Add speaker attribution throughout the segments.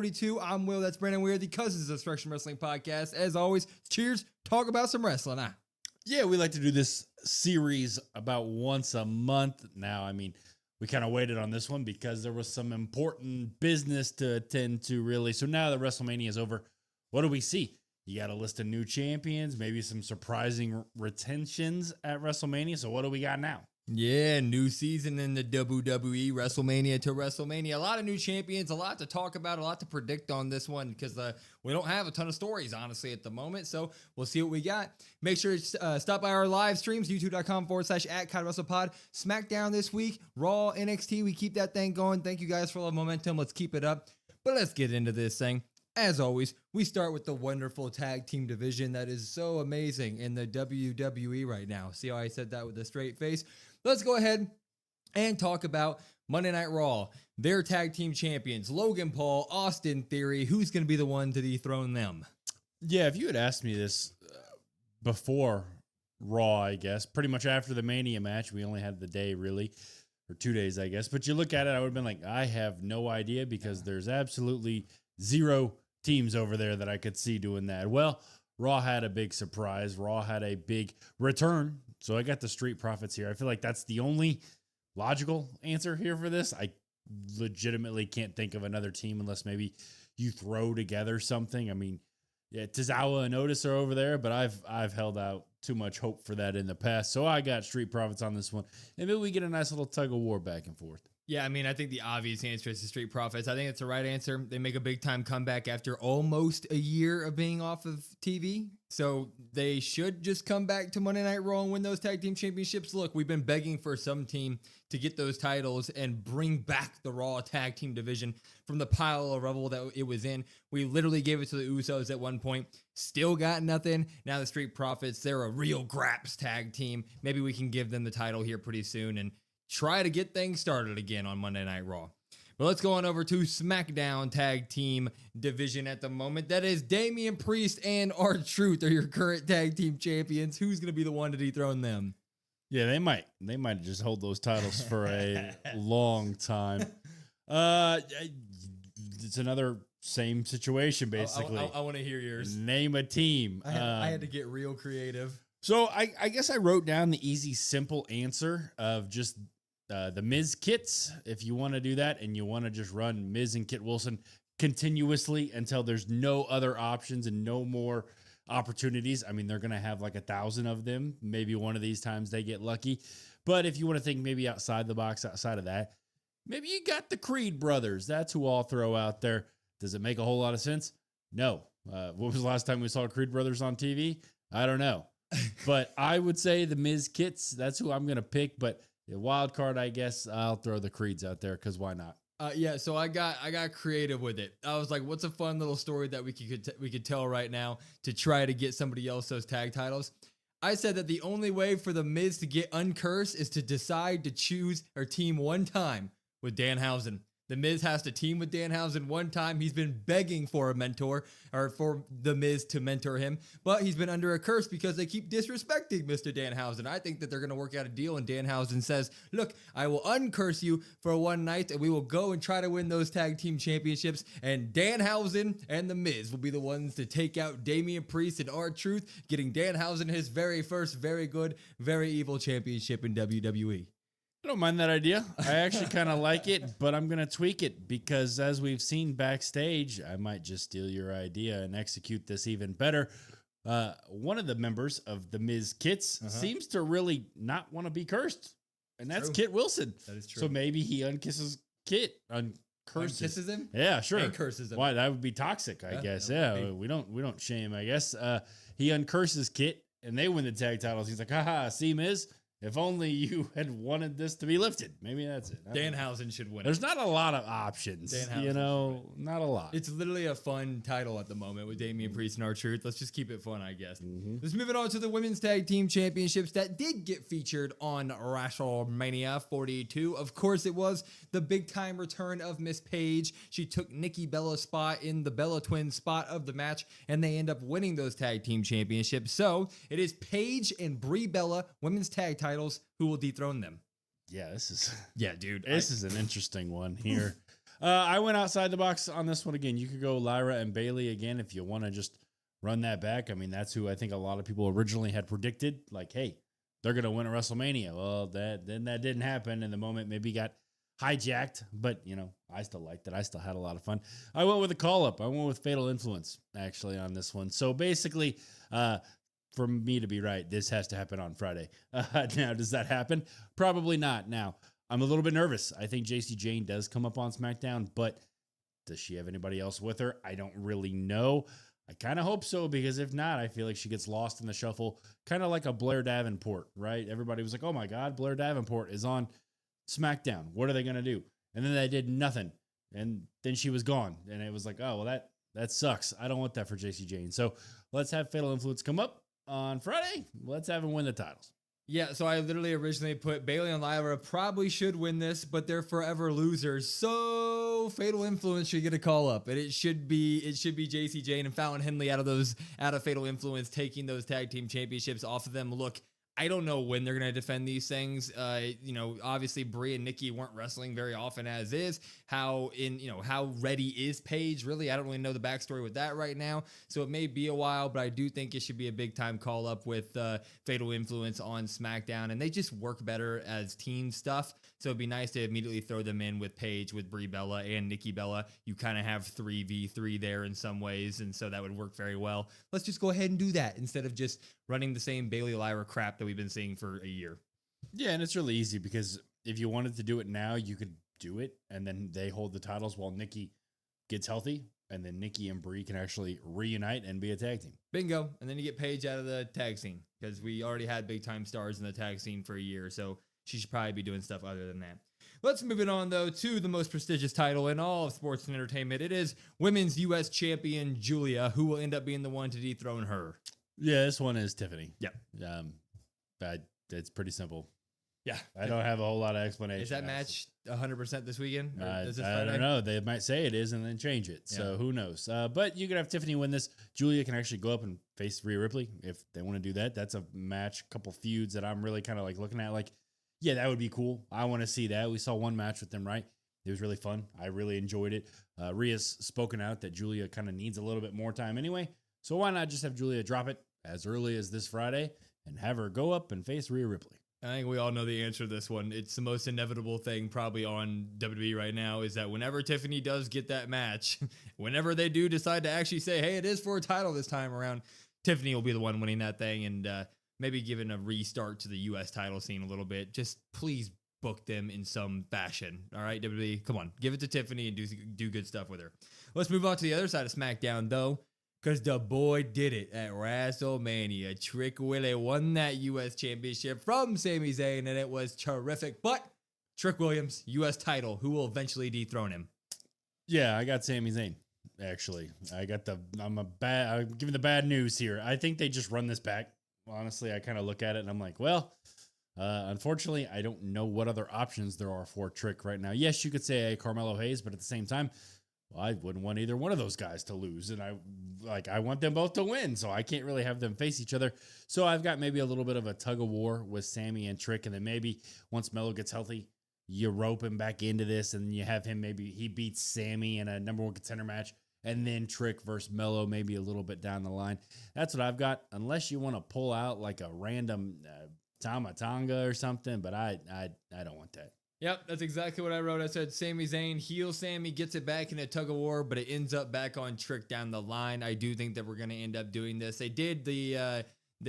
Speaker 1: 42. I'm Will. That's Brandon. We're the Cousins of Destruction Wrestling Podcast. As always, cheers. Talk about some wrestling.
Speaker 2: Yeah, we like to do this series about once a month now. I mean, we kind of waited on this one because there was some important business to attend to, really. So now that WrestleMania is over, what do we see? You got a list of new champions, maybe some surprising retentions at WrestleMania. So what do we got now?
Speaker 1: Yeah, new season in the WWE, WrestleMania to WrestleMania. A lot of new champions, a lot to talk about, a lot to predict on this one because we don't have a ton of stories, honestly, at the moment. So we'll see what we got. Make sure to stop by our live streams, youtube.com/@KaiWrestlePod. Smackdown this week, Raw, NXT. We keep that thing going. Thank you guys for all the momentum. Let's keep it up. But let's get into this thing. As always, we start with the wonderful tag team division that is so amazing in the WWE right now. See how I said that with a straight face? Let's go ahead and talk about Monday Night Raw. Their tag team champions, Logan Paul, Austin Theory. Who's going to be the one to dethrone them?
Speaker 2: Yeah, if you had asked me this before Raw, I guess, pretty much after the Mania match, we only had the day really, or 2 days, I guess. But you look at it, I would have been like, I have no idea because there's absolutely zero teams over there that I could see doing that. Well, Raw had a big surprise. Raw had a big return. So I got the Street Profits here. I feel like that's the only logical answer here for this. I legitimately can't think of another team unless maybe you throw together something. I mean, yeah, Tozawa and Otis are over there, but I've held out too much hope for that in the past. So I got Street Profits on this one. And maybe we get a nice little tug of war back and forth.
Speaker 1: Yeah, I mean, I think the obvious answer is the Street Profits. I think it's the right answer. They make a big-time comeback after almost a year of being off of TV. So they should just come back to Monday Night Raw and win those tag team championships. Look, we've been begging for some team to get those titles and bring back the Raw tag team division from the pile of rubble that it was in. We literally gave it to the Usos at one point. Still got nothing. Now the Street Profits, they're a real graps tag team. Maybe we can give them the title here pretty soon and try to get things started again on Monday Night Raw. But let's go on over to SmackDown tag team division at the moment. That is Damian Priest and R-Truth are your current tag team champions. Who's going to be the one to dethrone them?
Speaker 2: Yeah, they might just hold those titles for a long time. It's another same situation, basically.
Speaker 1: I want to hear yours.
Speaker 2: Name a team.
Speaker 1: I had to get real creative.
Speaker 2: So I guess I wrote down the easy, simple answer of just the Miz kits. If you want to do that and you want to just run Miz and Kit Wilson continuously until there's no other options and no more opportunities. I mean, they're going to have like 1,000 of them. Maybe one of these times they get lucky. But if you want to think maybe outside the box, outside of that, maybe you got the Creed brothers. That's who I'll throw out there. Does it make a whole lot of sense? No. What was the last time we saw Creed brothers on TV? I don't know. But I would say the Miz kits, that's who I'm going to pick. But the wild card, I guess I'll throw the Creeds out there because why not?
Speaker 1: Yeah, so I got creative with it. I was like, what's a fun little story that we could tell right now to try to get somebody else those tag titles? I said that the only way for the Miz to get uncursed is to decide to choose or team one time with Danhausen. The Miz has to team with Danhausen one time. He's been begging for a mentor or for the Miz to mentor him, but he's been under a curse because they keep disrespecting Mr. Danhausen. I think that they're going to work out a deal and Danhausen says, look, I will uncurse you for one night and we will go and try to win those tag team championships. And Danhausen and the Miz will be the ones to take out Damian Priest and R-Truth, getting Danhausen his very first, very good, very evil championship in WWE.
Speaker 2: I don't mind that idea. I actually kind of like it, but I'm going to tweak it because as we've seen backstage, I might just steal your idea and execute this even better. One of the members of the Miz Kits seems to really not want to be cursed, and that's Kit Wilson.
Speaker 1: That is true.
Speaker 2: So maybe he unkisses Kit.
Speaker 1: Unkisses him?
Speaker 2: Yeah, sure.
Speaker 1: And curses him.
Speaker 2: Why? That would be toxic, I guess. Yeah, we don't shame, I guess. He uncurses Kit, and they win the tag titles. He's like, haha, see, Miz? If only you had wanted this to be lifted. Maybe that's it.
Speaker 1: Danhausen should win.
Speaker 2: There's not a lot of options. Not a lot.
Speaker 1: It's literally a fun title at the moment with Damian Priest and R-Truth. Let's just keep it fun, I guess. Let's move it on to the Women's Tag Team Championships that did get featured on WrestleMania 42. Of course, it was the big-time return of Miss Paige. She took Nikki Bella's spot in the Bella Twins spot of the match, and they end up winning those Tag Team Championships. So, it is Paige and Brie Bella Women's Tag Titles who will dethrone them.
Speaker 2: Yeah, this is
Speaker 1: Yeah, dude.
Speaker 2: This is an interesting one here. I went outside the box on this one again. You could go Lyra and Bailey again if you want to just run that back. I mean, that's who I think a lot of people originally had predicted. Like, hey, they're going to win at WrestleMania. Well, that didn't happen. And the moment maybe got hijacked. But, you know, I still liked it. I still had a lot of fun. I went with a call-up. I went with Fatal Influence, actually, on this one. So basically, for me to be right, this has to happen on Friday. Now, does that happen? Probably not. Now, I'm a little bit nervous. I think JC Jane does come up on SmackDown, but does she have anybody else with her? I don't really know. I kind of hope so, because if not, I feel like she gets lost in the shuffle, kind of like a Blair Davenport, right? Everybody was like, oh my God, Blair Davenport is on SmackDown. What are they going to do? And then they did nothing. And then she was gone. And it was like, oh, well, that sucks. I don't want that for JC Jane. So let's have Fatal Influence come up on Friday. Let's have him win the titles.
Speaker 1: Yeah, so I literally originally put Bailey and Lyra probably should win this, but they're forever losers. So Fatal Influence should get a call up, and it should be JC Jane and Fallon Henley out of Fatal Influence, taking those tag team championships off of them. Look, I don't know when they're going to defend these things. You know, obviously Brie and Nikki weren't wrestling very often as is. How ready is Paige? Really, I don't really know the backstory with that right now. So it may be a while, but I do think it should be a big time call up with Fatal Influence on SmackDown. And they just work better as team stuff. So it'd be nice to immediately throw them in with Paige, with Brie Bella and Nikki Bella. You kind of have 3v3 there in some ways. And so that would work very well. Let's just go ahead and do that instead of just running the same Bailey Lyra crap that we've been seeing for a year.
Speaker 2: Yeah, and it's really easy because if you wanted to do it now, you could do it, and then they hold the titles while Nikki gets healthy, and then Nikki and Brie can actually reunite and be a tag team.
Speaker 1: Bingo. And then you get Paige out of the tag scene, because we already had big time stars in the tag scene for a year, so she should probably be doing stuff other than that. Let's move it on, though, to the most prestigious title in all of sports and entertainment. It is Women's U.S. Champion Julia, who will end up being the one to dethrone her.
Speaker 2: Yeah, this one is Tiffany.
Speaker 1: Yep.
Speaker 2: It's pretty simple.
Speaker 1: Yeah.
Speaker 2: I don't have a whole lot of explanation.
Speaker 1: Is that match 100% this weekend?
Speaker 2: I don't know. They might say it is and then change it. Yeah. So who knows? But you could have Tiffany win this. Julia can actually go up and face Rhea Ripley if they want to do that. That's a match, couple feuds that I'm really kind of like looking at. Like, yeah, that would be cool. I want to see that. We saw one match with them, right? It was really fun. I really enjoyed it. Rhea's spoken out that Julia kind of needs a little bit more time anyway. So why not just have Julia drop it as early as this Friday and have her go up and face Rhea Ripley?
Speaker 1: I think we all know the answer to this one. It's the most inevitable thing probably on WWE right now, is that whenever Tiffany does get that match, whenever they do decide to actually say, hey, it is for a title this time around, Tiffany will be the one winning that thing, and maybe giving a restart to the U.S. title scene a little bit. Just please book them in some fashion. All right, WWE, come on, give it to Tiffany and do good stuff with her. Let's move on to the other side of SmackDown, though, because the boy did it at WrestleMania. Trick Willie won that U.S. Championship from Sami Zayn, and it was terrific. But Trick Williams, U.S. title, who will eventually dethrone him?
Speaker 2: Yeah, I got Sami Zayn, actually. I'm giving the bad news here. I think they just run this back. Honestly, I kind of look at it, and I'm like, well, unfortunately, I don't know what other options there are for Trick right now. Yes, you could say Carmelo Hayes, but at the same time, I wouldn't want either one of those guys to lose, and I want them both to win, so I can't really have them face each other. So I've got maybe a little bit of a tug of war with Sammy and Trick, and then maybe once Melo gets healthy, you rope him back into this, and you have him, maybe he beats Sammy in a number one contender match, and then Trick versus Melo maybe a little bit down the line. That's what I've got, unless you want to pull out like a random Tama Tonga or something, but I don't want that.
Speaker 1: Yep, that's exactly what I wrote. I said Sami Zayn, heel Sammy, gets it back in a tug of war, but it ends up back on Trick down the line. I do think that we're going to end up doing this. They did the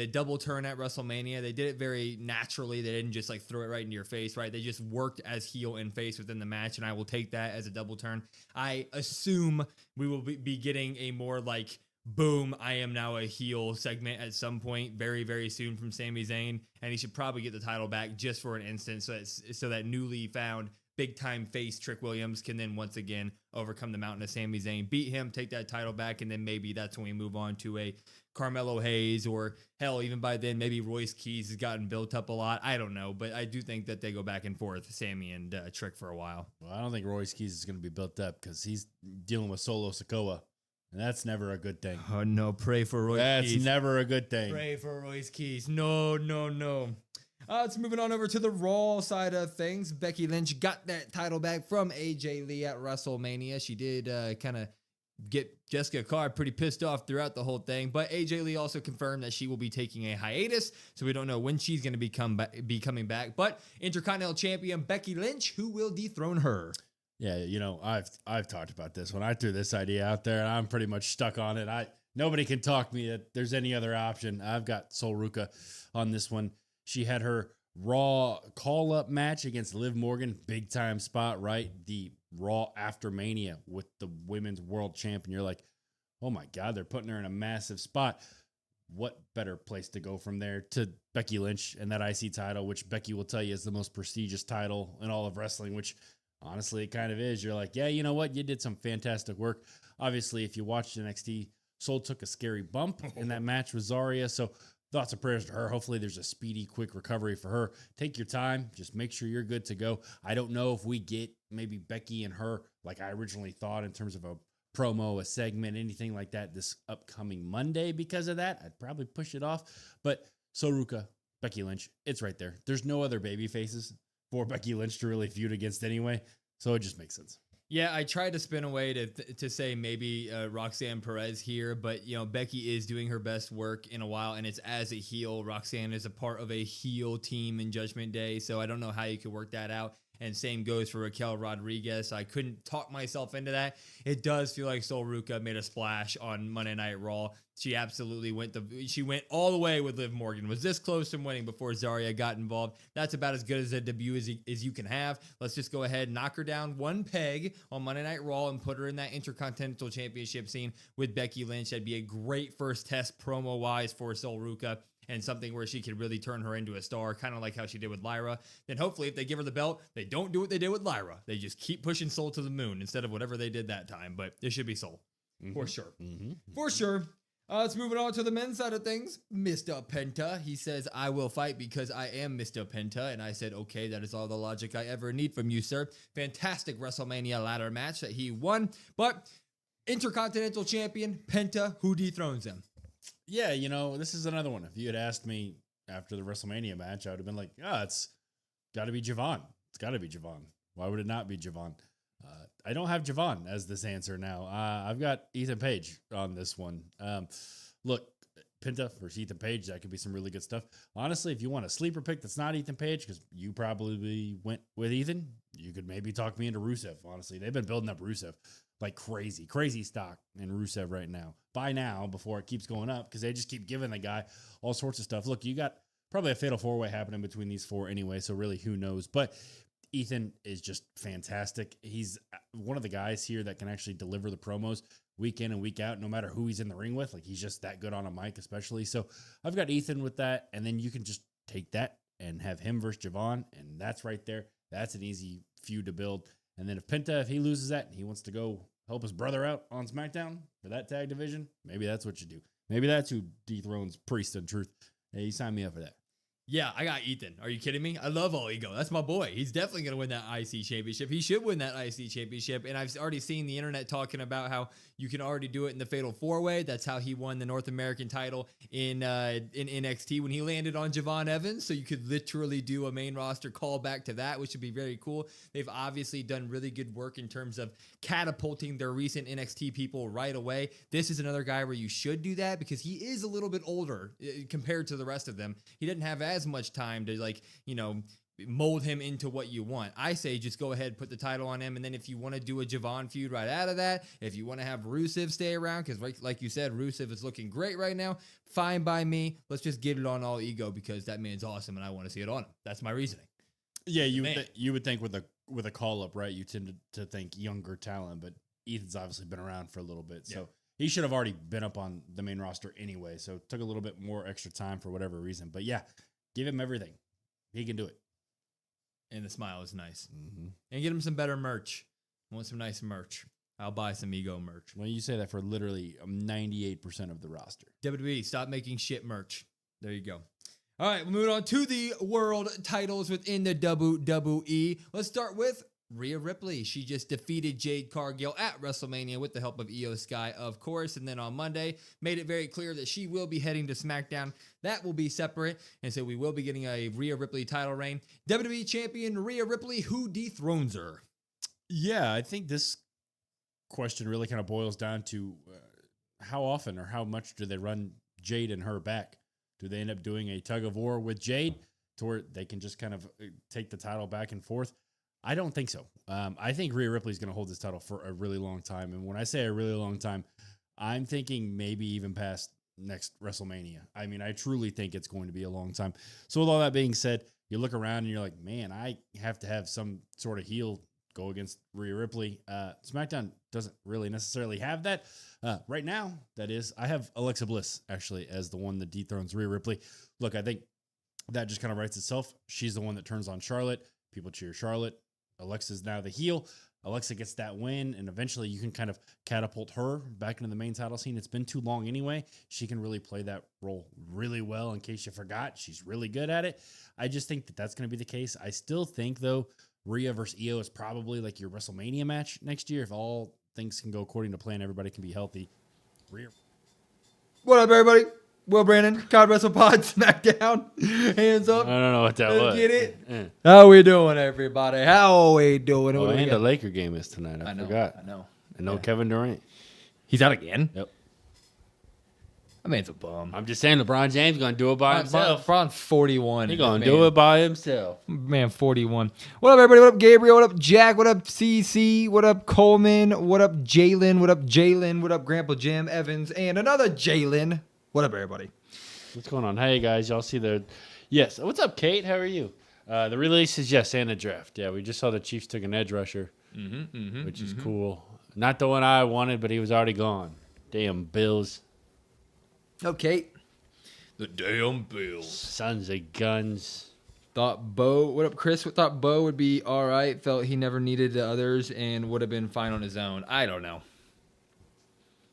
Speaker 1: double turn at WrestleMania. They did it very naturally. They didn't just like throw it right into your face, right? They just worked as heel and face within the match, and I will take that as a double turn. I assume we will be getting a more like, boom, I am now a heel segment at some point very, very soon from Sami Zayn, and he should probably get the title back just for an instant so that newly found big-time face Trick Williams can then once again overcome the mountain of Sami Zayn, beat him, take that title back, and then maybe that's when we move on to a Carmelo Hayes, or hell, even by then, maybe Royce Keys has gotten built up a lot. I don't know, but I do think that they go back and forth, Sammy and Trick, for a while.
Speaker 2: Well, I don't think Royce Keys is going to be built up because he's dealing with Solo Sikoa. And that's never a good thing.
Speaker 1: Oh, no. Pray for Royce Keys.
Speaker 2: That's never a good thing.
Speaker 1: Pray for Royce Keys. No. Let's moving on over to the Raw side of things. Becky Lynch got that title back from AJ Lee at WrestleMania. She did kind of get Jessica Carr pretty pissed off throughout the whole thing, but AJ Lee also confirmed that she will be taking a hiatus, so we don't know when she's going to be coming back. But Intercontinental Champion Becky Lynch, who will dethrone her?
Speaker 2: Yeah, you know, I've talked about this when I threw this idea out there, and I'm pretty much stuck on it. Nobody can talk me that there's any other option. I've got Sol Ruca on this one. She had her Raw call-up match against Liv Morgan, big-time spot, right? The Raw after Mania with the Women's World Champion. You're like, oh my God, they're putting her in a massive spot. What better place to go from there to Becky Lynch and that IC title, which Becky will tell you is the most prestigious title in all of wrestling, which honestly it kind of is. You're like, yeah, you know what? You did some fantastic work. Obviously, if you watched NXT, Sol took a scary bump in that match with Zarya, so thoughts and prayers to her. Hopefully there's a speedy, quick recovery for her. Take your time. Just make sure you're good to go. I don't know if we get maybe Becky and her like I originally thought in terms of a promo, a segment, anything like that this upcoming Monday because of that. I'd probably push it off. But Sol Ruca, Becky Lynch, it's right there. There's no other baby faces for Becky Lynch to really feud against anyway. So it just makes sense.
Speaker 1: Yeah, I tried to spin away to say maybe Roxanne Perez here, but you know Becky is doing her best work in a while, and it's as a heel. Roxanne is a part of a heel team in Judgment Day, so I don't know how you could work that out. And same goes for Raquel Rodriguez. I couldn't talk myself into that. It does feel like Sol Ruca made a splash on Monday Night Raw. She absolutely went all the way with Liv Morgan. Was this close from winning before Zarya got involved. That's about as good as a debut as you can have. Let's just go ahead and knock her down one peg on Monday Night Raw and put her in that Intercontinental Championship scene with Becky Lynch. That'd be a great first test promo-wise for Sol Ruca, and something where she could really turn her into a star, kind of like how she did with Lyra. Then hopefully if they give her the belt, they don't do what they did with Lyra. They just keep pushing Sol to the moon instead of whatever they did that time. But it should be Sol. For sure. For sure. Let's move it on to the men's side of things. Mr. Penta, he says, I will fight because I am Mr. Penta. And I said, okay, that is all the logic I ever need from you, sir. Fantastic WrestleMania ladder match that he won. But Intercontinental Champion, Penta, who dethrones him?
Speaker 2: Yeah, you know, this is another one. If you had asked me after the WrestleMania match, I would have been like, it's got to be Javon. It's got to be Javon. Why would it not be Javon? I don't have Javon as this answer now. I've got Ethan Page on this one. Look, Penta versus Ethan Page, that could be some really good stuff. Honestly, if you want a sleeper pick that's not Ethan Page, because you probably went with Ethan, you could maybe talk me into Rusev, honestly. They've been building up Rusev like crazy stock in Rusev right now. By now, before it keeps going up, because they just keep giving the guy all sorts of stuff. Look, you got probably a fatal four-way happening between these four anyway, so really who knows. But Ethan is just fantastic. He's one of the guys here that can actually deliver the promos week in and week out, no matter who he's in the ring with. Like, he's just that good on a mic, especially. So I've got Ethan with that, and then you can just take that and have him versus Javon, and that's right there. That's an easy feud to build. And then if he loses that and he wants to go help his brother out on SmackDown for that tag division, maybe that's what you do. Maybe that's who dethrones Priest and Truth. Hey, you sign me up for that.
Speaker 1: Yeah, I got Ethan. Are you kidding me? I love All Ego. That's my boy. He's definitely going to win that IC championship. He should win that IC championship. And I've already seen the internet talking about how you can already do it in the Fatal 4-Way. That's how he won the North American title in NXT when he landed on Javon Evans. So you could literally do a main roster callback to that, which would be very cool. They've obviously done really good work in terms of catapulting their recent NXT people right away. This is another guy where you should do that because he is a little bit older compared to the rest of them. He didn't have as much time to mold him into what you want. I say just go ahead, put the title on him, and then if you want to do a Javon feud right out of that, if you want to have Rusev stay around, because like you said, Rusev is looking great right now, fine by me. Let's just get it on All Ego because that man's awesome and I want to see it on him. That's my reasoning.
Speaker 2: Yeah, you would think with a call up, right? You tend to think younger talent, but Ethan's obviously been around for a little bit, so he should have already been up on the main roster anyway. So it took a little bit more extra time for whatever reason, but yeah, give him everything. He can do it.
Speaker 1: And the smile is nice. Mm-hmm. And get him some better merch. I want some nice merch. I'll buy some Ego merch.
Speaker 2: Well, you say that for literally 98% of the roster.
Speaker 1: WWE, stop making shit merch. There you go. All right, we'll move on to the world titles within the WWE. Let's start with Rhea Ripley. She just defeated Jade Cargill at WrestleMania with the help of Io Sky, of course. And then on Monday, made it very clear that she will be heading to SmackDown. That will be separate. And so we will be getting a Rhea Ripley title reign. WWE Champion Rhea Ripley, who dethrones her?
Speaker 2: Yeah, I think this question really kind of boils down to how often or how much do they run Jade and her back? Do they end up doing a tug of war with Jade to where they can just kind of take the title back and forth? I don't think so. I think Rhea Ripley is going to hold this title for a really long time. And when I say a really long time, I'm thinking maybe even past next WrestleMania. I mean, I truly think it's going to be a long time. So with all that being said, you look around and you're like, man, I have to have some sort of heel go against Rhea Ripley. SmackDown doesn't really necessarily have that. Right now, that is. I have Alexa Bliss, actually, as the one that dethrones Rhea Ripley. Look, I think that just kind of writes itself. She's the one that turns on Charlotte. People cheer Charlotte. Alexa's now the heel. Alexa gets that win, and eventually you can kind of catapult her back into the main title scene. It's been too long anyway. She can really play that role really well. In case you forgot, she's really good at it. I just think that that's going to be the case. I still think, though, Rhea versus Io is probably like your WrestleMania match next year. If all things can go according to plan, everybody can be healthy. Rhea.
Speaker 1: What up, everybody? Will Brandon, COD Wrestle Pod, SmackDown. Hands up.
Speaker 3: I don't know what that was.
Speaker 1: Get it?
Speaker 3: Yeah.
Speaker 1: How we doing, everybody? How we doing?
Speaker 3: Oh,
Speaker 1: What do we
Speaker 3: and the
Speaker 1: got?
Speaker 3: Laker game is tonight. I forgot.
Speaker 1: I know.
Speaker 3: And no
Speaker 1: Yeah.
Speaker 3: Kevin Durant.
Speaker 1: He's out again?
Speaker 3: Yep.
Speaker 1: I mean, it's a bum.
Speaker 3: I'm just saying LeBron James going to do it by himself.
Speaker 1: LeBron's 41.
Speaker 3: He's going to do it by himself.
Speaker 1: Man, 41. What up, everybody? What up, Gabriel? What up, Jack? What up, CC? What up, Coleman? What up, Jalen? What up, Jalen? What up, Grandpa Jim Evans? And another Jalen. What up, everybody?
Speaker 3: What's going on? Hey, guys. Y'all see the... Yes. What's up, Kate? How are you? The release is yes, and the draft. Yeah, we just saw the Chiefs took an edge rusher, which is cool. Not the one I wanted, but he was already gone. Damn Bills.
Speaker 1: Okay. The damn Bills.
Speaker 3: Sons of guns.
Speaker 1: Thought Bo, what up, Chris? Thought Bo would be all right. Felt he never needed the others and would have been fine on his own. I don't know.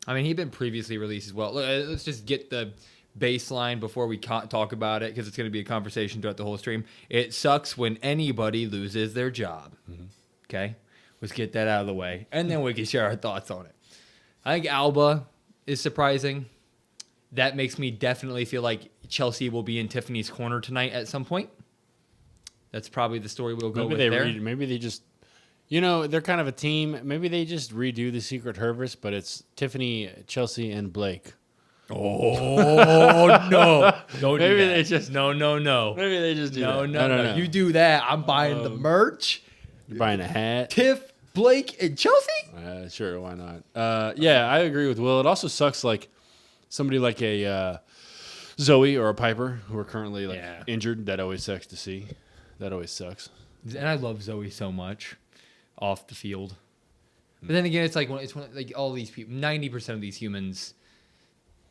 Speaker 1: I mean, he'd been previously released as well. Let's just get the baseline before we talk about it because it's going to be a conversation throughout the whole stream. It sucks when anybody loses their job. Okay? Let's get that out of the way. And then we can share our thoughts on it. I think Alba is surprising. That makes me definitely feel like Chelsea will be in Tiffany's corner tonight at some point. That's probably the story we'll go with there.
Speaker 3: Maybe they just, you know, they're kind of a team. Maybe they just redo the Secret Harvest, but it's Tiffany, Chelsea, and Blake.
Speaker 1: Oh, no. Don't
Speaker 3: Maybe
Speaker 1: do that.
Speaker 3: they just
Speaker 1: No.
Speaker 3: Maybe they just do that.
Speaker 1: No. You do that. I'm buying the merch.
Speaker 3: You're buying a hat.
Speaker 1: Tiff, Blake, and Chelsea?
Speaker 3: Sure, why not? Yeah, I agree with Will. It also sucks like somebody like a Zoe or a Piper who are currently injured. That always sucks to see. That always sucks.
Speaker 1: And I love Zoe so much off the field. But then again, it's like like all these people, 90% of these humans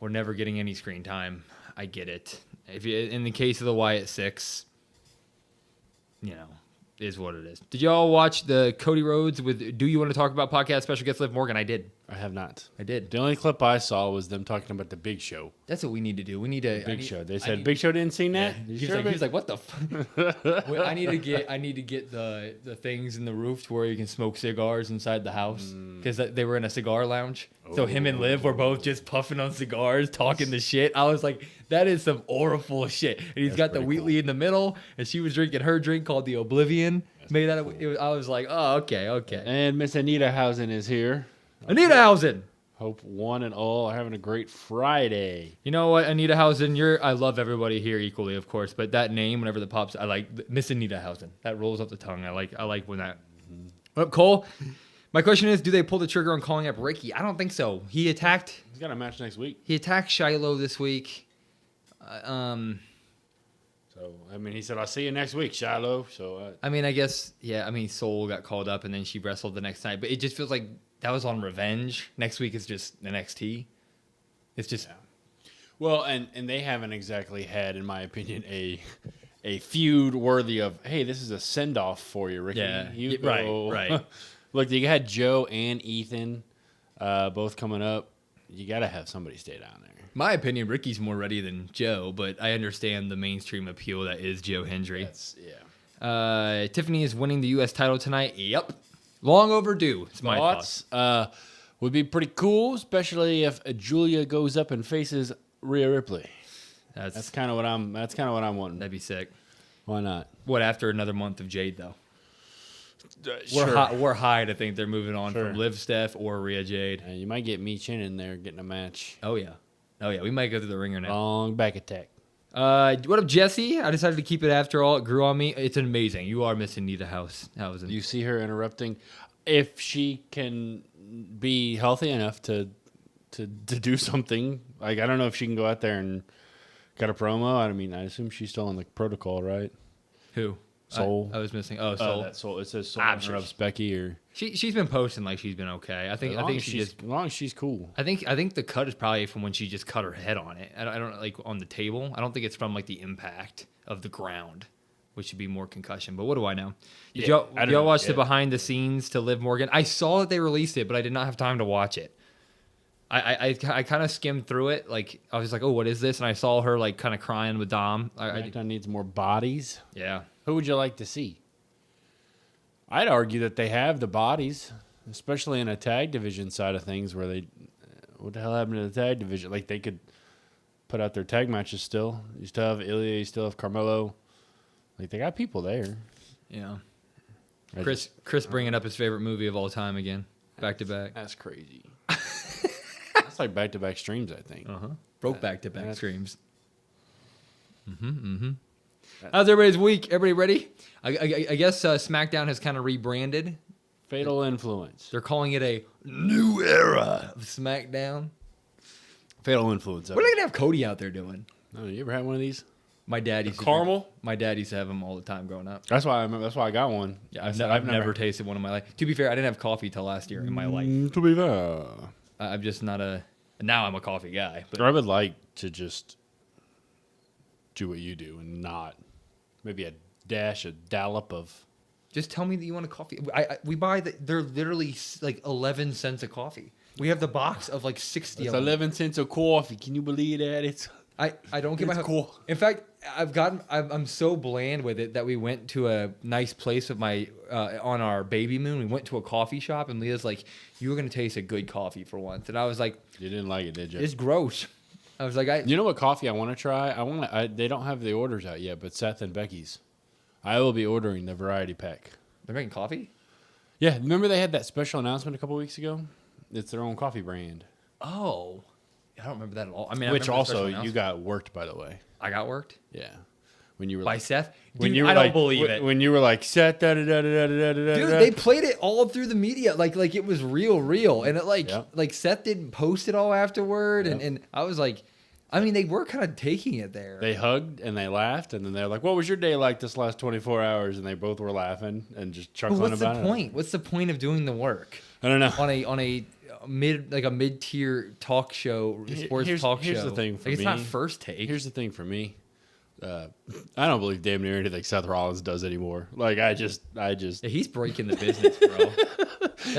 Speaker 1: were never getting any screen time. I get it. If you, in the case of the Wyatt Six, you know, is what it is. Did y'all watch the Cody Rhodes with Do You Want to Talk About podcast special guest Liv Morgan? I did.
Speaker 3: I have not.
Speaker 1: I did.
Speaker 3: The only clip I saw was them talking about the Big Show.
Speaker 1: That's what we need to do. We need to
Speaker 3: Big Show. They said Big Show didn't sing that.
Speaker 1: He was like, "What the fuck?" I need to get the things in the roof to where you can smoke cigars inside the house because they were in a cigar lounge. So him and Liv were both just puffing on cigars, talking the shit. I was like, that is some oriful shit. And he's got the Wheatley in the middle, and she was drinking her drink called the Oblivion. Made out of I was like, oh, okay.
Speaker 3: And Miss Anita Hausen is here.
Speaker 1: Anita Hausen.
Speaker 3: Hope one and all are having a great Friday.
Speaker 1: You know what, Anita Hausen, I love everybody here equally, of course, but that name, whenever that pops, I like Miss Anita Hausen. That rolls off the tongue. I like when that. What up, Cole? My question is, do they pull the trigger on calling up Ricky? I don't think so. He's got
Speaker 3: a match next week.
Speaker 1: He attacked Shiloh this week.
Speaker 3: So, I mean, he said, I'll see you next week, Shiloh. So,
Speaker 1: I mean, I guess, yeah, I mean, Soul got called up and then she wrestled the next night, but it just feels like that was on Revenge. Next week is just NXT. It's just. Yeah.
Speaker 3: Well, and they haven't exactly had, in my opinion, a feud worthy of, hey, this is a send-off for you, Ricky.
Speaker 1: Yeah, right.
Speaker 3: Look, you had Joe and Ethan both coming up. You got to have somebody stay down there.
Speaker 1: My opinion, Ricky's more ready than Joe, but I understand the mainstream appeal that is Joe Hendry. Tiffany is winning the U.S. title tonight. Yep. Long overdue. It's my thoughts.
Speaker 3: Would be pretty cool, especially if Julia goes up and faces Rhea Ripley. That's kind of what I'm wanting.
Speaker 1: That'd be sick.
Speaker 3: Why not?
Speaker 1: What, after another month of Jade, though?
Speaker 3: Sure.
Speaker 1: We're high to think they're moving on
Speaker 3: Sure.
Speaker 1: from Liv Steph or Rhea Jade.
Speaker 3: You might get me Chin in there getting a match.
Speaker 1: Oh, yeah. We might go through the ringer now.
Speaker 3: Long back attack.
Speaker 1: What up, Jesse? I decided to keep it after all. It grew on me. It's amazing. You are missing Nita Hausen.
Speaker 3: You see her interrupting. If she can be healthy enough to do something, like I don't know if she can go out there and cut a promo. I mean, I assume she's still on the protocol, right?
Speaker 1: Who?
Speaker 3: Soul.
Speaker 1: I was missing. Oh, Soul.
Speaker 3: That Soul. It says Soul
Speaker 1: I'm sure
Speaker 3: interrupts Becky, or
Speaker 1: she's been posting like she's been okay. I think
Speaker 3: as long as she's cool.
Speaker 1: I think the cut is probably from when she just cut her head on it. I don't like on the table. I don't think it's from like the impact of the ground, which should be more concussion. But what do I know? Did y'all watch the behind the scenes to Liv Morgan? I saw that they released it, but I did not have time to watch it. I kind of skimmed through it. Like I was like, oh, what is this? And I saw her like kind of crying with Dom.
Speaker 3: SmackDown needs more bodies.
Speaker 1: Yeah.
Speaker 3: Who would you like to see? I'd argue that they have the bodies, especially in a tag division side of things where they, what the hell happened to the tag division? Like they could put out their tag matches still. You still have Ilya, you still have Carmelo. Like they got people there.
Speaker 1: Yeah. Chris bringing up his favorite movie of all time again, back to back.
Speaker 3: That's crazy. That's like back to back streams, I think.
Speaker 1: Broke back to back streams. How's everybody's week? Everybody ready? I guess SmackDown has kind of rebranded.
Speaker 3: Fatal Influence.
Speaker 1: They're calling it a new era of SmackDown.
Speaker 3: Fatal Influence.
Speaker 1: What are they gonna have Cody out there doing?
Speaker 3: Oh, you ever had one of these?
Speaker 1: My dad used to
Speaker 3: caramel.
Speaker 1: My dad used to have them all the time growing up.
Speaker 3: That's why I got one.
Speaker 1: Yeah, I've never tasted one in my life. To be fair, I didn't have coffee till last year in my life.
Speaker 3: To be fair,
Speaker 1: I'm just not a. Now I'm a coffee guy. But
Speaker 3: I would like to just do what you do and not maybe a dollop of.
Speaker 1: Just tell me that you want a coffee. We buy they're literally like 11 cents a coffee. We have the box of like 60
Speaker 3: It's
Speaker 1: of them.
Speaker 3: 11 cents of coffee. Can you believe that? It's
Speaker 1: I don't get my
Speaker 3: cool.
Speaker 1: In fact, I'm so bland with it that we went to a nice place with my on our baby moon. We went to a coffee shop and Leah's like, "You were gonna taste a good coffee for once," and I was like,
Speaker 3: You didn't like it, did you?
Speaker 1: "It's gross." I was like,
Speaker 3: You know what coffee I want to try? They don't have the orders out yet, but Seth and Becky's. I will be ordering the variety pack.
Speaker 1: They're making coffee?
Speaker 3: Yeah, remember they had that special announcement a couple weeks ago? It's their own coffee brand.
Speaker 1: Oh, I don't remember that at all. I mean,
Speaker 3: Which also you got worked, by the way.
Speaker 1: I got worked?
Speaker 3: Yeah. When you were
Speaker 1: by
Speaker 3: like,
Speaker 1: Seth?
Speaker 3: When
Speaker 1: Dude,
Speaker 3: you were
Speaker 1: I
Speaker 3: like,
Speaker 1: don't believe it.
Speaker 3: When you were like, Seth, da da da da da da da.
Speaker 1: Dude, they played it all through the media, like it was real, and it like Seth didn't post it all afterward, and I was like, I mean, they were kind of taking it there.
Speaker 3: They hugged and they laughed, and then they're like, "What was your day like this last 24 hours?" And they both were laughing and just chuckling about it.
Speaker 1: What's the point? What's the point of doing the work?
Speaker 3: I don't know.
Speaker 1: On a mid-tier talk show, sports talk show.
Speaker 3: Here's the thing for me.
Speaker 1: It's not First Take.
Speaker 3: Here's the thing for me. I don't believe damn near anything Seth Rollins does anymore. Like I just.
Speaker 1: Yeah, he's breaking the business, bro.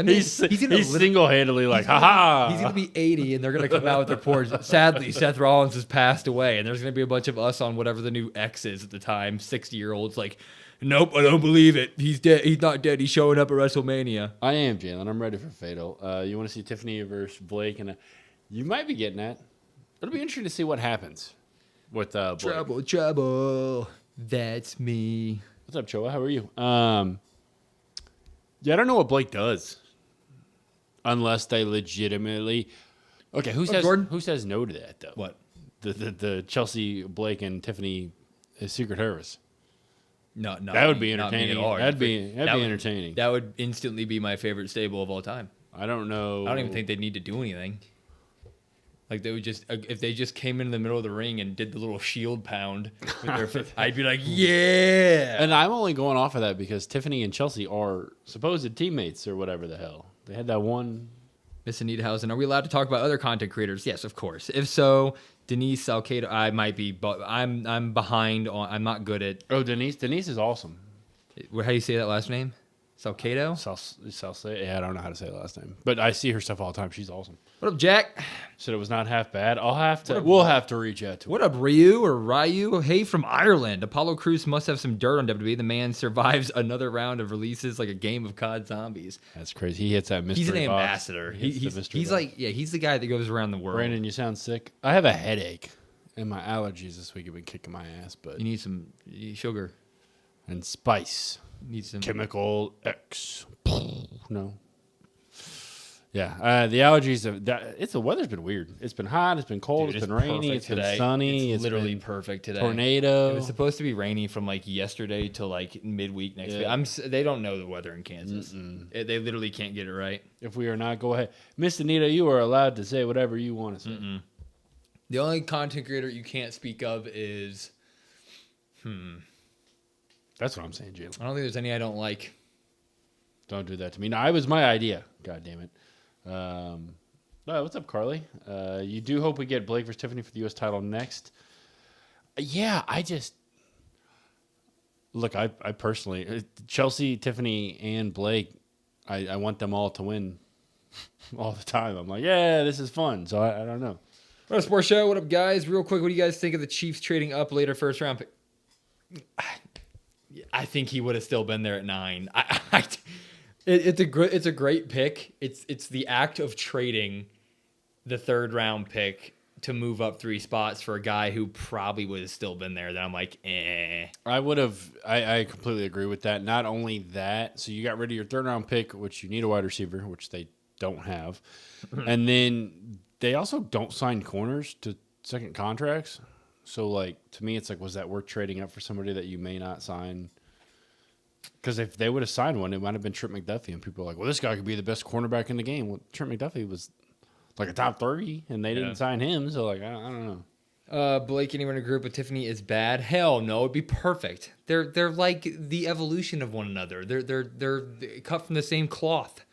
Speaker 3: He's single-handedly like, haha.
Speaker 1: He's gonna be 80, and they're gonna come out with reports. Sadly, Seth Rollins has passed away, and there's gonna be a bunch of us on whatever the new X is at the time. 60-year-olds like, nope, I don't believe it. He's dead. He's not dead. He's showing up at WrestleMania.
Speaker 3: I am, Jalen. I'm ready for Fatal. You want to see Tiffany versus Blake, and you might be getting that. It'll be interesting to see what happens with Blake.
Speaker 1: Trouble. That's me.
Speaker 3: What's up, Choa? How are you? Yeah, I don't know what Blake does, unless they legitimately. Okay, who says no to that though?
Speaker 1: What?
Speaker 3: The Chelsea, Blake, and Tiffany Secret Service.
Speaker 1: No,
Speaker 3: that would be entertaining. That'd be entertaining.
Speaker 1: That would instantly be my favorite stable of all time.
Speaker 3: I don't know.
Speaker 1: I don't even think they'd need to do anything. Like they would just, if they just came in the middle of the ring and did the little shield pound with their I'd be like, yeah.
Speaker 3: And I'm only going off of that because Tiffany and Chelsea are supposed teammates or whatever the hell. They had that one.
Speaker 1: Miss and Danhausen, are we allowed to talk about other content creators? Yes, of course. If so, Denise Salcedo, I might be, but I'm behind on. I'm not good at.
Speaker 3: Oh, Denise is awesome.
Speaker 1: How do you say that last name?
Speaker 4: Salcedo?
Speaker 3: Salcedo. Yeah, I don't know how to say the last name, but I see her stuff all the time. She's awesome.
Speaker 4: What up, Jack?
Speaker 3: Said it was not half bad. We'll have to reach out to her.
Speaker 4: What up, Ryu? Hey, from Ireland. Apollo Crews must have some dirt on WWE. The man survives another round of releases like a game of COD Zombies.
Speaker 3: That's crazy. He hits that mystery
Speaker 4: He's an
Speaker 3: box.
Speaker 4: ambassador. He's
Speaker 3: box.
Speaker 4: like, he's the guy that goes around the world.
Speaker 3: Brandon, you sound sick. I have a headache, and my allergies this week have been kicking my ass. But
Speaker 4: You need some sugar.
Speaker 3: and spice.
Speaker 4: You need some.
Speaker 3: Chemical X. No. Yeah, the allergies. The weather's been weird. It's been hot. It's been cold.
Speaker 4: Dude,
Speaker 3: it's been rainy.
Speaker 4: perfect
Speaker 3: It's been
Speaker 4: today.
Speaker 3: sunny.
Speaker 4: It's literally
Speaker 3: been
Speaker 4: perfect today.
Speaker 3: tornado.
Speaker 4: It was supposed to be rainy from like yesterday till like midweek next week. They don't know the weather in Kansas. They literally can't get it right.
Speaker 3: If we are not, go ahead. Miss Anita, you are allowed to say whatever you want to say.
Speaker 4: The only content creator you can't speak of is.
Speaker 3: That's what I'm saying, Jalen.
Speaker 4: I don't think there's any I don't like.
Speaker 3: Don't do that to me. No, it was my idea. God damn it. What's up, Carly? You do hope we get Blake versus Tiffany for the U.S. title next. Yeah, I just... Look, I personally... Chelsea, Tiffany, and Blake, I want them all to win all the time. I'm like, yeah, this is fun. So I don't know.
Speaker 4: What up, Sports Show? What up, guys? Real quick, what do you guys think of the Chiefs trading up later first round pick? I think he would have still been there at 9. It's a great pick. It's the act of trading the third round pick to move up 3 spots for a guy who probably would have still been there. That I'm like, eh.
Speaker 3: I completely agree with that. Not only that, so you got rid of your third round pick, which you need a wide receiver, which they don't have. And then they also don't sign corners to second contracts. So, like, to me, it's like, was that worth trading up for somebody that you may not sign? Because if they would have signed one, it might have been Trent McDuffie. And people are like, well, this guy could be the best cornerback in the game. Well, Trent McDuffie was like a top 30, and they didn't sign him. So, like, I don't know.
Speaker 4: Blake, anyone in a group with Tiffany is bad? Hell no, it'd be perfect. They're like the evolution of one another. They're cut from the same cloth.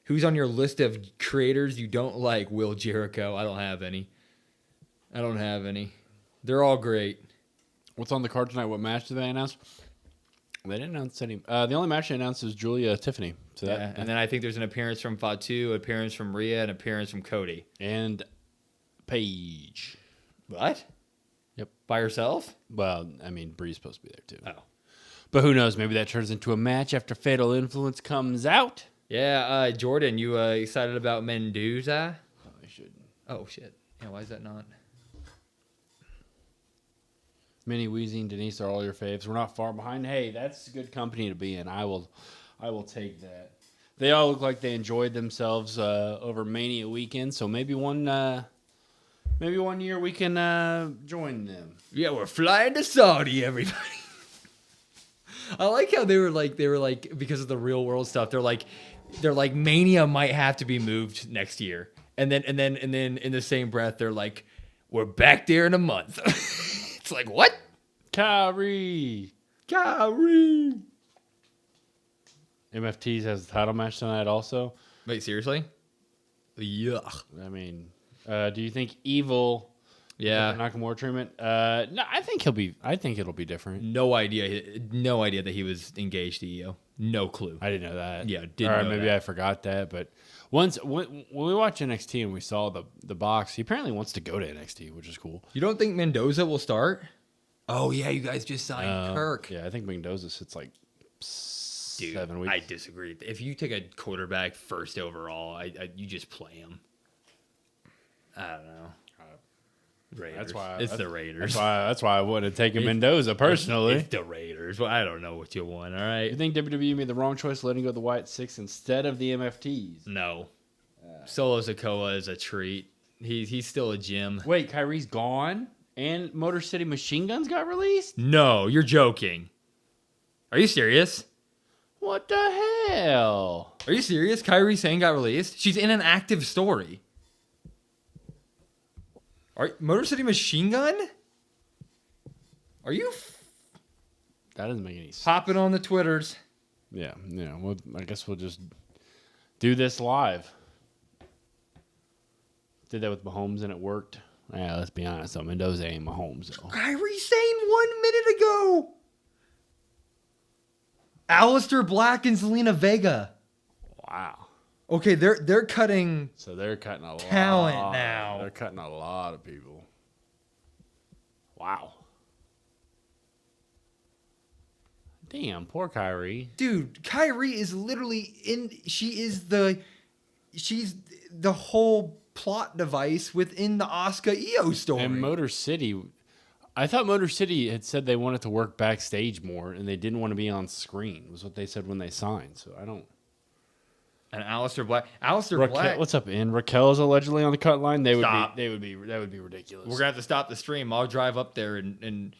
Speaker 4: Who's on your list of creators you don't like? Will Jericho. I don't have any. They're all great.
Speaker 3: What's on the card tonight? What match did they announce? They didn't announce any. The only match they announced is Julia Tiffany. So
Speaker 4: And then I think there's an appearance from Fatu, an appearance from Rhea, an appearance from Cody.
Speaker 3: And Paige.
Speaker 4: What?
Speaker 3: Yep.
Speaker 4: By herself?
Speaker 3: Well, I mean, Bree's supposed to be there, too.
Speaker 4: Oh.
Speaker 3: But who knows? Maybe that turns into a match after Fatal Influence comes out.
Speaker 4: Yeah, Jordan, you excited about Mendoza?
Speaker 3: I should.
Speaker 4: Oh, shit. Yeah, why is that not?
Speaker 3: Minnie, Weezy, and Denise are all your faves. We're not far behind. Hey, that's good company to be in. I will take that. They all look like they enjoyed themselves over Mania weekend. So maybe one year we can join them.
Speaker 4: Yeah, we're flying to Saudi, everybody. I like how they were like because of the real world stuff. They're like Mania might have to be moved next year, and then in the same breath they're like, we're back there in a month. It's like, what?
Speaker 3: Kyrie. MFTs has the title match tonight also.
Speaker 4: Wait, seriously? Yuck.
Speaker 3: I mean, do you think Evil
Speaker 4: Yeah.
Speaker 3: Nakamura treatment? No, I think it'll be different.
Speaker 4: No idea that he was engaged to Io. No clue.
Speaker 3: I didn't know that.
Speaker 4: Yeah, didn't
Speaker 3: Or
Speaker 4: know
Speaker 3: maybe
Speaker 4: that.
Speaker 3: I forgot that. But when we watched NXT and we saw the box, he apparently wants to go to NXT, which is cool.
Speaker 4: You don't think Mendoza will start? Oh yeah, you guys just signed Kirk.
Speaker 3: Yeah, I think Mendoza sits like
Speaker 4: Dude,
Speaker 3: 7 weeks.
Speaker 4: I disagree. If you take a quarterback first overall, you just play him. I don't know. Raiders.
Speaker 3: That's why
Speaker 4: it's the Raiders.
Speaker 3: That's why I wouldn't take him Mendoza personally.
Speaker 4: It's the Raiders. Well, I don't know what you want. All right.
Speaker 3: You think WWE made the wrong choice letting go of the White Six instead of the MFTs?
Speaker 4: No. Solo Sikoa is a treat. He's still a gem.
Speaker 3: Wait, Kyrie's gone, and Motor City Machine Guns got released.
Speaker 4: No, you're joking. Are you serious?
Speaker 3: What the hell?
Speaker 4: Are you serious? Kyrie Sane got released. She's in an active story. Motor City Machine Gun? Are you
Speaker 3: That doesn't make any sense.
Speaker 4: popping on the Twitters?
Speaker 3: Yeah. Well, I guess we'll just do this live. Did that with Mahomes and it worked. Yeah, let's be honest though. Mendoza ain't Mahomes though.
Speaker 4: Kyrie Sane 1 minute ago. Aleister Black and Zelina Vega.
Speaker 3: Wow.
Speaker 4: Okay, they're cutting
Speaker 3: So they're cutting a
Speaker 4: talent
Speaker 3: lot.
Speaker 4: now.
Speaker 3: They're cutting a lot of people. Wow. Damn, poor Kyrie.
Speaker 4: Dude, Kyrie is literally she's the whole plot device within the Asuka Io story.
Speaker 3: And Motor City, I thought Motor City had said they wanted to work backstage more and they didn't want to be on screen, was what they said when they signed. So I don't.
Speaker 4: And Aleister Black. Aleister
Speaker 3: Raquel,
Speaker 4: Black.
Speaker 3: what's up, In? Raquel's allegedly on the cut line.
Speaker 4: Stop.
Speaker 3: That would be ridiculous.
Speaker 4: We're gonna have to stop the stream. I'll drive up there and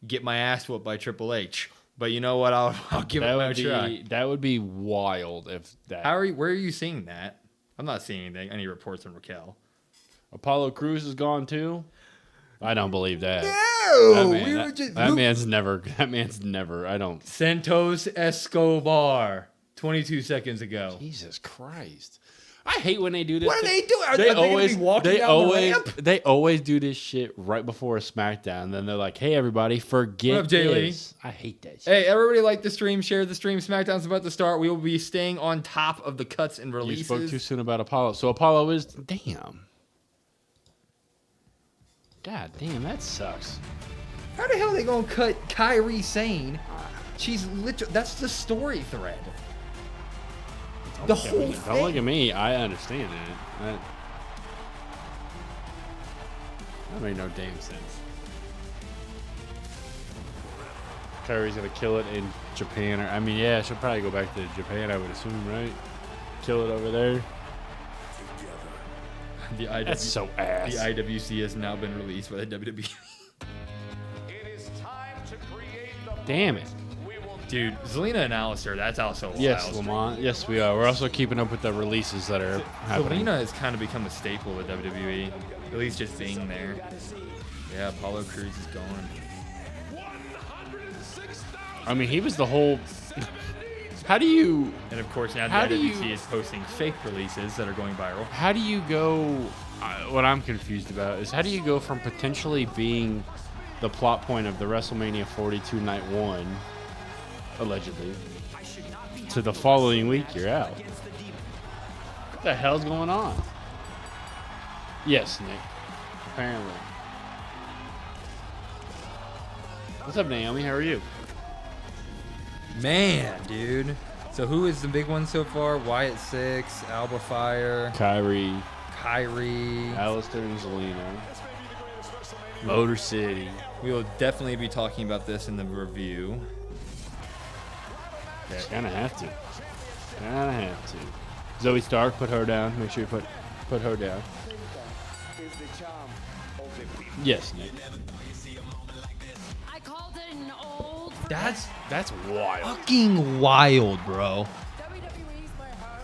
Speaker 4: get my ass whooped by Triple H. But you know what? I'll give it my try.
Speaker 3: That would be wild if that.
Speaker 4: Where are you seeing that? I'm not seeing any reports on Raquel.
Speaker 3: Apollo Crews is gone too. I don't believe that.
Speaker 4: No,
Speaker 3: That man's never. I don't.
Speaker 4: Santos Escobar, 22 seconds ago.
Speaker 3: Jesus Christ! I hate when they do this.
Speaker 4: What are they doing? Are
Speaker 3: They
Speaker 4: they gonna
Speaker 3: always
Speaker 4: be walking
Speaker 3: they
Speaker 4: down
Speaker 3: always
Speaker 4: the ramp?
Speaker 3: they always do this shit right before a SmackDown. Then they're like, "Hey, everybody, forget
Speaker 4: What up, Jay Lee?
Speaker 3: this." I hate that shit.
Speaker 4: Hey, everybody like the stream, share the stream. SmackDown's about to start. We will be staying on top of the cuts and
Speaker 3: You
Speaker 4: releases.
Speaker 3: spoke too soon about Apollo. So Apollo is damn. God damn, that sucks.
Speaker 4: How the hell are they gonna cut Kyrie Sane? She's literally, that's the story thread. The whole
Speaker 3: Don't look
Speaker 4: thing.
Speaker 3: at me. I understand it. That made no damn sense. Kyrie's gonna kill it in Japan. I mean, yeah, she'll probably go back to Japan, I would assume, right? Kill it over there. That's so ass.
Speaker 4: The IWC has now been released by the WWE.
Speaker 3: Damn it.
Speaker 4: Dude, Zelina and Aleister, that's also wild.
Speaker 3: Yes, Lamont. Yes, we are. We're also keeping up with the releases that are happening.
Speaker 4: Zelina has kind of become a staple with WWE, at least just being there. Yeah, Apollo Crews is gone.
Speaker 3: I mean, he was the whole. How do you?
Speaker 4: And of course, now the
Speaker 3: How do
Speaker 4: IWC
Speaker 3: you-
Speaker 4: is posting fake releases that are going viral.
Speaker 3: How do you go? What I'm confused about is how do you go from potentially being the plot point of the WrestleMania 42 Night 1, allegedly, to the following week you're out? What the hell's going on? Yes, Nick. Apparently. What's up, Naomi? How are you?
Speaker 4: Man, dude. So who is the big one so far? Wyatt Six, Alba Fire,
Speaker 3: Kyrie,
Speaker 4: Kyrie.
Speaker 3: Alistair, and Zelina. Motor City.
Speaker 4: We will definitely be talking about this in the review.
Speaker 3: Kinda have to. Kinda have to. Zoe Stark, put her down. Make sure you put her down. Yes, Nick.
Speaker 5: I called it an old
Speaker 4: That's
Speaker 3: wild.
Speaker 4: fucking wild, bro.
Speaker 5: WWE's my home.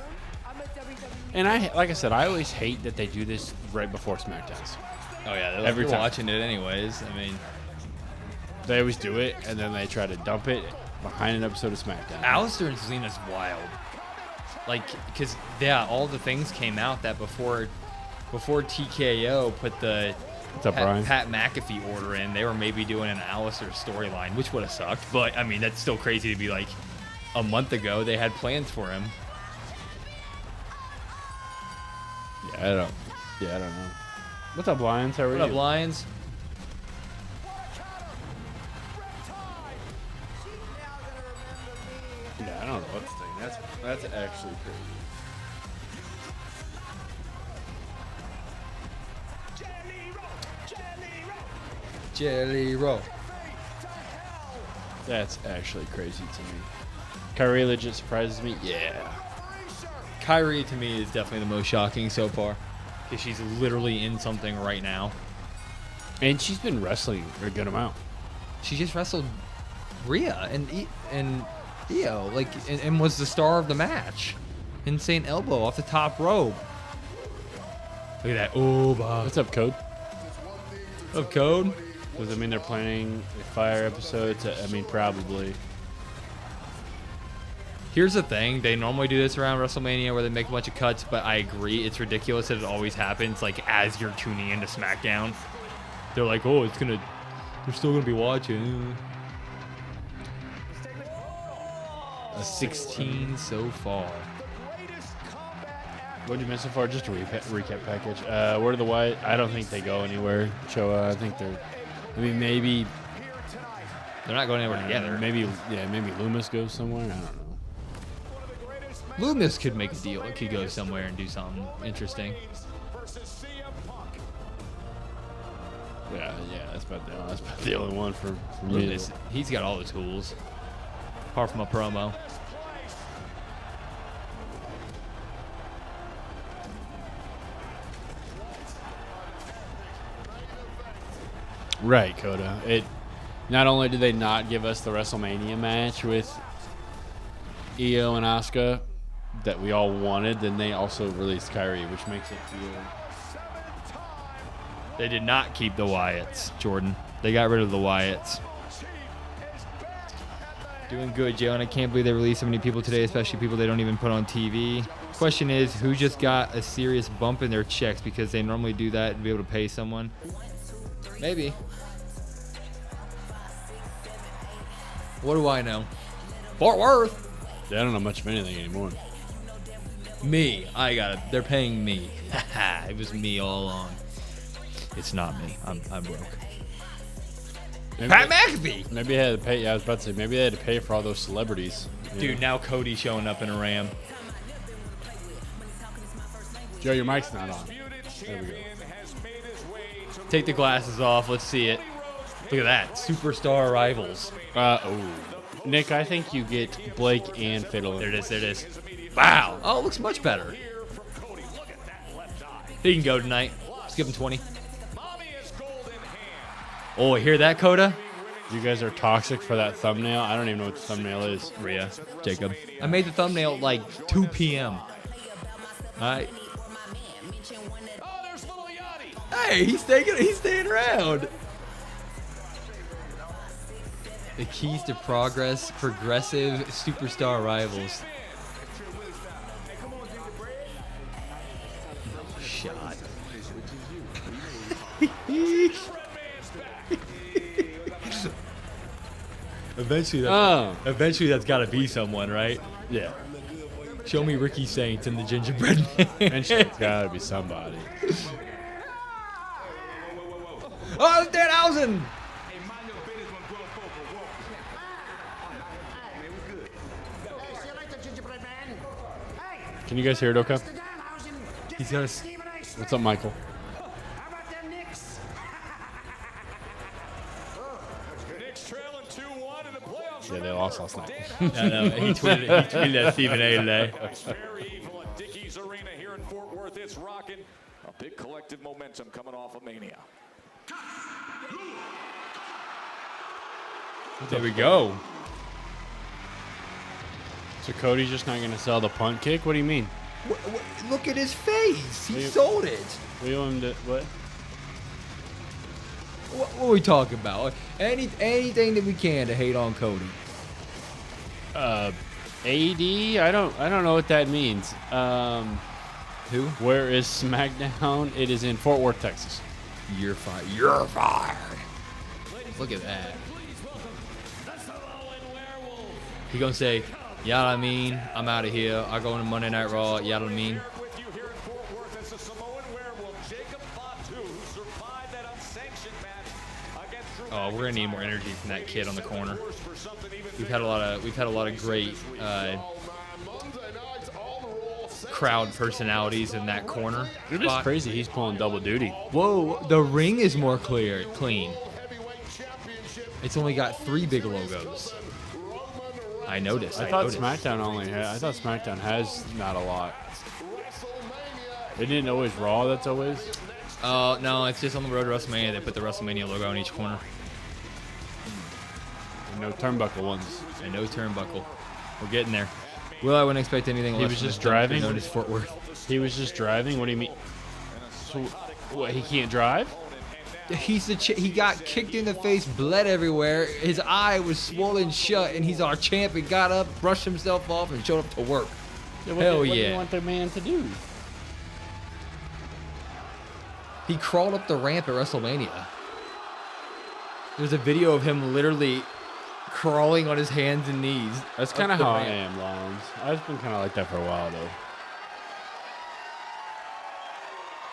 Speaker 5: I'm a WWE.
Speaker 3: And like I said, I always hate that they do this right before SmackDowns.
Speaker 4: Oh yeah, they're
Speaker 3: Every time.
Speaker 4: watching it anyways. I mean,
Speaker 3: They always do it, and then they try to dump it behind an episode of SmackDown.
Speaker 4: Aleister and Zelina's wild. Like, because yeah, all the things came out that before TKO put the
Speaker 3: What's up, Brian?
Speaker 4: Pat McAfee order in, they were maybe doing an Aleister storyline, which would have sucked. But I mean, that's still crazy to be like, a month ago they had plans for him.
Speaker 3: Yeah, I don't know. What's up, Lions? How are
Speaker 4: What
Speaker 3: you?
Speaker 4: up, Lions?
Speaker 3: Yeah, I don't know what to think. That's actually crazy.
Speaker 4: Jelly roll.
Speaker 3: That's actually crazy to me. Kyrie legit surprises me. Yeah.
Speaker 4: Kyrie to me is definitely the most shocking so far, because she's literally in something right now.
Speaker 3: And she's been wrestling a good amount.
Speaker 4: She just wrestled Rhea and Io, like, and was the star of the match. Insane elbow off the top rope. Look at that. Oh, Bob.
Speaker 3: What's up, Code?
Speaker 4: Of code.
Speaker 3: Does that mean they're planning a Fire episode? I mean, probably.
Speaker 4: Here's the thing. They normally do this around WrestleMania where they make a bunch of cuts, but I agree. It's ridiculous that it always happens, like, as you're tuning into SmackDown. They're like, oh, they're still going to be watching. A 16 so far.
Speaker 3: What did you miss so far? Just a recap package. Where are the White? I don't think they go anywhere. Choa, I think they're. I mean, maybe.
Speaker 4: They're not going anywhere together.
Speaker 3: Maybe Loomis goes somewhere. I don't know.
Speaker 4: Loomis could make a deal. It could go somewhere and do something interesting.
Speaker 3: Yeah, that's about the only one for me.
Speaker 4: Loomis, he's got all the tools, apart from a promo.
Speaker 3: Right, Coda. It. Not only did they not give us the WrestleMania match with Io and Asuka that we all wanted, then they also released Kyrie, which makes it feel.
Speaker 4: They did not keep the Wyatts, Jordan. They got rid of the Wyatts. Doing good, Jalen. I can't believe they released so many people today, especially people they don't even put on TV. Question is, who just got a serious bump in their checks because they normally do that and be able to pay someone? Maybe. What do I know? Fort Worth.
Speaker 3: I don't know much of anything anymore.
Speaker 4: Me. I got it. They're paying me. It was me all along. It's not me. I'm broke. Pat McAfee.
Speaker 3: Maybe they had to pay. Yeah, I was about to say maybe they had to pay for all those celebrities.
Speaker 4: Dude, now Cody showing up in a Ram.
Speaker 3: Joe, your mic's not on. There we go.
Speaker 4: Take the glasses off. Let's see it. Look at that. Superstar rivals.
Speaker 3: Nick, I think you get Blake and Fiddle.
Speaker 4: There it is. There it is. Wow. Oh, it looks much better. He can go tonight. Let's give him 20. Oh, hear that, Coda?
Speaker 3: You guys are toxic for that thumbnail. I don't even know what the thumbnail is.
Speaker 4: Rhea, Jacob. I made the thumbnail at like 2 p.m. All right. Hey, he's staying around. The keys to progress, progressive superstar rivals. Shot. Eventually that's got to be someone, right?
Speaker 3: Yeah.
Speaker 4: Show me Ricky Saints and the gingerbread man.
Speaker 3: Eventually it's got to be somebody.
Speaker 4: Oh, it's Danhausen!
Speaker 3: Can you guys hear it okay?
Speaker 4: He's got a...
Speaker 3: What's up, Michael? Yeah, they lost last night.
Speaker 4: No, he tweeted at Stephen A today.
Speaker 6: Dickies Arena here in Fort Worth. It's rocking. A big collective momentum coming off of Mania.
Speaker 4: There we go.
Speaker 3: So Cody's just not going to sell the punt kick? What do you mean?
Speaker 4: Look at his face. He
Speaker 3: Wait.
Speaker 4: sold it.
Speaker 3: We want him to, what?
Speaker 4: What are we talking about? Anything that we can to hate on Cody.
Speaker 3: AD? I don't know what that means.
Speaker 4: Who?
Speaker 3: Where is SmackDown? It is in Fort Worth, Texas.
Speaker 4: You're fired. You're fired. Look at that. He gonna say, yeah, I mean, I'm out of here. I go into Monday Night Raw. Yeah, I mean.
Speaker 6: With you here in Fort Worth, it's the Samoan werewolf, Jacob Fatu, who survived that unsanctioned match against Drew.
Speaker 4: Oh, we're gonna need more energy from that kid on the corner. We've had a lot of great crowd personalities in that corner.
Speaker 3: It is
Speaker 4: spot.
Speaker 3: crazy. He's pulling double duty.
Speaker 4: Whoa, the ring is more clean. It's only got 3 big logos. I noticed.
Speaker 3: I thought SmackDown has not a lot. Isn't it always Raw that's always?
Speaker 4: Oh, no, it's just on the road to WrestleMania. They put the WrestleMania logo on each corner.
Speaker 3: And no turnbuckle ones.
Speaker 4: And no turnbuckle. We're getting there. Well, I wouldn't expect anything less.
Speaker 3: was
Speaker 4: from
Speaker 3: just
Speaker 4: this dump
Speaker 3: driving?
Speaker 4: known as Fort Worth.
Speaker 3: He was just driving? What do you mean? So, what, he can't drive?
Speaker 4: He got kicked in the face, bled everywhere. His eye was swollen shut, and he's our champ. He got up, brushed himself off, and showed up to work.
Speaker 3: Yeah,
Speaker 4: Hell
Speaker 3: what do
Speaker 4: yeah.
Speaker 3: you want the man to do?
Speaker 4: He crawled up the ramp at WrestleMania. There's a video of him literally crawling on his hands and knees.
Speaker 3: That's
Speaker 4: up
Speaker 3: kind of
Speaker 4: the
Speaker 3: how I
Speaker 4: ramp.
Speaker 3: am, Lions. I've been kind of like that for a while, though.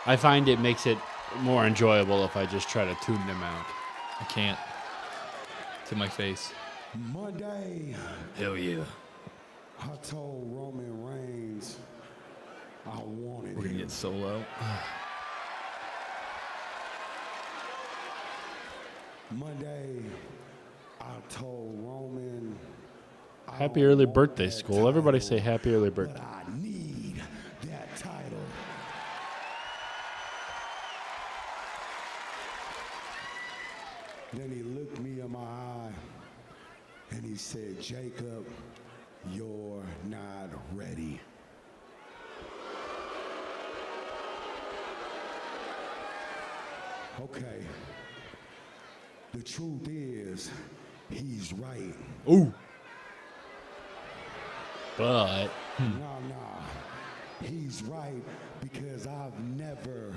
Speaker 3: I find it makes it more enjoyable if I just try to tune them out.
Speaker 4: I can't. To my face.
Speaker 7: Monday,
Speaker 4: Hell yeah.
Speaker 7: I told Roman Reigns I wanted
Speaker 4: We're gonna
Speaker 7: him.
Speaker 4: get Solo.
Speaker 7: Monday, I told Roman. I
Speaker 3: Happy
Speaker 7: don't
Speaker 3: early
Speaker 7: want
Speaker 3: birthday,
Speaker 7: that
Speaker 3: school. Everybody say
Speaker 7: title,
Speaker 3: happy early
Speaker 7: but
Speaker 3: birthday.
Speaker 7: I need that title. Then he looked me in my eye and he said, Jacob, you're not ready. Okay. The truth is, he's right.
Speaker 3: Ooh. But
Speaker 7: Nah. He's right because I've never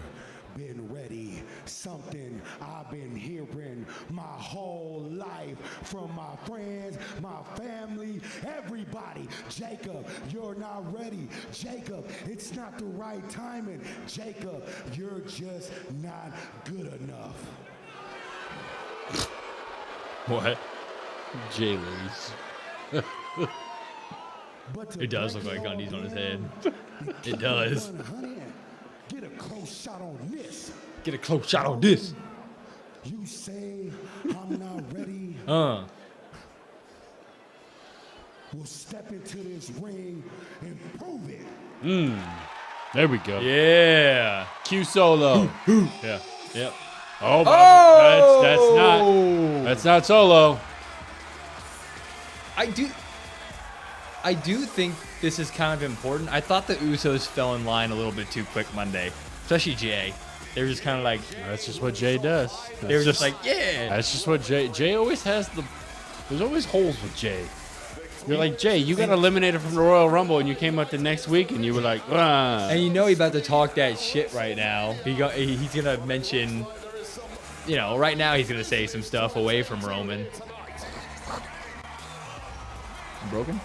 Speaker 7: been ready. Something I've been hearing my whole life from my friends, my family, everybody. Jacob, you're not ready. Jacob, it's not the right timing. Jacob, you're just not good enough.
Speaker 4: What?
Speaker 3: Jay Lee's.
Speaker 7: But to
Speaker 4: It does
Speaker 7: break
Speaker 4: look like
Speaker 7: all
Speaker 4: undies on his
Speaker 7: down,
Speaker 4: head. It does.
Speaker 7: 100, get a close shot on this.
Speaker 4: Get a close shot on this.
Speaker 7: You say I'm not ready. We'll step into this ring and prove it.
Speaker 3: There we go.
Speaker 4: Yeah.
Speaker 3: Q Solo.
Speaker 4: Yeah. Yep.
Speaker 3: Oh, that's not Solo.
Speaker 4: I do think this is kind of important. I thought the Usos fell in line a little bit too quick Monday, especially Jay. They were just kind of like,
Speaker 3: That's just what Jay does.
Speaker 4: they were just like, yeah.
Speaker 3: That's just what Jay always has there's always holes with Jay. You're like, Jay, you got eliminated from the Royal Rumble and you came out the next week and you were like, ah.
Speaker 4: And you know he's about to talk that shit right now. He's gonna mention, right now he's gonna say some stuff away from Roman. Broken?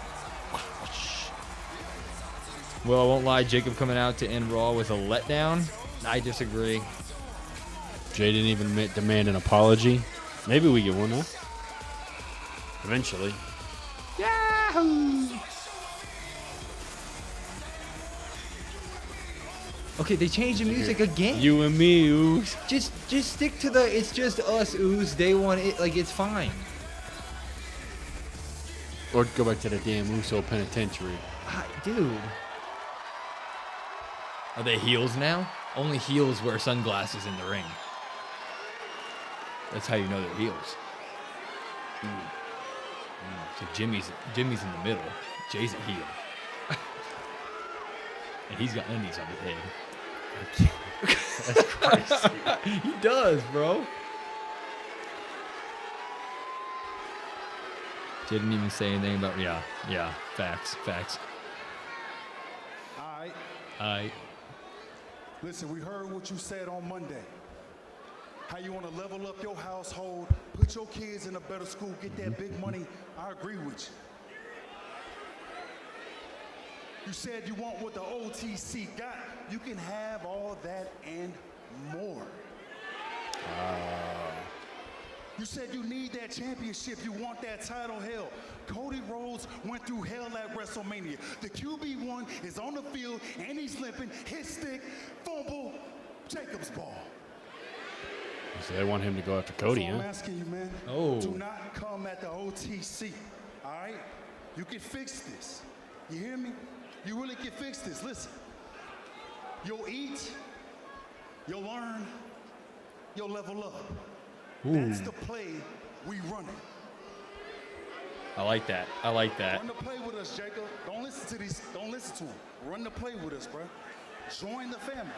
Speaker 4: Well, I won't lie, Jacob coming out to end Raw with a letdown. I disagree.
Speaker 3: Jay didn't even demand an apology. Maybe we get one, huh? Eventually.
Speaker 4: Okay, they changed the music again.
Speaker 3: You and me, ooze.
Speaker 4: Just stick to the it's just us ooze. They want it, like, it's fine.
Speaker 3: Or go back to the damn Uso penitentiary.
Speaker 4: Dude. Are they heels now? Only heels wear sunglasses in the ring. That's how you know they're heels. So Jimmy's in the middle. Jay's a heel. And he's got undies on his head. That's crazy. He does, bro. Jay didn't even say anything about yeah. Facts.
Speaker 7: All right.
Speaker 4: I
Speaker 7: Listen, we heard what you said on Monday. How you want to level up your household, put your kids in a better school, get that big money. I agree with you. You said you want what the OTC got. You can have all that and more. You said you need that championship. You want that title. Hell, Cody Rhodes went through hell at WrestleMania. The QB1 is on the field and he's limping. His stick, fumble, Jacob's ball.
Speaker 3: So they want him to go after Cody,
Speaker 7: So I'm
Speaker 3: huh?
Speaker 7: asking you, man.
Speaker 4: Oh.
Speaker 7: Do not come at the OTC. All right? You can fix this. You hear me? You really can fix this. Listen. You'll eat. You'll learn. You'll level up. That's the play we running.
Speaker 4: I like that. Run
Speaker 7: the play with us, Jacob. Don't listen to these. Don't listen to them. Run the play with us, bro. Join the family.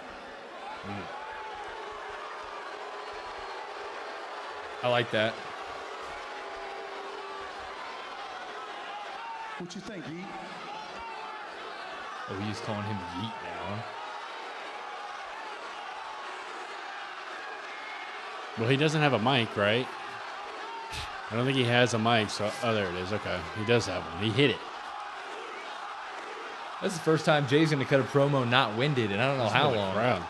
Speaker 4: I like that.
Speaker 7: What you think, Yeet?
Speaker 4: Oh, he's calling him Yeet now.
Speaker 3: Well, he doesn't have a mic, right? I don't think he has a mic, so there it is. Okay, he does have one. He hit it.
Speaker 4: That's the first time Jay's gonna cut a promo not winded, and I don't know how long.
Speaker 3: Crowd.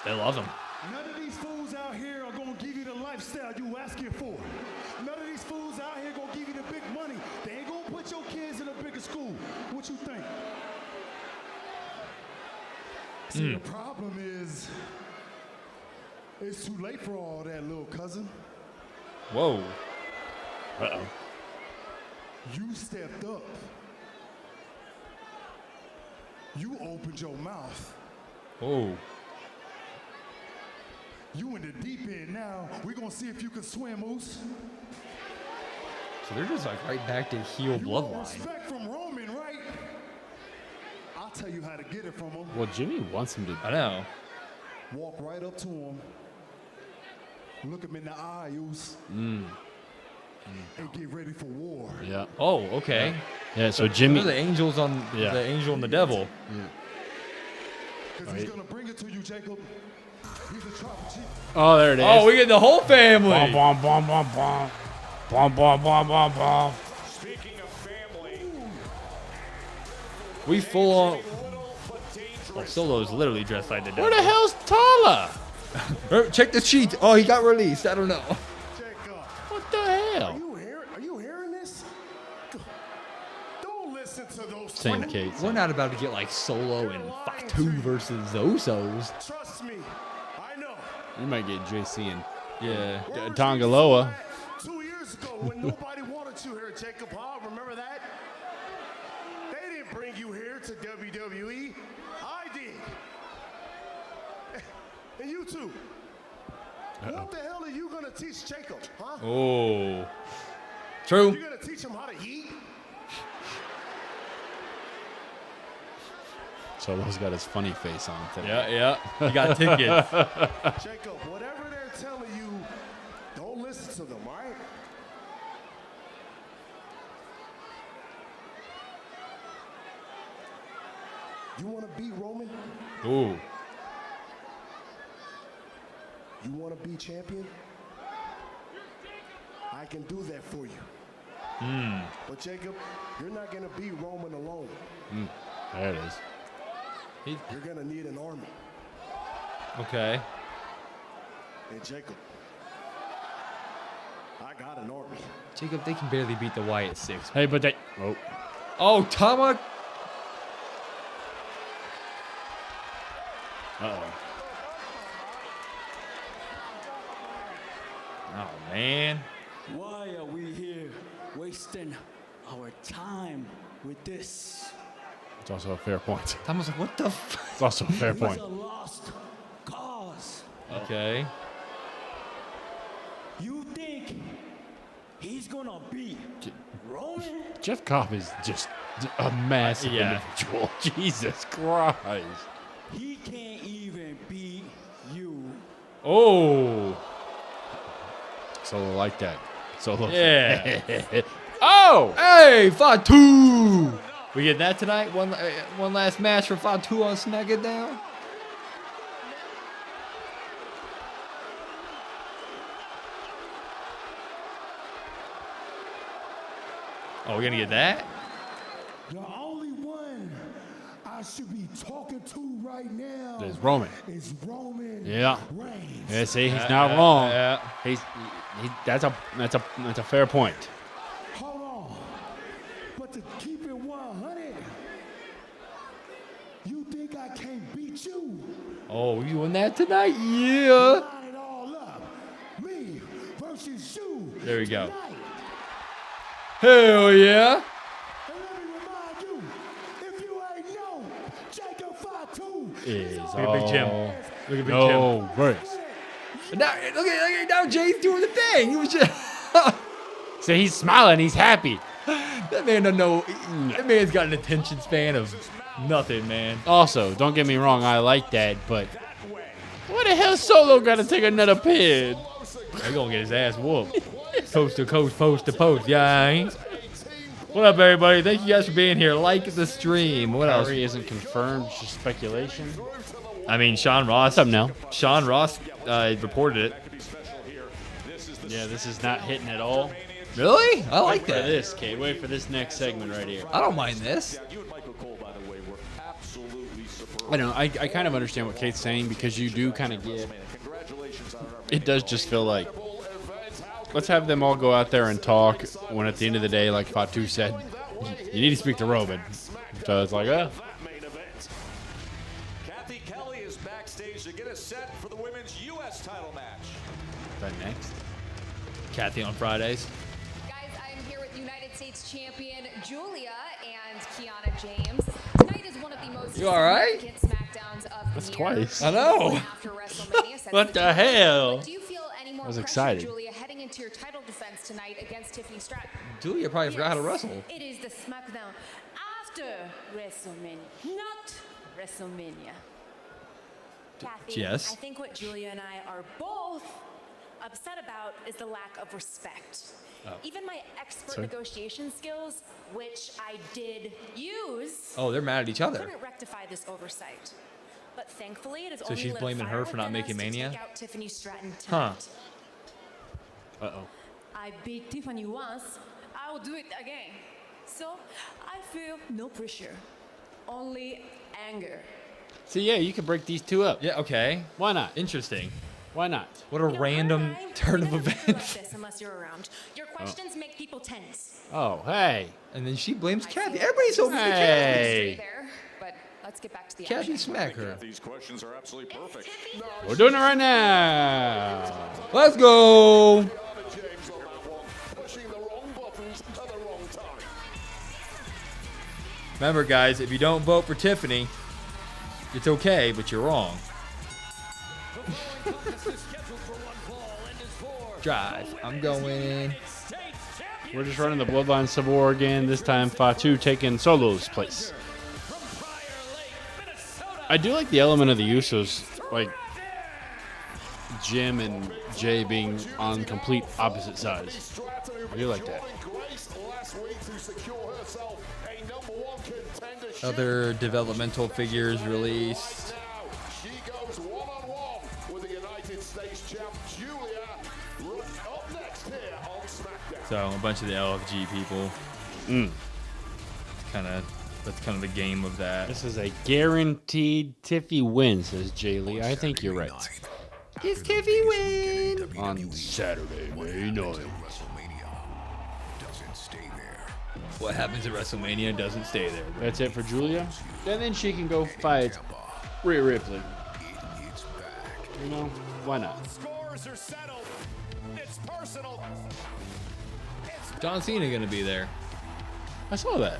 Speaker 4: They love him.
Speaker 7: None of these fools out here are gonna give you the lifestyle you asking for. None of these fools out here gonna give you the big money. They ain't gonna put your kids in a bigger school. What you think? See, the problem is, it's too late for all that, little cousin.
Speaker 4: Whoa.
Speaker 3: Uh-oh.
Speaker 7: You stepped up. You opened your mouth.
Speaker 4: Oh.
Speaker 7: You in the deep end now. We're gonna see if you can swim, Moose.
Speaker 4: So they're just like right back to heel
Speaker 7: You want
Speaker 4: bloodline.
Speaker 7: respect from Roman, right? I'll tell you how to get it from him.
Speaker 3: Well, Jimmy wants him to.
Speaker 4: I know.
Speaker 7: Walk right up to him. Look him in the eyes. And get ready for war.
Speaker 3: Yeah.
Speaker 4: Oh, okay.
Speaker 3: Yeah. So
Speaker 4: What
Speaker 3: Jimmy.
Speaker 4: are the angels on
Speaker 3: Yeah.
Speaker 4: the angel and the devil?
Speaker 7: Because he's gonna bring it to you, Jacob. He's a tribal chief.
Speaker 3: Oh, there it is.
Speaker 4: Oh, we get the whole family.
Speaker 3: Bom, bom, bom, bom, bom. Bom, bom, bom, bom, bom.
Speaker 6: Speaking of family,
Speaker 4: We full on.
Speaker 6: little but dangerous.
Speaker 4: Oh, Solo's literally dressed like the devil.
Speaker 3: Where the hell's Tala?
Speaker 1: Check the sheet. Oh, he got released. I don't know.
Speaker 7: Jacob,
Speaker 3: What the hell?
Speaker 7: are you hearing this? Don't listen to those
Speaker 3: Same
Speaker 7: two.
Speaker 3: Kate.
Speaker 4: We're not about to get like Solo and Fatu versus Usos.
Speaker 7: Trust me, I know.
Speaker 3: You might get JC and
Speaker 4: Yeah.
Speaker 3: Tongaloa.
Speaker 7: 2 years ago when nobody wanted you here, Jacob Hall, remember that? They didn't bring you here to WWE. I did. And you too. What the hell are you gonna teach Jacob, huh?
Speaker 4: Oh. True.
Speaker 7: You're gonna teach him how to eat?
Speaker 3: Solo's got his funny face on today.
Speaker 4: Yeah, yeah. You got tickets.
Speaker 7: Jacob, whatever they're telling you, don't listen to them, all right? You want to beat Roman?
Speaker 4: Ooh.
Speaker 7: You want to be champion? I can do that for you. But Jacob, you're not going to beat Roman alone.
Speaker 3: There it is.
Speaker 7: You're going to need an army.
Speaker 4: Okay.
Speaker 7: And Jacob, I got an army.
Speaker 4: Jacob, they can barely beat the Wyatt Six.
Speaker 3: Hey, but they. Oh.
Speaker 4: Oh, Tama.
Speaker 3: Uh-oh.
Speaker 4: Oh, man.
Speaker 8: Why are we here wasting our time with this?
Speaker 3: It's also a fair point.
Speaker 4: Tama's like, what the f?
Speaker 3: It's also a fair
Speaker 8: It's
Speaker 3: point.
Speaker 8: a lost cause.
Speaker 4: Okay.
Speaker 8: You think he's gonna beat Roman?
Speaker 3: Jeff Cobb is just a massive
Speaker 4: Yeah.
Speaker 3: individual. Jesus Christ.
Speaker 8: He can't even beat you.
Speaker 4: Oh.
Speaker 3: Solo like that. Solo.
Speaker 4: Yeah.
Speaker 3: Oh!
Speaker 4: Hey, Fatu. We get that tonight? One last match for Fatu on SmackDown? Oh, we're going to get that?
Speaker 7: The only one I should be talking to right now
Speaker 3: There's Roman.
Speaker 7: is Roman
Speaker 3: Yeah.
Speaker 7: Reigns.
Speaker 3: Yeah, see, he's not wrong.
Speaker 4: Yeah.
Speaker 3: That's a fair point.
Speaker 7: Hold on. But to keep it 100, you think I can't beat you?
Speaker 4: Oh, we doing that tonight? Yeah.
Speaker 7: Line it all up. Me versus you.
Speaker 4: There we go.
Speaker 7: tonight.
Speaker 4: Hell yeah.
Speaker 7: And let me remind you, if you ain't know, Jacob Fatu
Speaker 3: Is
Speaker 4: Look at Big Jim.
Speaker 3: all
Speaker 4: Look at Big
Speaker 3: no race.
Speaker 4: Jim. Now, look at now Jay's doing the thing. He was just
Speaker 3: So he's smiling. He's happy.
Speaker 4: that man don't know. That man's got an attention span of nothing, man.
Speaker 3: Also, don't get me wrong. I like that, but what the hell Solo got to take another pin?
Speaker 4: He gonna get his ass whooped. Post to coast, post to post. Yeah. What up, everybody? Thank you guys for being here. Like the stream. What else?
Speaker 3: Kyrie isn't confirmed. Just speculation.
Speaker 4: I mean, Sean Ross.
Speaker 3: What's up now?
Speaker 4: Sean Ross reported it.
Speaker 3: Yeah, this is not hitting at all.
Speaker 1: Really? I like
Speaker 3: Wait for
Speaker 1: that.
Speaker 3: this, Kate. Wait for this next segment right here.
Speaker 1: I don't mind this.
Speaker 6: You and Michael Cole, by the way, were absolutely superb.
Speaker 3: I know. I kind of understand what Kate's saying because you do kind of get.
Speaker 6: Congratulations on our
Speaker 3: It does just feel like let's have them all go out there and talk. When at the end of the day, like Fatu said, you need to speak to Roman. So it's like, oh.
Speaker 6: main event. Kathy Kelly is backstage to get us set for the women's U.S. title match.
Speaker 3: That next.
Speaker 1: Kathy on Fridays.
Speaker 9: Guys, I'm here with United States champion Julia and Kiana James. Tonight is one of the most
Speaker 1: You all right?
Speaker 9: significant Smackdowns of
Speaker 3: That's
Speaker 9: the year.
Speaker 3: twice.
Speaker 1: I know.
Speaker 9: After WrestleMania sets
Speaker 3: What the hell?
Speaker 9: Do you feel any more
Speaker 3: I was
Speaker 9: pressure,
Speaker 3: excited.
Speaker 9: Julia, heading into your title defense tonight against Tiffany Stratton?
Speaker 1: Julia probably forgot how to wrestle.
Speaker 5: It is the SmackDown after WrestleMania, not WrestleMania. Kathy,
Speaker 1: Yes.
Speaker 5: I think what Julia and I are both upset about is the lack of respect. Even my expert
Speaker 3: Sorry?
Speaker 5: negotiation skills, which I did use,
Speaker 1: Oh, they're mad at each other.
Speaker 5: couldn't rectify this oversight. But thankfully, it is
Speaker 1: So
Speaker 5: only
Speaker 1: she's
Speaker 5: lit a
Speaker 1: blaming
Speaker 5: fire
Speaker 1: her for not
Speaker 5: within
Speaker 1: making
Speaker 5: us to
Speaker 1: Mania?
Speaker 5: take out Tiffany Stratton
Speaker 1: Huh.
Speaker 5: tonight.
Speaker 3: Uh-oh.
Speaker 5: I beat Tiffany once, I will do it again. So I feel no pressure, only anger.
Speaker 3: So yeah, you can break these two up.
Speaker 1: Yeah, okay.
Speaker 3: Why not?
Speaker 1: Interesting.
Speaker 3: Why not?
Speaker 1: What a
Speaker 5: You know,
Speaker 1: random
Speaker 5: her and I,
Speaker 1: turn
Speaker 5: we
Speaker 1: of
Speaker 5: never do like
Speaker 1: events.
Speaker 5: this unless you're around. Your questions make people tense.
Speaker 3: Oh, hey.
Speaker 1: And then she blames Kathy. Everybody's over the
Speaker 9: Stay
Speaker 3: Hey.
Speaker 9: there, but let's get back to the
Speaker 1: Kathy.
Speaker 9: action.
Speaker 1: Smack her.
Speaker 6: These questions are absolutely perfect.
Speaker 3: We're doing it right now.
Speaker 1: Let's go.
Speaker 6: James on that one, pushing the wrong buttons at the wrong time.
Speaker 1: Remember, guys, if you don't vote for Tiffany, it's okay, but you're wrong. Drive. I'm going.
Speaker 3: We're just running the Bloodline Civil War again. This time, Fatu taking Solo's place. I do like the element of the Usos, like Jim and Jay being on complete opposite sides. I do like that.
Speaker 1: Other developmental figures released.
Speaker 6: She goes one-on-one with the United States champ Julia. Up next here on SmackDown.
Speaker 1: So a bunch of the LFG people. That's kind of the game of that.
Speaker 3: This is a guaranteed Tiffy win, says Jay Lee. I think you're right.
Speaker 1: It's Tiffy win
Speaker 3: On Saturday, May 9th.
Speaker 1: What happens at WrestleMania doesn't stay there.
Speaker 3: That's it for Julia. And then she can go fight Rhea Ripley. You know, why not?
Speaker 6: Scores are settled. It's personal.
Speaker 1: John Cena gonna be there.
Speaker 3: I saw that.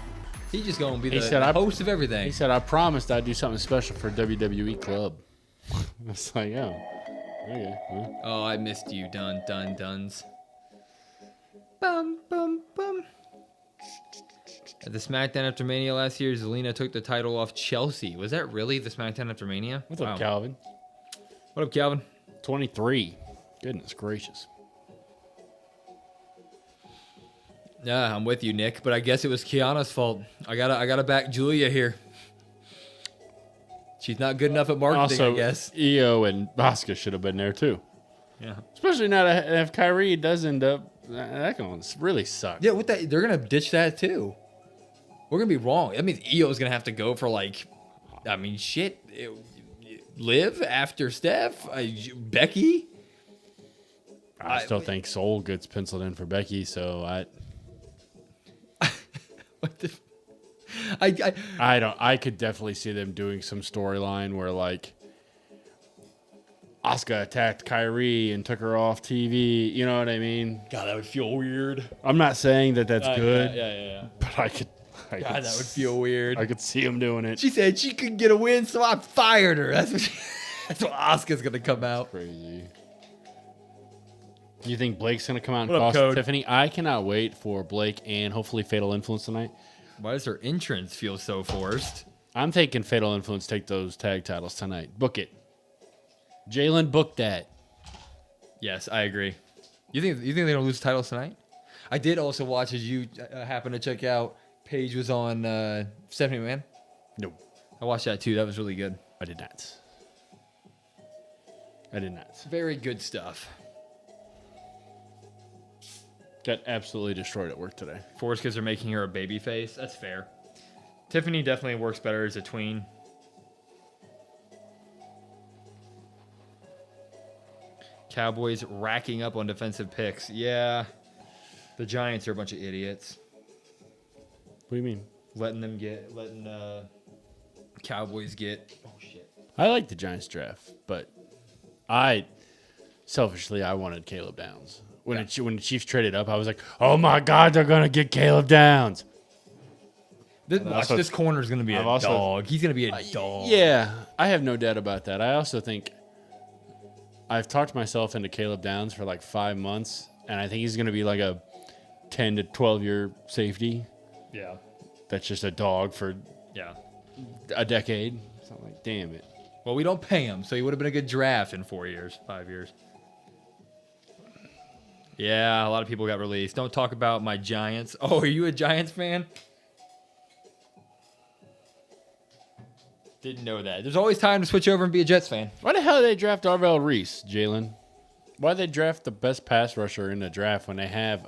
Speaker 1: He's just gonna be
Speaker 3: He
Speaker 1: the
Speaker 3: said,
Speaker 1: host of everything.
Speaker 3: He said, I promised I'd do something special for WWE Club. I was like, oh, okay. Well.
Speaker 1: Oh, I missed you, duns. Bum bum bum. At the SmackDown after Mania last year, Zelina took the title off Chelsea. Was that really the SmackDown after Mania?
Speaker 3: What's up,
Speaker 1: Wow.
Speaker 3: Calvin?
Speaker 1: What up, Calvin?
Speaker 3: 23. Goodness gracious.
Speaker 1: Yeah, I'm with you, Nick. But I guess it was Kiana's fault. I gotta back Julia here. She's not good enough at marketing,
Speaker 3: Also,
Speaker 1: I guess.
Speaker 3: Io and Asuka should have been there too.
Speaker 1: Yeah.
Speaker 3: Especially now that if Kyrie does end up, that going to really suck.
Speaker 1: Yeah, with that, they're gonna ditch that too. We're gonna be wrong. That means Io's gonna have to go for shit. Liv after Steph, Becky.
Speaker 3: I still think Soul gets penciled in for Becky, so
Speaker 1: What the?
Speaker 3: I could definitely see them doing some storyline where Asuka attacked Kyrie and took her off TV. You know what I mean?
Speaker 1: God, that would feel weird.
Speaker 3: I'm not saying that that's good,
Speaker 1: Yeah.
Speaker 3: but I could.
Speaker 1: God, that would feel weird.
Speaker 3: I could see him doing it.
Speaker 1: She said she couldn't get a win, so I fired her. That's what Asuka's gonna come out.
Speaker 3: Crazy. You think Blake's gonna come out and
Speaker 1: What up,
Speaker 3: cost
Speaker 1: Code?
Speaker 3: Tiffany? I cannot wait for Blake and hopefully Fatal Influence tonight.
Speaker 1: Why does her entrance feel so forced?
Speaker 3: I'm thinking Fatal Influence take those tag titles tonight. Book it. Jalen, book that.
Speaker 1: Yes, I agree. You think they're gonna lose titles tonight? I did also watch as you happen to check out. Paige was on Stephanie Man.
Speaker 3: No,
Speaker 1: I watched that too. That was really good.
Speaker 3: I did not. I did not.
Speaker 1: Very good stuff.
Speaker 3: Got absolutely destroyed at work today.
Speaker 4: Force kids are making her a baby face. That's fair. Tiffany definitely works better as a tween. Cowboys racking up on defensive picks. Yeah. The Giants are a bunch of idiots.
Speaker 3: What do you mean?
Speaker 4: Letting Cowboys get. Oh, shit.
Speaker 3: I like the Giants draft, but selfishly, I wanted Caleb Downs. When the Chiefs traded up, I was like, oh my God, they're going to get Caleb Downs.
Speaker 4: This corner is going to be a dog. He's going to be a dog.
Speaker 3: Yeah, I have no doubt about that. I also think I've talked myself into Caleb Downs for like 5 months, and I think he's going to be like a 10 to 12 year safety.
Speaker 4: Yeah.
Speaker 3: That's just a dog for a decade. So I'm like, damn it.
Speaker 4: Well, we don't pay him, so he would have been a good draft in 4 years, 5 years. Yeah, a lot of people got released. Don't talk about my Giants. Oh, are you a Giants fan? Didn't know that. There's always time to switch over and be a Jets fan.
Speaker 3: Why the hell did they draft Arvell Reese, Jalen? Why did they draft the best pass rusher in the draft when they have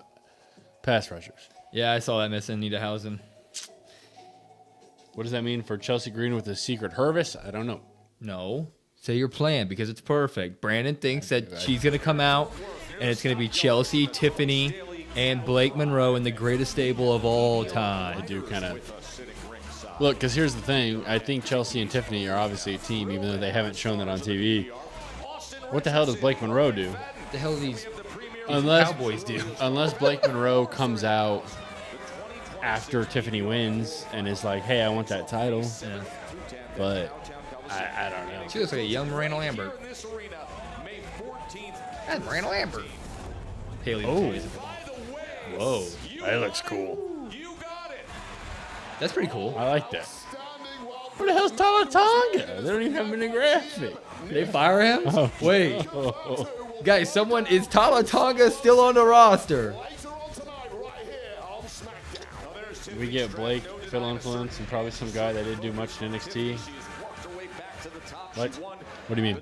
Speaker 3: pass rushers?
Speaker 4: Yeah, I saw that Miz and Danhausen.
Speaker 3: What does that mean for Chelsea Green with his secret Hervis? I don't know.
Speaker 4: No. Say your plan because it's perfect. Brandon thinks that she's going to come out and it's going to be Chelsea, Tiffany, and Blake Monroe in the greatest stable of all time.
Speaker 3: I do kind of... Look, because here's the thing. I think Chelsea and Tiffany are obviously a team, even though they haven't shown that on TV. What the hell does Blake Monroe do?
Speaker 4: What the hell do these Cowboys do?
Speaker 3: Unless Blake Monroe comes out after Tiffany wins and is like, hey, I want that title.
Speaker 4: Yeah.
Speaker 3: But I don't know.
Speaker 4: She looks like a young Miranda Lambert. That's Miranda Lambert. Haley.
Speaker 3: Oh.
Speaker 4: Whoa.
Speaker 3: That looks cool.
Speaker 4: That's pretty cool.
Speaker 3: I like that. Where the hell's Tonga? They don't even have him in the graphic.
Speaker 4: Did they fire him?
Speaker 3: Oh.
Speaker 4: Wait. Guys, is Tonga still on the roster?
Speaker 3: We get Blake, Phil Influence, and probably some guy that didn't do much in NXT. What? What do you mean?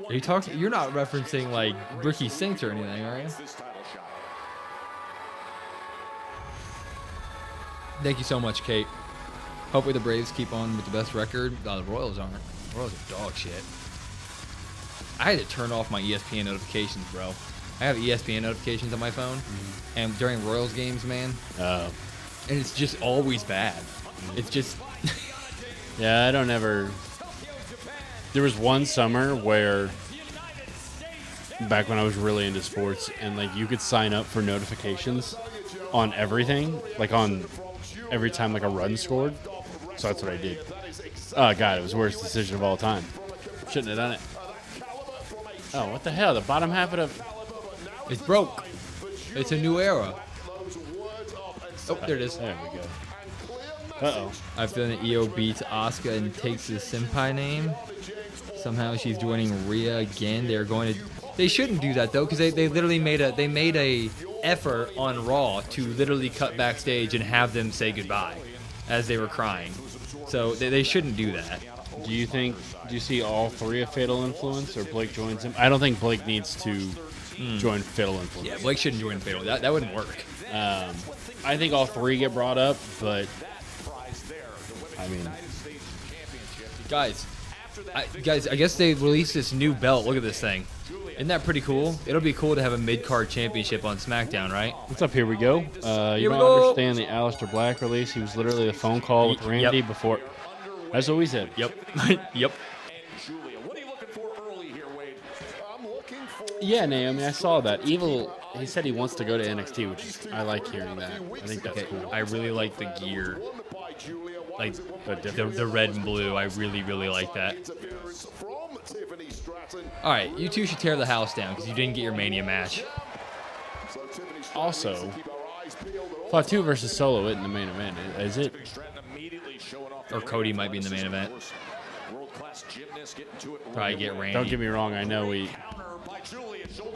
Speaker 4: Are you talking? You're not referencing like Ricky Sinks or anything, are you? Thank you so much, Kate. Hopefully the Braves keep on with the best record. The Royals aren't. The Royals are dog shit. I had to turn off my ESPN notifications, bro. I have ESPN notifications on my phone, and during Royals games, man, and it's just always bad. It's just...
Speaker 3: Yeah, I don't ever... There was one summer where, back when I was really into sports, and like you could sign up for notifications on everything, like on every time like a run scored. So that's what I did. Oh god, it was the worst decision of all time. Shouldn't have done it. Oh, what the hell? The bottom half of the...
Speaker 4: It's broke. It's a new era. Oh, there it is.
Speaker 3: There we go. Uh-oh.
Speaker 4: I feel that EO beats Asuka and takes the senpai name. Somehow she's joining Rhea again. They're going to... They shouldn't do that, though, because they literally made a effort on Raw to literally cut backstage and have them say goodbye as they were crying. So they shouldn't do that.
Speaker 3: Do you see all three of Fatal Influence, or Blake joins him? I don't think Blake needs to join Fatal Influence.
Speaker 4: Yeah, Blake shouldn't join Fatal. That wouldn't work.
Speaker 3: I think all three get brought up, but I mean,
Speaker 4: guys, I guess they released this new belt. Look at this thing. Isn't that pretty cool? It'll be cool to have a mid-card championship on SmackDown, right?
Speaker 3: What's up? Here we go. You don't understand the Aleister Black release. He was literally a phone call with Randy before. That's what we said.
Speaker 4: Yep. Yep.
Speaker 3: Yeah, Naomi, I saw that. Evil, he said he wants to go to NXT, which is, I like hearing that. I think that's cool.
Speaker 4: I really like the gear. Like the red and blue. I really, really like that. All right, you two should tear the house down because you didn't get your Mania match.
Speaker 3: Also, Fatu versus Solo isn't the main event, is it?
Speaker 4: Or Cody might be in the main event. Probably get Randy.
Speaker 3: Don't get me wrong, I know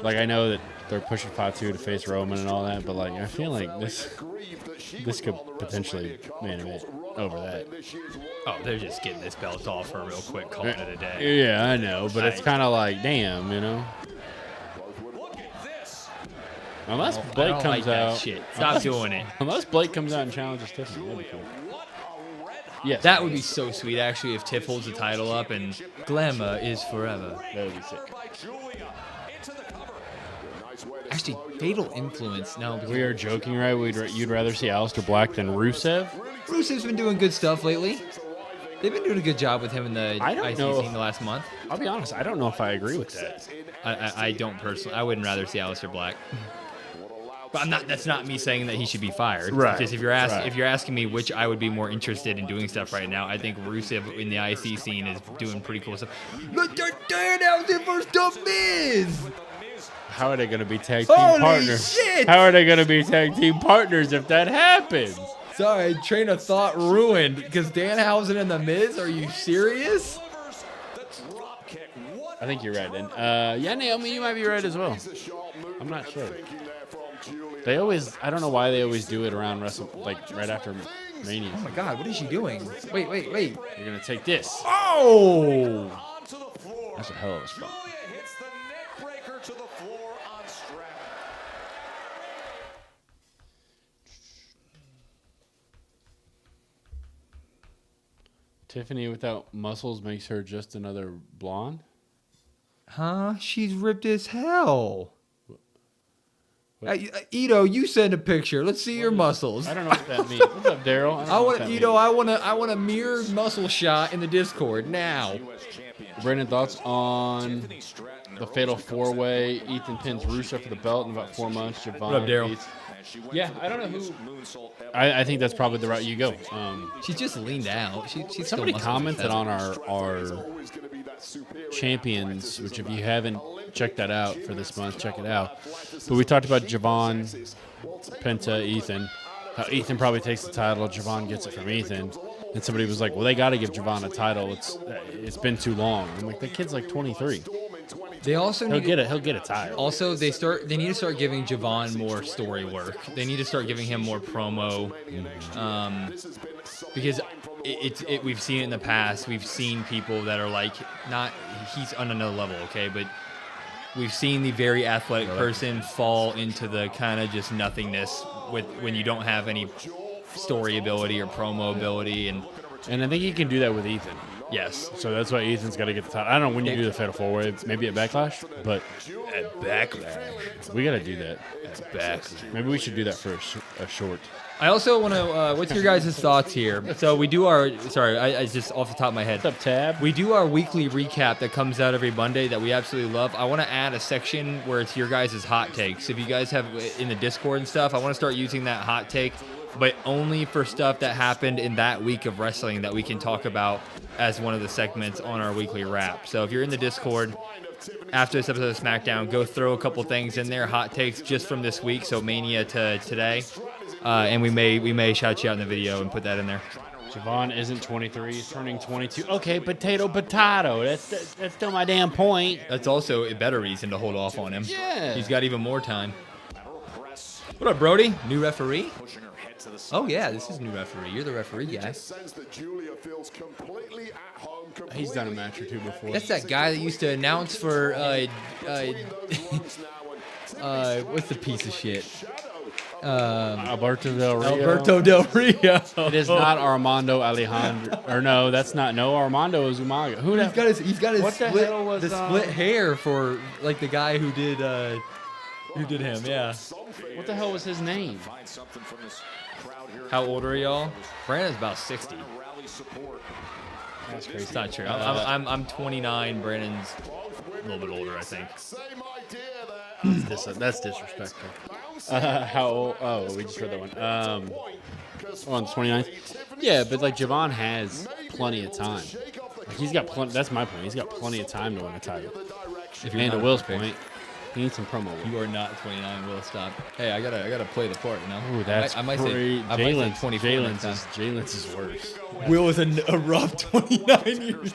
Speaker 3: I know that they're pushing Fatu to face Roman and all that, but like I feel like this could potentially main event over that.
Speaker 4: Oh, they're just getting this belt off her real quick, calling it a day.
Speaker 3: Yeah, I know, but it's kind of like, damn, you know. Unless
Speaker 4: I
Speaker 3: Blake
Speaker 4: don't
Speaker 3: comes
Speaker 4: like that
Speaker 3: out.
Speaker 4: shit. Stop doing it.
Speaker 3: Unless Blake comes out and challenges Tiffany. That'd be cool. Yes.
Speaker 4: That would be so sweet, actually, if Tiff holds the title up and glamour is forever.
Speaker 3: That would be sick.
Speaker 4: Actually, Fatal Influence. No, because
Speaker 3: We are joking, right? You'd rather see Aleister Black than Rusev?
Speaker 4: Rusev's been doing good stuff lately. They've been doing a good job with him in the
Speaker 3: I don't
Speaker 4: IC
Speaker 3: know if-
Speaker 4: scene the last month.
Speaker 3: I'll be honest. I don't know if I agree with that.
Speaker 4: I don't personally. I wouldn't rather see Aleister Black. But I'm not. That's not me saying that he should be fired.
Speaker 3: Right.
Speaker 4: Just if you're asking me which I would be more interested in doing stuff right now, I think Rusev in the IC scene is doing pretty cool stuff. Look at Danhausen versus The Miz.
Speaker 3: How are they going to be tag team
Speaker 4: Holy
Speaker 3: partners?
Speaker 4: shit!
Speaker 3: How are they going to be tag team partners if that happens?
Speaker 4: Sorry, train of thought ruined because Danhausen and The Miz. Are you serious?
Speaker 3: I think you're right, then. Yeah, Naomi, you might be right as well. I'm not sure. They always, I don't know why they always do it around right after Mania.
Speaker 4: Oh my God, what is she doing? Wait.
Speaker 3: You're going to take this.
Speaker 4: Oh!
Speaker 3: That's a hell of a spot. Tiffany without muscles makes her just another blonde?
Speaker 4: Huh? She's ripped as hell. Ito, you send a picture. Let's see your muscles.
Speaker 3: I don't know what that means. What's up, Daryl?
Speaker 4: I want a mirror muscle shot in the Discord now.
Speaker 3: Brandon, thoughts on the Fatal 4-Way? Ethan pins Rusev for the belt in about 4 months. Javon
Speaker 4: What up, Daryl?
Speaker 3: beats- Yeah, I don't know who. I think that's probably the route you go.
Speaker 4: She just leaned out. She's
Speaker 3: Somebody
Speaker 4: still
Speaker 3: commented on our champions, which if you haven't checked that out for this month, check it out. But we talked about Javon, Penta, Ethan. How Ethan probably takes the title. Javon gets it from Ethan. And somebody was like, well, they got to give Javon a title. It's been too long. I'm like, the kid's like 23.
Speaker 4: They also
Speaker 3: He'll get a title.
Speaker 4: Also, they need to start giving Javon more story work. They need to start giving him more promo, because we've seen it in the past. We've seen people that are like he's on another level, okay, but we've seen the very athletic person fall into the kind of just nothingness when you don't have any story ability or promo ability, and
Speaker 3: I think you can do that with Ethan.
Speaker 4: yes.
Speaker 3: So that's why Ethan's got to get the title. I don't know when you do the Fatal 4-Way, maybe at Backlash, but
Speaker 4: At Backlash.
Speaker 3: we got to do that.
Speaker 4: At Backlash.
Speaker 3: Maybe we should do that for a short.
Speaker 4: I also want to. What's your guys' thoughts here? So we do our. Sorry, I just off the top of my head.
Speaker 3: What's up, Tab?
Speaker 4: We do our weekly recap that comes out every Monday that we absolutely love. I want to add a section where it's your guys' hot takes. If you guys have in the Discord and stuff, I want to start using that hot take, but only for stuff that happened in that week of wrestling that we can talk about as one of the segments on our weekly wrap. So if you're in the Discord after this episode of SmackDown, go throw a couple things in there, hot takes just from this week, so Mania to today, and we may shout you out in the video and put that in there.
Speaker 3: Javon isn't 23. He's turning 22. Okay, potato. That's still my damn point.
Speaker 4: That's also a better reason to hold off on him.
Speaker 3: Yeah.
Speaker 4: He's got even more time. What up, Brody? New referee? Oh, yeah, this is new referee. You're the referee guy.
Speaker 3: He's done a match or two before.
Speaker 4: That's that guy that used to announce for, what's the piece of shit?
Speaker 3: Alberto Del Rio.
Speaker 4: Alberto Del Rio.
Speaker 3: It is not Armando Alejandro. Or no, that's not. No, Armando is Umaga. Who the
Speaker 4: He's got his
Speaker 3: What the
Speaker 4: split,
Speaker 3: hell was,
Speaker 4: split hair for, like, the guy who did him, yeah.
Speaker 3: What the hell was his name?
Speaker 4: How old are y'all? Brandon's about 60.
Speaker 3: That's crazy.
Speaker 4: It's not true. I'm 29. Brandon's a little bit older, I think.
Speaker 3: That's disrespectful. How old? Oh, we just read that one. On the 29th. Yeah, but like Javon has plenty of time. Like, he's got plenty. That's my point. He's got plenty of time to win a title.
Speaker 4: If you're
Speaker 3: And to
Speaker 4: not
Speaker 3: Will's
Speaker 4: perfect,
Speaker 3: point, he needs some promo.
Speaker 4: you are not 29. Will stop. Hey, I gotta play the part, you know.
Speaker 3: Ooh, that's
Speaker 4: I might
Speaker 3: great.
Speaker 4: say 24.
Speaker 3: Jalen's is worse.
Speaker 4: Will is a rough 29 years.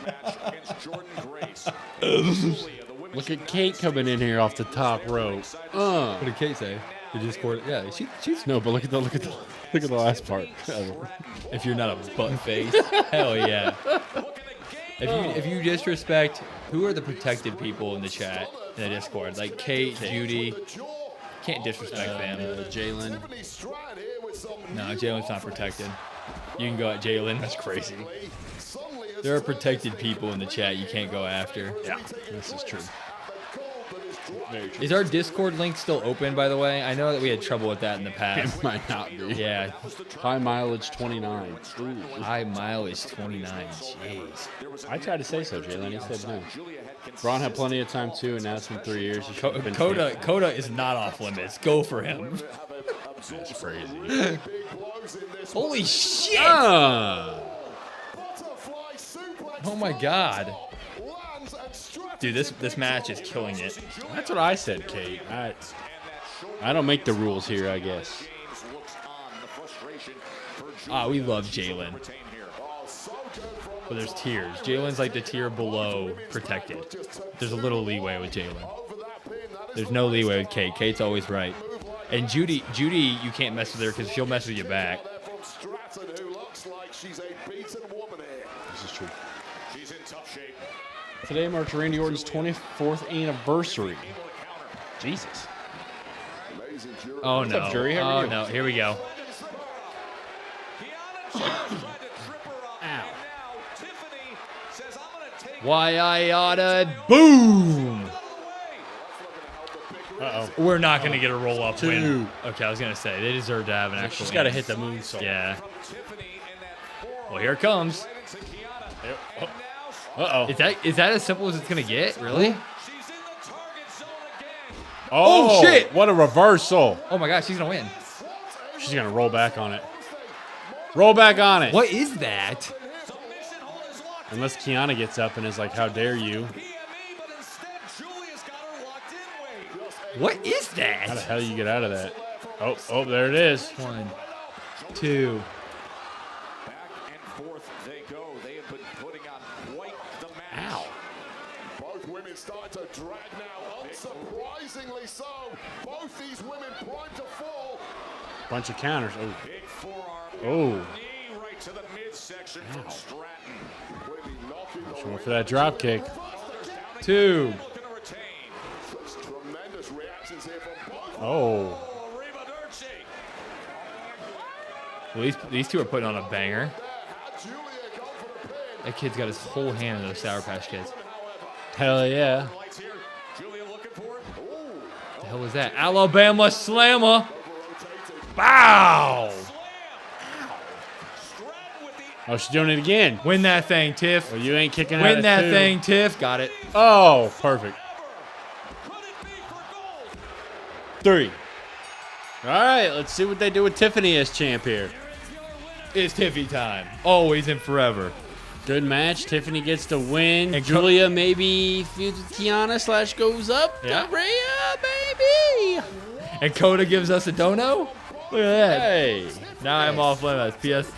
Speaker 3: Look at Kate coming in here off the top rope.
Speaker 4: What did Kate say? The Discord. Yeah, she's.
Speaker 3: No, but look at the last part.
Speaker 4: If you're not a butt face, hell yeah. If you disrespect, who are the protected people in the chat in the Discord? Like Kate, Judy, Can't disrespect them.
Speaker 2: Jalen.
Speaker 4: No, Jalen's not protected. You can go at Jalen.
Speaker 3: That's crazy.
Speaker 4: There are protected people in the chat you can't go after.
Speaker 3: Yeah, this is true. Very true.
Speaker 4: Is our Discord link still open, by the way? I know that we had trouble with that in the past.
Speaker 3: It might not be.
Speaker 4: Yeah.
Speaker 3: High mileage 29. Ooh.
Speaker 4: High mileage 29. Jeez.
Speaker 3: I tried to say so, Jalen. He said no. Braun had plenty of time too, and now it's been 3 years. He should have been
Speaker 4: Coda is not off limits. Go for him.
Speaker 3: That's crazy.
Speaker 4: Holy shit!
Speaker 3: Ah!
Speaker 4: Oh my god. Dude, this match is killing it.
Speaker 3: That's what I said, Kate. I don't make the rules here, I guess.
Speaker 4: We love Jalen. But there's tiers. Jalen's like the tier below protected. There's a little leeway with Jalen. There's no leeway with Kate. Kate's always right. And Judy, you can't mess with her because she'll mess with you back.
Speaker 3: This is true. Today marks Randy Orton's 24th anniversary. Jesus.
Speaker 4: Oh
Speaker 3: What's
Speaker 4: no.
Speaker 3: up, Jury? How are
Speaker 4: Oh
Speaker 3: you?
Speaker 4: no. Here we go.
Speaker 3: Ow.
Speaker 4: Why I oughta boom.
Speaker 3: Uh-oh.
Speaker 4: We're not gonna get a roll up win.
Speaker 3: Two.
Speaker 4: Okay, I was gonna say they deserve to have an actual.
Speaker 3: She's got to
Speaker 4: win.
Speaker 3: hit the moonsault.
Speaker 4: Yeah. Well, here it comes.
Speaker 3: Uh-oh.
Speaker 4: Is that as simple as it's gonna get? Really?
Speaker 3: Oh,
Speaker 4: shit.
Speaker 3: What a reversal.
Speaker 4: Oh my gosh, she's gonna win.
Speaker 3: She's going to roll back on it. Roll back on it.
Speaker 4: What is that?
Speaker 3: Unless Kiana gets up and is like, how dare you?
Speaker 4: What is
Speaker 3: How the
Speaker 4: that?
Speaker 3: hell you get out of that? Oh, there it is.
Speaker 4: 1, 2.
Speaker 3: Ow.
Speaker 6: Both women starting to drag now, unsurprisingly so. Both these women primed to fall.
Speaker 3: Bunch of counters. Oh.
Speaker 6: Big forearm.
Speaker 3: Oh.
Speaker 6: Knee right to the midsection from Stratton. Really knocking the
Speaker 3: Going for that drop kick.
Speaker 4: 2.
Speaker 6: tremendous reactions here from both.
Speaker 3: Oh.
Speaker 4: Well, these two are putting on a banger. That kid's got his whole hand in those Sour Patch Kids.
Speaker 3: Hell yeah.
Speaker 4: The hell was that? Alabama Slammer. Bow.
Speaker 3: Oh, she's doing it again.
Speaker 4: Win that thing, Tiff.
Speaker 3: Well, you ain't kicking out
Speaker 4: Win
Speaker 3: at
Speaker 4: that
Speaker 3: two.
Speaker 4: thing, Tiff. Got it.
Speaker 3: Oh, perfect. 3. All right, let's see what they do with Tiffany as champ here.
Speaker 4: It's Tiffy time. Always and forever.
Speaker 3: Good match. Tiffany gets the win.
Speaker 4: And
Speaker 3: Julia maybe feuds with Kiana / goes up.
Speaker 4: Yeah.
Speaker 3: To Rhea, baby.
Speaker 4: And Coda gives us a dono. Look at that.
Speaker 3: Hey.
Speaker 4: Now I'm off limits. PS.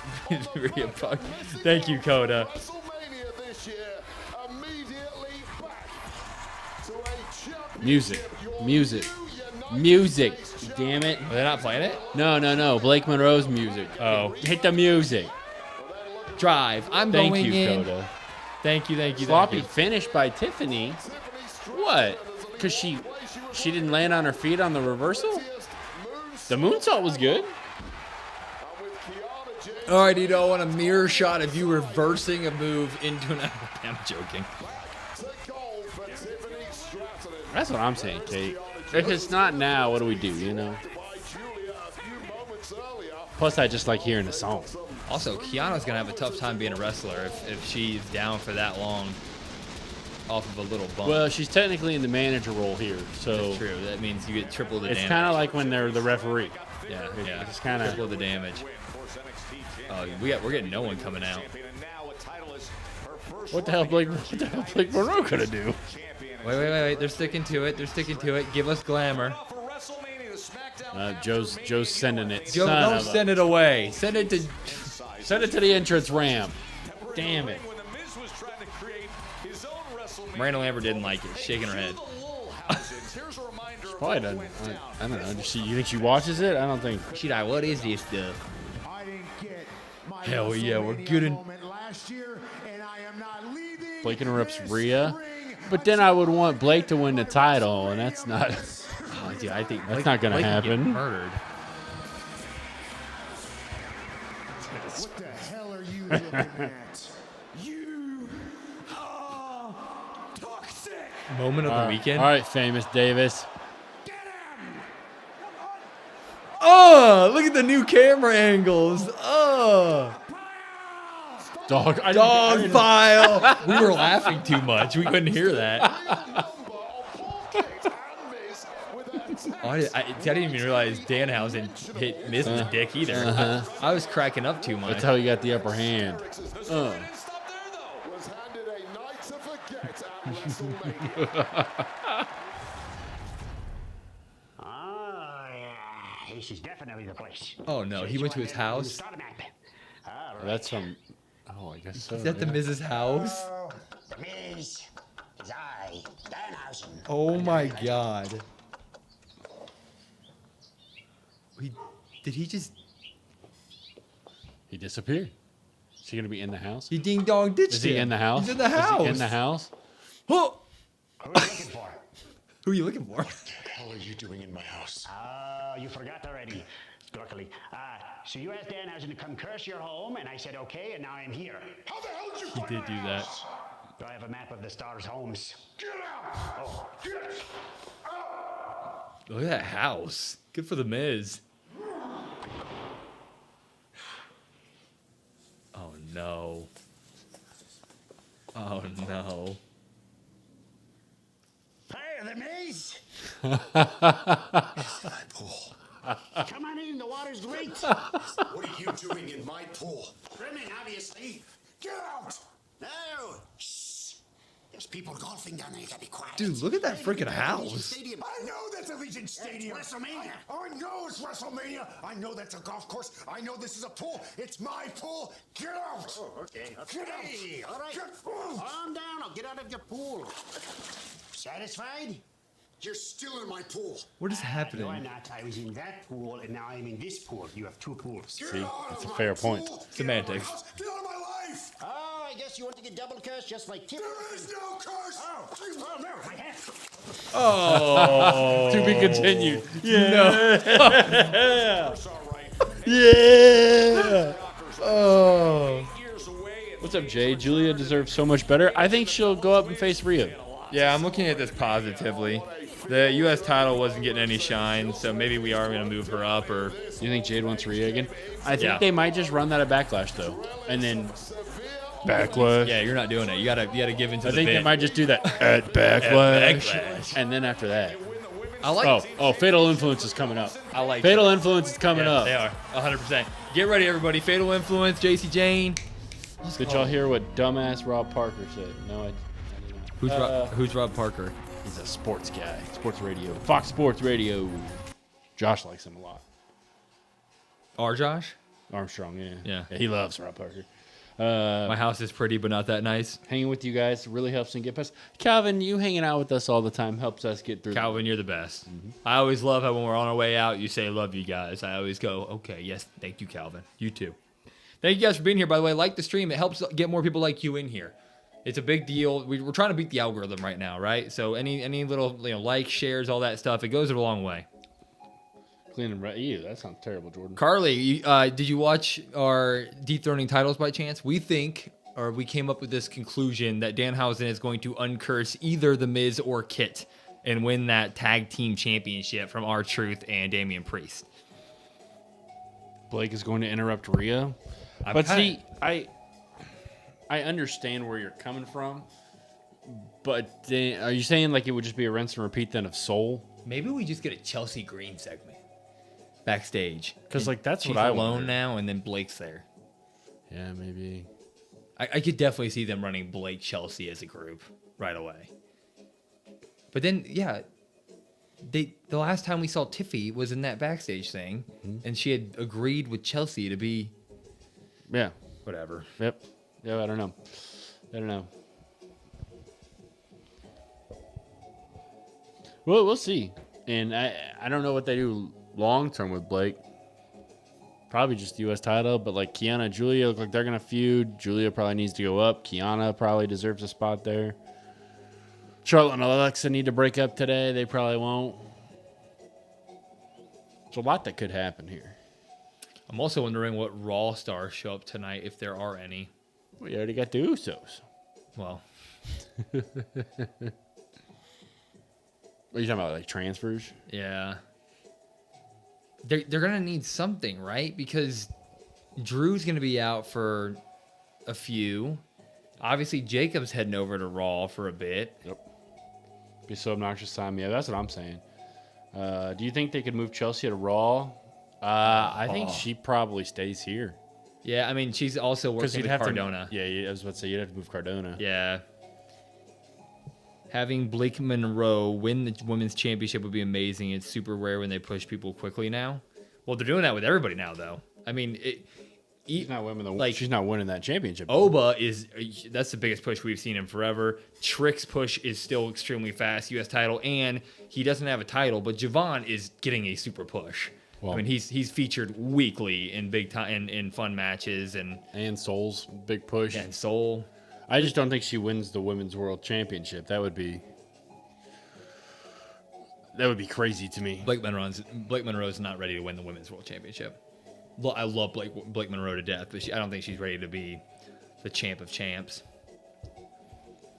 Speaker 4: Thank you, Coda.
Speaker 6: WrestleMania this year, immediately back to a champion.
Speaker 3: Music. Damn it.
Speaker 4: Are they not playing it?
Speaker 3: No. Blake Monroe's music.
Speaker 4: Oh.
Speaker 3: Hit the music.
Speaker 4: Drive. I'm
Speaker 3: Thank
Speaker 4: going
Speaker 3: you,
Speaker 4: in.
Speaker 3: Coda.
Speaker 4: Thank you.
Speaker 3: Sloppy finish by Tiffany. What? Because she didn't land on her feet on the reversal? The moonsault was good.
Speaker 4: All right, Ito, I want a mirror shot of you reversing a move into an. I'm joking.
Speaker 3: That's what I'm saying, Kate. If it's not now, what do we do, you know? Plus, I just like hearing the song.
Speaker 4: Also, Kiana's gonna have a tough time being a wrestler if she's down for that long off of a little bump.
Speaker 3: Well, she's technically in the manager role here, so
Speaker 4: That's true. That means you get triple the
Speaker 3: it's
Speaker 4: damage.
Speaker 3: kind of like when they're the referee.
Speaker 4: yeah.
Speaker 3: It's kind of
Speaker 4: Triple the damage. Oh, we're getting no one coming out.
Speaker 3: what the hell Blake Monroe could have do?
Speaker 4: Wait. They're sticking to it. Give us glamour.
Speaker 3: Joe's sending it.
Speaker 4: Joe,
Speaker 3: Son
Speaker 4: don't
Speaker 3: of a-
Speaker 4: send it away. Send it to.
Speaker 3: Send it to the entrance ramp. Damn it.
Speaker 4: Miranda Lambert didn't like it. Shaking her head.
Speaker 3: Probably doesn't. I don't know. You think she watches it? I don't think.
Speaker 4: She's like, what is this stuff?
Speaker 7: I didn't get my
Speaker 4: Hell yeah, we're
Speaker 7: WrestleMania
Speaker 4: good in-
Speaker 7: moment last year, and I am not leaving
Speaker 3: Blake interrupts
Speaker 7: this
Speaker 3: Rhea.
Speaker 7: ring
Speaker 3: But then I would want Blake to win the title, and that's not.
Speaker 4: Oh, Dude, I think
Speaker 3: That's not gonna
Speaker 4: Blake could get
Speaker 3: happen.
Speaker 4: Murdered.
Speaker 7: What the hell are you looking at? You are toxic.
Speaker 4: Moment of the weekend.
Speaker 3: All right, famous Davis.
Speaker 7: Get him.
Speaker 4: Oh, look at the new camera angles. Oh,
Speaker 3: Dog.
Speaker 4: dog pile. We were laughing too much. We couldn't hear that. I didn't even realize Danhausen hit Miz in the dick either. I was cracking up too much.
Speaker 3: That's how he got the upper hand.
Speaker 6: Was handed a night to forget at WrestleMania.
Speaker 10: Oh, yeah. This is definitely the place.
Speaker 4: Oh no, he went to his house.
Speaker 3: That's from. Oh, I guess so.
Speaker 4: Is that the Miz's house?
Speaker 10: The Miz is I, Danhausen.
Speaker 4: Oh my god. Did he just?
Speaker 3: He disappeared. Is he gonna be in the house?
Speaker 4: He ding dong ditched
Speaker 3: Is he
Speaker 4: him.
Speaker 3: in the house?
Speaker 4: He's in the house.
Speaker 3: Is he in the house?
Speaker 4: Oh!
Speaker 10: Who are you looking for?
Speaker 4: Who are you looking for?
Speaker 7: What the hell are you doing in my house?
Speaker 10: Oh, you forgot already. Luckily. So you asked Danhausen to come curse your home, and I said okay, and now I'm here.
Speaker 7: How the hell did you
Speaker 4: He did do that.
Speaker 10: Do I have a map of the stars' homes?
Speaker 7: Get out!
Speaker 10: Oh.
Speaker 7: Get out!
Speaker 4: Look at that house. Good for the Miz. Oh no. Oh no.
Speaker 10: Hey, the Miz!
Speaker 7: My pool.
Speaker 10: Come on in, the water's great.
Speaker 7: What are you doing in my pool?
Speaker 10: Swimming, obviously.
Speaker 7: Get out!
Speaker 10: No! Shh. There's people golfing down there. You gotta be quiet.
Speaker 4: Dude, look at that freaking
Speaker 10: Allegiant
Speaker 4: house.
Speaker 10: Stadium.
Speaker 7: I know that's Allegiant Stadium.
Speaker 10: It's WrestleMania.
Speaker 7: I know it's WrestleMania. I know that's a golf course. I know this is a pool. It's my pool. Get out!
Speaker 10: Oh, okay.
Speaker 7: Get
Speaker 10: Okay.
Speaker 7: out!
Speaker 10: All right.
Speaker 7: Get out!
Speaker 10: Calm down. I'll get out of your pool. Satisfied?
Speaker 7: You're still in my pool.
Speaker 4: What is happening?
Speaker 10: No, I'm not. I was in that pool, and now I'm in this pool. You have two pools.
Speaker 7: Get
Speaker 3: See,
Speaker 7: out
Speaker 3: that's
Speaker 7: of
Speaker 3: a
Speaker 7: my
Speaker 3: fair
Speaker 7: pool.
Speaker 3: point.
Speaker 7: Get out of my
Speaker 4: Semantics.
Speaker 7: house. Get out of my life.
Speaker 10: Oh, I guess you want to get double cursed just like Tiff.
Speaker 7: There is no curse.
Speaker 10: Oh, no, I have.
Speaker 4: Oh.
Speaker 3: To be continued.
Speaker 4: No.
Speaker 3: Yeah.
Speaker 4: Oh.
Speaker 3: What's up, Jay? Julia deserves so much better. I think she'll go up and face Rhea.
Speaker 4: Yeah, I'm looking at this positively. The U.S. title wasn't getting any shine, so maybe we are going to move her up. Or
Speaker 3: You think Jade wants Rhea again? I think
Speaker 4: Yeah.
Speaker 3: they might just run that at Backlash though, and then Backlash.
Speaker 4: yeah, you're not doing it. You gotta give into
Speaker 3: I
Speaker 4: the
Speaker 3: think
Speaker 4: bit.
Speaker 3: they might just do that at Backlash,
Speaker 4: Backlash.
Speaker 3: and then after that.
Speaker 4: I like.
Speaker 3: Oh, Fatal Influence is coming up.
Speaker 4: I like.
Speaker 3: Fatal Influence is coming
Speaker 4: Yeah,
Speaker 3: up.
Speaker 4: They are 100%. Get ready, everybody. Fatal Influence, JC Jane.
Speaker 3: Did y'all hear what dumbass Rob Parker said? No, I did not.
Speaker 4: Who's Rob Parker?
Speaker 3: He's a sports guy. Sports radio. Fox Sports Radio. Josh likes him a lot.
Speaker 4: Our Josh?
Speaker 3: Armstrong,
Speaker 4: Yeah.
Speaker 3: He loves Rob Parker.
Speaker 4: My house is pretty, but not that nice.
Speaker 3: Hanging with you guys really helps me get past. Calvin, you hanging out with us all the time helps us get through.
Speaker 4: Calvin, you're the best. I always love how when we're on our way out, you say, love you guys. I always go, okay, yes, thank you, Calvin. You too. Thank you guys for being here, by the way. Like the stream. It helps get more people like you in here. It's a big deal. We're trying to beat the algorithm right now, right? So any little likes, shares, all that stuff, it goes a long way.
Speaker 3: Clean and ew, that sounds terrible, Jordan.
Speaker 4: Carly, did you watch our dethroning titles by chance? We think, or we came up with this conclusion that Danhausen is going to uncurse either The Miz or Kit and win that tag team championship from R-Truth and Damian Priest.
Speaker 3: Blake is going to interrupt Rhea. But see, I understand where you're coming from. But then, are you saying like it would just be a rinse and repeat then of Soul?
Speaker 4: Maybe we just get a Chelsea Green segment backstage.
Speaker 3: Because like that's
Speaker 4: She's
Speaker 3: what I
Speaker 4: alone
Speaker 3: wonder.
Speaker 4: now, and then Blake's there.
Speaker 3: Yeah, maybe.
Speaker 4: I could definitely see them running Blake Chelsea as a group right away. But then, yeah, the last time we saw Tiffy was in that backstage thing, and she had agreed with Chelsea to be
Speaker 3: Yeah.
Speaker 4: whatever.
Speaker 3: Yep. Yeah, I don't know. Well, we'll see. And I don't know what they do long term with Blake. Probably just the U.S. title, but like Kiana and Julia look like they're going to feud. Julia probably needs to go up. Kiana probably deserves a spot there. Charlotte and Alexa need to break up today. They probably won't. There's a lot that could happen here.
Speaker 4: I'm also wondering what Raw stars show up tonight, if there are any.
Speaker 3: We already got the Usos.
Speaker 4: Well,
Speaker 3: What are you talking about, like transfers?
Speaker 4: yeah. They're going to need something, right? Because Drew's going to be out for a few. Obviously, Jacob's heading over to Raw for a bit.
Speaker 3: Yep. Be so obnoxious time. Yeah, that's what I'm saying. Do you think they could move Chelsea to Raw? I think she probably stays here.
Speaker 4: Yeah, I mean, she's also working with Cardona.
Speaker 3: Yeah, I was about to say, you'd have to move Cardona.
Speaker 4: Yeah. Having Blake Monroe win the women's championship would be amazing. It's super rare when they push people quickly now. Well, they're doing that with everybody now, though. I mean,
Speaker 3: she's not winning that championship.
Speaker 4: Oba that's the biggest push we've seen in forever. Trick's push is still extremely fast, U.S. title, and he doesn't have a title, but Javon is getting a super push. Well, I mean, he's featured weekly in big time in fun matches
Speaker 3: and Soul's big push.
Speaker 4: And Soul.
Speaker 3: I just don't think she wins the Women's World Championship. That would be crazy to me.
Speaker 4: Blake Monroe's not ready to win the Women's World Championship. I love Blake Monroe to death, but I don't think she's ready to be the champ of champs.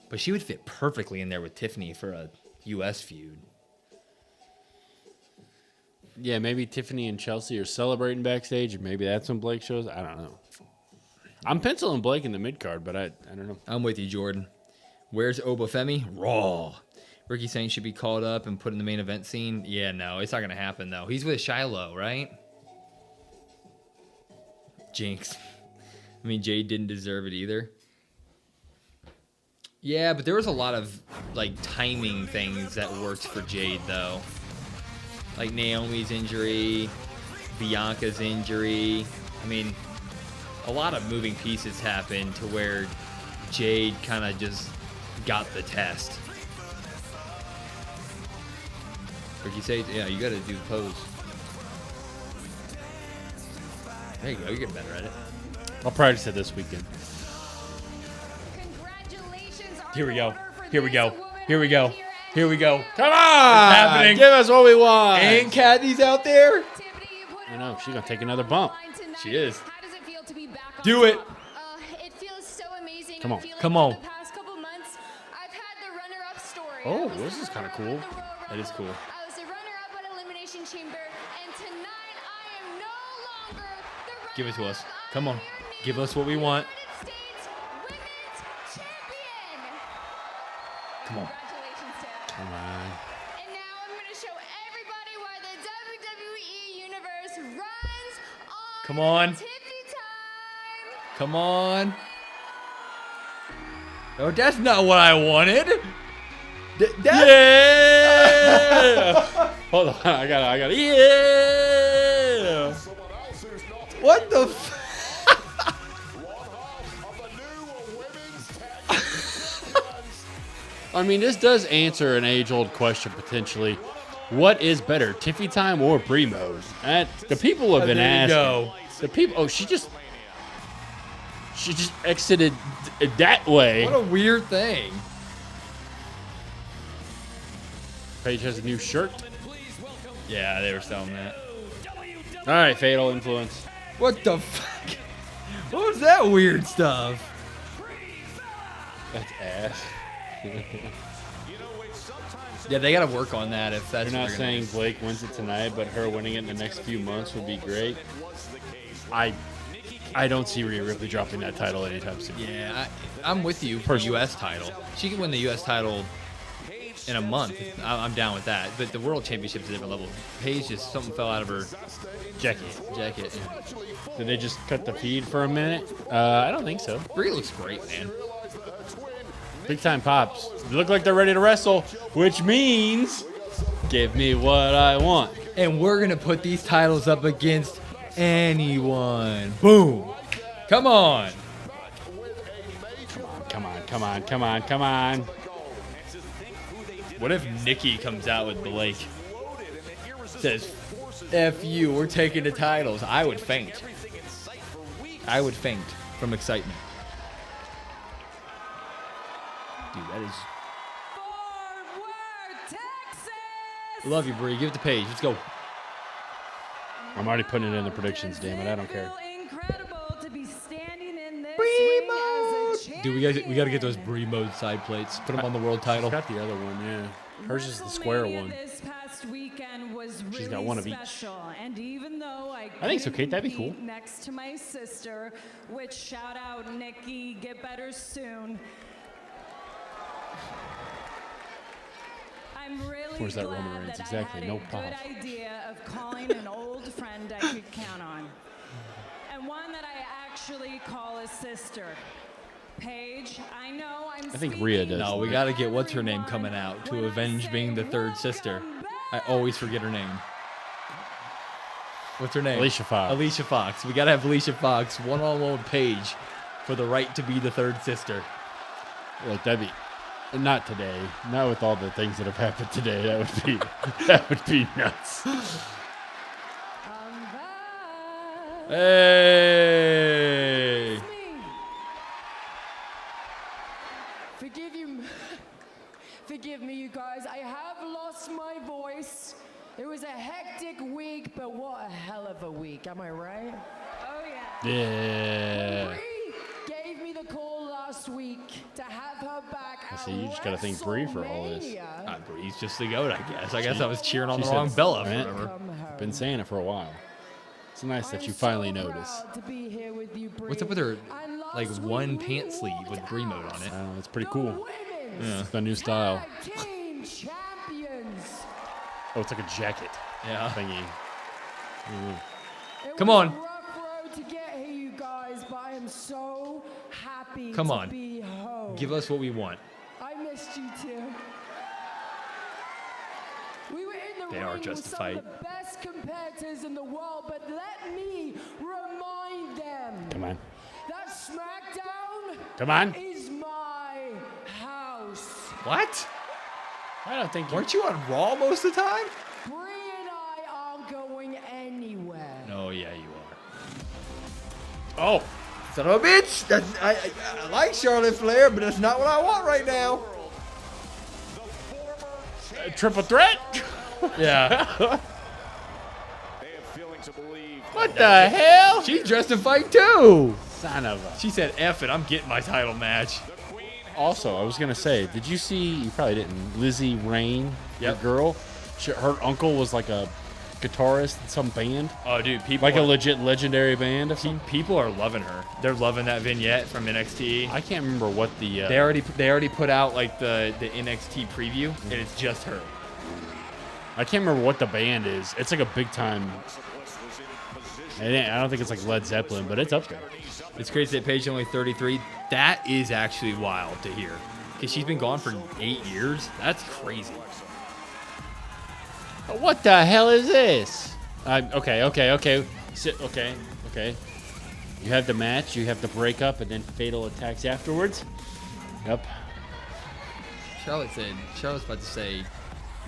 Speaker 4: But she would fit perfectly in there with Tiffany for a U.S. feud.
Speaker 3: Yeah, maybe Tiffany and Chelsea are celebrating backstage, or maybe that's when Blake shows. I don't know. I'm penciling Blake in the mid card, but I don't know.
Speaker 4: I'm with you, Jordan. Where's Obafemi? Raw. Ricky saying should be called up and put in the main event scene. Yeah, no, it's not going to happen, though. He's with Shiloh, right? Jinx. I mean, Jade didn't deserve it either. Yeah, but there was a lot of, like, timing things that worked for Jade, though. Like Naomi's injury, Bianca's injury. I mean, a lot of moving pieces happened to where Jade kind of just got the test. Ricky says, yeah, you got to do the pose. There you go. You're getting better at it.
Speaker 3: I'll practice it this weekend.
Speaker 4: Here we go. Here we go. Here we go. Here we go.
Speaker 3: Come on!
Speaker 4: It's happening.
Speaker 3: Give us what we want.
Speaker 4: And Kathy's out there.
Speaker 3: I know. She's going to take another bump.
Speaker 4: She is.
Speaker 9: How does it feel to be back on
Speaker 4: Do it.
Speaker 9: top? It feels so amazing.
Speaker 3: Come on.
Speaker 9: I feel like
Speaker 4: Come
Speaker 9: for
Speaker 4: on.
Speaker 9: The past couple months, I've had the runner-up story.
Speaker 3: Oh,
Speaker 9: I was
Speaker 3: this
Speaker 9: the
Speaker 3: is kinda
Speaker 9: runner-up
Speaker 3: cool.
Speaker 9: at the Royal
Speaker 4: That is
Speaker 9: Rumble.
Speaker 4: cool.
Speaker 9: I was the runner-up at Elimination Chamber, and tonight I am no longer the
Speaker 4: Give it to us.
Speaker 9: runner-up.
Speaker 4: Come on.
Speaker 9: I am
Speaker 4: Give
Speaker 9: now
Speaker 4: us what we want.
Speaker 9: United States Women's Champion.
Speaker 4: Come on.
Speaker 9: Congratulations, Tara.
Speaker 3: Come on.
Speaker 9: And now I'm going to show everybody why the WWE Universe runs on
Speaker 4: Come on.
Speaker 9: Tiffy time.
Speaker 4: Come on. Oh, that's not what I wanted.
Speaker 3: Yeah! Hold on. I got it. Yeah!
Speaker 4: What the f-
Speaker 3: I mean, this does answer an age-old question, potentially. What is better, Tiffy time or Primo's? The people have been
Speaker 4: there you
Speaker 3: asking.
Speaker 4: go.
Speaker 3: The people. Oh, she just exited that way.
Speaker 4: What a weird thing.
Speaker 3: Paige has a new shirt.
Speaker 4: Yeah, they were selling that.
Speaker 3: All right, Fatal Influence.
Speaker 4: What the fuck? What was that weird stuff?
Speaker 3: That's ass.
Speaker 4: Yeah, they got to work on that if that's
Speaker 3: You're
Speaker 4: what
Speaker 3: not
Speaker 4: they're gonna
Speaker 3: saying Blake wins it tonight, but her winning it in the next few months would be great. I don't see Rhea Ripley dropping that title anytime soon.
Speaker 4: do. Yeah, I'm with you for U.S. title. She can win the U.S. title in a month. I'm down with that. But the World Championship's a different level. Paige just something fell out of her jacket.
Speaker 3: Did they just cut the feed for a minute? I don't think so.
Speaker 4: Rhea looks great, man.
Speaker 3: Big time pops. They look like they're ready to wrestle, which means give me what I want.
Speaker 4: And we're going to put these titles up against anyone. Boom. Come on.
Speaker 3: Come on.
Speaker 4: What if Nikki comes out with Blake? Says, F you, we're taking the titles. I would faint. From excitement. Dude, that is... Love you, Bree. Give it to Paige. Let's go.
Speaker 3: I'm already putting it in the predictions, damn it. I don't care.
Speaker 5: Incredible to be standing in this ring as a
Speaker 4: Dude, we got to get those Brie mode side plates. Put them on the world title.
Speaker 3: Got the other one, yeah. Hers is the square
Speaker 5: WrestleMania
Speaker 3: one.
Speaker 5: This past weekend was
Speaker 3: She's
Speaker 5: really
Speaker 3: got one of each.
Speaker 5: special. And even though I
Speaker 3: think so,
Speaker 5: couldn't
Speaker 3: Kate. That'd be
Speaker 5: compete
Speaker 3: cool.
Speaker 5: Next to my sister, which shout out Nikki, get better soon. I'm really
Speaker 3: Where's that
Speaker 5: glad
Speaker 3: Roman Reigns?
Speaker 5: that
Speaker 3: Exactly,
Speaker 5: I
Speaker 3: no
Speaker 5: had a
Speaker 3: pop.
Speaker 5: good idea of calling an old friend I could count on. And one that I actually call a sister. Paige, I know I'm
Speaker 3: I think Rhea does.
Speaker 4: No, we got to get what's her name coming out to avenge being the third sister. I always forget her name. What's her name?
Speaker 3: Alicia Fox.
Speaker 4: Alicia Fox. We got to have Alicia Fox one-on-one with Paige for the right to be the third sister.
Speaker 3: Like, that'd be... Not today. Not with all the things that have happened today. That would be... that would be nuts.
Speaker 4: Hey!
Speaker 5: Forgive me, you guys. I have lost my voice. It was a hectic week, but what a hell of a week. Am I right? Oh, yeah.
Speaker 3: Yeah.
Speaker 5: Brie gave me the call last week to have her back.
Speaker 3: See, you just got to thank Brie for all this.
Speaker 4: Bree's just the goat, I guess. I guess I was cheering on
Speaker 3: She
Speaker 4: the
Speaker 3: said
Speaker 4: wrong Bella
Speaker 3: Brent.
Speaker 4: forever.
Speaker 3: Been saying it for a while. It's nice that you finally notice.
Speaker 4: What's up with her, like, one pant sleeve with Brie mode on it?
Speaker 3: I don't know, it's pretty cool.
Speaker 4: Yeah.
Speaker 3: It's my new style.
Speaker 5: Team champions.
Speaker 3: Oh, it's like a jacket
Speaker 4: Yeah.
Speaker 3: thingy. Ooh.
Speaker 4: Come on.
Speaker 5: Rough road to get here, you guys, but I am so happy
Speaker 4: Come
Speaker 5: to
Speaker 4: on.
Speaker 5: be home.
Speaker 4: Give us what we want.
Speaker 5: I missed you too. We were in the
Speaker 4: They
Speaker 5: ring
Speaker 4: are
Speaker 5: with
Speaker 4: justified.
Speaker 5: some of the best competitors in the world, but let me remind them
Speaker 3: Come on.
Speaker 5: that SmackDown
Speaker 3: Come on.
Speaker 5: is my house.
Speaker 4: What?
Speaker 3: I don't think
Speaker 4: Weren't you on Raw most of the time?
Speaker 5: Brie and I aren't going anywhere.
Speaker 4: No, yeah, you are.
Speaker 3: Oh.
Speaker 4: Son of a bitch! I like Charlotte Flair, but that's not what I want right now.
Speaker 3: Triple threat?
Speaker 4: Yeah.
Speaker 3: What the hell?
Speaker 4: She's dressed to fight too.
Speaker 3: Son of a...
Speaker 4: She said, F it, I'm getting my title match.
Speaker 3: Also, I was going to say, did you see, you probably didn't, Lizzie Rain,
Speaker 4: Yep.
Speaker 3: the girl? Her uncle was like a guitarist in some band.
Speaker 4: Oh, dude, people
Speaker 3: Like a
Speaker 4: are,
Speaker 3: legit legendary band or something.
Speaker 4: people are loving her. They're loving that vignette from NXT.
Speaker 3: I can't remember what the...
Speaker 4: They already put out like the NXT preview, and it's just her.
Speaker 3: I can't remember what the band is. It's like a big time... I don't think it's like Led Zeppelin, but it's up there.
Speaker 4: It's crazy that Paige is only 33. That is actually wild to hear. Because she's been gone for 8 years. That's crazy.
Speaker 3: What the hell is this? Okay. Okay. You have the match, you have the breakup, and then fatal attacks afterwards. Yep.
Speaker 4: Charlotte's about to say,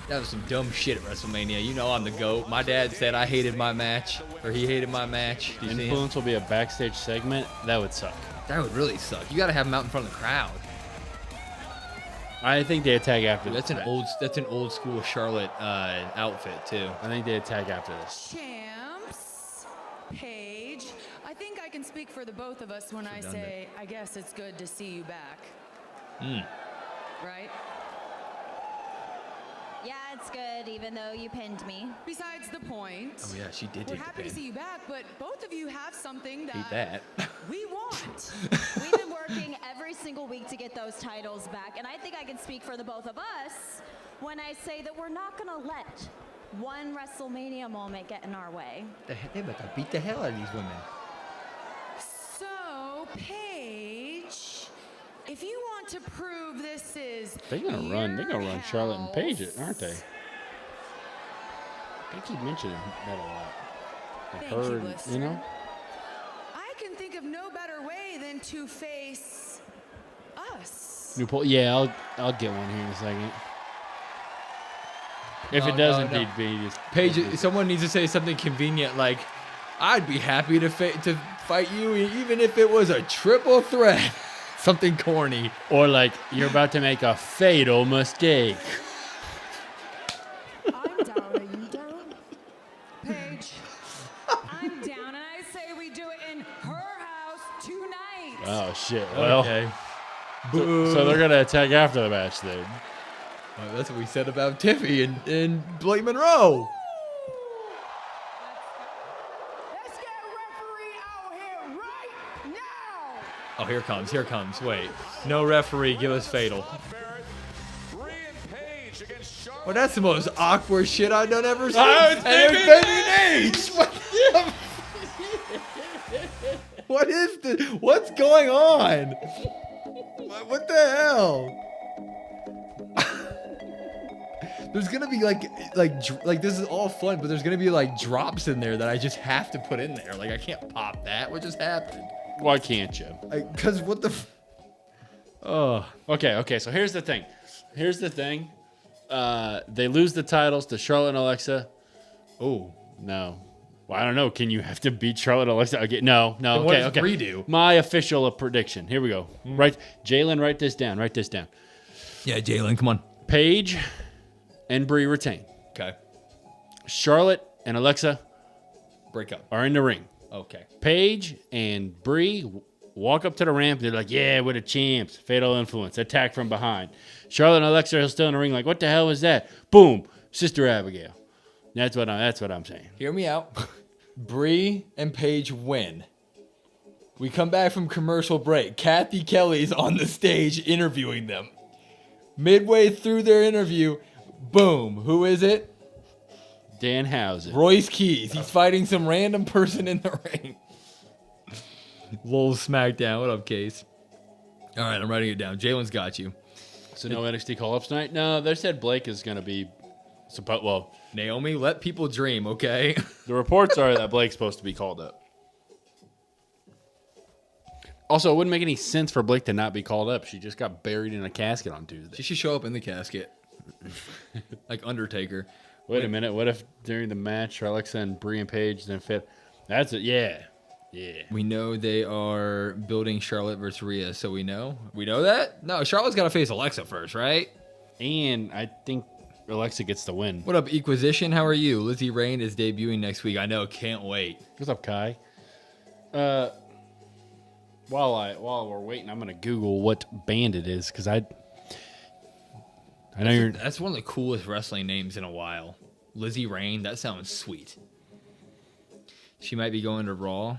Speaker 4: that was some dumb shit at WrestleMania. You know I'm the GOAT. My dad said I hated my match, or he hated my match. Do you see him?
Speaker 3: Influence will be a backstage segment. That would suck.
Speaker 4: That would really suck. You got to have him out in front of the crowd.
Speaker 3: I think they attack after
Speaker 4: Dude,
Speaker 3: this.
Speaker 4: that's an old school Charlotte outfit too.
Speaker 3: I think they attack after this.
Speaker 5: Champs, Paige, I think I can speak for the both of us when I
Speaker 4: done
Speaker 5: say, I guess it's good to see you back. Right?
Speaker 9: Yeah, it's good, even though you pinned me.
Speaker 5: Besides the point,
Speaker 4: Oh yeah, she did
Speaker 5: we're
Speaker 4: take the
Speaker 5: happy to
Speaker 4: pin.
Speaker 5: see you back, but both of you have something
Speaker 4: Hate that.
Speaker 5: we want.
Speaker 9: We've been working every single week to get those titles back, and I think I can speak for the both of us when I say that we're not going to let one WrestleMania moment get in our way.
Speaker 4: They about to beat the hell out of these women.
Speaker 5: So, Paige, if you want to prove this is
Speaker 3: They're gonna run Charlotte and Paige, aren't they? They keep mentioning that a lot. Like
Speaker 5: Thank you,
Speaker 3: her,
Speaker 5: listener.
Speaker 3: you know?
Speaker 5: I can think of no better way than to face us.
Speaker 3: New poll. Yeah, I'll get one here in a second. If
Speaker 4: No,
Speaker 3: it does
Speaker 4: no,
Speaker 3: indeed
Speaker 4: no.
Speaker 3: be just
Speaker 4: Paige, someone needs to say something convenient like, I'd be happy to fight you even if it was a triple threat. Something corny.
Speaker 3: or like you're about to make a fatal mistake.
Speaker 5: I'm down. Are you down? Paige, I'm down, and I say we do it in her house tonight.
Speaker 3: Oh shit. Well,
Speaker 4: Okay.
Speaker 3: so they're gonna attack after the match then.
Speaker 4: Well, that's what we said about Tiffy and Blake Monroe.
Speaker 5: Let's get a referee out here right now.
Speaker 4: Oh, here comes. Here comes. Wait. No referee. Give us fatal. Well, that's the most awkward shit I've done ever seen.
Speaker 3: Oh, it's
Speaker 4: and there's Baby Nate. What is this? What's going on? What the hell? There's gonna be like this is all fun, but there's gonna be like drops in there that I just have to put in there. Like I can't pop that. What just happened?
Speaker 3: Why can't you?
Speaker 4: Cause what the? Oh.
Speaker 3: Okay. So here's the thing. They lose the titles to Charlotte and Alexa.
Speaker 4: Oh
Speaker 3: no. Well, I don't know. Can you have to beat Charlotte and Alexa again? No.
Speaker 4: Then what does Brie do?
Speaker 3: My official prediction. Here we go. Right, Jalen, write this down.
Speaker 4: Yeah, Jalen, come on.
Speaker 3: Paige and Brie retain.
Speaker 4: Okay.
Speaker 3: Charlotte and Alexa
Speaker 4: Break up.
Speaker 3: are in the ring.
Speaker 4: Okay.
Speaker 3: Paige and Brie walk up to the ramp. They're like, yeah, we're the champs. Fatal influence. Attack from behind. Charlotte and Alexa are still in the ring like, what the hell was that? Boom. Sister Abigail. That's what I'm saying.
Speaker 4: Hear me out. Brie and Paige win. We come back from commercial break. Kathy Kelly's on the stage interviewing them. Midway through their interview, boom. Who is it?
Speaker 3: Danhausen.
Speaker 4: Royce Keys. He's fighting some random person in the ring. Lol Smackdown. What up, Case? All right, I'm writing it down. Jalen's got you.
Speaker 3: So no NXT call-ups tonight? No, they said Blake is going to be... Well,
Speaker 4: Naomi, let people dream, okay?
Speaker 3: the reports are that Blake's supposed to be called up. Also, it wouldn't make any sense for Blake to not be called up. She just got buried in a casket on Tuesday.
Speaker 4: She should show up in the casket. Like Undertaker.
Speaker 3: Wait a minute. What if during the match, Alexa and Brie and Paige then fit? That's it. Yeah.
Speaker 4: We know they are building Charlotte versus Rhea, so we know. We know that? No, Charlotte's got to face Alexa first, right?
Speaker 3: And I think Alexa gets the win.
Speaker 4: What up, Equisition? How are you? Lizzie Rain is debuting next week. I know. Can't wait.
Speaker 3: What's up, Kai? While we're waiting, I'm gonna Google what band it is because I know
Speaker 4: That's one of the coolest wrestling names in a while. Lizzie Rain. That sounds sweet. She might be going to Raw.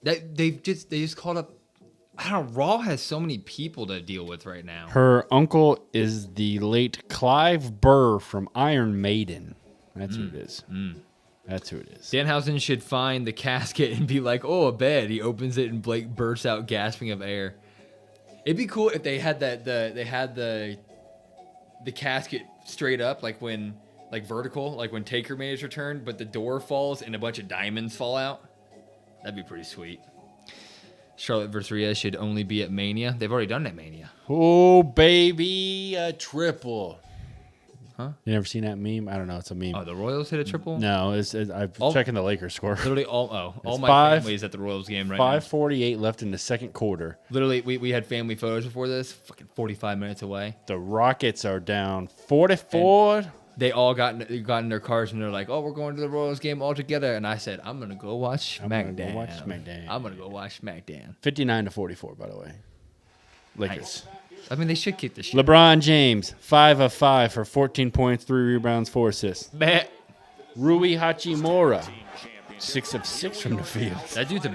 Speaker 4: They just called up. I don't know. Raw has so many people to deal with right now.
Speaker 3: Her uncle is the late Clive Burr from Iron Maiden. That's who it is. That's who it is.
Speaker 4: Danhausen should find the casket and be like, "Oh, a bed." He opens it and Blake bursts out gasping of air. It'd be cool if they had the casket straight up, like vertical, like when Taker made his return, but the door falls and a bunch of diamonds fall out. That'd be pretty sweet. Charlotte versus Rhea should only be at Mania. They've already done it at Mania.
Speaker 3: Oh, baby, a triple.
Speaker 4: Huh?
Speaker 3: You never seen that meme? I don't know. It's a meme.
Speaker 4: Oh, the Royals hit a triple?
Speaker 3: No, I'm checking the Lakers score.
Speaker 4: Literally all my family's at the Royals game right now.
Speaker 3: 5:48 left in the second quarter.
Speaker 4: Literally, we had family photos before this. Fucking 45 minutes away.
Speaker 3: The Rockets are down 44.
Speaker 4: And they all got in their cars and they're like, "Oh, we're going to the Royals game all together." And I said, "I'm gonna go watch SmackDown. I'm gonna go watch SmackDown."
Speaker 3: 59-44, by the way. Lakers.
Speaker 4: Nice. I mean, they should keep the shit.
Speaker 3: LeBron James, 5 of 5 for 14 points, 3 rebounds, 4 assists. Rui Hachimura, 6 of 6 from the field.
Speaker 4: That dude's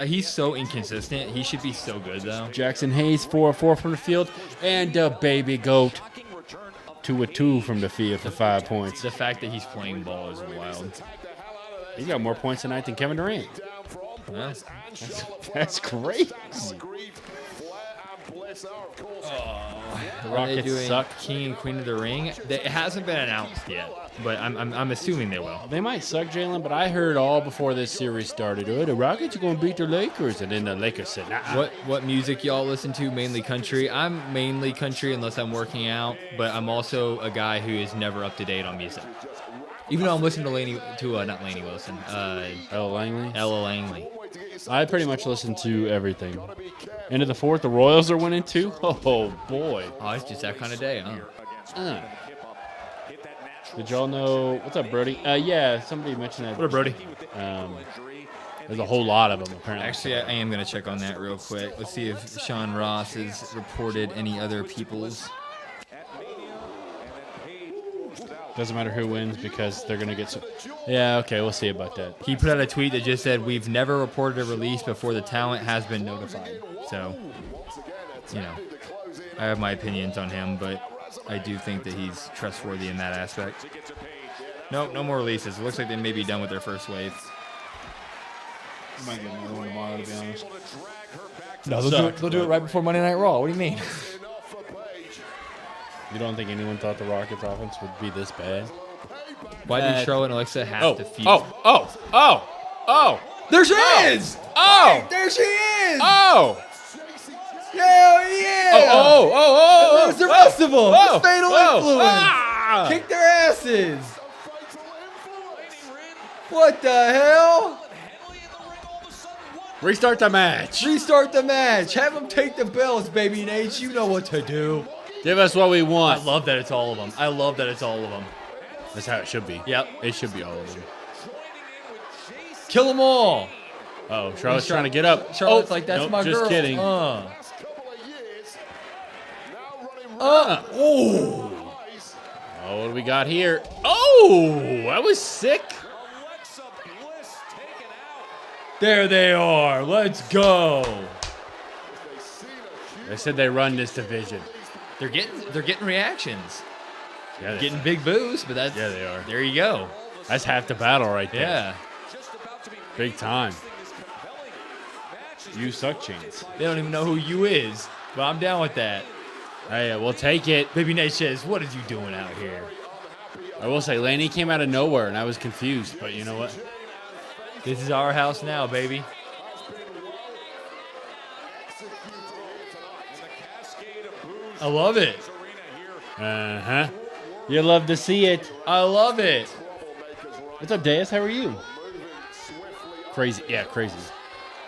Speaker 4: he's so inconsistent. He should be so good though.
Speaker 3: Jackson Hayes, 4 of 4 from the field, and the baby goat, 2 of 2 from the field for 5 points.
Speaker 4: The fact that he's playing ball is wild.
Speaker 3: He's got more points tonight than Kevin Durant.
Speaker 4: Yeah.
Speaker 3: That's crazy.
Speaker 4: The Rockets suck. King and Queen of the Ring. It hasn't been announced yet, but I'm assuming they will.
Speaker 3: They might suck, Jalen, but I heard all before this series started. Oh, the Rockets are going to beat the Lakers, and then the Lakers said, "Nah."
Speaker 4: What music y'all listen to? Mainly country. I'm mainly country unless I'm working out, but I'm also a guy who is never up to date on music. Even though I'm listening to not Lainey Wilson,
Speaker 3: Ella Langley.
Speaker 4: Ella Langley.
Speaker 3: I pretty much listen to everything. End of the fourth, the Royals are winning too. Oh boy.
Speaker 4: Oh, it's just that kind of day, huh?
Speaker 3: Did y'all know? What's up, Brody? Yeah, somebody mentioned that.
Speaker 4: What up, Brody?
Speaker 3: There's a whole lot of them, apparently.
Speaker 4: Actually, I am going to check on that real quick. Let's see if Sean Ross has reported any other people's.
Speaker 3: Doesn't matter who wins because they're going to get some. Yeah, okay, we'll see about that.
Speaker 4: He put out a tweet that just said, "We've never reported a release before the talent has been notified." So, you know, I have my opinions on him, but I do think that he's trustworthy in that aspect. Nope, no more releases. It looks like they may be done with their first wave.
Speaker 3: Might get another one tomorrow, to be honest.
Speaker 4: No, they'll do it right before Monday Night Raw. What do you mean?
Speaker 3: You don't think anyone thought the Rockets' offense would be this bad?
Speaker 4: Why did Charlotte and Alexa have to feud?
Speaker 1: There she is!
Speaker 3: Oh!
Speaker 1: There she is!
Speaker 3: Oh!
Speaker 1: Hell yeah! There's the rest of them. It's fatal influence. Kick their asses. What the hell?
Speaker 3: Restart the match.
Speaker 1: Restart the match. Have them take the belts, baby Nate. You know what to do.
Speaker 3: Give us what we want.
Speaker 4: I love that it's all of them. I love that it's all of them.
Speaker 3: That's how it should be.
Speaker 4: Yep.
Speaker 3: It should be all of them.
Speaker 4: Kill them all.
Speaker 3: Oh, Charlotte's trying to get up.
Speaker 4: Charlotte's like, that's
Speaker 3: nope,
Speaker 4: my
Speaker 3: just
Speaker 4: girl.
Speaker 3: kidding.
Speaker 4: Oh,
Speaker 3: what do we got here? Oh, that was sick.
Speaker 4: there they are. Let's go.
Speaker 3: They said they run this division.
Speaker 4: They're getting reactions.
Speaker 3: Yeah,
Speaker 4: Getting big boos, but that's
Speaker 3: Yeah, they are.
Speaker 4: There you go.
Speaker 3: That's half the battle right there.
Speaker 4: Yeah.
Speaker 3: Big time. You suck, Chance.
Speaker 4: They don't even know who you is, but I'm down with that.
Speaker 3: Hey, we'll take it.
Speaker 4: Baby Nate says, "What is you doing out here?"
Speaker 3: I will say, Laney came out of nowhere, and I was confused. But you know what?
Speaker 4: This is our house now, baby. I love it.
Speaker 3: Uh-huh. You love to see it.
Speaker 4: I love it.
Speaker 3: What's up, Deus? How are you? Crazy. Yeah, crazy.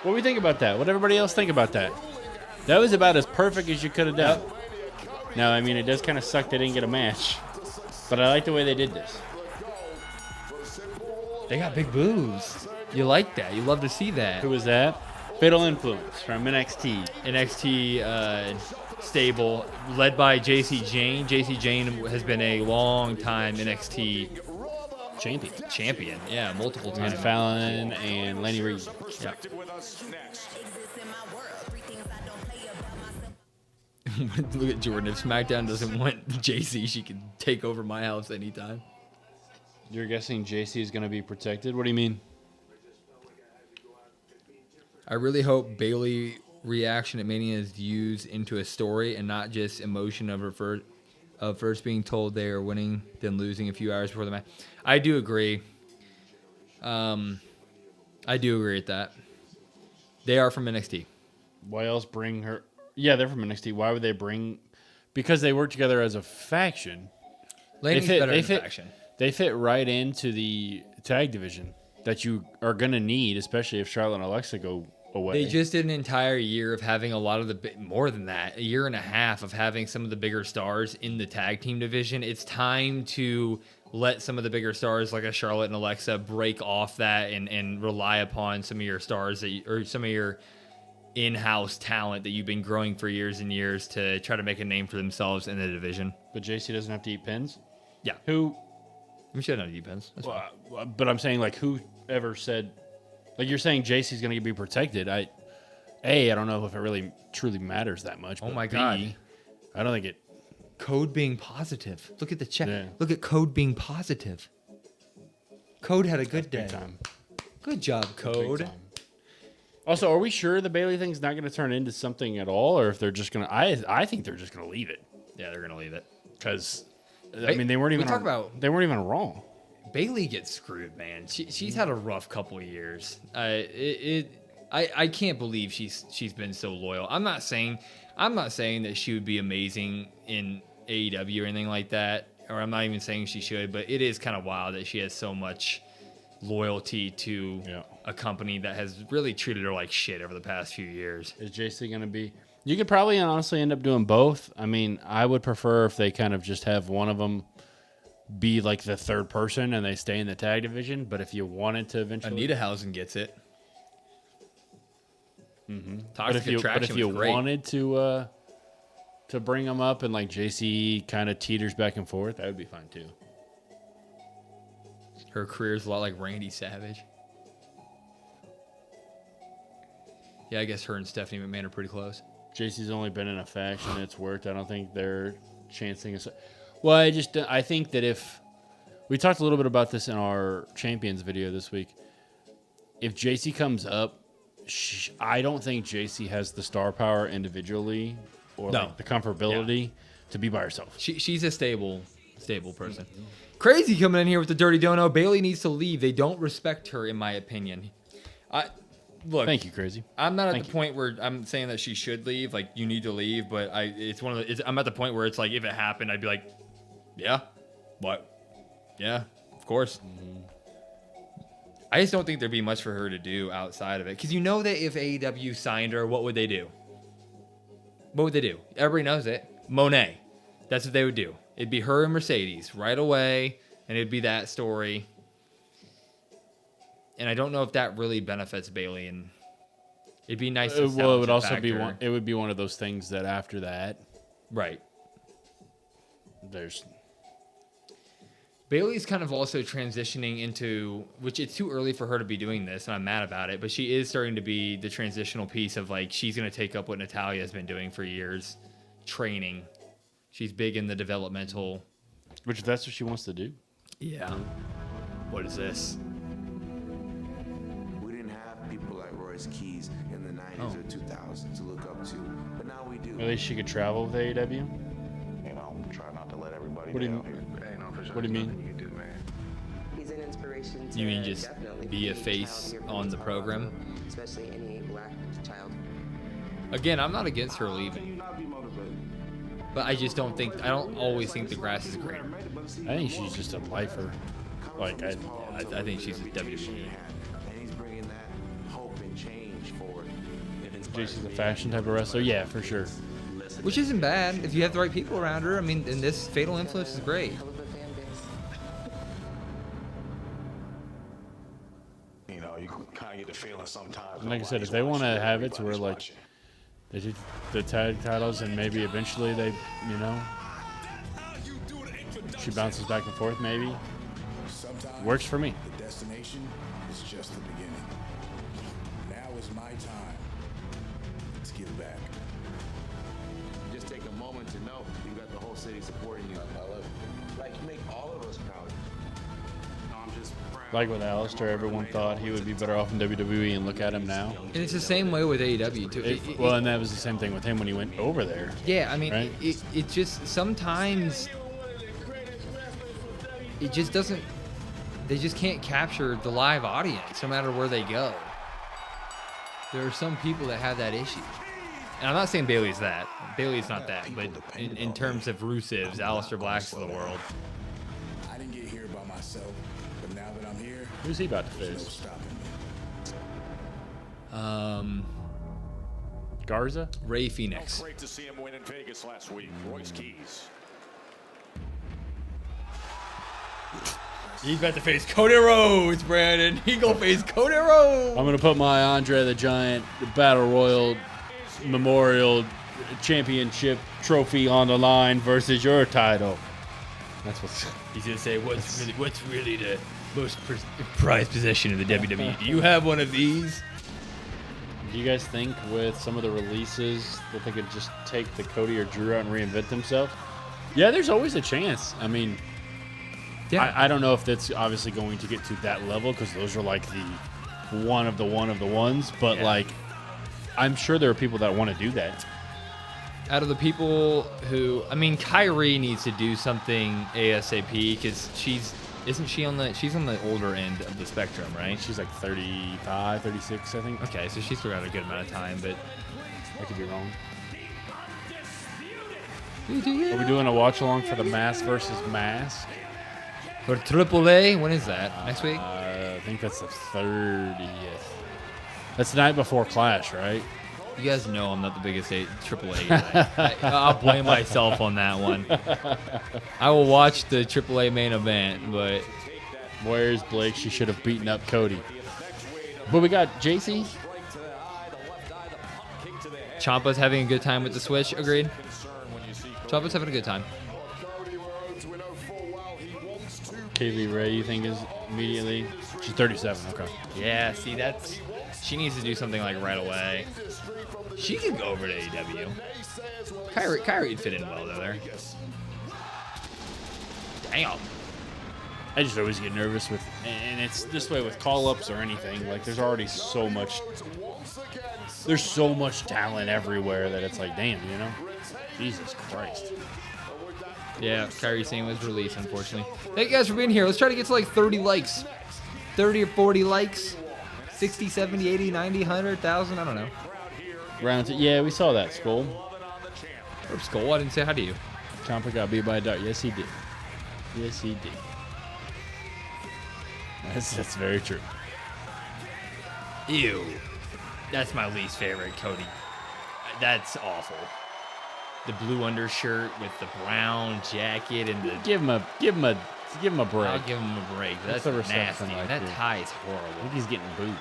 Speaker 3: What do we think about that? What everybody else think about that? That was about as perfect as you could have done. Now, I mean, it does kind of suck they didn't get a match. But I like the way they did this.
Speaker 4: They got big boos. You like that. You love to see that.
Speaker 3: Who was that? Fatal Influence from NXT.
Speaker 4: NXT stable led by JC Jane. JC Jane has been a long time NXT champion. Yeah, multiple times.
Speaker 3: And Fallon and Lenny Reed.
Speaker 4: Yeah. Look at Jordan. If SmackDown doesn't want JC, she can take over my house anytime.
Speaker 3: You're guessing JC is going to be protected? What do you mean?
Speaker 4: I really hope Bayley reaction at Mania is used into a story and not just emotion of first being told they are winning, then losing a few hours before the match. I do agree. I do agree with that. They are from NXT.
Speaker 3: Why else bring her? Yeah, they're from NXT. Why would they bring? Because they work together as a faction.
Speaker 4: Lane's better than faction.
Speaker 3: They fit right into the tag division that you are going to need, especially if Charlotte and Alexa go away.
Speaker 4: They just did an entire year of having a lot of more than that, a year and a half of having some of the bigger stars in the tag team division. It's time to let some of the bigger stars like a Charlotte and Alexa break off that and rely upon some of your stars or some of your in-house talent that you've been growing for years and years to try to make a name for themselves in the division.
Speaker 3: But JC doesn't have to eat pins?
Speaker 4: Yeah.
Speaker 3: Who?
Speaker 4: We should not eat pins.
Speaker 3: But I'm saying, like, who ever said, like, you're saying JC's going to be protected. I don't know if it really truly matters that much.
Speaker 4: Oh
Speaker 3: but
Speaker 4: my God.
Speaker 3: B, I don't think it.
Speaker 4: Code being positive. Look at the chat.
Speaker 3: Yeah.
Speaker 4: Look at Code being positive. Code had a good day.
Speaker 3: Big time.
Speaker 4: Good job, Code.
Speaker 3: Also, are we sure the Bayley thing's not going to turn into something at all, or if they're just going to? I think they're just going to leave it.
Speaker 4: Yeah, they're going to leave it
Speaker 3: Because, I mean, they weren't even Raw.
Speaker 4: Bayley gets screwed, man. She's had a rough couple of years. I can't believe she's been so loyal. I'm not saying that she would be amazing in AEW or anything like that, or I'm not even saying she should, but it is kind of wild that she has so much loyalty to a company that has really treated her like shit over the past few years.
Speaker 3: Is JC going to be? You could probably honestly end up doing both. I mean, I would prefer if they kind of just have one of them be like the third person and they stay in the tag division. But if you wanted to eventually,
Speaker 4: Danhausen gets it.
Speaker 3: but if you wanted to bring them up and like JC kind of teeters back and forth, that would be fine too.
Speaker 4: Her career's a lot like Randy Savage. Yeah, I guess her and Stephanie McMahon are pretty close.
Speaker 3: JC's only been in a faction that's worked. I don't think they're chancing us. Well, I think that if we talked a little bit about this in our champions video this week, if JC comes up, I don't think JC has the star power individually or like the comfortability to be by herself.
Speaker 4: She's a stable person. Crazy coming in here with the dirty dono. Bailey needs to leave. They don't respect her, in my opinion. Look,
Speaker 3: thank you, Crazy.
Speaker 4: I'm not at the point where I'm saying that she should leave. Like, you need to leave, but I'm at the point where it's like, if it happened, I'd be like, yeah, what? Yeah, of course. I just don't think there'd be much for her to do outside of it. Because you know that if AEW signed her, what would they do? What would they do? Everybody knows it. Monet. That's what they would do. It'd be her and Mercedes right away, and it'd be that story. And I don't know if that really benefits Bailey, and it'd be nice to
Speaker 3: well, it would also be one. It would be one of those things that after that,
Speaker 4: right?
Speaker 3: There's
Speaker 4: Bailey's kind of also transitioning into, which it's too early for her to be doing this, and I'm mad about it. But she is starting to be the transitional piece of like she's going to take up what Natalya has been doing for years, training. She's big in the developmental.
Speaker 3: Which if that's what she wants to do.
Speaker 4: Yeah. What is this?
Speaker 11: We didn't have people like Royce Keys in the 90s or 2000s to look up to, but now we do.
Speaker 3: At least she could travel with AEW.
Speaker 11: You know, try not to let everybody
Speaker 3: What do you
Speaker 11: down
Speaker 3: mean?
Speaker 11: here. Hey, no, for sure.
Speaker 3: What do you mean?
Speaker 11: Nothing you can do, man.
Speaker 12: He's an inspiration to
Speaker 4: You mean just
Speaker 12: definitely
Speaker 4: be a
Speaker 12: any
Speaker 4: face
Speaker 12: child here
Speaker 4: on the
Speaker 12: from
Speaker 4: program?
Speaker 12: Colorado, especially any black child.
Speaker 4: Again, I'm not against her leaving. But I just don't always think the grass is greener.
Speaker 3: I think she's just a lifer. Like I
Speaker 4: think she's a WWE.
Speaker 11: And he's bringing that hope and change forward.
Speaker 3: JC's a fashion type of wrestler. Yeah, for sure.
Speaker 4: Which isn't bad if you have the right people around her. I mean, and this Fatal Influence is great.
Speaker 11: You know, you kind of get the feeling sometimes.
Speaker 3: And like I said, if they want to have it to where like they do the tag titles and maybe eventually they, you know, she bounces back and forth, maybe. Works for me.
Speaker 13: The destination is just the beginning. Now is my time to give back.
Speaker 11: Just take a moment to know you got the whole city supporting you. I love it. Like, you make all of us proud. No, I'm just proud.
Speaker 3: Like with Alistair, everyone thought he would be better off in WWE, and look at him now.
Speaker 4: And it's the same way with AEW too.
Speaker 3: Well, and that was the same thing with him when he went over there.
Speaker 4: Yeah, I mean,
Speaker 3: right?
Speaker 4: it just sometimes it just doesn't. They just can't capture the live audience no matter where they go. There are some people that have that issue. And I'm not saying Bailey's that. Bailey's not that. But in terms of Rusev's, Aleister Black's of the world.
Speaker 13: I didn't get here by myself, but now that I'm here,
Speaker 3: who's he about to
Speaker 13: there's no
Speaker 3: face?
Speaker 13: stopping me.
Speaker 3: Garza?
Speaker 4: Ray Phoenix.
Speaker 6: Great to see him win in Vegas last week. Royce Keys.
Speaker 4: He's about to face Cody Rhodes, Brandon. He gonna face Cody Rhodes.
Speaker 3: I'm gonna put my Andre the Giant Battle Royal Memorial Championship trophy on the line versus your title. That's what's.
Speaker 4: He's gonna say, what's really the most prized possession in the WWE? Do you have one of these?
Speaker 3: Do you guys think with some of the releases that they could just take the Cody or Drew out and reinvent themselves? Yeah, there's always a chance. I mean, yeah. I don't know if that's obviously going to get to that level because those are like the one of the ones. But like, I'm sure there are people that want to do that.
Speaker 4: Out of the people who, I mean, Kyrie needs to do something ASAP because she's on the older end of the spectrum, right?
Speaker 3: She's like 35, 36, I think.
Speaker 4: Okay, so she's still got a good amount of time, but
Speaker 3: I could be wrong. Are we doing a watch along for the Mask versus Mask?
Speaker 4: For AAA, when is that? Next week?
Speaker 3: I think that's the 30th. That's the night before Clash, right?
Speaker 4: You guys know I'm not the biggest AAA guy. I'll blame myself on that one. I will watch the AAA main event, but
Speaker 2: Where's Blake? She should have beaten up Cody. But we got JC.
Speaker 4: Ciampa's having a good time with the switch. Agreed. Ciampa's having a good time.
Speaker 2: Kaylee Ray, you think is immediately? She's 37. Okay.
Speaker 4: Yeah, see, she needs to do something like right away. She could go over to AEW. Kyrie fit in well though there. Damn.
Speaker 2: I just always get nervous with, and it's this way with call-ups or anything. Like, there's already so much talent everywhere that it's like, damn, you know? Jesus Christ.
Speaker 4: Yeah, Kyrie Sane was released, unfortunately. Thank you guys for being here. Let's try to get to like 30 likes. 30 or 40 likes. 60, 70, 80, 90, 100, 1,000, I don't know.
Speaker 2: Round two. Yeah, we saw that, Skull.
Speaker 4: Or Skull, I didn't say hi to you.
Speaker 2: Ciampa got beat by a dart. Yes, he did. Yes, he did. That's very true.
Speaker 4: Ew. That's my least favorite, Cody. That's awful. The blue undershirt with the brown jacket and the...
Speaker 2: Give him a break.
Speaker 4: I'll give him a break. That's nasty.
Speaker 2: Like
Speaker 4: that tie is horrible.
Speaker 2: I think he's getting booed.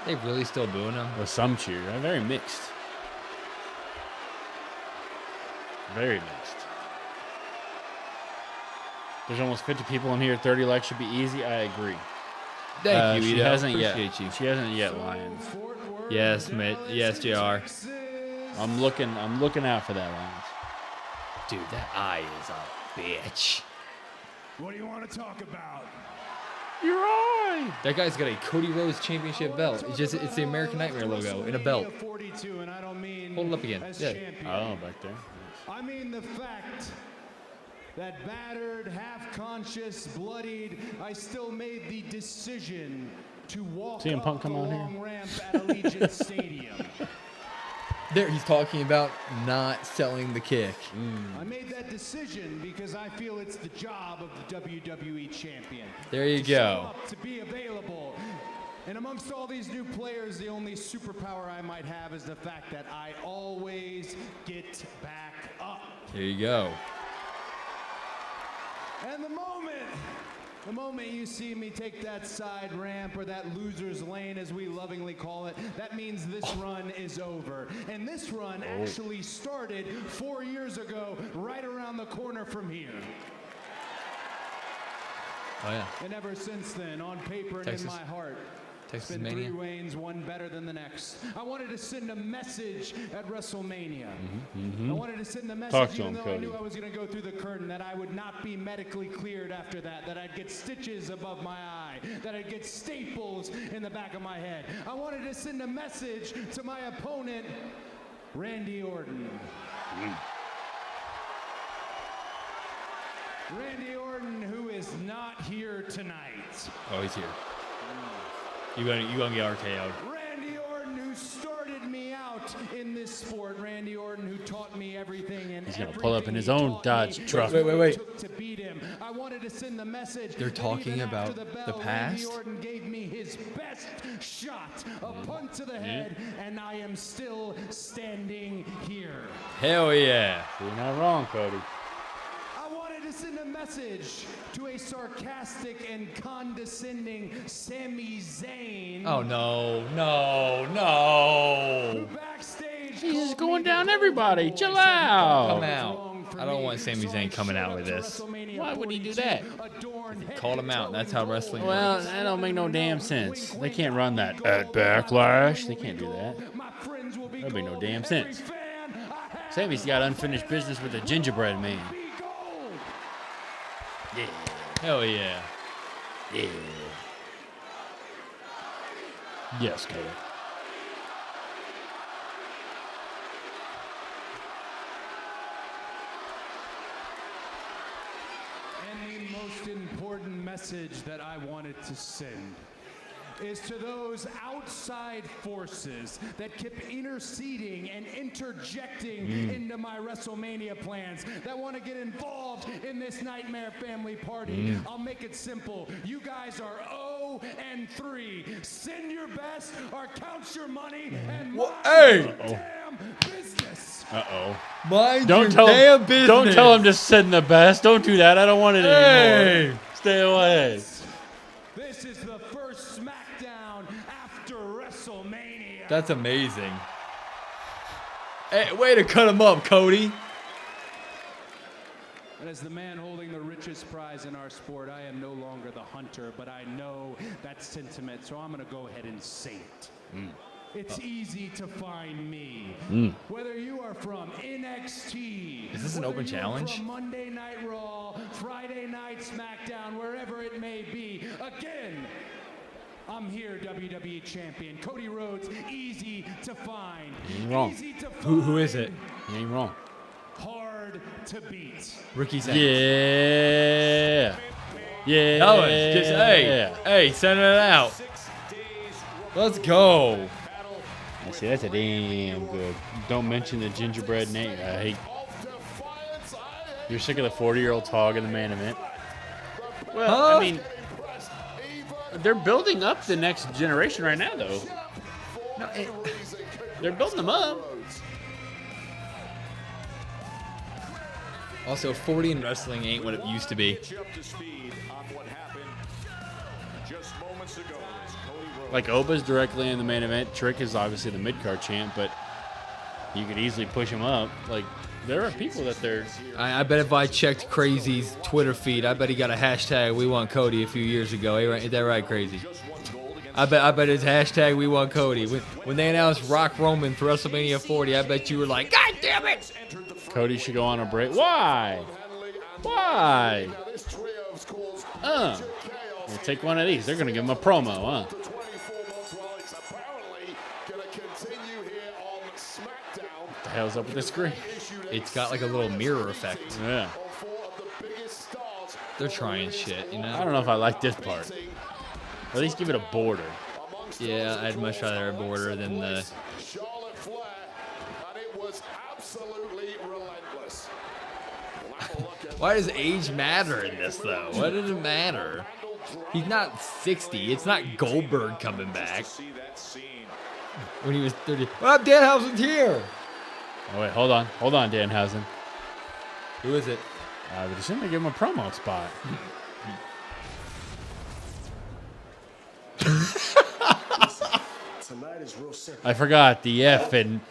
Speaker 4: They really still booing him?
Speaker 2: Or some cheer. Very mixed. Very mixed. There's almost 50 people in here. 30 likes should be easy. I agree.
Speaker 4: Thank you,
Speaker 2: she
Speaker 4: Ito.
Speaker 2: hasn't
Speaker 4: Appreciate
Speaker 2: yet.
Speaker 4: you.
Speaker 2: She hasn't yet, Lions.
Speaker 4: Yes, mate. Yes, JR.
Speaker 2: I'm looking out for that, Lions.
Speaker 4: Dude, that eye is a bitch.
Speaker 13: What do you want to talk about?
Speaker 2: Your eye.
Speaker 4: That guy's got a Cody Rhodes Championship belt. It's the American Nightmare logo in a belt.
Speaker 13: 42, and I don't mean
Speaker 4: Hold it up again.
Speaker 13: as
Speaker 4: Yeah.
Speaker 13: champion.
Speaker 2: Oh, back there.
Speaker 13: I mean the fact that battered, half-conscious, bloodied, I still made the decision to walk
Speaker 2: CM
Speaker 13: up
Speaker 2: Punk
Speaker 13: the
Speaker 2: come on here?
Speaker 13: long ramp at Allegiant Stadium.
Speaker 4: There, he's talking about not selling the kick.
Speaker 13: I made that decision because I feel it's the job of the WWE champion.
Speaker 4: There you
Speaker 13: to show
Speaker 4: go.
Speaker 13: up, to be available. And amongst all these new players, the only superpower I might have is the fact that I always get back up.
Speaker 4: There you go.
Speaker 13: And the moment you see me take that side ramp or that loser's lane, as we lovingly call it, that means this run is over. And this run actually started 4 years ago, right around the corner from here.
Speaker 4: Oh, yeah.
Speaker 13: And ever since then, on paper and
Speaker 4: Texas.
Speaker 13: in my heart,
Speaker 4: Texas
Speaker 13: it's been
Speaker 4: Mania.
Speaker 13: 3 reigns, one better than the next. I wanted to send a message at WrestleMania. I wanted to send a message,
Speaker 2: Talk to
Speaker 13: even
Speaker 2: him,
Speaker 13: though I
Speaker 2: Cody.
Speaker 13: knew I was going to go through the curtain, that I would not be medically cleared after that I'd get stitches above my eye, that I'd get staples in the back of my head. I wanted to send a message to my opponent, Randy Orton. Randy Orton, who is not here tonight.
Speaker 4: Oh, he's here. You gonna get RKO'd.
Speaker 13: Randy Orton, who started me out in this sport. Randy Orton, who taught me everything and
Speaker 2: He's gonna pull up in
Speaker 13: everything
Speaker 2: his
Speaker 13: he
Speaker 2: own
Speaker 13: taught
Speaker 2: Dodge
Speaker 13: me
Speaker 2: truck.
Speaker 4: Wait.
Speaker 13: took to beat him. I wanted to send the message.
Speaker 4: They're
Speaker 13: that
Speaker 4: talking
Speaker 13: even after
Speaker 4: about
Speaker 13: the bell,
Speaker 4: the past?
Speaker 13: Randy Orton gave me his best shot, a punt to the head, and I am still standing here.
Speaker 4: Hell yeah.
Speaker 2: You're not wrong, Cody.
Speaker 13: I wanted to send a message to a sarcastic and condescending Sami Zayn.
Speaker 4: Oh, no.
Speaker 13: Who backstage
Speaker 2: He's
Speaker 13: called
Speaker 2: going
Speaker 13: me
Speaker 2: down
Speaker 13: the
Speaker 2: everybody.
Speaker 13: Golden
Speaker 2: Chill
Speaker 13: Boy, said,
Speaker 2: out.
Speaker 4: Come
Speaker 13: "What's
Speaker 4: out.
Speaker 13: wrong for
Speaker 4: I don't
Speaker 13: me?"
Speaker 4: want Sami
Speaker 13: So
Speaker 4: Zayn
Speaker 13: I
Speaker 4: coming
Speaker 13: showed
Speaker 4: out
Speaker 13: up
Speaker 4: with
Speaker 13: to
Speaker 4: this.
Speaker 13: WrestleMania
Speaker 2: Why would he do
Speaker 13: 42,
Speaker 2: that?
Speaker 13: adorned head
Speaker 4: Called
Speaker 13: to
Speaker 4: him out.
Speaker 13: toe
Speaker 4: That's
Speaker 13: in
Speaker 4: how
Speaker 13: gold.
Speaker 4: wrestling
Speaker 2: Well,
Speaker 4: works.
Speaker 2: that don't make no damn sense. They can't run that at Backlash. They can't do that.
Speaker 13: My friends will be
Speaker 2: That'd make no
Speaker 13: gold.
Speaker 2: damn
Speaker 13: Every
Speaker 2: sense.
Speaker 13: fan I have
Speaker 2: Sammy's got unfinished business with the gingerbread man.
Speaker 13: be gold.
Speaker 2: Yeah.
Speaker 4: Hell yeah.
Speaker 2: Yeah. Yes, Cody.
Speaker 13: And the most important message that I wanted to send is to those outside forces that kept interceding and interjecting into my WrestleMania plans, that want to get involved in this Nightmare Family Party. I'll make it simple. You guys are 0 and 3. Send your best or count your money and
Speaker 1: Hey!
Speaker 13: damn business.
Speaker 1: Mind
Speaker 3: Don't
Speaker 1: your
Speaker 3: tell
Speaker 1: damn
Speaker 3: him.
Speaker 1: business.
Speaker 3: Don't tell him to send the best. Don't do that. I don't want it anymore. Stay away.
Speaker 13: This is the first SmackDown after WrestleMania.
Speaker 1: That's amazing. Hey, way to cut him up, Cody.
Speaker 13: And as the man holding the richest prize in our sport, I am no longer the hunter, but I know that sentiment, so I'm going to go ahead and say it. It's easy to find me. Whether you are from NXT,
Speaker 1: Is this an
Speaker 13: whether
Speaker 1: open
Speaker 13: you are
Speaker 1: challenge?
Speaker 13: from Monday Night Raw, Friday Night SmackDown, wherever it may be. Again, I'm here, WWE Champion. Cody Rhodes, easy to find.
Speaker 3: You ain't wrong.
Speaker 13: Easy to find.
Speaker 1: Who is it?
Speaker 3: You ain't wrong.
Speaker 13: Hard to beat.
Speaker 1: Ricky Zack.
Speaker 3: Yeah. Yeah.
Speaker 1: That was just, hey, send it out. Let's go.
Speaker 3: I see, that's a damn good. Don't mention the gingerbread name. I hate. You're sick of the 40-year-old hog in the main event. Well, I mean, they're building up the next generation right now, though.
Speaker 1: No,
Speaker 3: They're building them up.
Speaker 1: also, 40 in wrestling ain't what it used to be.
Speaker 3: Like, Oba's directly in the main event. Trick is obviously the mid-card champ, but you could easily push him up. Like, there are people that they're...
Speaker 1: I bet if I checked Crazy's Twitter feed, I bet he got a hashtag We Want Cody a few years ago. Ain't that right, Crazy? I bet his hashtag We Want Cody. When they announced Rock Roman for WrestleMania 40, I bet you were like, God damn it!
Speaker 3: Cody should go on a break. Why? Why? We'll take one of these. They're going to give him a promo, huh? What the hell's up with the screen?
Speaker 1: It's got like a little mirror effect.
Speaker 3: Yeah.
Speaker 1: They're trying shit, you know?
Speaker 3: I don't know if I like this part. At least give it a border.
Speaker 1: Yeah, I'd much rather a border than the... Why does age matter in this, though? Why does it matter? He's not 60. It's not Goldberg coming back. When he was 30. Well, Danhausen's here.
Speaker 3: Oh, wait. Hold on. Hold on, Danhausen.
Speaker 1: Who is it?
Speaker 3: I would assume they give him a promo spot. I forgot the F in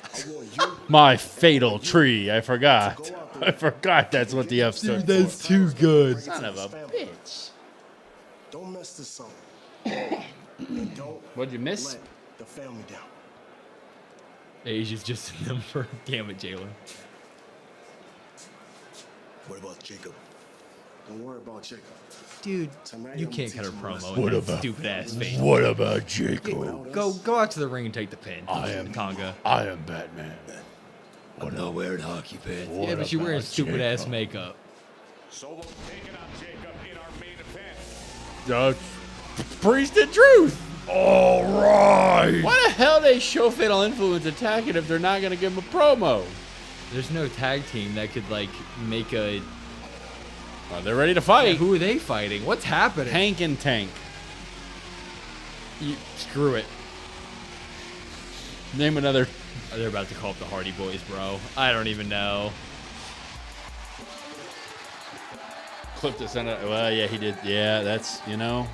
Speaker 3: my fatal tree. I forgot. I forgot that's what the F stood for.
Speaker 1: Dude, that's too good.
Speaker 3: Son of a bitch.
Speaker 14: Don't mess this up.
Speaker 3: What'd you miss?
Speaker 14: Let the family down.
Speaker 1: Age is just a number. Damn it, Jalen.
Speaker 14: What about Jacob? Don't worry about Jacob.
Speaker 1: Dude,
Speaker 14: Tonight,
Speaker 1: you
Speaker 14: I'm
Speaker 1: can't
Speaker 14: gonna
Speaker 1: cut a
Speaker 14: teach you
Speaker 1: promo.
Speaker 14: a
Speaker 1: What
Speaker 14: lesson.
Speaker 1: about stupid ass face?
Speaker 2: What about Jacob?
Speaker 1: Go out to the ring and take the pin.
Speaker 2: I am
Speaker 1: Tonga.
Speaker 2: I am Batman.
Speaker 1: I'm not wearing hockey pants.
Speaker 2: What
Speaker 1: Yeah, but you're wearing
Speaker 2: about
Speaker 1: stupid ass
Speaker 2: Jacob?
Speaker 1: makeup.
Speaker 3: Priest and Truth.
Speaker 2: All right.
Speaker 3: Why the hell they show Fatal Influence attacking if they're not going to give him a promo?
Speaker 1: There's no tag team that could like make a.
Speaker 3: Oh, they're ready to fight.
Speaker 1: Yeah, who are they fighting? What's happening?
Speaker 3: Hank and Tank.
Speaker 1: Screw it.
Speaker 3: Name another.
Speaker 1: Oh, they're about to call up the Hardy Boys, bro. I don't even know.
Speaker 3: Clip this on it. Well, yeah, he did. Yeah, that's, you know.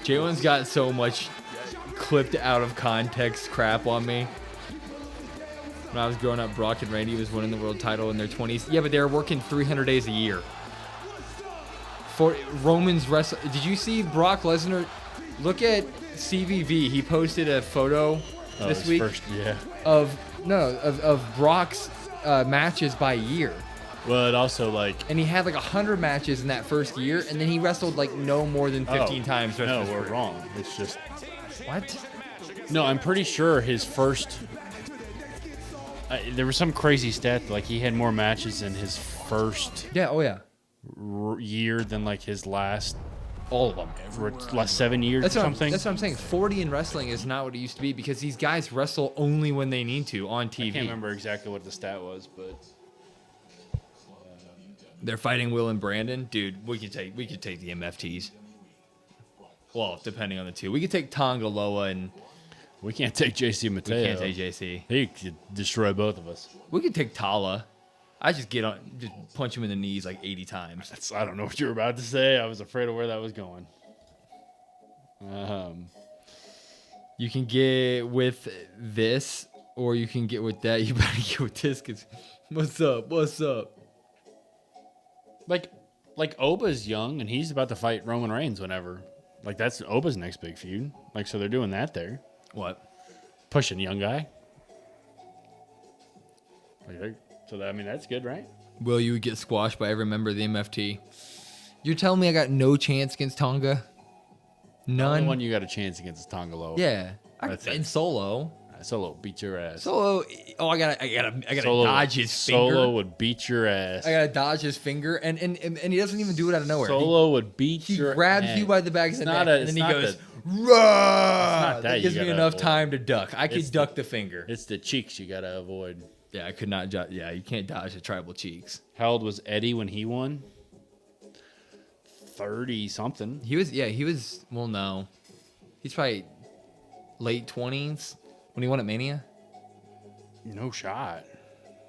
Speaker 1: Jalen's got so much clipped out of context crap on me. When I was growing up, Brock and Randy was winning the world title in their 20s. Yeah, but they were working 300 days a year. For Roman's wrestle. Did you see Brock Lesnar? Look at CVV. He posted a photo this week of Brock's matches by year.
Speaker 3: Well, it also like.
Speaker 1: And he had like 100 matches in that first year, and then he wrestled like no more than 15 times.
Speaker 3: No, we're wrong. It's just.
Speaker 1: What?
Speaker 3: No, I'm pretty sure his first. There was some crazy stat like he had more matches in his first.
Speaker 1: Yeah. Oh yeah.
Speaker 3: Year than like his last.
Speaker 1: All of them.
Speaker 3: Last 7 years or something.
Speaker 1: That's what I'm saying. 40 in wrestling is not what it used to be because these guys wrestle only when they need to on TV.
Speaker 3: I can't remember exactly what the stat was, but.
Speaker 1: They're fighting Will and Brandon, dude. We could take the MFTs.
Speaker 4: Well, depending on the two. We could take Tonga Loa and...
Speaker 2: We can't take JC Mateo.
Speaker 4: We can't take JC.
Speaker 2: He could destroy both of us.
Speaker 4: We could take Tala. I just punch him in the knees like 80 times.
Speaker 2: I don't know what you were about to say. I was afraid of where that was going.
Speaker 4: You can get with this, or you can get with that. You better get with this, because what's up? What's up?
Speaker 2: Like Oba's young, and he's about to fight Roman Reigns whenever. Like, that's Oba's next big feud. Like, so they're doing that there.
Speaker 4: What?
Speaker 2: Pushing young guy. So, I mean, that's good, right?
Speaker 4: Will you get squashed by every member of the MFT? You're telling me I got no chance against Tonga? None?
Speaker 2: The only one you got a chance against is Tonga Loa.
Speaker 4: Yeah. In Solo.
Speaker 2: Solo beat your ass.
Speaker 4: Solo. Oh, I gotta dodge his finger.
Speaker 2: Solo would beat your ass.
Speaker 4: I gotta dodge his finger, and he doesn't even do it out of nowhere.
Speaker 2: Solo would beat your ass.
Speaker 4: He grabs you by the back of the neck, and then he goes,
Speaker 2: "Rah!"
Speaker 4: That gives me enough time to duck. I could duck the finger.
Speaker 2: It's the cheeks you gotta avoid.
Speaker 4: Yeah, I could not. Yeah, you can't dodge the tribal cheeks.
Speaker 2: How old was Eddie when he won? 30-something.
Speaker 4: He was. Well, no, he's probably late 20s when he won at Mania.
Speaker 2: No shot.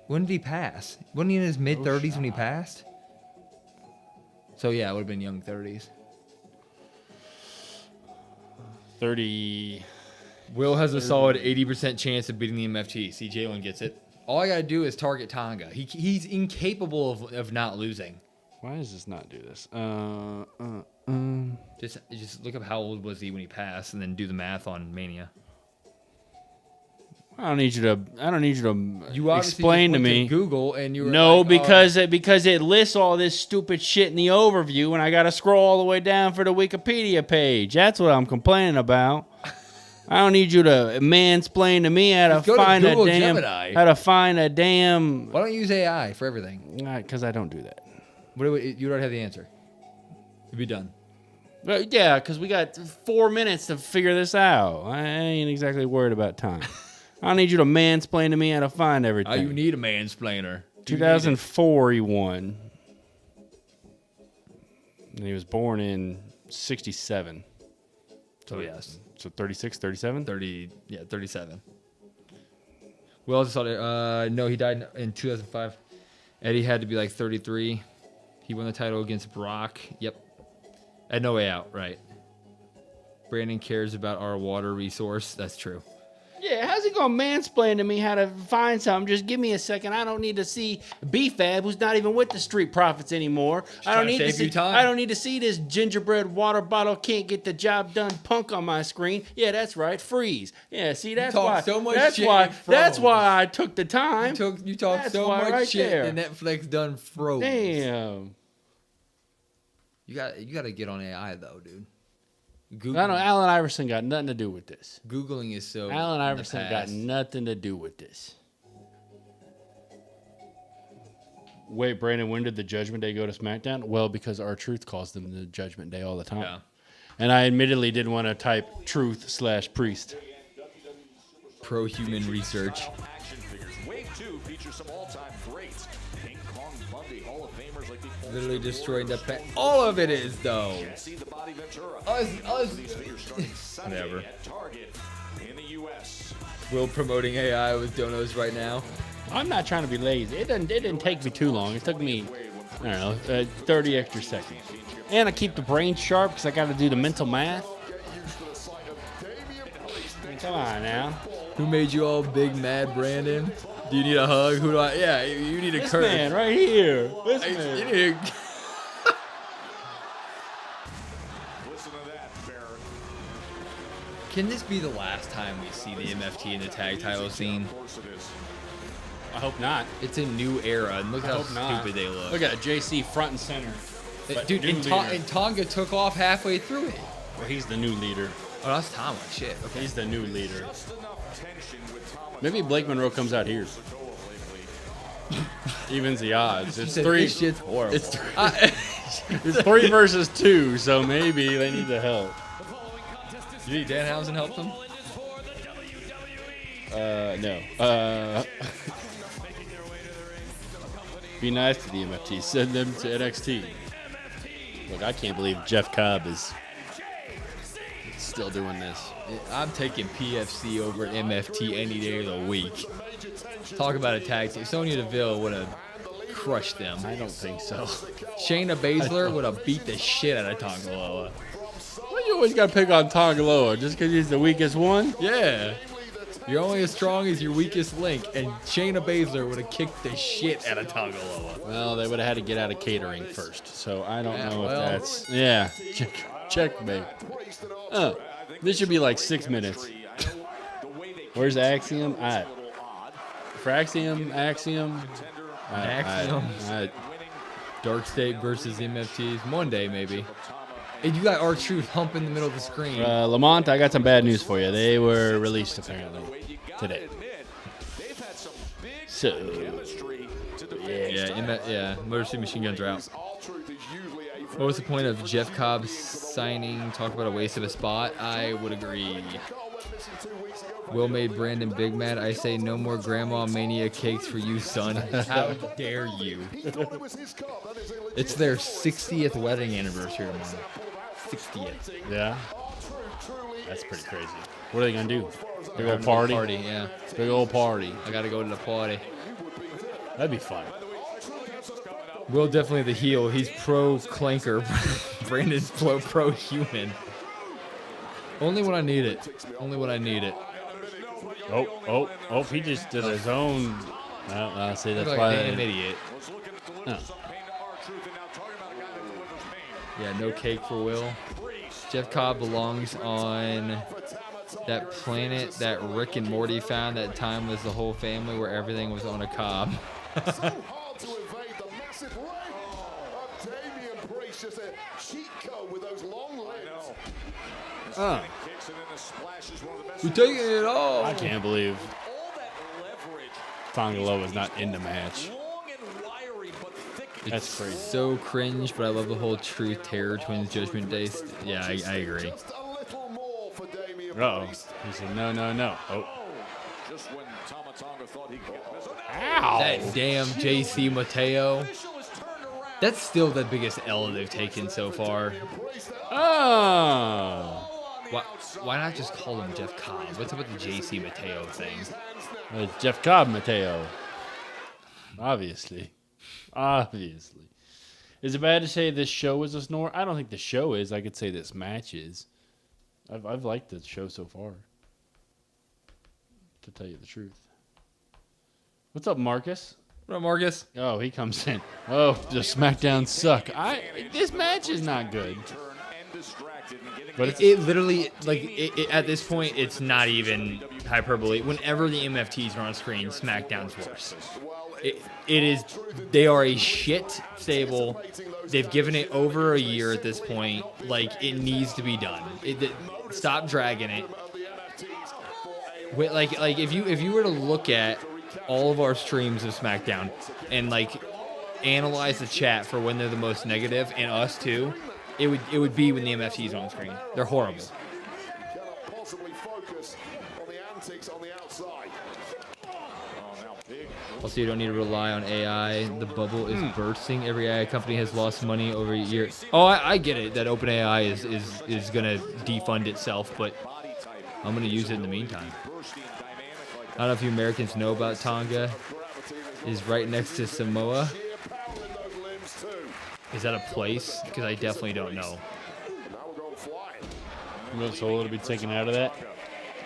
Speaker 4: When did he pass? Wasn't he in his mid 30s when he passed? So yeah, it would have been young 30s.
Speaker 2: 30.
Speaker 4: Will has a solid 80% chance of beating the MFT. See, Jalen gets it. All I gotta do is target Tonga. He's incapable of not losing.
Speaker 2: Why does this not do this?
Speaker 4: Just look up how old was he when he passed, and then do the math on Mania.
Speaker 2: I don't need you to
Speaker 4: You
Speaker 2: explain to me.
Speaker 4: Google, and you were
Speaker 2: no,
Speaker 4: like,
Speaker 2: because it lists all this stupid shit in the overview, and I got to scroll all the way down for the Wikipedia page. That's what I'm complaining about. I don't need you to mansplain to me how to find a damn.
Speaker 4: Gemini.
Speaker 2: How to find a damn.
Speaker 4: Why don't you use AI for everything?
Speaker 2: Because I don't do that.
Speaker 4: You already have the answer. You'd be done.
Speaker 2: But yeah, because we got 4 minutes to figure this out. I ain't exactly worried about time. I don't need you to mansplain to me how to find everything.
Speaker 4: You need a mansplainer.
Speaker 2: 2004 he won. And he was born in 67.
Speaker 4: So yes.
Speaker 2: So 36, 37?
Speaker 4: 37. We also saw that, no, he died in 2005. Eddie had to be like 33. He won the title against Brock. Yep. At No Way Out, right. Brandon cares about our water resource. That's true.
Speaker 2: Yeah, how's he gonna mansplain to me how to find something? Just give me a second. I don't need to see B-Fab, who's not even with the Street Profits anymore. I don't need to see. I don't need to see this gingerbread water bottle can't get the job done punk on my screen. Yeah, that's right. Freeze. Yeah, see that's why.
Speaker 4: So much
Speaker 2: that's
Speaker 4: shit
Speaker 2: why. That's why I took the time.
Speaker 4: You talked so much right shit there. That Netflix done froze.
Speaker 2: Damn.
Speaker 4: You got to get on AI though, dude.
Speaker 2: I don't know. Allen Iverson got nothing to do with this.
Speaker 4: Googling is so.
Speaker 2: Allen Iverson got nothing to do with this. Wait, Brandon, when did the Judgment Day go to SmackDown? Well, because R-Truth calls them the Judgment Day all the time.
Speaker 4: Yeah.
Speaker 2: And I admittedly didn't want to type Truth/Priest.
Speaker 4: Pro-human research.
Speaker 6: Action figures. Wave 2 features some all-time greats. King Kong Bundy, Hall of Famers like the
Speaker 4: literally destroyed the pet. All of it is though.
Speaker 6: See the Body Ventura.
Speaker 4: Us.
Speaker 6: These figures starting Sunday
Speaker 4: Whatever.
Speaker 6: at Target in the U.S.
Speaker 4: Will promoting AI with donos right now.
Speaker 2: I'm not trying to be lazy. It didn't take me too long. It took me, I don't know, 30 extra seconds. And I keep the brain sharp because I got to do the mental math. Come on now.
Speaker 4: Who made you all big mad, Brandon? Do you need a hug? Who do I? Yeah, you need a
Speaker 2: This
Speaker 4: curve.
Speaker 2: man right here. This man.
Speaker 4: You need a...
Speaker 6: Listen to that, Barrett.
Speaker 4: Can this be the last time we see the MFT in the tag title scene?
Speaker 6: Of course it is.
Speaker 2: I hope not.
Speaker 4: It's a new era, and look how
Speaker 2: hope not.
Speaker 4: stupid they look.
Speaker 2: Look at JC front and center. But
Speaker 4: Dude,
Speaker 2: new
Speaker 4: and
Speaker 2: leader.
Speaker 4: Tonga took off halfway through it.
Speaker 2: Well, he's the new leader.
Speaker 4: Oh, that's Tama. Shit. Okay.
Speaker 2: He's the new leader.
Speaker 6: Just enough tension with Thomas.
Speaker 2: Maybe Blake Monroe comes out here. Evens the odds. It's
Speaker 4: Said,
Speaker 2: three.
Speaker 4: This shit's horrible.
Speaker 2: It's it's 3 versus 2, so maybe they need the help.
Speaker 4: You think Danhausen helped them?
Speaker 2: No. Be nice to the MFT. Send them to NXT. Look, I can't believe Jeff Cobb is
Speaker 3: still doing this.
Speaker 4: I'm taking PFC over MFT any day of the week. Talk about a tag team. Sonya Deville would have crushed them.
Speaker 3: I don't think so.
Speaker 4: Shayna Baszler would have beat the shit out of Tonga Loa.
Speaker 3: Well, you always got to pick on Tonga Loa just because he's the weakest one?
Speaker 4: Yeah. You're only as strong as your weakest link, and Shayna Baszler would have kicked the shit out of Tonga Loa.
Speaker 3: Well, they would have had to get out of catering first, so I don't know if
Speaker 4: well.
Speaker 3: that's... Yeah, checkmate. This should be like 6 minutes. Where's Axiom? For Axiom?
Speaker 4: Axiom. Dark State versus MFTs. One day, maybe. And you got R-Truth hump in the middle of the screen.
Speaker 3: Lamont, I got some bad news for you. They were released, apparently, today. So,
Speaker 4: yeah, Motor City Machine Guns are out. What was the point of Jeff Cobb signing? Talk about a waste of a spot. I would agree. Will made Brandon big mad. I say no more Grandma Mania cakes for you, son. How dare you? It's their 60th wedding anniversary tomorrow. 60th.
Speaker 3: Yeah. That's pretty crazy. What are they going to do? Big old party?
Speaker 4: Yeah.
Speaker 3: Big old party.
Speaker 4: I got to go to the party.
Speaker 3: That'd be fun.
Speaker 4: Will definitely the heel. He's pro clanker. Brandon's pro human. Only when I need it. Only when I need it.
Speaker 3: Oh, he just did his own. I see, that's why.
Speaker 4: I'm an idiot.
Speaker 3: No.
Speaker 4: Yeah, no cake for Will. Jeff Cobb belongs on that planet that Rick and Morty found. That time was the whole family where everything was on a cob. You're taking it all.
Speaker 3: I can't believe Tonga Loa is not in the match. That's crazy.
Speaker 4: So cringe, but I love the whole Truth Terror Twins Judgment Day. Yeah, I agree.
Speaker 3: Uh-oh. He said, no. Oh.
Speaker 4: Ow. That damn JC Mateo. That's still the biggest L they've taken so far.
Speaker 3: Oh.
Speaker 4: Why not just call him Jeff Cobb? What's up with the JC Mateo thing?
Speaker 3: It's Jeff Cobb Mateo. Obviously. Is it bad to say this show is a snore? I don't think the show is. I could say this match is. I've liked the show so far, to tell you the truth. What's up, Marcus?
Speaker 4: What up, Marcus?
Speaker 3: Oh, he comes in. Oh, the SmackDown suck. This match is not good.
Speaker 4: But it literally, at this point, it's not even hyperbole. Whenever the MFTs are on screen, SmackDown's worse. It is. They are a shit stable. They've given it over a year at this point. It needs to be done. Stop dragging it. If you were to look at all of our streams of SmackDown and analyze the chat for when they're the most negative, and us too, it would be when the MFTs are on screen. They're horrible. Also, you don't need to rely on AI. The bubble is bursting. Every AI company has lost money over a year. Oh, I get it that OpenAI is going to defund itself, but I'm going to use it in the meantime. I don't know if you Americans know about Tonga. Is right next to Samoa. Is that a place? Because I definitely don't know.
Speaker 3: Will Solo to be taken out of that?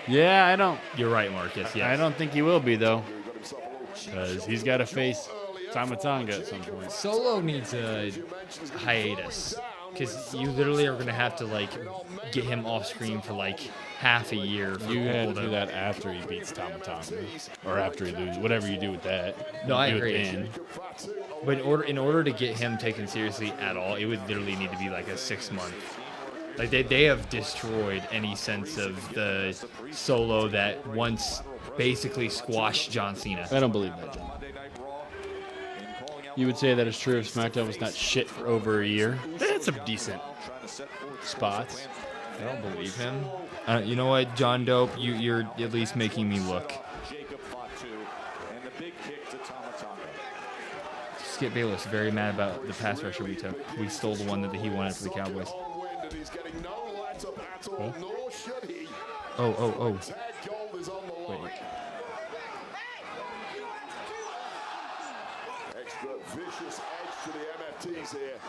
Speaker 3: Yeah, I don't.
Speaker 4: You're right, Marcus. Yes.
Speaker 3: I don't think he will be, though. Because he's got to face Tama Tonga at some point.
Speaker 4: Solo needs a hiatus. Because you literally are going to have to, get him off screen for, half a year.
Speaker 3: You had to do that after he beats Tama Tonga. Or after he loses. Whatever you do with that.
Speaker 4: No, I agree. But in order to get him taken seriously at all, it would literally need to be a 6 month. They have destroyed any sense of the Solo that once basically squashed John Cena.
Speaker 3: I don't believe that, John. You would say that it's true if SmackDown was not shit for over a year. They had some decent spots.
Speaker 4: I don't believe him. You know what, John Dope? You're at least making me look. Skip Bayless very mad about the pass rusher we took. We stole the one that he wanted for the Cowboys.
Speaker 6: battle, nor should he.
Speaker 4: Oh.
Speaker 6: Tag gold is on the line. Extra vicious edge to the MFTs here.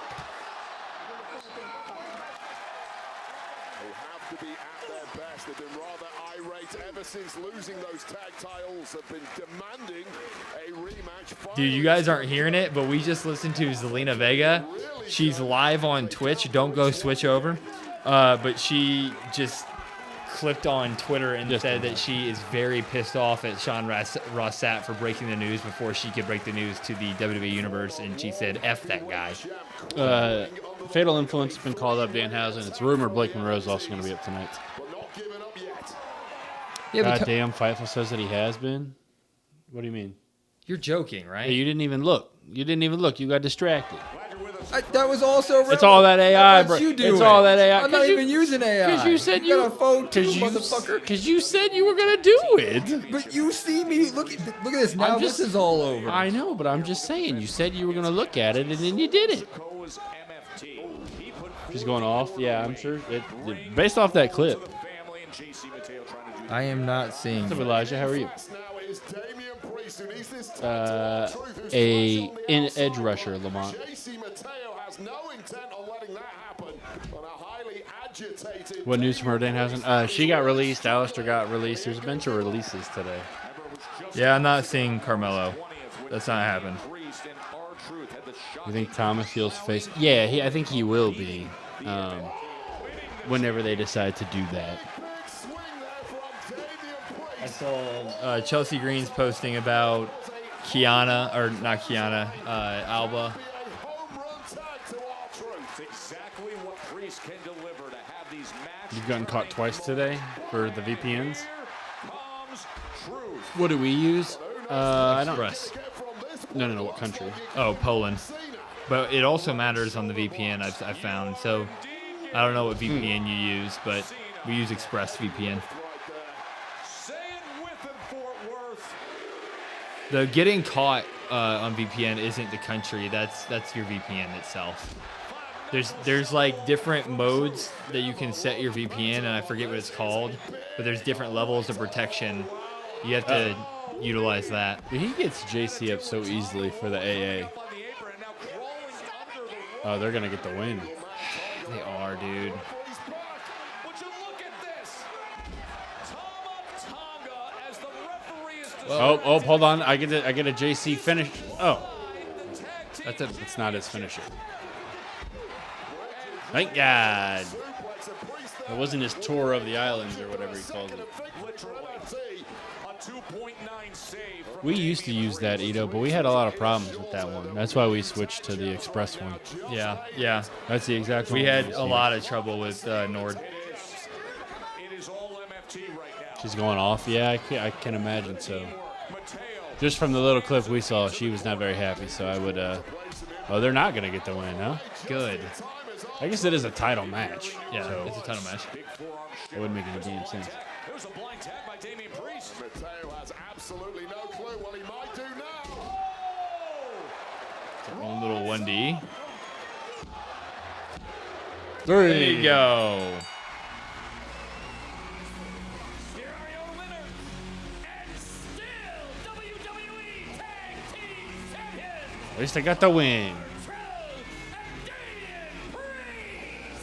Speaker 6: They have to be at their best. They've been rather irate ever since losing those tag titles. Have been demanding a rematch.
Speaker 4: Dude, you guys aren't hearing it, but we just listened to Zelina Vega. She's live on Twitch. Don't go switch over. But she just clipped on Twitter and said that she is very pissed off at Sean Ross Sapp for breaking the news before she could break the news to the WWE Universe. And she said, F that guy.
Speaker 3: Fatal Influence has been called up, Danhausen. It's rumored Blake Monroe's also going to be up tonight.
Speaker 4: Yeah,
Speaker 3: God damn, Fightful says that he has been. What do you mean?
Speaker 4: You're joking, right?
Speaker 3: Hey, you didn't even look. You got distracted.
Speaker 1: That was also
Speaker 3: It's all that AI, bro.
Speaker 1: You do
Speaker 3: it's all that AI.
Speaker 1: I'm not even using AI.
Speaker 3: Because you said
Speaker 1: you got a phone too,
Speaker 3: motherfucker. Because you said you were gonna do it.
Speaker 1: But you see me. Look at this. Now this is all over.
Speaker 3: I know, but I'm just saying. You said you were gonna look at it, and then you did it. She's going off. Yeah, I'm sure. Based off that clip.
Speaker 4: I am not seeing.
Speaker 3: What's up, Elijah? How are you? In edge rusher, Lamont. What news from her, Danhausen? She got released. Alistair got released. There's a bunch of releases today.
Speaker 4: Yeah, I'm not seeing Carmelo. That's not happened.
Speaker 3: You think Thomas heals face? Yeah, I think he will be. Whenever they decide to do that.
Speaker 4: I saw Chelsea Green's posting about Kiana, or not Kiana, Alba.
Speaker 3: You've gotten caught twice today for the VPNs. What do we use? I don't.
Speaker 4: Express.
Speaker 3: No. What country?
Speaker 4: Oh, Poland. But it also matters on the VPN, I've found. So I don't know what VPN you use, but we use Express VPN. The getting caught on VPN isn't the country. That's your VPN itself. There's like different modes that you can set your VPN, and I forget what it's called, but there's different levels of protection. You have to utilize that.
Speaker 3: He gets JC up so easily for the AA. Oh, they're gonna get the win.
Speaker 4: They are, dude.
Speaker 3: Oh, hold on. I get a JC finish. Oh, that's not his finisher. Thank God. It wasn't his tour of the islands or whatever he called it. We used to use that, Ito, but we had a lot of problems with that one. That's why we switched to the Express one.
Speaker 4: Yeah.
Speaker 3: That's the exact one.
Speaker 4: We had a lot of trouble with Nord.
Speaker 3: She's going off. Yeah, I can imagine so. Just from the little clip we saw, she was not very happy. So I would. Oh, they're not gonna get the win, huh?
Speaker 4: Good.
Speaker 3: I guess it is a title match.
Speaker 4: Yeah,
Speaker 3: so
Speaker 4: it's a title match.
Speaker 3: It wouldn't make any damn sense.
Speaker 6: Mateo has absolutely no clue what he might do now.
Speaker 4: One little 1D.
Speaker 3: There
Speaker 4: you go.
Speaker 3: At least they got the win.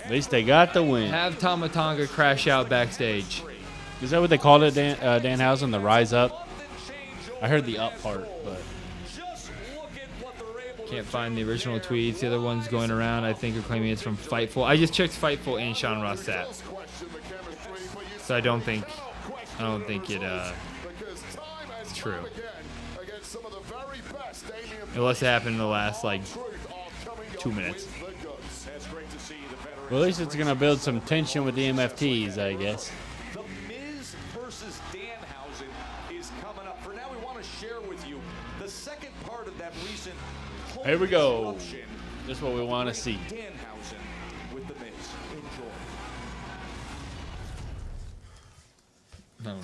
Speaker 3: At least they got the win.
Speaker 4: Have Tama Tonga crash out backstage.
Speaker 3: Is that what they called it, Danhausen? The rise up? I heard the up part, but
Speaker 4: can't find the original tweets. The other one's going around. I think are claiming it's from Fightful. I just checked Fightful and Sean Ross Sapp. So I don't think it's true. Unless it happened in the last, 2 minutes.
Speaker 3: Well, at least it's going to build some tension with the MFTs, I guess.
Speaker 15: The Miz versus Danhausen is coming up. For now, we want to share with you the second part of that recent.
Speaker 3: Here we go. This is what we want to see.
Speaker 15: Danhausen with the Miz. Enjoy.
Speaker 4: Oh, no.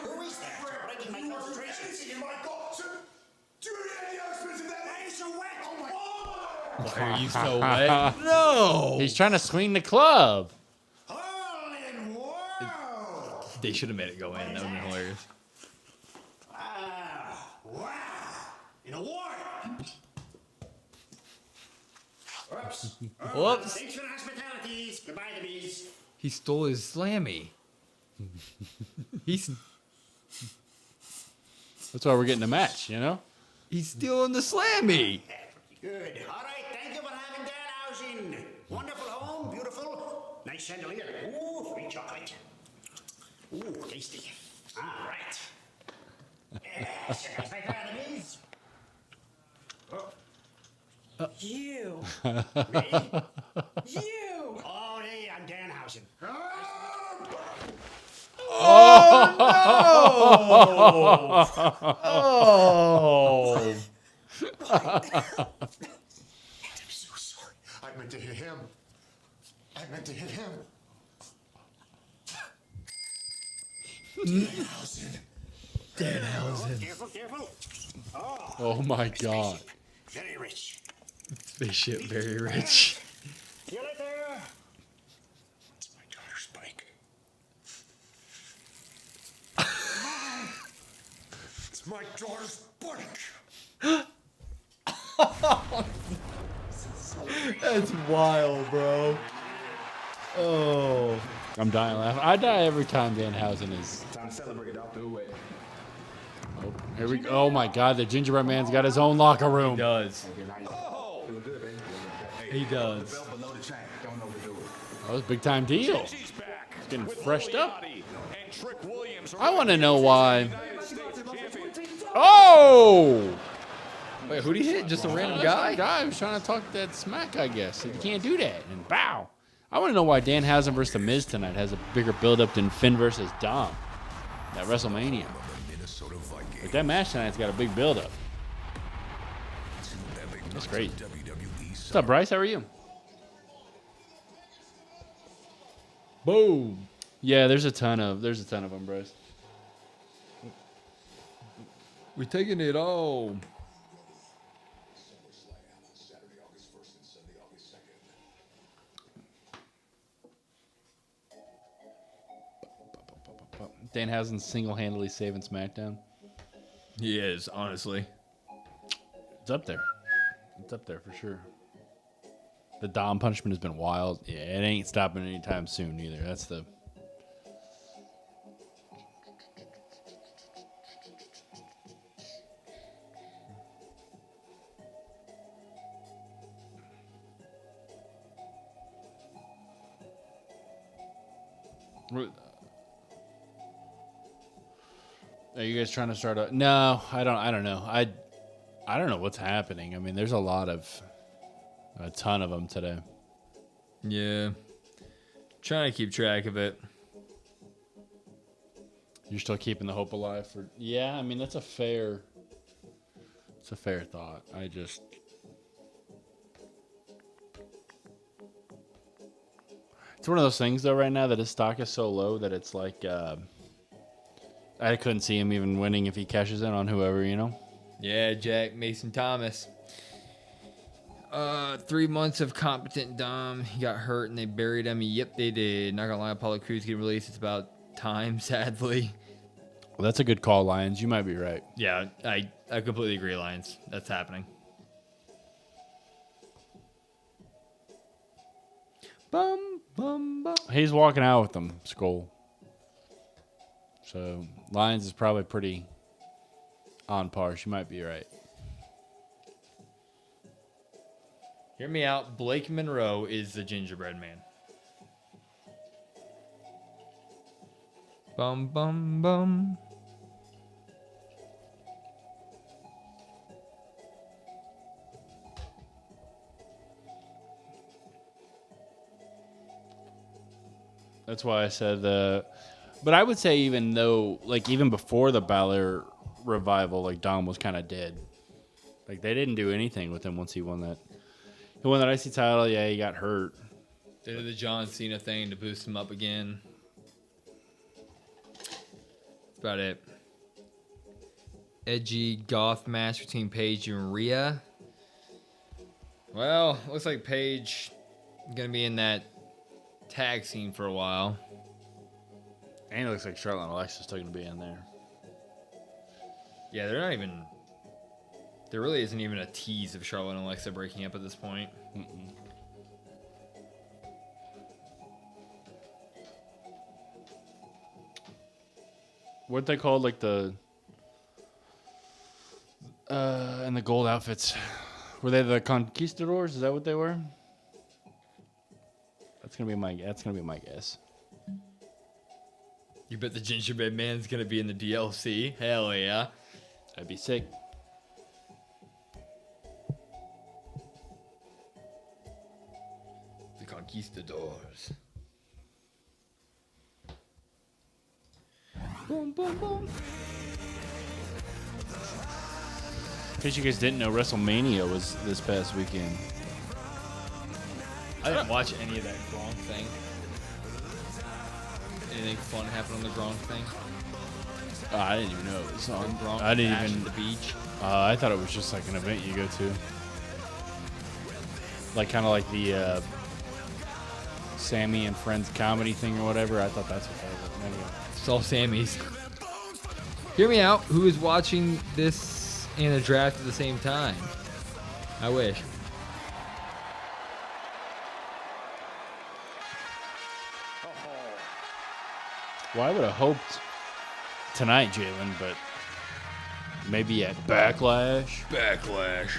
Speaker 7: Who is that? Breaking my concentration. In my gut. Do you hear any announcements of that
Speaker 4: Why are you so wet? No!
Speaker 3: He's trying to swing the club.
Speaker 4: They should have made it go in. That would have been hilarious.
Speaker 10: In a war. Whoops.
Speaker 4: Whoops.
Speaker 10: Thanks for the hospitalities. Goodbye, the bees.
Speaker 4: He stole his slammy.
Speaker 3: That's why we're getting a match, you know?
Speaker 4: He's stealing the slammy.
Speaker 10: Good. All right. Thank you for having Danhausen. Wonderful home. Beautiful. Nice chandelier. Ooh, free chocolate. Ooh, tasty. All right. Yes, right there, the bees. You. Me? You. Oh, hey, I'm Danhausen.
Speaker 4: Oh, no!
Speaker 6: I'm so sorry. I meant to hit him. I meant to hit him.
Speaker 4: Danhausen.
Speaker 10: Careful, careful.
Speaker 3: Oh my God.
Speaker 10: Very rich.
Speaker 4: Spaceship, very rich.
Speaker 10: See you later.
Speaker 6: It's my daughter's bike. It's my daughter's bike.
Speaker 4: That's wild, bro. Oh.
Speaker 3: I'm dying laughing. I die every time Danhausen is.
Speaker 11: Time to celebrate. I'll do it.
Speaker 3: Oh, here we go. Oh my God, the gingerbread man's got his own locker room.
Speaker 4: He does.
Speaker 11: Oh. Feeling good, baby.
Speaker 4: He does.
Speaker 11: The belt below the chain. Don't overdo it.
Speaker 3: That was a big time deal.
Speaker 15: She's back.
Speaker 3: He's getting
Speaker 15: with
Speaker 3: freshed up.
Speaker 15: Liliani and Trick Williams.
Speaker 3: I want to know why.
Speaker 15: United States champion.
Speaker 3: Oh!
Speaker 4: Wait, who'd he hit? Just a random
Speaker 3: That's
Speaker 4: guy?
Speaker 3: some guy who's trying to talk that smack, I guess. You can't do that. And bow. I want to know why Danhausen versus The Miz tonight has a bigger buildup than Finn versus Dom at WrestleMania. Like that match tonight's got a big buildup. That's great. What's up, Bryce? How are you?
Speaker 4: Boom.
Speaker 3: Yeah, there's a ton of them, Bryce.
Speaker 4: We're taking it all.
Speaker 3: Danhausen's single-handedly saving SmackDown.
Speaker 4: He is, honestly.
Speaker 3: It's up there. It's up there for sure. The Dom punishment has been wild. Yeah, it ain't stopping anytime soon either. That's the... Are you guys trying to start a... No, I don't know. I don't know what's happening. I mean, there's a ton of them today.
Speaker 4: Yeah. Trying to keep track of it.
Speaker 3: You're still keeping the hope alive for... Yeah, I mean, it's a fair thought. It's one of those things, though, right now that his stock is so low that it's like... I couldn't see him even winning if he cashes in on whoever, you know?
Speaker 4: Yeah, Jack Mason Thomas. 3 months of competent Dom. He got hurt and they buried him. Yep, they did. Not gonna lie, Apollo Crews getting released. It's about time, sadly.
Speaker 3: Well, that's a good call, Lions. You might be right.
Speaker 4: Yeah, I completely agree, Lions. That's happening. Bum, bum, bum.
Speaker 3: He's walking out with them, Skull. So, Lions is probably pretty on par. She might be right.
Speaker 4: Hear me out. Blake Monroe is the gingerbread man. Bum, bum, bum.
Speaker 3: That's why I said but I would say even before the Balor revival, like Dom was kind of dead. Like they didn't do anything with him once he won that. He won that IC title. Yeah, he got hurt.
Speaker 4: They did the John Cena thing to boost him up again. That's about it. Edgy goth match between Paige and Rhea. Well, looks like Paige gonna be in that tag scene for a while.
Speaker 3: And it looks like Charlotte and Alexa still gonna be in there.
Speaker 4: Yeah, they're not even. There really isn't even a tease of Charlotte and Alexa breaking up at this point.
Speaker 3: What they called like the and the gold outfits? Were they the conquistadors? Is that what they were? That's gonna be my guess.
Speaker 4: You bet the gingerbread man's gonna be in the DLC? Hell yeah.
Speaker 3: That'd be sick.
Speaker 4: The conquistadors. Boom, boom, boom.
Speaker 3: In case you guys didn't know, WrestleMania was this past weekend.
Speaker 4: I didn't watch any of that Gronk thing. Anything fun happen on the Gronk thing?
Speaker 3: I didn't even know it was on.
Speaker 4: Gronk
Speaker 3: I didn't
Speaker 4: bash
Speaker 3: even.
Speaker 4: at the beach.
Speaker 3: I thought it was just like an event you go to, like kind of like the Sammy and Friends comedy thing or whatever. I thought that's what that was. Anyway.
Speaker 4: It's all Sammy's. Hear me out. Who is watching this and a draft at the same time? I wish.
Speaker 3: Well, I would have hoped tonight, Jalen, but maybe at Backlash.
Speaker 4: Backlash.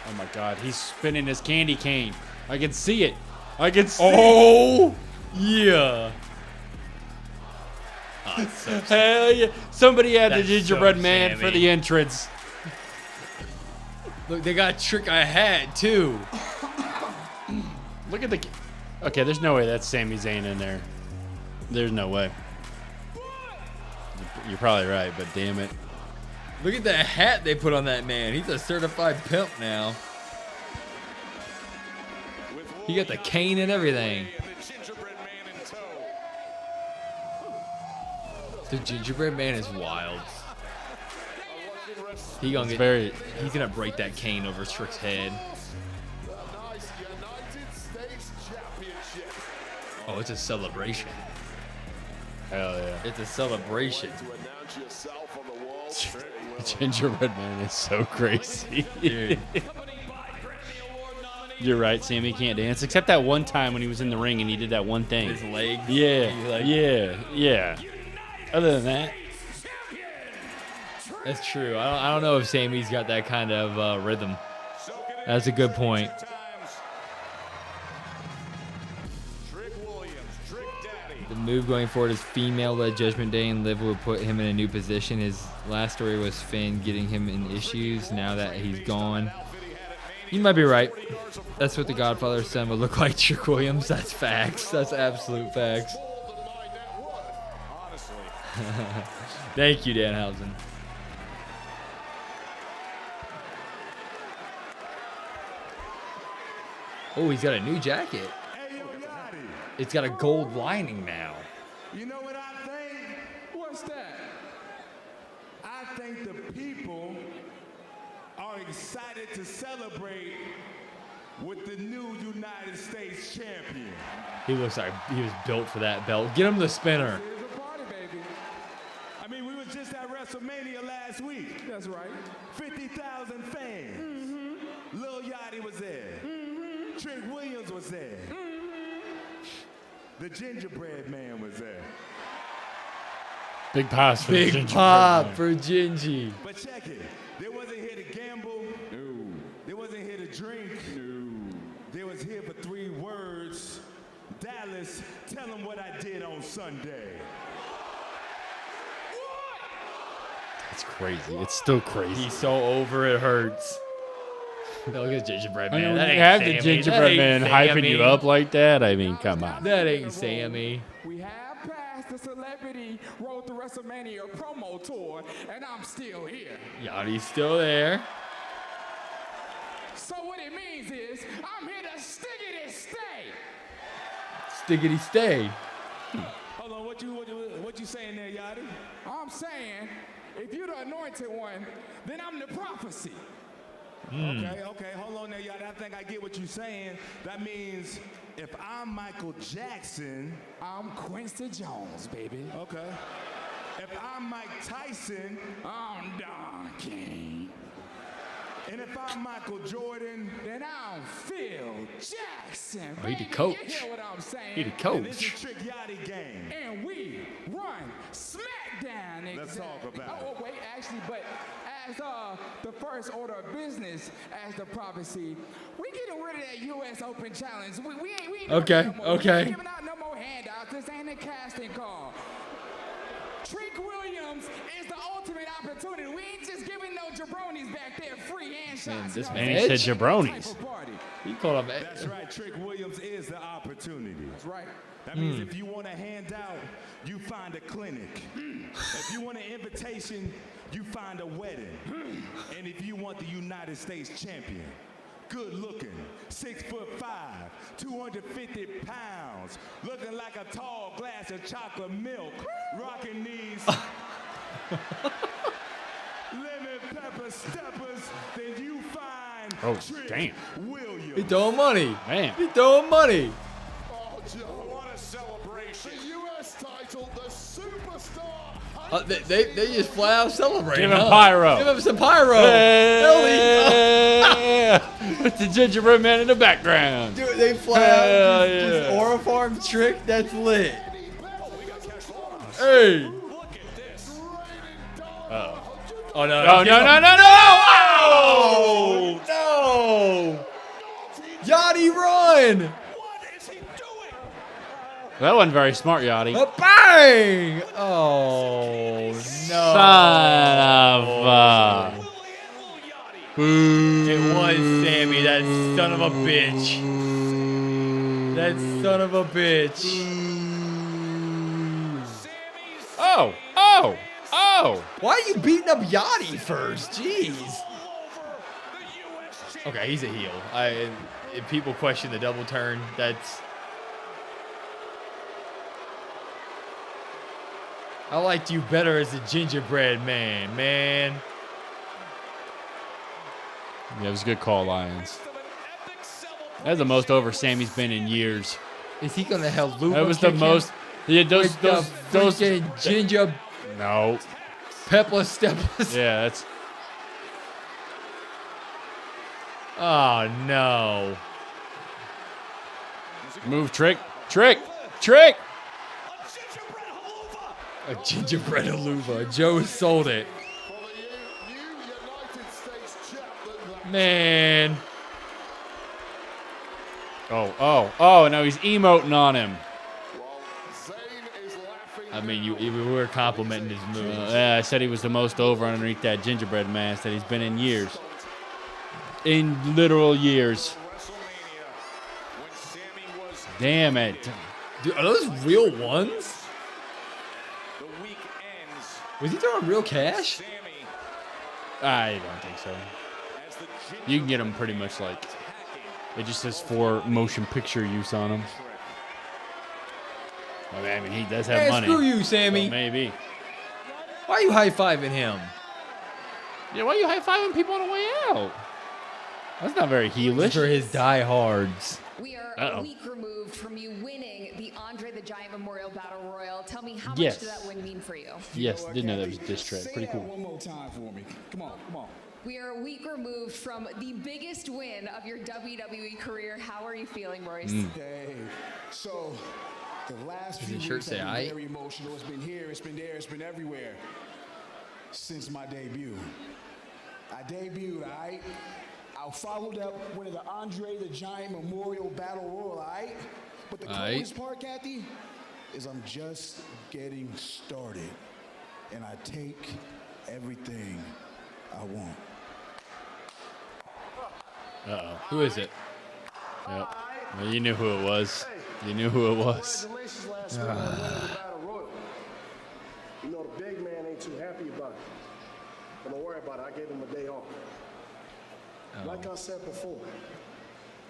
Speaker 3: Oh my God, he's spinning his candy cane. I can see it. I can see
Speaker 4: Oh, yeah. Oh, it's so
Speaker 3: Hell yeah. Somebody had
Speaker 4: That's
Speaker 3: the gingerbread
Speaker 4: so
Speaker 3: man for
Speaker 4: Sammy.
Speaker 3: the entrance.
Speaker 4: Look, they got Trick I Had, too.
Speaker 3: Look at the... Okay, there's no way that's Sami Zayn in there. There's no way. You're probably right, but damn it.
Speaker 4: Look at the hat they put on that man. He's a certified pimp now. He got the cane and everything. The gingerbread man is wild. He's gonna break that cane over Trick's head. Oh, it's a celebration.
Speaker 3: Hell yeah.
Speaker 4: It's a celebration.
Speaker 3: Gingerbread man is so crazy.
Speaker 4: Dude.
Speaker 3: You're right, Sammy can't dance. Except that one time when he was in the ring and he did that one thing.
Speaker 4: His legs.
Speaker 3: Yeah,
Speaker 4: He, like-
Speaker 3: yeah. Other than that,
Speaker 4: That's true. I don't know if Sammy's got that kind of rhythm. That's a good point. The move going forward is female-led Judgment Day, and Liv will put him in a new position. His last story was Finn getting him in issues. Now that he's gone, you might be right. That's what the Godfather's son would look like, Trick Williams. That's facts. That's absolute facts. Thank you, Danhausen. Oh, he's got a new jacket. It's got a gold lining now.
Speaker 7: You know what I think? What's that? I think the people are excited to celebrate with the new United States champion.
Speaker 4: He looks like he was built for that belt. Get him the spinner.
Speaker 7: It's a party, baby. I mean, we was just at WrestleMania last week. That's right. 50,000 fans. Mm-hmm. Lil Yachty was there. Mm-hmm. Trick Williams was there. Mm-hmm. The gingerbread man was there.
Speaker 3: big pass for the
Speaker 4: Big
Speaker 3: gingerbread
Speaker 4: pop
Speaker 3: man.
Speaker 4: for Gingy.
Speaker 7: But check it. They wasn't here to gamble. No. They wasn't here to drink. No. They was here for 3 words. Dallas, tell them what I did on Sunday.
Speaker 3: It's crazy. It's still crazy.
Speaker 4: He's so over it hurts. Look at Gingerbread
Speaker 3: I
Speaker 4: Man.
Speaker 3: mean,
Speaker 4: That
Speaker 3: when you
Speaker 4: ain't
Speaker 3: have the
Speaker 4: Sammy.
Speaker 3: gingerbread
Speaker 4: That
Speaker 3: man
Speaker 4: ain't
Speaker 3: hyping you
Speaker 4: Sammy.
Speaker 3: up like that, I mean, come on.
Speaker 4: That ain't Sammy.
Speaker 16: We have passed the Celebrity Road to WrestleMania promo tour, and I'm still here.
Speaker 4: Yachty's still there.
Speaker 16: So what it means is, I'm here to stickity stay.
Speaker 4: Stiggity stay.
Speaker 16: Hold on, what you saying there, Yachty? I'm saying, if you're the anointed one, then I'm the prophecy.
Speaker 7: Okay, hold on there, y'all. I think I get what you're saying. That means if I'm Michael Jackson,
Speaker 16: I'm Quincy Jones, baby.
Speaker 7: okay. If I'm Mike Tyson,
Speaker 16: I'm Don King.
Speaker 7: and if I'm Michael Jordan,
Speaker 16: Then I'm Phil Jackson.
Speaker 4: Oh, he the
Speaker 16: baby.
Speaker 4: coach.
Speaker 16: You hear what I'm saying?
Speaker 4: He the
Speaker 7: and this is
Speaker 4: coach.
Speaker 7: Trick Yachty game.
Speaker 16: And we run Smackdown.
Speaker 7: Let's talk about
Speaker 16: Oh, wait, actually, but as the first order of business, as the prophecy, we getting rid of that U.S. Open Challenge. We ain't
Speaker 4: Okay,
Speaker 16: doing that no more. We
Speaker 4: okay.
Speaker 16: ain't giving out no more handouts. This ain't a casting call. Trick Williams is the ultimate opportunity. We ain't just giving no jabronis back there free hand shots.
Speaker 4: this
Speaker 16: y'all.
Speaker 4: man
Speaker 3: And he
Speaker 4: Edge?
Speaker 3: said jabronis.
Speaker 16: Type of party.
Speaker 4: He called him.
Speaker 7: That's right, Trick Williams is the opportunity.
Speaker 16: That's right.
Speaker 7: That means if you want a handout, you find a clinic. If you want an invitation, you find a wedding. And if you want the United States champion, good looking, 6'5", 250 pounds, looking like a tall glass of chocolate milk, rocking these lemon pepper steppers, then you find
Speaker 3: Oh,
Speaker 7: Trick
Speaker 3: damn.
Speaker 7: Williams.
Speaker 1: He throwing money.
Speaker 3: Man.
Speaker 1: He throwing money.
Speaker 6: Oh, Joe,
Speaker 15: What a celebration.
Speaker 6: the U.S. title, the superstar.
Speaker 1: They just flat out celebrating.
Speaker 3: Give him
Speaker 1: huh?
Speaker 3: pyro.
Speaker 1: Give him some pyro.
Speaker 3: With the gingerbread man in the background.
Speaker 1: Dude, they flat
Speaker 3: Hell
Speaker 1: out just
Speaker 3: yeah.
Speaker 1: aura farm trick. That's lit.
Speaker 15: We got cash flow.
Speaker 1: Hey.
Speaker 15: Look at this.
Speaker 3: Uh-oh.
Speaker 1: Oh no!
Speaker 3: No, no, no, no, no! Oh!
Speaker 1: No! Yachty run!
Speaker 15: What is he doing?
Speaker 3: That wasn't very smart, Yachty.
Speaker 1: A bang! Oh no!
Speaker 3: Son of a... Boo.
Speaker 1: It was Sammy, that son of a bitch. That son of a bitch.
Speaker 3: Oh! Oh! Oh!
Speaker 1: Why are you beating up Yachty first? Jeez. Okay, he's a heel. If people question the double turn, that's. I liked you better as a gingerbread man.
Speaker 3: Yeah, it was a good call, Lions. That's the most over Sammy's been in years.
Speaker 1: Is he gonna help Luba?
Speaker 3: That was the most. Yeah, those.
Speaker 1: Ginger
Speaker 3: No.
Speaker 1: pepper steppers.
Speaker 3: Yeah, that's.
Speaker 1: Oh no.
Speaker 3: Move, trick. Trick. Trick.
Speaker 1: A gingerbread haluva. Joe sold it. Man.
Speaker 3: Oh, now he's emoting on him.
Speaker 1: I mean, we were complimenting his moves.
Speaker 3: Yeah, I said he was the most over underneath that gingerbread mask that he's been in years. In literal years. Damn it.
Speaker 1: Dude, are those real ones? Was he throwing real cash?
Speaker 3: I don't think so. You can get them pretty much like. It just says for motion picture use on them. I mean, he does have
Speaker 1: Hey,
Speaker 3: money.
Speaker 1: screw you, Sammy.
Speaker 3: So maybe.
Speaker 1: Why are you high-fiving him?
Speaker 3: Yeah, why are you high-fiving people on the way out? That's not very heelish.
Speaker 1: For his diehards.
Speaker 17: We are a week removed from you winning the Andre the Giant Memorial Battle Royal. Tell me, how
Speaker 3: Yes.
Speaker 17: much did that win mean for you?
Speaker 3: Yes, didn't know that was a diss track. Pretty cool.
Speaker 8: One more time for me. Come on, come on.
Speaker 17: We are a week removed from the biggest win of your WWE career. How are you feeling, Royce?
Speaker 8: Okay, so the last
Speaker 1: Does
Speaker 8: few
Speaker 1: his shirt
Speaker 8: weeks
Speaker 1: say
Speaker 8: have been
Speaker 1: aight?
Speaker 8: very emotional. It's been here, it's been there, it's been everywhere since my debut. I debuted, all right? I followed up winning the Andre the Giant Memorial Battle Royal, all right? But the
Speaker 1: Aight.
Speaker 8: coolest part, Kathy, is I'm just getting started. And I take everything I want.
Speaker 3: Uh-oh.
Speaker 1: Who is it?
Speaker 3: Yep. Well, you knew who it was. You knew who it was.
Speaker 18: Congratulations last week on winning the Battle Royal. You know the big man ain't too happy about it. But don't worry about it. I gave him a day off. Like I said before,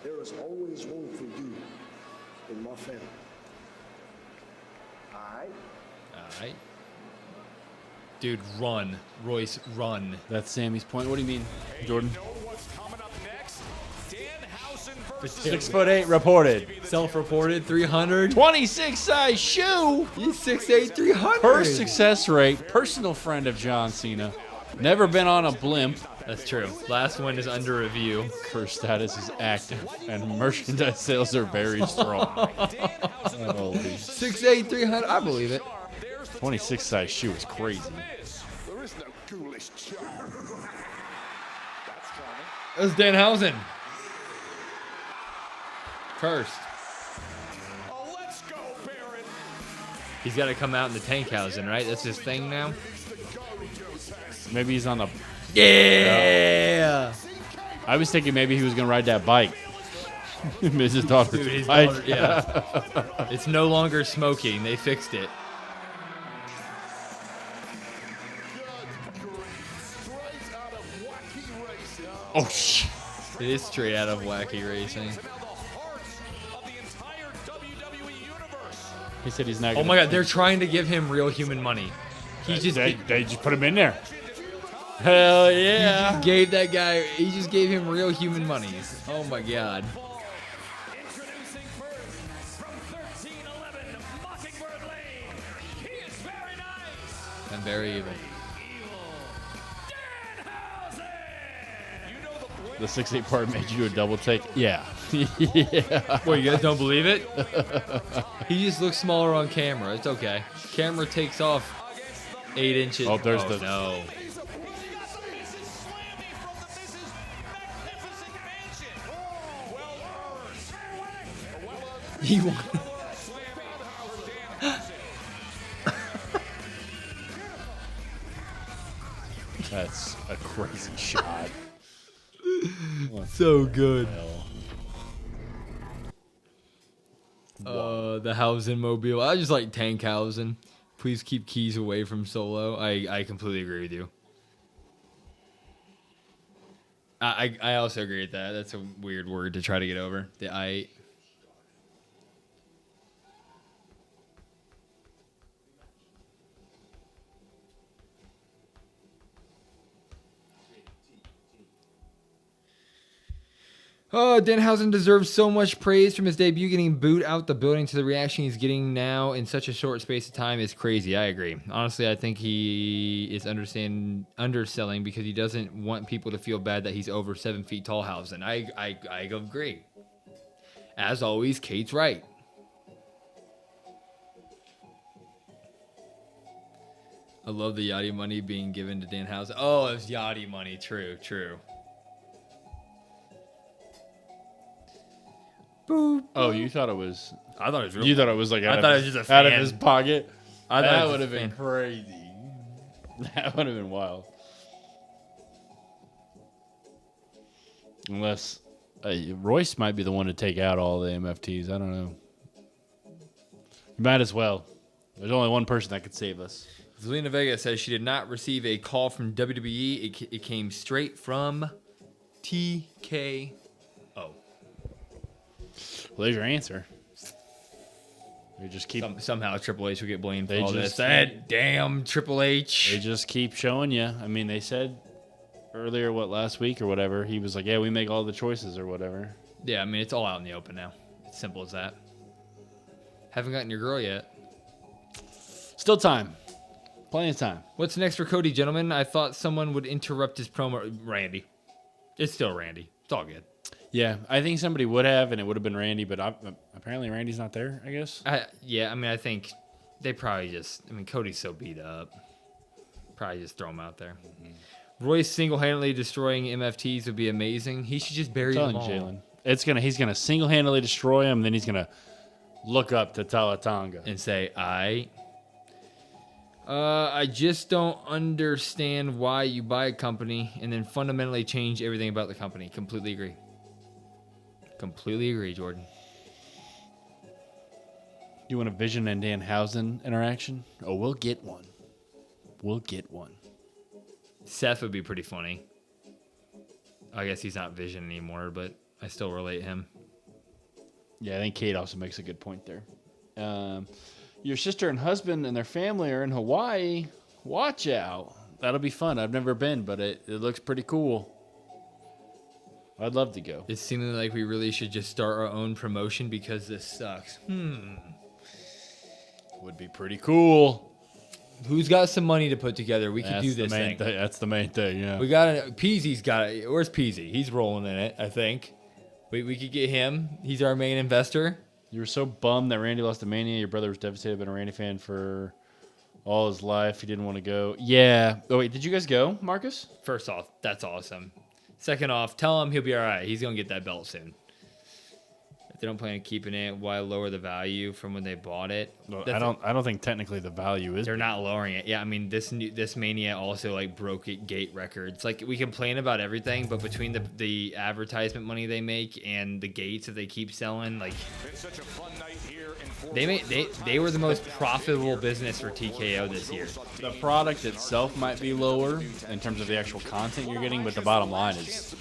Speaker 18: there is always room for you in my family. All right?
Speaker 1: All right. Dude, run. Royce, run.
Speaker 3: That's Sammy's point. What do you mean, Jordan? 6'8" reported.
Speaker 4: Self-reported 300.
Speaker 3: 26 size shoe.
Speaker 4: He's 6'8", 300.
Speaker 3: First success rate. Personal friend of John Cena. Never been on a blimp.
Speaker 4: That's true. Last one is under review.
Speaker 3: Curse status is active, and merchandise sales are very strong.
Speaker 4: 6'8", 300. I believe it.
Speaker 3: 26 size shoe is crazy.
Speaker 6: There is no ghoulish charm.
Speaker 4: That's Danhausen. First. He's got to come out in the Tankhausen, right? That's his thing now.
Speaker 3: Maybe he's on the.
Speaker 4: Yeah.
Speaker 3: I was thinking maybe he was gonna ride that bike. Mrs. Daughter's
Speaker 4: Dude, his
Speaker 3: bike.
Speaker 4: daughter, yeah. It's no longer smoking. They fixed it.
Speaker 3: Oh shit.
Speaker 4: It is straight out of Wacky Racing.
Speaker 3: He said he's not.
Speaker 4: Oh my God, they're trying to give him real human money. He
Speaker 3: They just put him in there. Hell yeah.
Speaker 4: He just gave that guy. He just gave him real human monies. Oh my God. And very evil.
Speaker 3: The 6'8" part made you a double take. Yeah. Yeah.
Speaker 4: What, you guys don't believe it? He just looks smaller on camera. It's okay. Camera takes off 8 inches.
Speaker 3: Oh, there's the.
Speaker 4: No. He won.
Speaker 3: That's a crazy shot.
Speaker 4: So good. The Hausen mobile. I just like Tankhausen. Please keep keys away from Solo. I completely agree with you. I also agree with that. That's a weird word to try to get over. The I. Oh, Danhausen deserves so much praise from his debut. Getting booed out the building to the reaction he's getting now in such a short space of time is crazy. I agree. Honestly, I think he is underselling because he doesn't want people to feel bad that he's over 7 feet tall. Hausen. I agree. As always, Kate's right. I love the Yachty money being given to Danhausen. Oh, it was Yachty money. True, true. Boop.
Speaker 3: Oh, you thought it was.
Speaker 4: I thought it was real.
Speaker 3: You thought it was like
Speaker 4: I thought it was just a
Speaker 3: out of
Speaker 4: fan.
Speaker 3: his pocket.
Speaker 4: I thought
Speaker 3: that
Speaker 4: it was
Speaker 3: would have
Speaker 4: just a
Speaker 3: been
Speaker 4: fan.
Speaker 3: crazy. That would have been wild. Unless Royce might be the one to take out all the MFTs. I don't know. You might as well. There's only one person that could save us.
Speaker 4: Zelina Vega says she did not receive a call from WWE. It came straight from TKO.
Speaker 3: Well, there's your answer. They just keep
Speaker 4: somehow Triple H will get blamed for
Speaker 3: They
Speaker 4: all this.
Speaker 3: just-
Speaker 4: That damn Triple H.
Speaker 3: They just keep showing you. I mean, they said earlier, last week or whatever, he was like, yeah, we make all the choices or whatever.
Speaker 4: Yeah, I mean, it's all out in the open now. It's simple as that. Haven't gotten your girl yet.
Speaker 3: Still time. Plenty of time.
Speaker 4: What's next for Cody, gentlemen? I thought someone would interrupt his promo. Randy. It's still Randy. It's all good.
Speaker 3: Yeah, I think somebody would have, and it would have been Randy, but apparently Randy's not there, I guess.
Speaker 4: Yeah, I mean, I think they probably just... I mean, Cody's so beat up. Probably just throw him out there. Mm-hmm. Royce single-handedly destroying MFTs would be amazing. He should just bury them all.
Speaker 3: He's gonna single-handedly destroy him, and then he's gonna look up to Talatanga
Speaker 4: and say, I just don't understand why you buy a company and then fundamentally change everything about the company. Completely agree. Completely agree, Jordan.
Speaker 3: You want a Vision and Danhausen interaction? Oh, we'll get one. We'll get one.
Speaker 4: Seth would be pretty funny. I guess he's not Vision anymore, but I still relate him.
Speaker 3: Yeah, I think Kate also makes a good point there. Your sister and husband and their family are in Hawaii. Watch out. That'll be fun. I've never been, but it looks pretty cool. I'd love to go.
Speaker 4: It's seeming like we really should just start our own promotion because this sucks.
Speaker 3: Would be pretty cool.
Speaker 4: Who's got some money to put together? We could do this thing.
Speaker 3: That's the main thing, yeah.
Speaker 4: We got Peasy's got it. Where's Peasy? He's rolling in it, I think. We could get him. He's our main investor.
Speaker 3: You were so bummed that Randy lost to Mania. Your brother was devastated. Been a Randy fan for all his life. He didn't want to go. Yeah. Oh, wait. Did you guys go, Marcus?
Speaker 4: First off, that's awesome. Second off, tell him he'll be all right. He's going to get that belt soon. If they don't plan on keeping it, why lower the value from when they bought it?
Speaker 3: Well, I don't think technically the value is.
Speaker 4: They're not lowering it. Yeah, I mean this Mania also like broke gate records. Like we complain about everything, but between the advertisement money they make and the gates that they keep selling, like they were the most profitable business for TKO this year.
Speaker 3: The product itself might be lower in terms of the actual content you're getting, but the bottom line is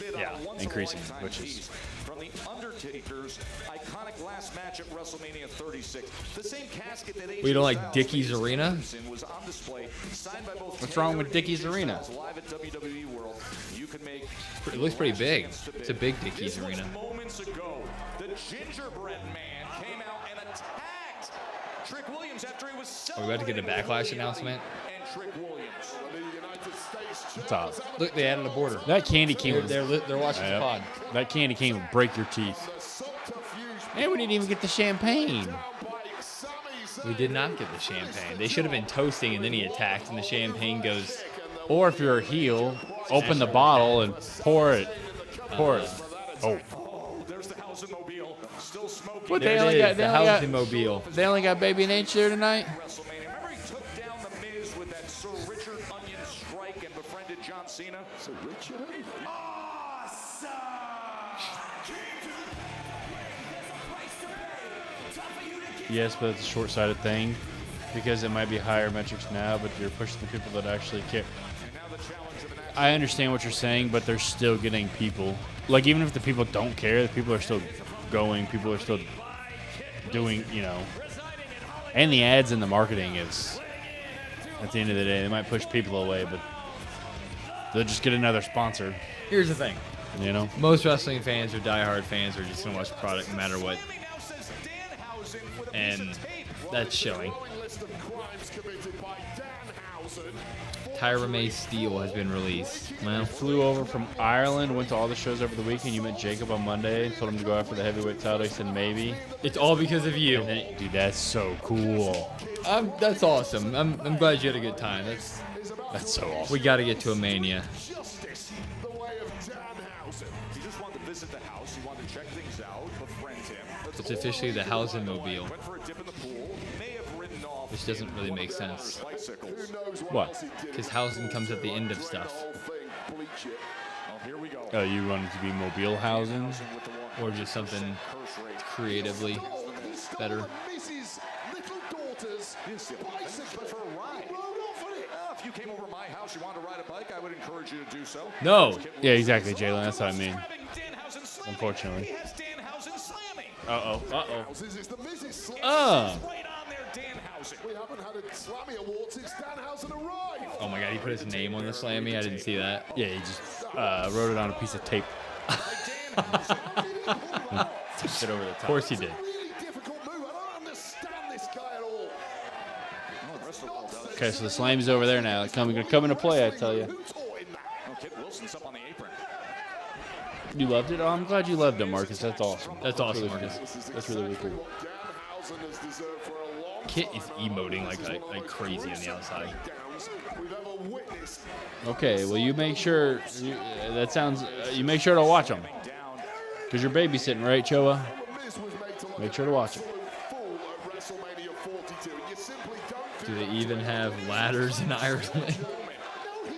Speaker 3: increasing, which is.
Speaker 15: From the Undertaker's iconic last match at WrestleMania 36, the same casket that
Speaker 4: you don't like Dickey's Arena?
Speaker 15: Was on display, signed by both.
Speaker 3: What's wrong with Dickey's Arena?
Speaker 15: Live at WWE World, you can make.
Speaker 4: It looks pretty big. It's a big Dickey's Arena.
Speaker 15: Moments ago, the Gingerbread Man came out and attacked Trick Williams after he was.
Speaker 4: Are we about to get a Backlash announcement?
Speaker 15: And Trick Williams.
Speaker 3: Top.
Speaker 4: Look, they added a border.
Speaker 3: That candy cane.
Speaker 4: They're watching the pod.
Speaker 3: That candy cane would break your teeth. And we didn't even get the champagne.
Speaker 4: We did not get the champagne. They should have been toasting, and then he attacked, and the champagne goes.
Speaker 3: Or if you're a heel, open the bottle and pour it. Pour it. Oh.
Speaker 15: There's the Housing Mobile, still smoking.
Speaker 3: What
Speaker 4: There it is, the Housing Mobile.
Speaker 3: They only got Baby and H there tonight.
Speaker 15: Remember he took down the Miz with that Sir Richard Onion strike and befriended John Cena? Sir Richard? Awesome!
Speaker 3: Yes, but it's a short-sighted thing because it might be higher metrics now, but you're pushing the people that actually care. I understand what you're saying, but they're still getting people. Like, even if the people don't care, the people are still going. People are still doing, And the ads and the marketing is, at the end of the day, they might push people away, but they'll just get another sponsor.
Speaker 4: Here's the thing. Most wrestling fans or diehard fans are just going to watch the product no matter what. And that's showing. Tyra May Steele has been released.
Speaker 3: Man, flew over from Ireland, went to all the shows over the weekend. You met Jacob on Monday, told him to go after the heavyweight title. He said maybe.
Speaker 4: It's all because of you.
Speaker 3: Dude, that's so cool.
Speaker 4: That's awesome. I'm glad you had a good time.
Speaker 3: That's so awesome.
Speaker 4: We got to get to a Mania.
Speaker 15: He just wanted to visit the house. He wanted to check things out, befriend him.
Speaker 4: It's officially the Housing Mobile.
Speaker 15: Went for a dip in the pool. May have ridden off.
Speaker 4: Which doesn't really make sense.
Speaker 3: What?
Speaker 4: Because housing comes at the end of stuff.
Speaker 3: Oh, you want it to be mobile housing?
Speaker 4: Or just something creatively better.
Speaker 15: If you came over to my house, you wanted to ride a bike, I would encourage you to do so.
Speaker 4: No.
Speaker 3: Yeah, exactly, Jalen. That's what I mean. Unfortunately. Uh-oh.
Speaker 6: We haven't had a Slammy award since Danhausen arrived.
Speaker 4: Oh my God, he put his name on the Slammy. I didn't see that.
Speaker 3: Yeah, he just wrote it on a piece of tape. Took it over the top.
Speaker 4: Of course he did.
Speaker 3: Okay, so the Slammy's over there now. It's going to come into play, I tell you.
Speaker 15: Kid Wilson's up on the apron.
Speaker 3: You loved it? Oh, I'm glad you loved it, Marcus. That's awesome.
Speaker 4: That's awesome,
Speaker 3: really
Speaker 4: Marcus.
Speaker 3: Cool. That's really, really cool.
Speaker 4: Kit is emoting like crazy on the outside.
Speaker 3: Okay, well, you make sure you make sure to watch them because you're babysitting, right, Choa? Make sure to watch them.
Speaker 4: Do they even have ladders in Ireland?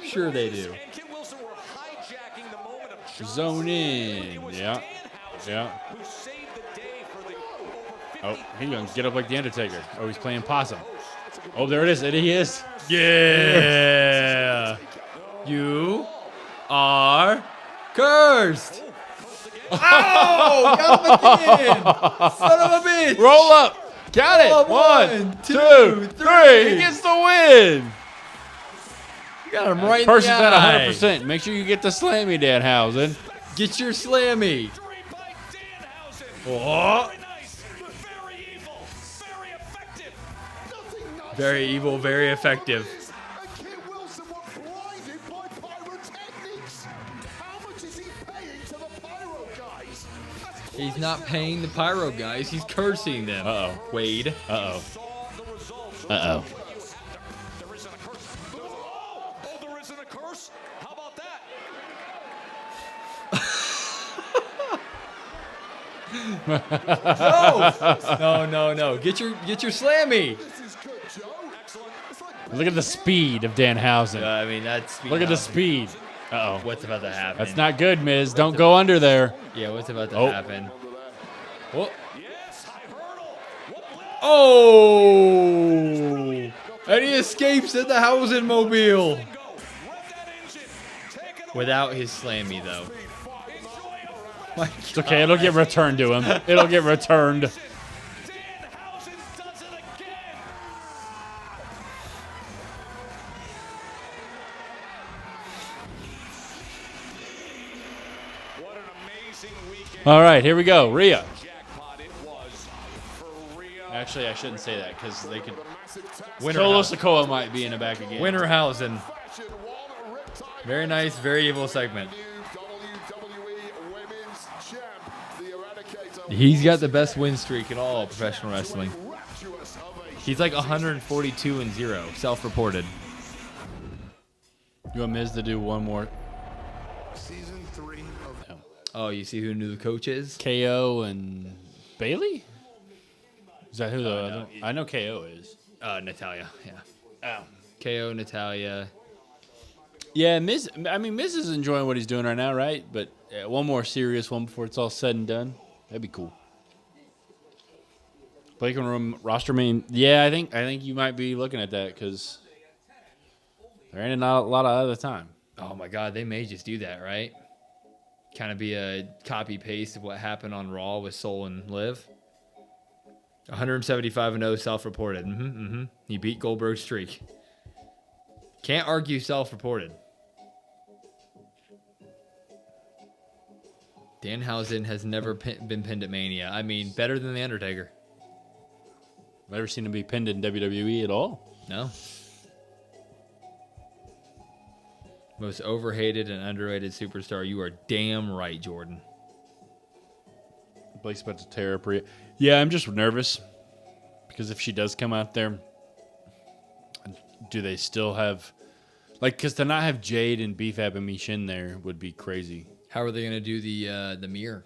Speaker 4: Sure they do.
Speaker 3: Zone in. Yeah. Oh, he's going to get up like The Undertaker. Oh, he's playing possum. Oh, there it is. There he is.
Speaker 4: Yeah. You are cursed. Oh, got him again. Son of a bitch.
Speaker 3: Roll up. Got it. 1, 2, 3. He gets the win.
Speaker 4: You got him right
Speaker 3: Person's
Speaker 4: in the
Speaker 3: at
Speaker 4: eye.
Speaker 3: 100%. Make sure you get the Slammy, Danhausen.
Speaker 4: Get your slammy. Oh. Very evil, very effective. He's not paying the pyro guys. He's cursing them.
Speaker 3: Uh-oh.
Speaker 4: Wade.
Speaker 3: Uh-oh. Uh-oh.
Speaker 15: There isn't a curse? How about that?
Speaker 4: No. Get your slammy.
Speaker 3: Look at the speed of Danhausen.
Speaker 4: I mean, that's
Speaker 3: Look at the speed. Uh-oh.
Speaker 4: What's about to happen?
Speaker 3: That's not good, Miz. Don't go under there.
Speaker 4: Yeah, what's about to
Speaker 3: Oh.
Speaker 4: happen? Oh! And he escapes in the Hausen mobile. Without his slammy, though.
Speaker 3: It's okay. It'll get returned to him. It'll get returned. All right, here we go. Rhea. Actually, I shouldn't say that because they could. Solo Sikoa might be in the back again.
Speaker 4: Winterhausen. Very nice, very evil segment. He's got the best win streak in all of professional wrestling. He's like 142-0, self-reported.
Speaker 3: You want Miz to do one more?
Speaker 6: Season 3 of
Speaker 4: Oh, you see who knew the coach is?
Speaker 3: KO and Bailey? Is that who the
Speaker 4: no.
Speaker 3: I know KO is.
Speaker 4: Natalia, yeah.
Speaker 3: Oh.
Speaker 4: KO, Natalia.
Speaker 3: Yeah, Miz. I mean, Miz is enjoying what he's doing right now, right? But one more serious one before it's all said and done. That'd be cool. Blake and room roster main. Yeah, I think you might be looking at that because there ain't not a lot of other time.
Speaker 4: Oh my God, they may just do that, right? Kind of be a copy paste of what happened on Raw with Soul and Liv. 175-0 self-reported. He beat Goldberg's streak. Can't argue self-reported. Danhausen has never been pinned at Mania. I mean, better than The Undertaker.
Speaker 3: Never seen him be pinned in WWE at all.
Speaker 4: No. Most overhated and underrated superstar. You are damn right, Jordan.
Speaker 3: Blake's about to tear up Rhea. Yeah, I'm just nervous because if she does come out there, do they still have because to not have Jade and Beef Abamishin there would be crazy.
Speaker 4: How are they going to do the mirror?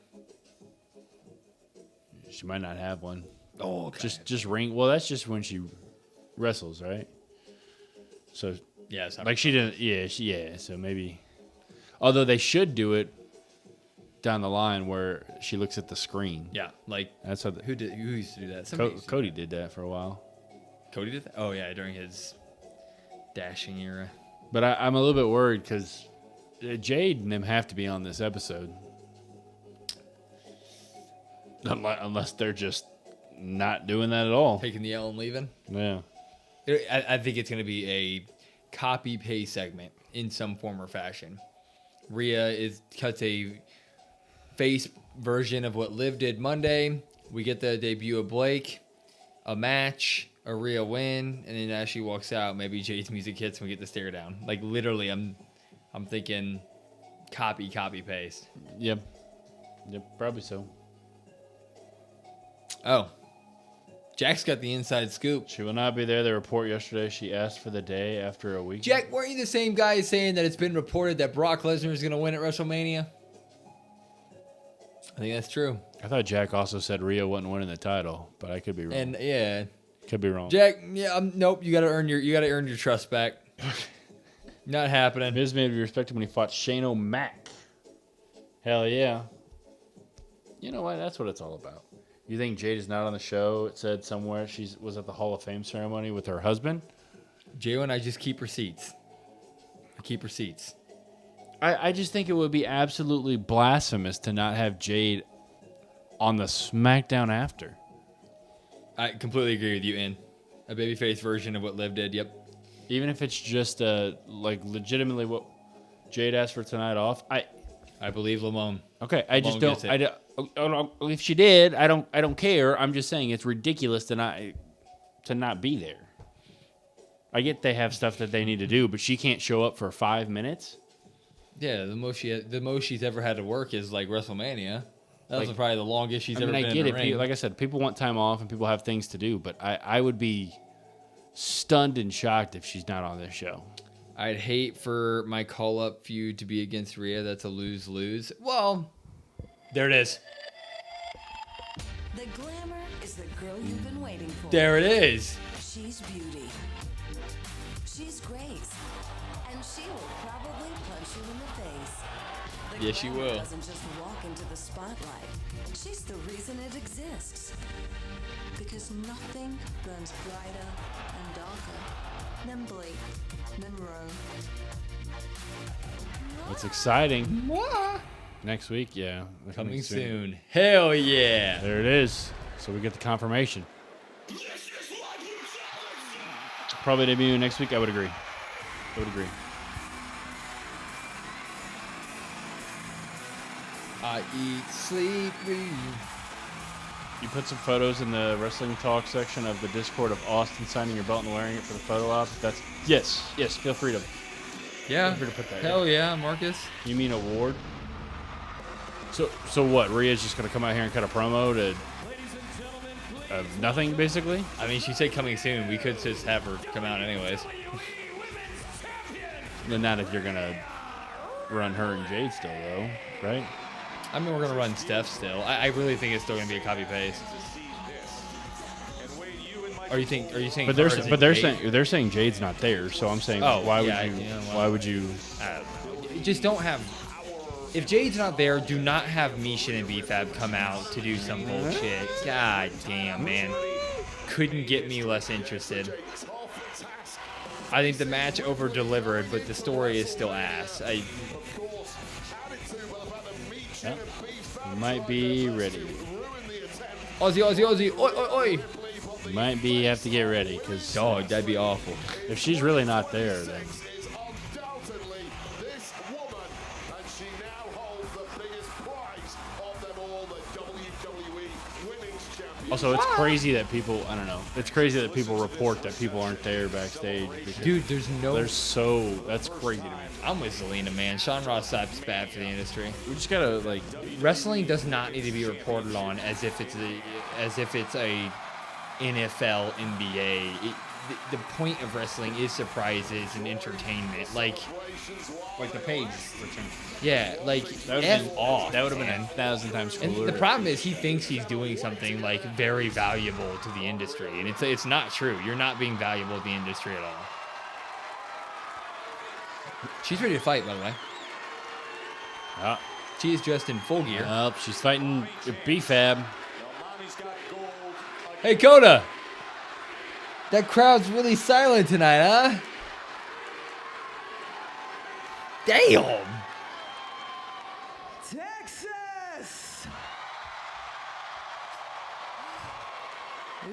Speaker 3: She might not have one.
Speaker 4: Oh, okay.
Speaker 3: Just ring. Well, that's just when she wrestles, right? So
Speaker 4: yeah,
Speaker 3: like she didn't. Yeah. So maybe, although they should do it down the line where she looks at the screen.
Speaker 4: Yeah, like
Speaker 3: that's how.
Speaker 4: Who used to do that?
Speaker 3: Cody did that for a while.
Speaker 4: Cody did that? Oh yeah, during his dashing era.
Speaker 3: But I'm a little bit worried because Jade and them have to be on this episode, unless they're just not doing that at all.
Speaker 4: Taking the L and leaving?
Speaker 3: Yeah.
Speaker 4: I think it's going to be a copy-paste segment in some form or fashion. Rhea cuts a face version of what Liv did Monday. We get the debut of Blake, a match, a Rhea win, and then as she walks out, maybe Jade's music hits and we get the stare down. Like literally, I'm thinking copy, paste.
Speaker 3: Yep, probably so.
Speaker 4: Oh, Jack's got the inside scoop.
Speaker 3: She will not be there. The report yesterday, she asked for the day after a week.
Speaker 4: Jack, weren't you the same guy saying that it's been reported that Brock Lesnar is going to win at WrestleMania? I think that's true.
Speaker 3: I thought Jack also said Rhea wasn't winning the title, but I could be wrong.
Speaker 4: And yeah,
Speaker 3: could be wrong.
Speaker 4: Jack, nope. You got to earn your trust back. Not happening.
Speaker 3: Miz made me respect him when he fought Shane O'Mac. Hell yeah. You know what? That's what it's all about. You think Jade is not on the show? It said somewhere she was at the Hall of Fame ceremony with her husband.
Speaker 4: J.O. and I just keep receipts. I keep receipts.
Speaker 3: I just think it would be absolutely blasphemous to not have Jade on the SmackDown after.
Speaker 4: I completely agree with you, In. A babyface version of what Liv did, yep.
Speaker 3: Even if it's just legitimately what Jade asked for tonight off.
Speaker 4: I believe Lamone.
Speaker 3: Okay, I just
Speaker 4: Lamone
Speaker 3: don't.
Speaker 4: gets it.
Speaker 3: If she did, I don't care. I'm just saying it's ridiculous to not be there. I get they have stuff that they need to do, but she can't show up for 5 minutes.
Speaker 4: Yeah, the most she's ever had to work is like WrestleMania. That was probably the longest she's ever been in the ring.
Speaker 3: Like I said, people want time off and people have things to do, but I would be stunned and shocked if she's not on this show.
Speaker 4: I'd hate for my call-up feud to be against Rhea. That's a lose-lose. Well, there it is.
Speaker 19: The glamour is the girl you've been waiting for.
Speaker 4: There it is.
Speaker 19: She's beauty. She's grace. And she will probably punch you in the face. The
Speaker 4: Yes, she
Speaker 19: glamour
Speaker 4: will.
Speaker 19: doesn't just walk into the spotlight. She's the reason it exists. Because nothing burns brighter and darker than Blake Monroe.
Speaker 3: It's exciting. Next week, yeah.
Speaker 4: Coming soon. Hell yeah.
Speaker 3: There it is. So we get the confirmation. Probably debut next week. I would agree.
Speaker 4: I eat, sleep, breathe.
Speaker 3: You put some photos in the wrestling talk section of the Discord of Austin signing your belt and wearing it for the photo op. Yes. Feel free to.
Speaker 4: Yeah.
Speaker 3: Feel free to put that.
Speaker 4: Hell yeah, Marcus.
Speaker 3: You mean award? So what? Rhea's just gonna come out here and cut a promo to of nothing, basically.
Speaker 4: I mean, she said coming soon. We could just have her come out anyways.
Speaker 3: Then not if you're gonna run her and Jade still, though, right?
Speaker 4: I mean, we're gonna run Steph still. I really think it's still gonna be a copy paste. Are you saying?
Speaker 3: But they're saying Jade's not there, so I'm saying why would you?
Speaker 4: Just don't have. If Jade's not there, do not have Misha and B-Fab come out to do some bullshit. God damn, man. Couldn't get me less interested. I think the match over-delivered, but the story is still ass.
Speaker 3: Might be ready.
Speaker 4: Aussie, oi.
Speaker 3: Might have to get ready, because
Speaker 4: dog, that'd be awful.
Speaker 3: If she's really not there, then. Also, it's crazy that people, I don't know, it's crazy that people report that people aren't there backstage.
Speaker 4: Dude, that's
Speaker 3: crazy to me.
Speaker 4: I'm with Zelina, man. Sean Ross Sapp's bad for the industry.
Speaker 3: We just gotta,
Speaker 4: wrestling does not need to be reported on as if it's a NFL, NBA. The point of wrestling is surprises and entertainment. Like
Speaker 2: the page return.
Speaker 4: Yeah, F off.
Speaker 2: That would have been 1,000 times cooler.
Speaker 4: And the problem is he thinks he's doing something very valuable to the industry, and it's not true. You're not being valuable to the industry at all. She's ready to fight, by the way. She is dressed in full gear.
Speaker 3: She's fighting B-Fab.
Speaker 4: Hey, Coda! That crowd's really silent tonight, huh? Damn!
Speaker 20: Texas!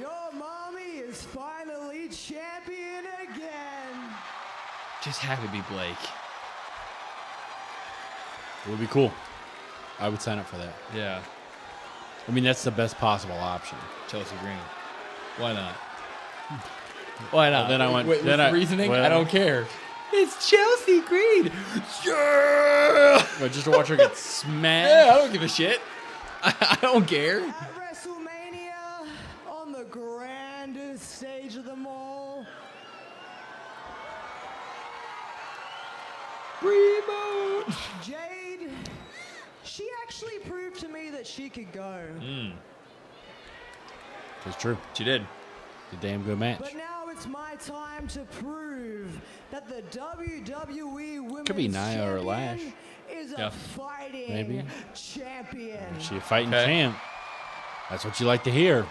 Speaker 20: Your mommy is finally champion again.
Speaker 4: Just have it be Blake.
Speaker 3: It would be cool. I would sign up for that.
Speaker 4: Yeah.
Speaker 3: I mean, that's the best possible option.
Speaker 4: Chelsea Green. Why not? Why not?
Speaker 3: Well, then I went.
Speaker 4: With reasoning?
Speaker 3: Well,
Speaker 4: I don't care. It's Chelsea Green. Yeah.
Speaker 3: But just to watch her get smashed.
Speaker 4: Yeah, I don't give a shit. I don't care.
Speaker 20: At WrestleMania, on the grandest stage of them all,
Speaker 4: Primo.
Speaker 20: Jade, she actually proved to me that she could go.
Speaker 3: It's true.
Speaker 4: She did.
Speaker 3: It's a damn good match.
Speaker 20: But now it's my time to prove that the WWE Women's
Speaker 3: Could be Nia or Lash.
Speaker 20: is a fighting
Speaker 3: Maybe.
Speaker 20: champion.
Speaker 3: She a fighting champ. That's what you like to hear.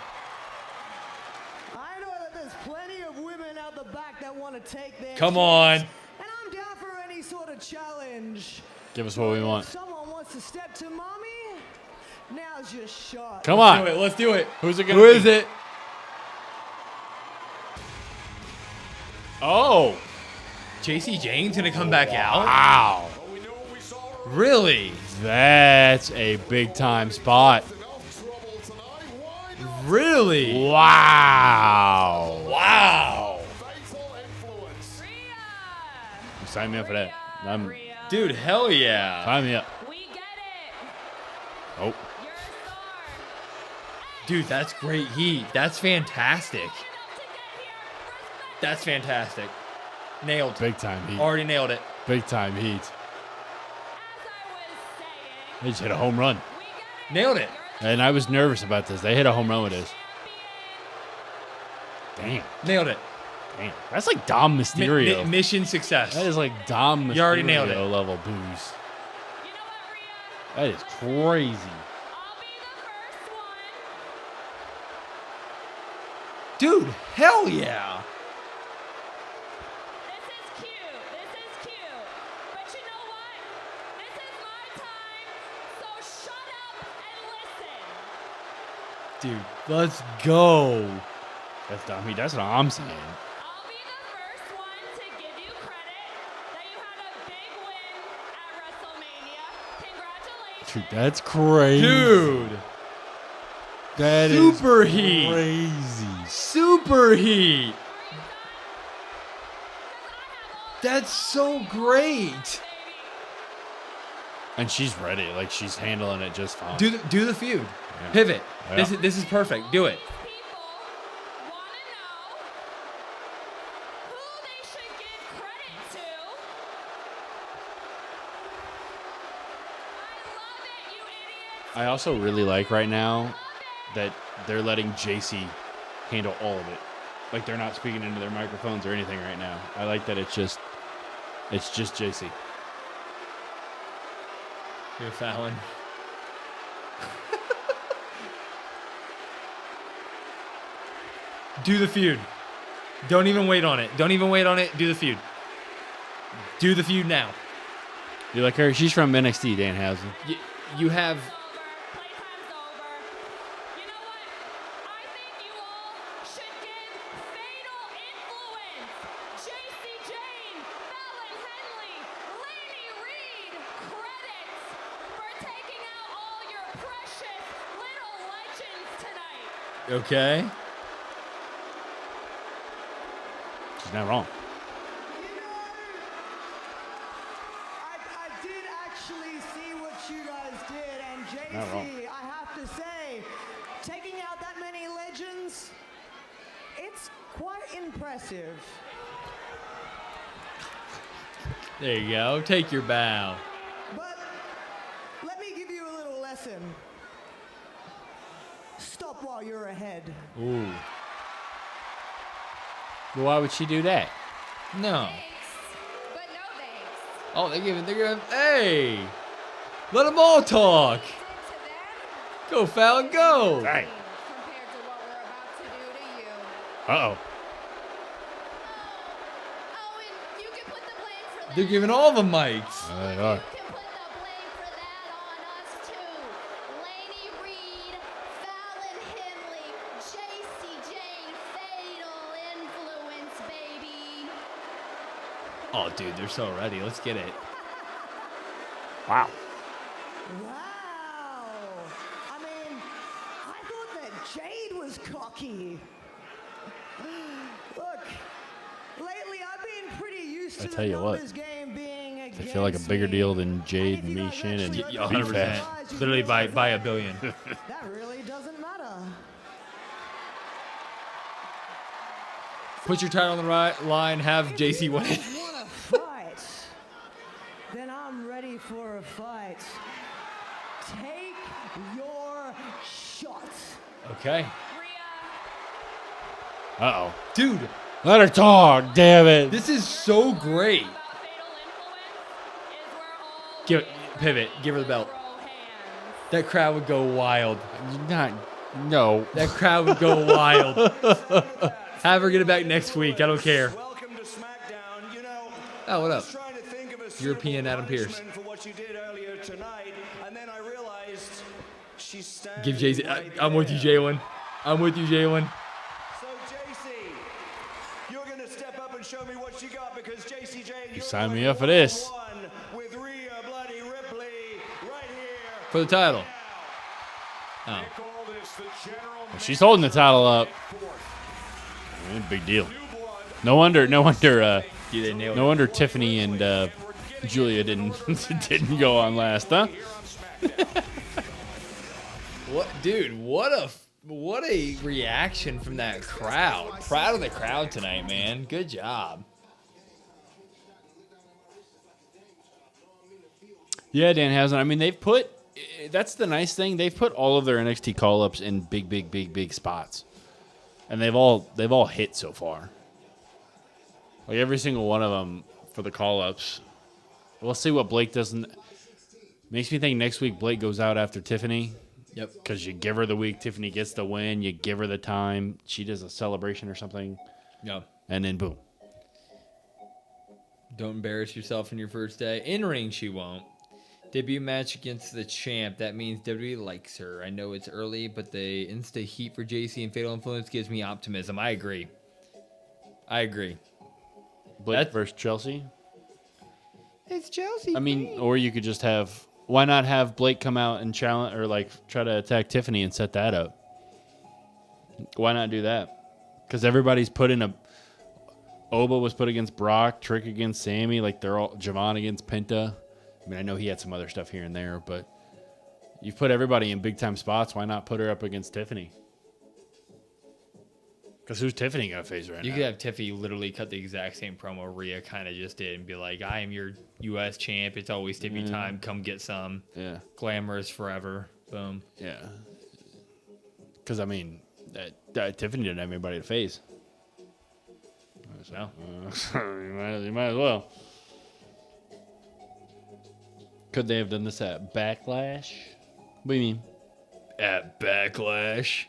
Speaker 20: I know that there's plenty of women out the back that want to take their
Speaker 4: Come on.
Speaker 20: And I'm down for any sort of challenge.
Speaker 3: Give us what we want.
Speaker 20: If someone wants to step to mommy, now's your shot.
Speaker 3: Come on.
Speaker 4: Let's do it.
Speaker 3: Who's it gonna
Speaker 4: Who
Speaker 3: be?
Speaker 4: is it?
Speaker 3: Oh.
Speaker 4: JC Jane's gonna come back out?
Speaker 3: Wow.
Speaker 1: Really?
Speaker 3: That's a big time spot.
Speaker 1: Really?
Speaker 3: Wow.
Speaker 1: Wow.
Speaker 3: Sign me up for that.
Speaker 1: Dude, hell yeah.
Speaker 3: Sign me up. Oh.
Speaker 1: Dude, that's great heat. That's fantastic. That's fantastic. Nailed.
Speaker 3: Big time heat.
Speaker 1: Already nailed it.
Speaker 3: Big time heat. They just hit a home run.
Speaker 1: Nailed it.
Speaker 3: And I was nervous about this. They hit a home run with this. Damn.
Speaker 1: Nailed it.
Speaker 3: Damn. That's like Dom Mysterio.
Speaker 1: Mission success.
Speaker 3: That is like Dom Mysterio
Speaker 1: You already nailed it.
Speaker 3: level booze. That is crazy.
Speaker 1: Dude, hell yeah. Dude, let's go.
Speaker 3: That's dummy. That's what I'm saying. Dude, that's crazy.
Speaker 1: Dude.
Speaker 3: That
Speaker 1: Super
Speaker 3: is
Speaker 1: heat.
Speaker 3: crazy.
Speaker 1: Super heat. That's so great.
Speaker 3: And she's ready. Like, she's handling it just fine.
Speaker 1: Do the feud.
Speaker 3: Yeah.
Speaker 1: Pivot.
Speaker 3: Yeah.
Speaker 1: This is perfect. Do it.
Speaker 3: I also really like right now that they're letting JC handle all of it. Like, they're not speaking into their microphones or anything right now. I like that it's just JC.
Speaker 1: You're Fallon. Do the feud. Don't even wait on it. Don't even wait on it. Do the feud. Do the feud now.
Speaker 3: You like her? She's from NXT, Danhausen.
Speaker 1: You have... Okay.
Speaker 3: She's not wrong.
Speaker 20: I did actually see what you guys did, and
Speaker 3: Not wrong.
Speaker 20: JC, I have to say, taking out that many legends, it's quite impressive.
Speaker 1: There you go. Take your bow.
Speaker 20: But let me give you a little lesson. Stop while you're ahead.
Speaker 1: Ooh.
Speaker 3: Well, why would she do that?
Speaker 1: No. Oh, they're giving, hey! Let them all talk! Go, Fallon, go!
Speaker 3: Dang. Uh-oh.
Speaker 1: They're giving all the mics.
Speaker 3: They are.
Speaker 1: Oh, dude, they're so ready. Let's get it.
Speaker 3: Wow.
Speaker 20: Wow. I mean, I thought that Jade was cocky. Look, lately I've been pretty used to
Speaker 3: tell you
Speaker 20: the
Speaker 3: what,
Speaker 20: numbers game being
Speaker 3: I
Speaker 20: against
Speaker 3: feel like a bigger
Speaker 20: me.
Speaker 3: deal than Jade and Mishin and
Speaker 1: Yeah,
Speaker 3: Beef
Speaker 1: 100%.
Speaker 3: Hash.
Speaker 1: Literally by $1 billion.
Speaker 20: That really doesn't matter.
Speaker 1: Put your title on the right line. Have JC win it.
Speaker 20: Want to fight? Then I'm ready for a fight. Take your shot.
Speaker 1: Okay.
Speaker 3: Uh-oh.
Speaker 1: Dude.
Speaker 3: Let her talk, damn it.
Speaker 1: This is so great. Pivot. Give her the belt. That crowd would go wild.
Speaker 3: No.
Speaker 1: That crowd would go wild. Have her get it back next week. I don't care.
Speaker 8: Welcome to SmackDown. You know,
Speaker 1: Oh, what up?
Speaker 8: trying to think of a
Speaker 1: European Adam Pearce.
Speaker 8: punishment for what you did earlier tonight, and then I realized she's standing.
Speaker 1: Give JC.
Speaker 8: right
Speaker 1: I'm with you,
Speaker 8: there.
Speaker 1: Jalen. I'm with you, Jalen.
Speaker 8: So JC, you're gonna step up and show me what you got because JC Jane,
Speaker 3: You sign me up for this.
Speaker 8: with Rhea Bloody Ripley.
Speaker 4: for the title. Oh.
Speaker 3: Well, she's holding the title up. I mean, big deal. No wonder Tiffany and Julia didn't go on last, huh?
Speaker 4: What, dude? What a reaction from that crowd. Proud of the crowd tonight, man. Good job.
Speaker 3: Yeah, Danhausen. I mean, that's the nice thing. They've put all of their NXT call-ups in big spots. And they've all hit so far. Like every single one of them for the call-ups. We'll see what Blake doesn't. Makes me think next week Blake goes out after Tiffany.
Speaker 4: Yep.
Speaker 3: Because you give her the week, Tiffany gets the win, you give her the time, she does a celebration or something.
Speaker 4: Yep.
Speaker 3: And then boom.
Speaker 4: Don't embarrass yourself in your first day. In ring, she won't. Debut match against the champ. That means WWE likes her. I know it's early, but the insta heat for JC and Fatal Influence gives me optimism. I agree.
Speaker 3: Blake versus Chelsea.
Speaker 4: It's Chelsea.
Speaker 3: I mean, or you could just have. Why not have Blake come out and challenge or like try to attack Tiffany and set that up? Why not do that? Because everybody's put in a. Oba was put against Brock, Trick against Sammy. Like they're all Javon against Penta. I mean, I know he had some other stuff here and there, but you've put everybody in big time spots. Why not put her up against Tiffany? Because who's Tiffany going to face right now?
Speaker 4: You could have Tiffany literally cut the exact same promo Rhea kind of just did and be like, I am your U.S. champ. It's always Tiffany time. Come get some.
Speaker 3: Yeah.
Speaker 4: Glamorous forever. Boom.
Speaker 3: Yeah. Because, I mean, Tiffany didn't have anybody to face.
Speaker 4: No.
Speaker 3: You might as well. Could they have done this at Backlash? What do you mean?
Speaker 4: At Backlash?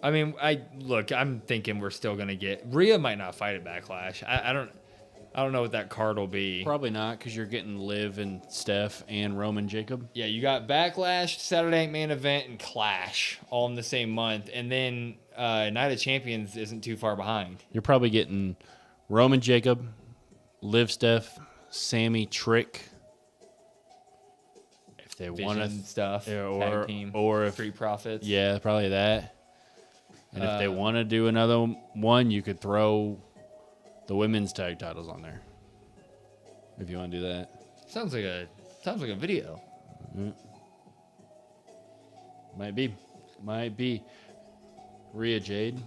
Speaker 4: I mean, I'm thinking we're still gonna get Rhea might not fight at Backlash. I don't know what that card will be.
Speaker 3: Probably not, because you're getting Liv and Steph and Roman Jacob.
Speaker 4: Yeah, you got Backlash, Saturday Night Main Event, and Clash all in the same month, and then Night of Champions isn't too far behind.
Speaker 3: You're probably getting Roman Jacob, Liv, Steph, Sammy, Trick. If they want
Speaker 4: stuff,
Speaker 3: or
Speaker 4: tag team,
Speaker 3: or if
Speaker 4: Street Profits.
Speaker 3: Yeah, probably that. And if they want to do another one, you could throw the women's tag titles on there. If you want to do that.
Speaker 4: Sounds like a video.
Speaker 3: Might be. Rhea Jade.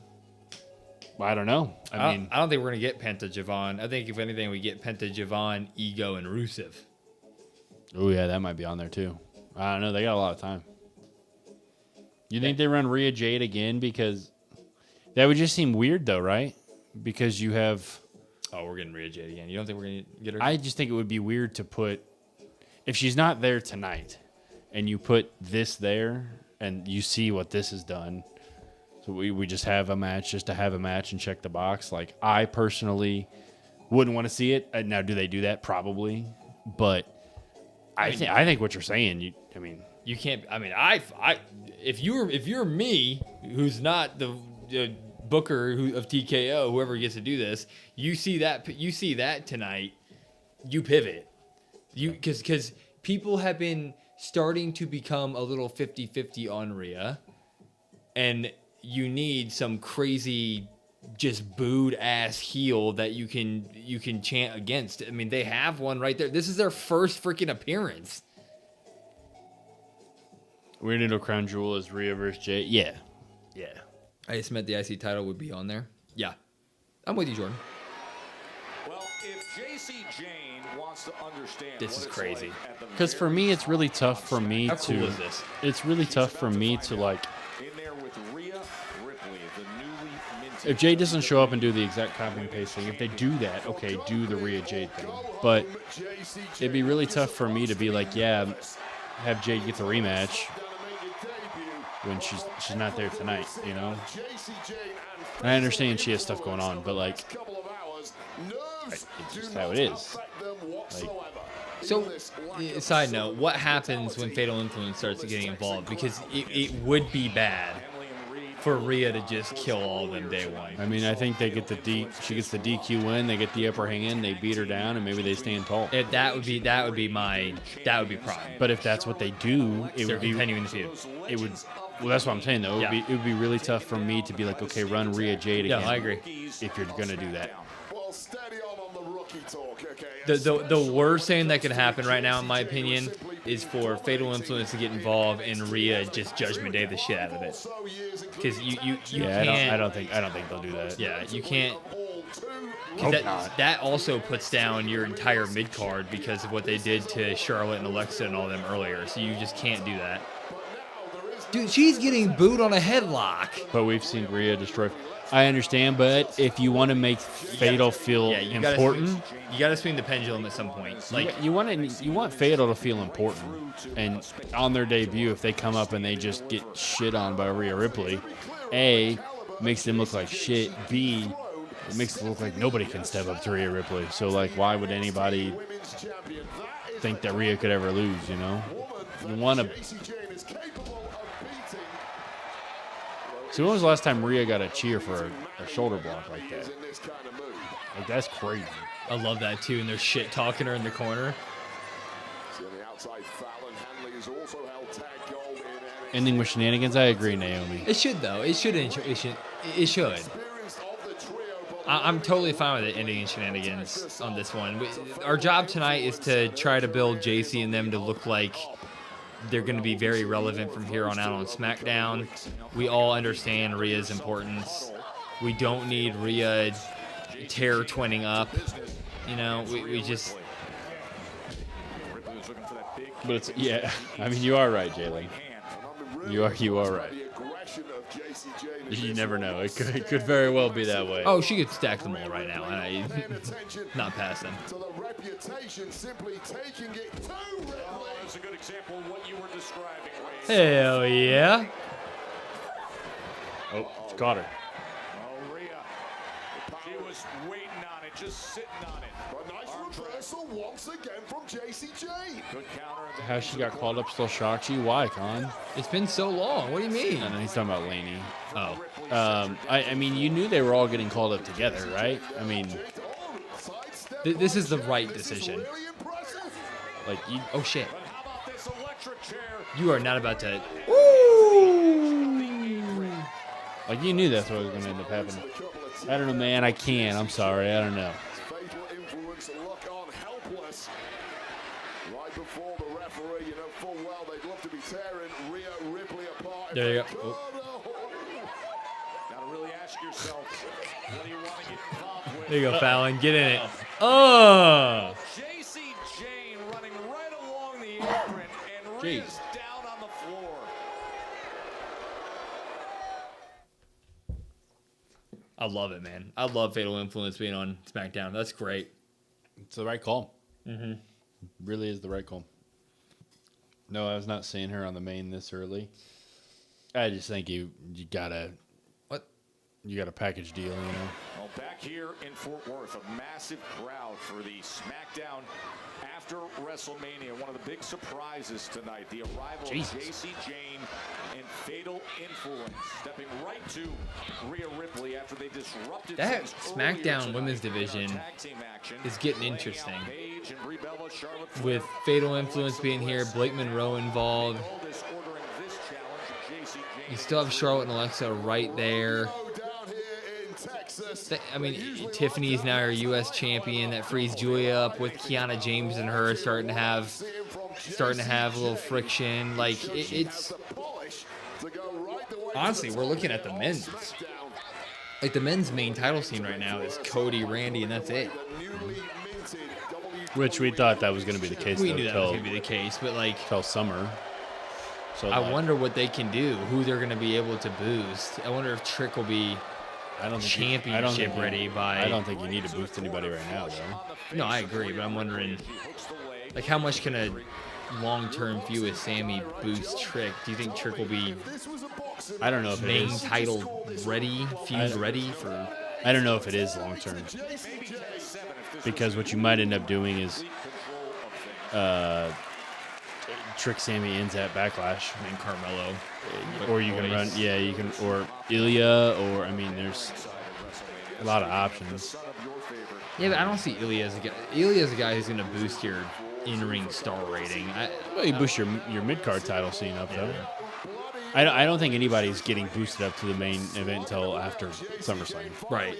Speaker 3: I don't know. I mean,
Speaker 4: I don't think we're gonna get Penta Javon. I think if anything, we get Penta Javon, Ego, and Rusev.
Speaker 3: Oh yeah, that might be on there too. I don't know. They got a lot of time. You think they run Rhea Jade again? Because that would just seem weird, though, right? Because you have.
Speaker 4: Oh, we're getting Rhea Jade again. You don't think we're gonna get her?
Speaker 3: I just think it would be weird to put. If she's not there tonight, and you put this there, and you see what this has done. So we just have a match just to have a match and check the box. Like, I personally wouldn't want to see it. Now, do they do that? Probably. But I think what you're saying,
Speaker 4: you can't. I mean, if you're me, who's not the booker of TKO, whoever gets to do this, you see that tonight, you pivot. Because people have been starting to become a little 50-50 on Rhea, and you need some crazy, just booed ass heel that you can chant against. I mean, they have one right there. This is their first freaking appearance.
Speaker 3: Weird Needle Crown Jewel is Rhea versus Jay. Yeah.
Speaker 4: I just meant the IC title would be on there. Yeah, I'm with you, Jordan.
Speaker 15: Well, if JC Jane wants to understand,
Speaker 4: this is crazy.
Speaker 3: Because for me, it's really tough for me
Speaker 4: How
Speaker 3: to.
Speaker 4: cool is this?
Speaker 3: It's really tough for me to like.
Speaker 15: In there with Rhea Ripley, the newly minted.
Speaker 3: If Jade doesn't show up and do the exact copy and paste thing, if they do that, okay, do the Rhea Jade thing. But it'd be really tough for me to be like, yeah, have Jade get the rematch when she's not there tonight, you know? And I understand she has stuff going on, but like, it's just how it is. Like,
Speaker 4: so, side note, what happens when Fatal Influence starts getting involved? Because it would be bad for Rhea to just kill all of them day one.
Speaker 3: I mean, I think they get she gets the DQ win, they get the upper hand, they beat her down, and maybe they stand tall.
Speaker 4: That would be prime.
Speaker 3: But if that's what they do, it would be
Speaker 4: continuing the feud.
Speaker 3: It would. Well, that's what I'm saying though. It would be really tough for me to be like, okay, run Rhea Jade again.
Speaker 4: Yeah, I agree.
Speaker 3: If you're gonna do that.
Speaker 4: The worst thing that could happen right now, in my opinion, is for Fatal Influence to get involved and Rhea just Judgment Day the shit out of it. Because you can't.
Speaker 3: I don't think they'll do that.
Speaker 4: Yeah, you can't.
Speaker 3: Hope not.
Speaker 4: That also puts down your entire mid card because of what they did to Charlotte and Alexa and all them earlier. So you just can't do that. Dude, she's getting booed on a headlock.
Speaker 3: But we've seen Rhea destroy. I understand, but if you want to make Fatal feel important,
Speaker 4: you got to swing the pendulum at some point. Like
Speaker 3: you want Fatal to feel important, and on their debut, if they come up and they just get shit on by Rhea Ripley, A, makes them look like shit. B, it makes it look like nobody can step up to Rhea Ripley. So like, why would anybody think that Rhea could ever lose? You know, you want to. So when was the last time Rhea got a cheer for a shoulder block like that? Like, that's crazy.
Speaker 4: I love that too, and they're shit talking her in the corner.
Speaker 3: Ending with shenanigans. I agree, Naomi.
Speaker 4: It should though. It should. I'm totally fine with it ending in shenanigans on this one. Our job tonight is to try to build JC and them to look like they're going to be very relevant from here on out on SmackDown. We all understand Rhea's importance. We don't need Rhea terror twinning up. You know, we just.
Speaker 3: But it's I mean, you are right, Jalen. You are right. You never know. It could very well be that way.
Speaker 4: Oh, she could stack them all right now, and I not pass them.
Speaker 15: That's a good example of what you were describing.
Speaker 4: Hell yeah!
Speaker 3: Oh, caught her.
Speaker 15: Oh, Rhea. She was waiting on it, just sitting on it.
Speaker 6: A nice reversal once again from JCJ.
Speaker 15: Good counter.
Speaker 3: How she got called up still shocks you? Why, Con?
Speaker 4: It's been so long. What do you mean?
Speaker 3: No, he's talking about Laney.
Speaker 4: Oh.
Speaker 3: I mean, you knew they were all getting called up together, right? I mean,
Speaker 4: this is the right decision.
Speaker 3: Like,
Speaker 4: oh shit!
Speaker 15: How about this electric chair?
Speaker 4: You are not about to.
Speaker 3: Like, you knew that's what was going to end up happening. I don't know, man. I can't. I'm sorry. I don't know.
Speaker 6: Right before the referee, you know full well they'd love to be tearing Rhea Ripley apart.
Speaker 4: There you go. Oh.
Speaker 15: Gotta really ask yourself, what do you want to get involved with?
Speaker 4: There you go, Fallon. Get in it. Oh!
Speaker 15: JC Jane running right along the apron, and Rhea's down on the floor.
Speaker 4: I love it, man. I love Fatal Influence being on SmackDown. That's great.
Speaker 3: It's the right call.
Speaker 4: Mm-hmm.
Speaker 3: Really is the right call. No, I was not seeing her on the main this early. I just think you gotta package deal, you know.
Speaker 15: Well, back here in Fort Worth, a massive crowd for the SmackDown after WrestleMania. One of the big surprises tonight, the arrival of JC Jane and Fatal Influence, stepping right to Rhea Ripley after they disrupted
Speaker 4: that
Speaker 15: things
Speaker 4: SmackDown women's division is getting interesting. With Fatal Influence being here, Blake Monroe involved. You still have Charlotte and Alexa right there. I mean, Tiffany's now our U.S. champion. That frees Julia up with Kiana James and her starting to have a little friction. Like it's honestly, we're looking at the men's. Like the men's main title scene right now is Cody, Randy, and that's it.
Speaker 3: Which we thought that was going to be the case.
Speaker 4: We knew that was going to be the case, but like
Speaker 3: till summer. So
Speaker 4: I wonder what they can do. Who they're going to be able to boost. I wonder if Trick will be. Championship ready by.
Speaker 3: I don't think you need to boost anybody right now, though.
Speaker 4: No, I agree, but I'm wondering, like, how much can a long-term feud with Sammy boost Trick? Do you think Trick will be?
Speaker 3: I don't know if
Speaker 4: main
Speaker 3: it is.
Speaker 4: title ready, feud ready for.
Speaker 3: I don't know if it is long term,
Speaker 2: Trick Sammy ends at Backlash.
Speaker 4: I mean, Carmelo.
Speaker 2: Or you can run, yeah, you can, or Ilya, or I mean, there's a lot of options.
Speaker 4: Yeah, but I don't see Ilya as a guy. Ilya is a guy who's going to boost your in-ring star rating.
Speaker 2: Well, you boost your mid-card title scene up, though. I don't think anybody's getting boosted up to the main event until after SummerSlam.
Speaker 4: Right.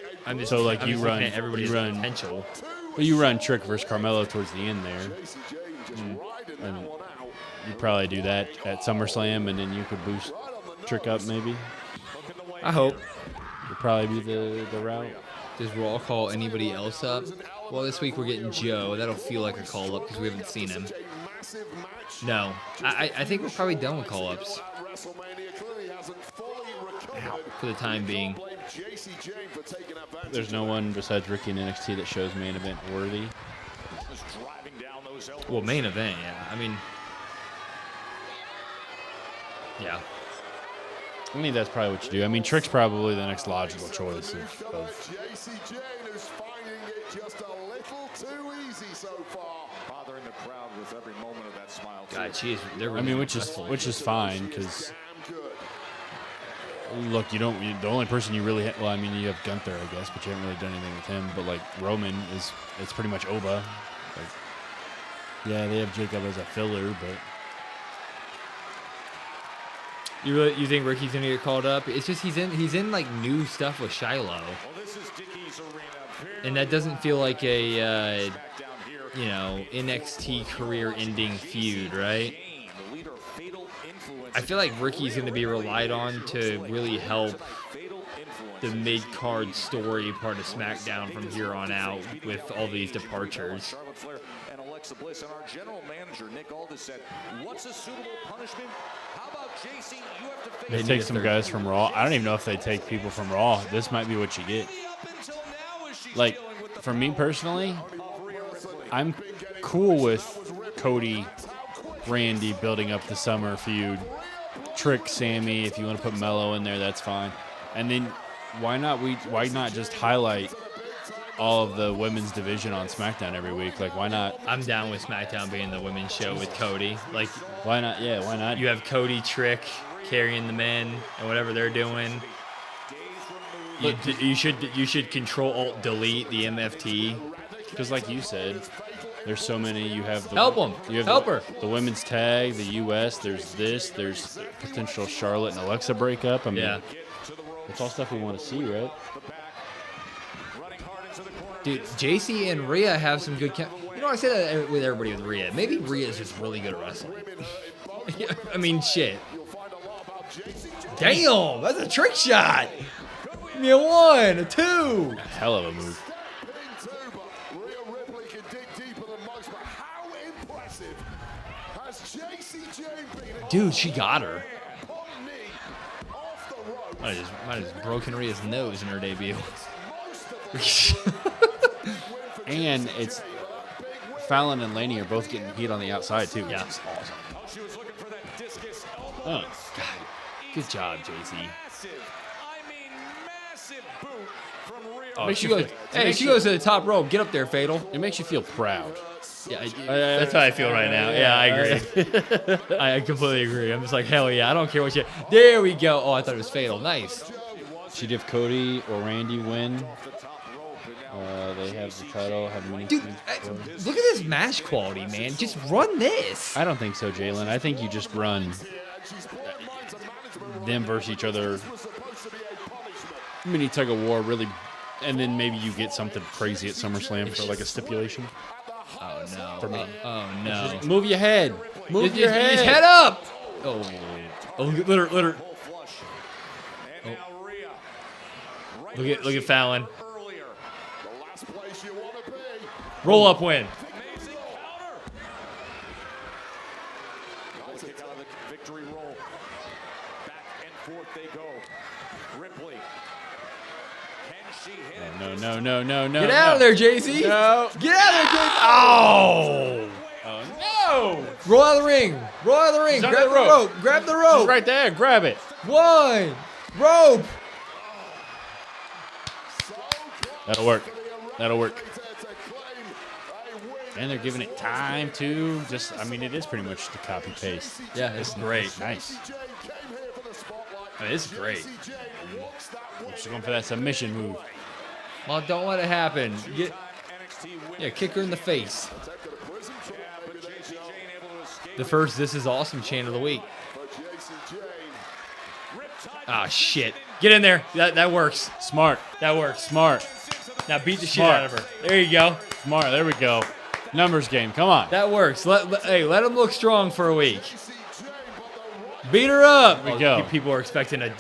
Speaker 2: So like you run
Speaker 4: potential.
Speaker 2: Well, you run Trick versus Carmelo towards the end there. And you probably do that at SummerSlam, and then you could boost Trick up maybe.
Speaker 4: I hope.
Speaker 2: Would probably be the route.
Speaker 4: Does Raw call anybody else up? Well, this week we're getting Joe. That'll feel like a call-up because we haven't seen him. No. I think we're probably done with call-ups. For the time being.
Speaker 2: There's no one besides Ricky in NXT that shows main event worthy.
Speaker 4: Well, main event, yeah. I mean... Yeah.
Speaker 2: I mean, that's probably what you do. I mean, Trick's probably the next logical choice of
Speaker 6: JC Jane who's finding it just a little too easy so far.
Speaker 15: Bothering the crowd with every moment of that smile.
Speaker 4: God, she is.
Speaker 2: I mean, which is fine because look, you don't. The only person you really well, I mean, you have Gunther, I guess, but you haven't really done anything with him. But like Roman it's pretty much Oba. Like, yeah, they have Jacob as a filler, but.
Speaker 4: You think Ricky's gonna get called up? It's just he's in like new stuff with Shiloh, and that doesn't feel like a NXT career-ending feud, right? I feel like Ricky's gonna be relied on to really help the mid-card story part of SmackDown from here on out with all these departures.
Speaker 15: Bliss and our general manager Nick Aldis said, "What's a suitable punishment? How about JC? You have to face."
Speaker 2: They take some guys from Raw. I don't even know if they take people from Raw. This might be what you get. Like, for me personally, I'm cool with Cody, Randy building up the summer feud. Trick, Sammy. If you want to put Mello in there, that's fine. And then why not just highlight all of the women's division on SmackDown every week? Like, why not?
Speaker 4: I'm down with SmackDown being the women's show with Cody. Like,
Speaker 2: why not? Yeah, why not?
Speaker 4: You have Cody, Trick carrying the men and whatever they're doing. You should Control Alt Delete the MFT
Speaker 2: because, like you said, there's so many. You have the
Speaker 4: help them.
Speaker 2: You have
Speaker 4: help her.
Speaker 2: The women's tag, the US. There's this. There's potential Charlotte and Alexa breakup. I mean,
Speaker 4: yeah.
Speaker 2: It's all stuff we want to see, right?
Speaker 4: Dude, JC and Rhea have some good... I say that with everybody with Rhea. Maybe Rhea is just really good at wrestling. I mean, shit. Damn, that's a trick shot. Give me a 1, a 2.
Speaker 2: Hell of a move.
Speaker 6: Rhea Ripley can dig deeper than most, but how impressive has JC Jane been?
Speaker 4: Dude, she got her. Might have just broken Rhea's nose in her debut.
Speaker 2: And it's Fallon and Laney are both getting heat on the outside too.
Speaker 4: Yeah.
Speaker 2: Which is awesome.
Speaker 4: Oh, God. Good job, JC. Oh, she goes to the top rope. Get up there, Fatal.
Speaker 2: It makes you feel proud.
Speaker 4: Yeah, that's how I feel right now. Yeah, I agree. I completely agree. I'm just like, hell yeah, I don't care what you... There we go. Oh, I thought it was Fatal. Nice.
Speaker 2: Should if Cody or Randy win, they have the title.
Speaker 4: Dude, look at this match quality, man. Just run this.
Speaker 2: I don't think so, Jalen. I think you just run them versus each other. Mini tug of war, really, and then maybe you get something crazy at SummerSlam for like a stipulation.
Speaker 4: Oh no.
Speaker 2: For me.
Speaker 4: Oh no.
Speaker 2: Just move your head. Move your head.
Speaker 4: His head up. Oh, look at her. Oh. Look at Fallon. Roll up win.
Speaker 15: Kick out of the victory roll. Back and forth they go. Ripley. Can she hit it?
Speaker 2: No.
Speaker 4: Get out of there, JC.
Speaker 2: No.
Speaker 4: Get out of there, JC. Oh.
Speaker 2: Oh no.
Speaker 4: Roll out of the ring. Roll out of the ring.
Speaker 2: Grab
Speaker 4: Grab the rope. Grab the rope.
Speaker 2: She's right there. Grab it.
Speaker 4: 1. Rope.
Speaker 2: That'll work. That'll work.
Speaker 3: And they're giving it time too. Just, I mean, it is pretty much the copy paste.
Speaker 4: Yeah, it's great.
Speaker 3: Nice.
Speaker 4: I mean, it's great.
Speaker 3: She's going for that submission move.
Speaker 4: Well, don't let it happen. Kick her in the face. The first This Is Awesome chant of the week. Ah, shit. Get in there. That works.
Speaker 3: Smart.
Speaker 4: That works.
Speaker 3: Smart.
Speaker 4: Now beat the shit out of her. There you go.
Speaker 3: Smart. There we go. Numbers game. Come on.
Speaker 4: That works. Let them look strong for a week. Beat her up.
Speaker 3: There we go.
Speaker 4: People are expecting a...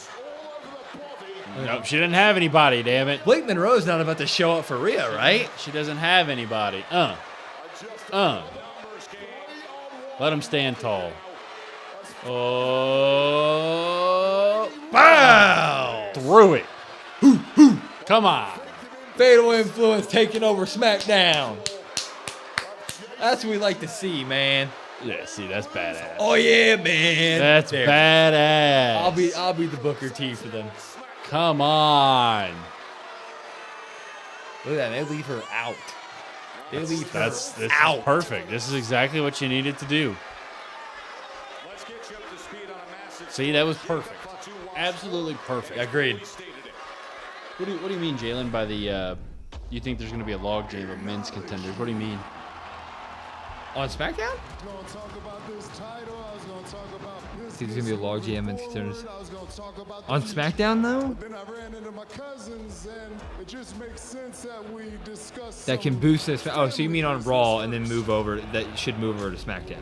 Speaker 3: Nope, she didn't have anybody, damn it.
Speaker 4: Blake Monroe's not about to show up for Rhea, right?
Speaker 3: She doesn't have anybody. Let him stand tall.
Speaker 4: Oh, bow!
Speaker 3: Threw it. Come on.
Speaker 4: Fatal Influence taking over SmackDown. That's what we like to see, man.
Speaker 3: Yeah, see, that's badass.
Speaker 4: Oh yeah, man.
Speaker 3: That's badass.
Speaker 4: I'll be the Booker T for them.
Speaker 3: Come on.
Speaker 4: Look at that. They leave her out.
Speaker 3: This is perfect. This is exactly what you needed to do. See, that was perfect. Absolutely perfect.
Speaker 4: Agreed.
Speaker 3: What do you mean, Jalen, by the you think there's going to be a log jam of men's contenders? What do you mean?
Speaker 4: On SmackDown? See, there's going to be a log jam men's contenders. On SmackDown, though? That can boost this. Oh, so you mean on Raw and then move over? That should move over to SmackDown.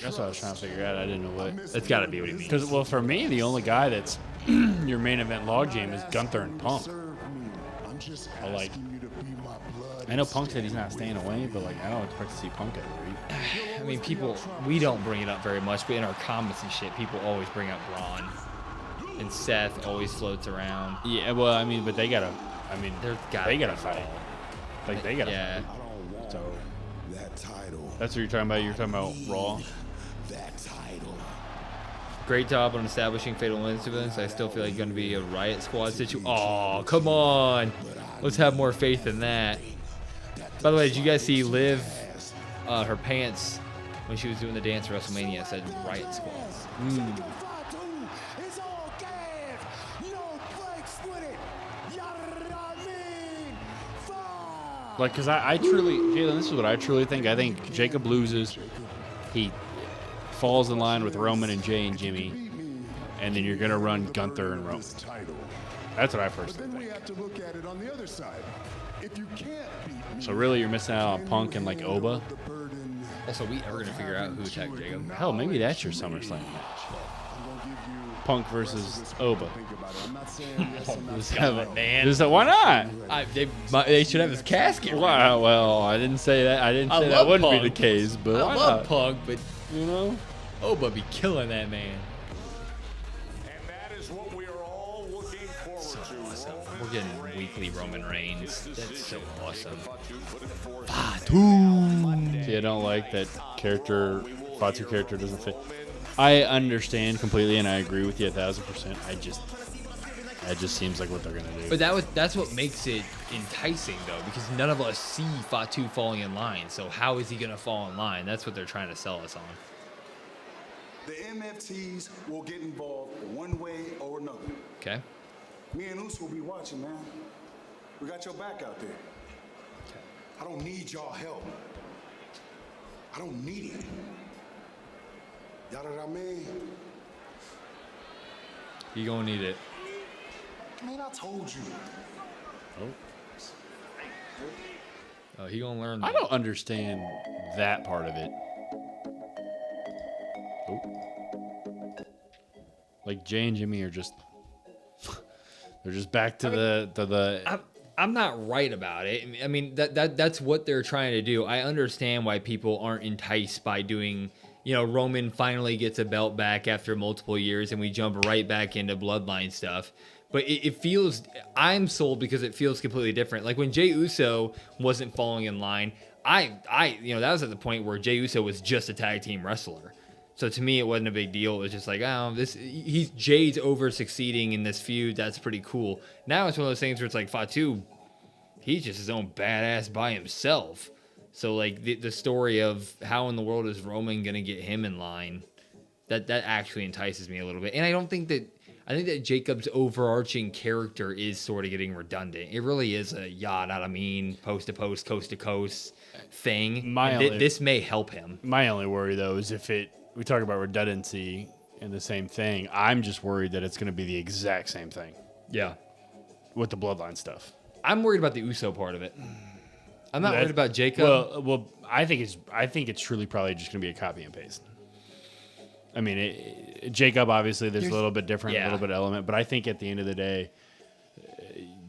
Speaker 3: That's what I was trying to figure out. I didn't know what.
Speaker 4: That's got to be what he means.
Speaker 3: Because, well, for me, the only guy that's your main event log jam is Gunther and Punk. I know Punk said he's not staying away, but I don't expect to see Punk every week.
Speaker 4: I mean, we don't bring it up very much, but in our comments and shit, people always bring up Braun. And Seth always floats around.
Speaker 3: Yeah, well, I mean, but they gotta fight. They gotta fight. So that's what you're talking about. You're talking about Raw.
Speaker 4: Great job on establishing Fatal Influence. I still feel like it's going to be a Riot Squad situation. Oh, come on. Let's have more faith in that. By the way, did you guys see Liv, her pants, when she was doing the dance at WrestleMania, said Riot Squad?
Speaker 3: Because I truly, Jalen, this is what I truly think. I think Jacob loses. He falls in line with Roman and Jay and Jimmy. And then you're going to run Gunther and Roman. That's what I personally think. So really, you're missing out on Punk and Oba.
Speaker 4: Also, we are going to figure out who attacked Jacob.
Speaker 3: Hell, maybe that's your SummerSlam match. Punk versus Oba.
Speaker 4: Man.
Speaker 3: Why not?
Speaker 4: They should have his casket.
Speaker 3: Wow, well, I didn't say that. I didn't say that wouldn't be the case, but
Speaker 4: I
Speaker 3: why
Speaker 4: love
Speaker 3: not?
Speaker 4: Punk, but Oba be killing that man. We're getting weekly Roman Reigns. That's so awesome.
Speaker 3: Fatu. See, I don't like that character. Fatu character doesn't fit. I understand completely, and I agree with you 1,000%. It just seems like what they're gonna do.
Speaker 4: But that's what makes it enticing, though, because none of us see Fatu falling in line. So how is he gonna fall in line? That's what they're trying to sell us on.
Speaker 8: The MFTs will get involved one way or another.
Speaker 4: Okay.
Speaker 8: Me and Us will be watching, man. We got your back out there.
Speaker 4: Okay.
Speaker 8: I don't need y'all help. I don't need it. Y'all know what I mean?
Speaker 4: You gonna need it.
Speaker 8: Man, I told you.
Speaker 4: Oh, he gonna learn.
Speaker 3: I don't understand that part of it. Jay and Jimmy are just they're just back to the
Speaker 4: I'm not right about it. I mean that's what they're trying to do. I understand why people aren't enticed by doing, Roman finally gets a belt back after multiple years and we jump right back into Bloodline stuff. But it feels, I'm sold because it feels completely different. Like when Jey Uso wasn't falling in line, that was at the point where Jey Uso was just a tag team wrestler. So to me, it wasn't a big deal. It was just like, Jay's over succeeding in this feud. That's pretty cool. Now it's one of those things where it's like Fatu, he's just his own badass by himself. So like the story of how in the world is Roman gonna get him in line, that actually entices me a little bit. And I think that Jacob's overarching character is sort of getting redundant. It really is a yada I mean, post to post, coast to coast thing. This may help him.
Speaker 2: My only worry though is if we talk about redundancy and the same thing, I'm just worried that it's going to be the exact same thing.
Speaker 4: Yeah.
Speaker 2: With the Bloodline stuff.
Speaker 4: I'm worried about the Uso part of it. I'm not worried about Jacob.
Speaker 2: Well, I think it's truly probably just going to be a copy and paste. I mean, Jacob obviously there's a little bit different, a little bit element, but I think at the end of the day,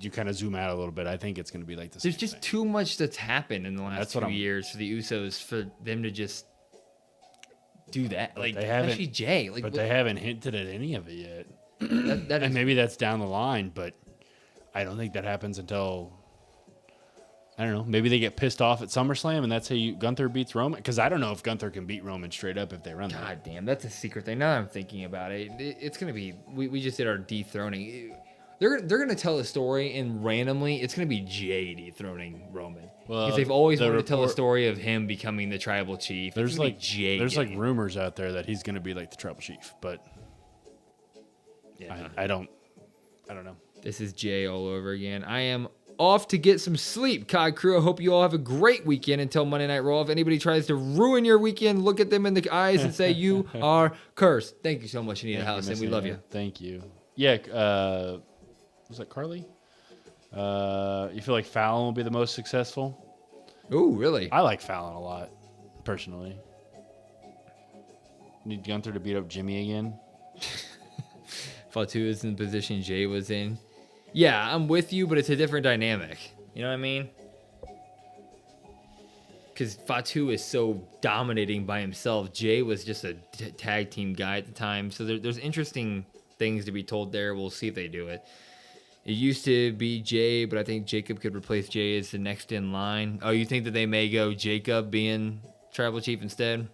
Speaker 2: you kind of zoom out a little bit. I think it's going to be like this.
Speaker 4: There's just too much that's happened in the last 2 years for the Usos for them to just do that. Like especially Jay. Like,
Speaker 2: but they haven't hinted at any of it yet.
Speaker 4: And
Speaker 2: maybe that's down the line, but I don't think that happens until, I don't know, maybe they get pissed off at SummerSlam and that's how Gunther beats Roman. Because I don't know if Gunther can beat Roman straight up if they run that.
Speaker 4: God damn, that's a secret thing. Now that I'm thinking about it, it's going to be, we just did our dethroning. They're going to tell a story and randomly it's going to be Jay dethroning Roman. Well, because they've always wanted to tell a story of him becoming the tribal chief.
Speaker 2: There's like rumors out there that he's going to be like the tribal chief, but yeah, I don't know.
Speaker 4: This is Jay all over again. I am off to get some sleep, COD crew. I hope you all have a great weekend until Monday Night Raw. If anybody tries to ruin your weekend, look at them in the eyes and say, you are cursed. Thank you so much, Anita House, and we love you.
Speaker 2: Thank you. Yeah, was that Carly? You feel like Fallon will be the most successful?
Speaker 4: Ooh, really?
Speaker 2: I like Fallon a lot, personally. Need Gunther to beat up Jimmy again?
Speaker 4: Fatu is in the position Jay was in. Yeah, I'm with you, but it's a different dynamic. You know what I mean? Because Fatu is so dominating by himself. Jay was just a tag team guy at the time. So there's interesting things to be told there. We'll see if they do it. It used to be Jay, but I think Jacob could replace Jay as the next in line. Oh, you think that they may go Jacob being tribal chief instead?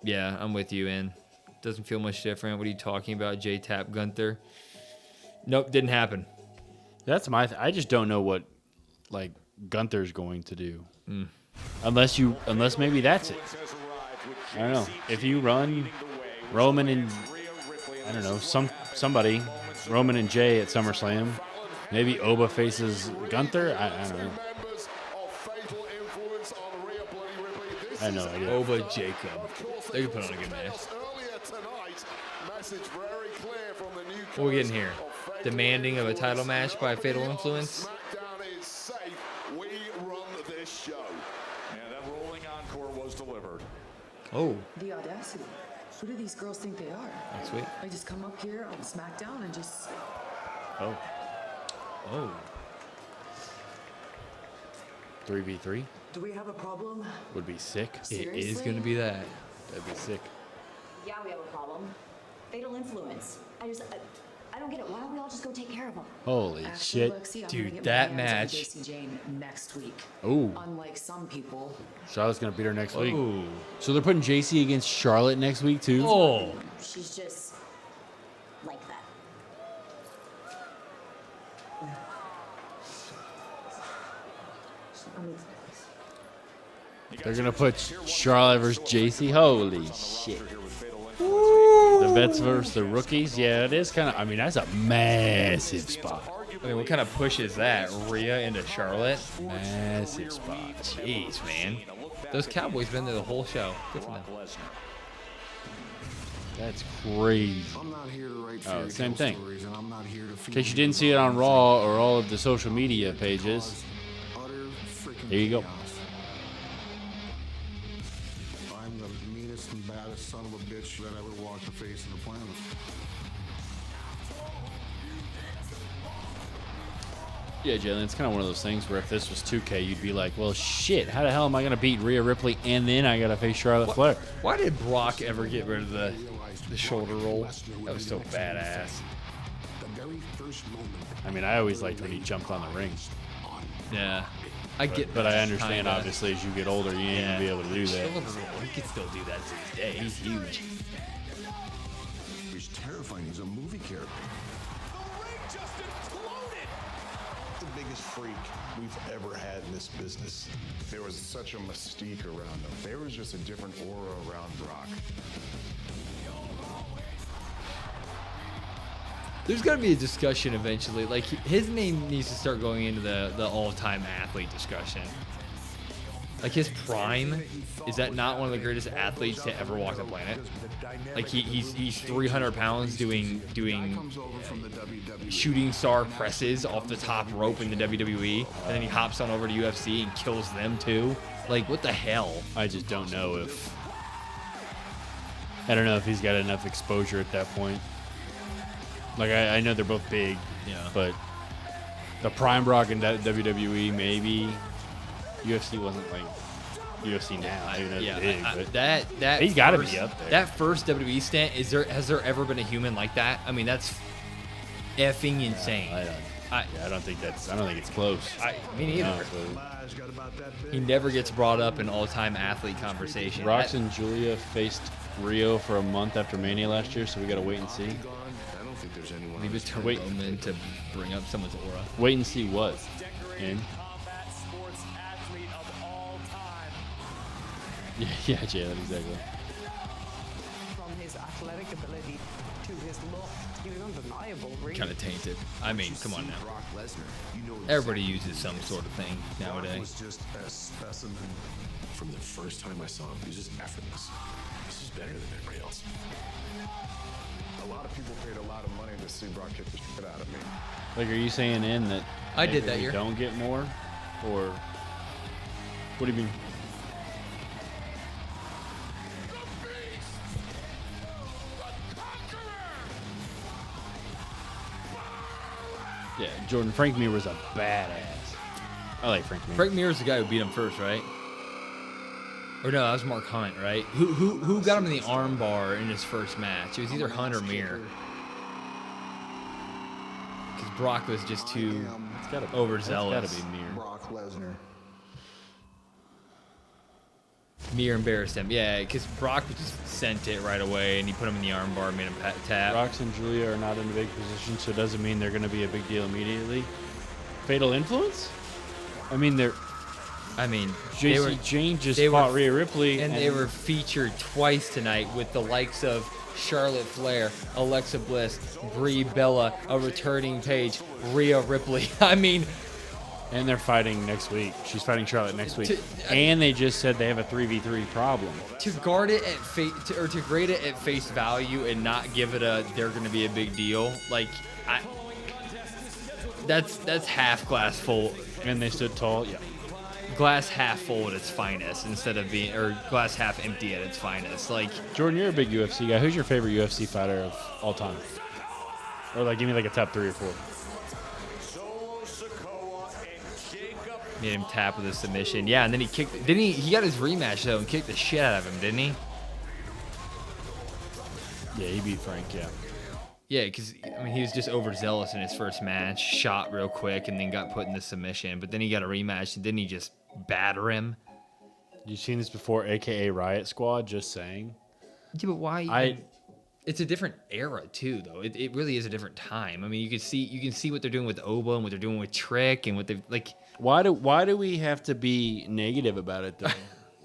Speaker 4: Yeah, I'm with you, Ian. Doesn't feel much different. What are you talking about? Jay tap Gunther? Nope, didn't happen.
Speaker 2: That's I just don't know what like Gunther's going to do. Unless maybe that's it. I don't know. If you run Roman and I don't know, somebody, Roman and Jay at SummerSlam, maybe Oba faces Gunther. I don't know. I have no idea.
Speaker 4: Oba Jacob. They could put on a good match. What are we getting here? Demanding of a title match by Fatal Influence?
Speaker 15: SmackDown is safe. We run this show. And that rolling encore was delivered.
Speaker 4: Oh.
Speaker 21: The audacity. Who do these girls think they are?
Speaker 4: That's sweet.
Speaker 21: I just come up here on SmackDown and just...
Speaker 2: Oh. 3v3?
Speaker 21: Do we have a problem?
Speaker 2: Would be sick.
Speaker 21: Seriously?
Speaker 4: It is going to be that.
Speaker 2: That'd be sick.
Speaker 9: Yeah, we have a problem. Fatal Influence. I don't get it. Why don't we all just go take care of them?
Speaker 2: Holy shit.
Speaker 21: Lexi,
Speaker 4: dude, that match.
Speaker 21: Jacy Jane next week.
Speaker 2: Ooh.
Speaker 21: Unlike some people.
Speaker 2: Charlotte's going to beat her next week.
Speaker 4: Ooh.
Speaker 2: So they're putting JC against Charlotte next week, too?
Speaker 4: Oh.
Speaker 9: She's just like that.
Speaker 2: They're going to put Charlotte versus JC. Holy shit. The vets versus the rookies. Yeah, it is kind of, I mean, that's a massive spot.
Speaker 4: I mean, what kind of push is that? Rhea into Charlotte?
Speaker 2: Massive spot.
Speaker 4: Jeez, man. Those Cowboys been there the whole show. Good for them.
Speaker 2: That's crazy.
Speaker 18: I'm not here to write
Speaker 2: Oh, same thing.
Speaker 18: stories, and I'm not here to
Speaker 2: In case you didn't see it on Raw or all of the social media pages, here you go.
Speaker 18: I'm the meanest and baddest son of a bitch that ever walked the face of the planet.
Speaker 2: Yeah, Jalen, it's kind of one of those things where if this was 2K, you'd be like, well, shit, how the hell am I going to beat Rhea Ripley and then I got to face Charlotte Flair?
Speaker 4: Why did Brock ever get rid of the shoulder roll? That was so badass.
Speaker 2: I mean, I always liked when he jumped on the ring.
Speaker 4: Yeah. I get
Speaker 2: But
Speaker 4: that,
Speaker 2: I understand,
Speaker 4: kinda.
Speaker 2: obviously, as you get older, you ain't going to be able to do that.
Speaker 4: Shoulder roll, he can still do that to this day. He's huge.
Speaker 18: He's terrifying. He's a movie character.
Speaker 6: just imploded.
Speaker 14: The biggest freak we've ever had in this business.
Speaker 5: There was such a mystique around him. There was just a different aura around Brock.
Speaker 4: There's got to be a discussion eventually. Like, his name needs to start going into the all-time athlete discussion. Like, his prime, is that not one of the greatest athletes to ever walk the planet? Like, he's 300 pounds doing shooting star presses off the top rope in the WWE, and then he hops on over to UFC and kills them too. Like, what the hell?
Speaker 3: I just don't know if... I don't know if he's got enough exposure at that point. Like, I know they're both big, but the prime Brock in WWE, maybe. UFC wasn't like UFC now. Big, but he's got to be up there.
Speaker 4: That first WWE stint, has there ever been a human like that? I mean, that's effing insane.
Speaker 3: I don't think it's close.
Speaker 4: Me neither. He never gets brought up in all-time athlete conversation.
Speaker 3: Rox and Julia faced Rio for a month after Mania last year, so we got to wait and see.
Speaker 5: I don't think there's anyone.
Speaker 4: Leave it to Roman to bring up someone's aura.
Speaker 3: Wait and see what. And yeah, Jalen, exactly.
Speaker 22: From his athletic ability to his look, he was undeniable. Really.
Speaker 4: Kind of tainted. I mean, come on now.
Speaker 14: Brock Lesnar, you know
Speaker 4: Everybody uses some sort of thing
Speaker 14: Brock
Speaker 4: nowadays.
Speaker 14: was just a specimen. From the first time I saw him, he was just effortless. This is better than everybody else.
Speaker 5: A lot of people paid a lot of money to see Brock kick the shit out of me.
Speaker 3: Like, are you saying in that
Speaker 4: I did that
Speaker 3: we
Speaker 4: year.
Speaker 3: Don't get more, or what do you mean? Yeah, Jordan, Frank Mir was a badass. I like Frank Mir.
Speaker 4: Frank Mir's the guy who beat him first, right? Or no, that was Mark Hunt, right? Who got him in the arm bar in his first match? It was either Hunt or Mir. Because Brock was just too overzealous.
Speaker 3: It's gotta be Mir.
Speaker 14: Brock Lesnar.
Speaker 4: Mir embarrassed him. Yeah, because Brock just sent it right away, and he put him in the arm bar and made him tap.
Speaker 3: Rox and Julia are not in a big position, so it doesn't mean they're going to be a big deal immediately. Fatal Influence? I mean, JC Jane just fought Rhea Ripley.
Speaker 4: And they were featured twice tonight with the likes of Charlotte Flair, Alexa Bliss, Brie Bella, a returning Paige, Rhea Ripley. I mean...
Speaker 3: And they're fighting next week. She's fighting Charlotte next week. And they just said they have a 3v3 problem.
Speaker 4: To guard it at to grade it at face value and not give it a they're going to be a big deal, like that's half glass full.
Speaker 3: And they stood tall. Yeah.
Speaker 4: Glass half full at its finest instead of being glass half empty at its finest. Like,
Speaker 3: Jordan, you're a big UFC guy. Who's your favorite UFC fighter of all time? Or like, give me like a top 3 or 4.
Speaker 4: Made him tap with a submission. Yeah, and then he kicked. Didn't he? He got his rematch though and kicked the shit out of him, didn't he?
Speaker 3: Yeah, he beat Frank. Yeah.
Speaker 4: Yeah, because I mean he was just overzealous in his first match, shot real quick, and then got put in the submission. But then he got a rematch, and didn't he just batter him?
Speaker 3: You've seen this before, aka Riot Squad. Just saying.
Speaker 4: Yeah, but why? It's a different era too, though. It really is a different time. I mean, you can see what they're doing with Oba and what they're doing with Trick and what they like.
Speaker 3: Why do we have to be negative about it though?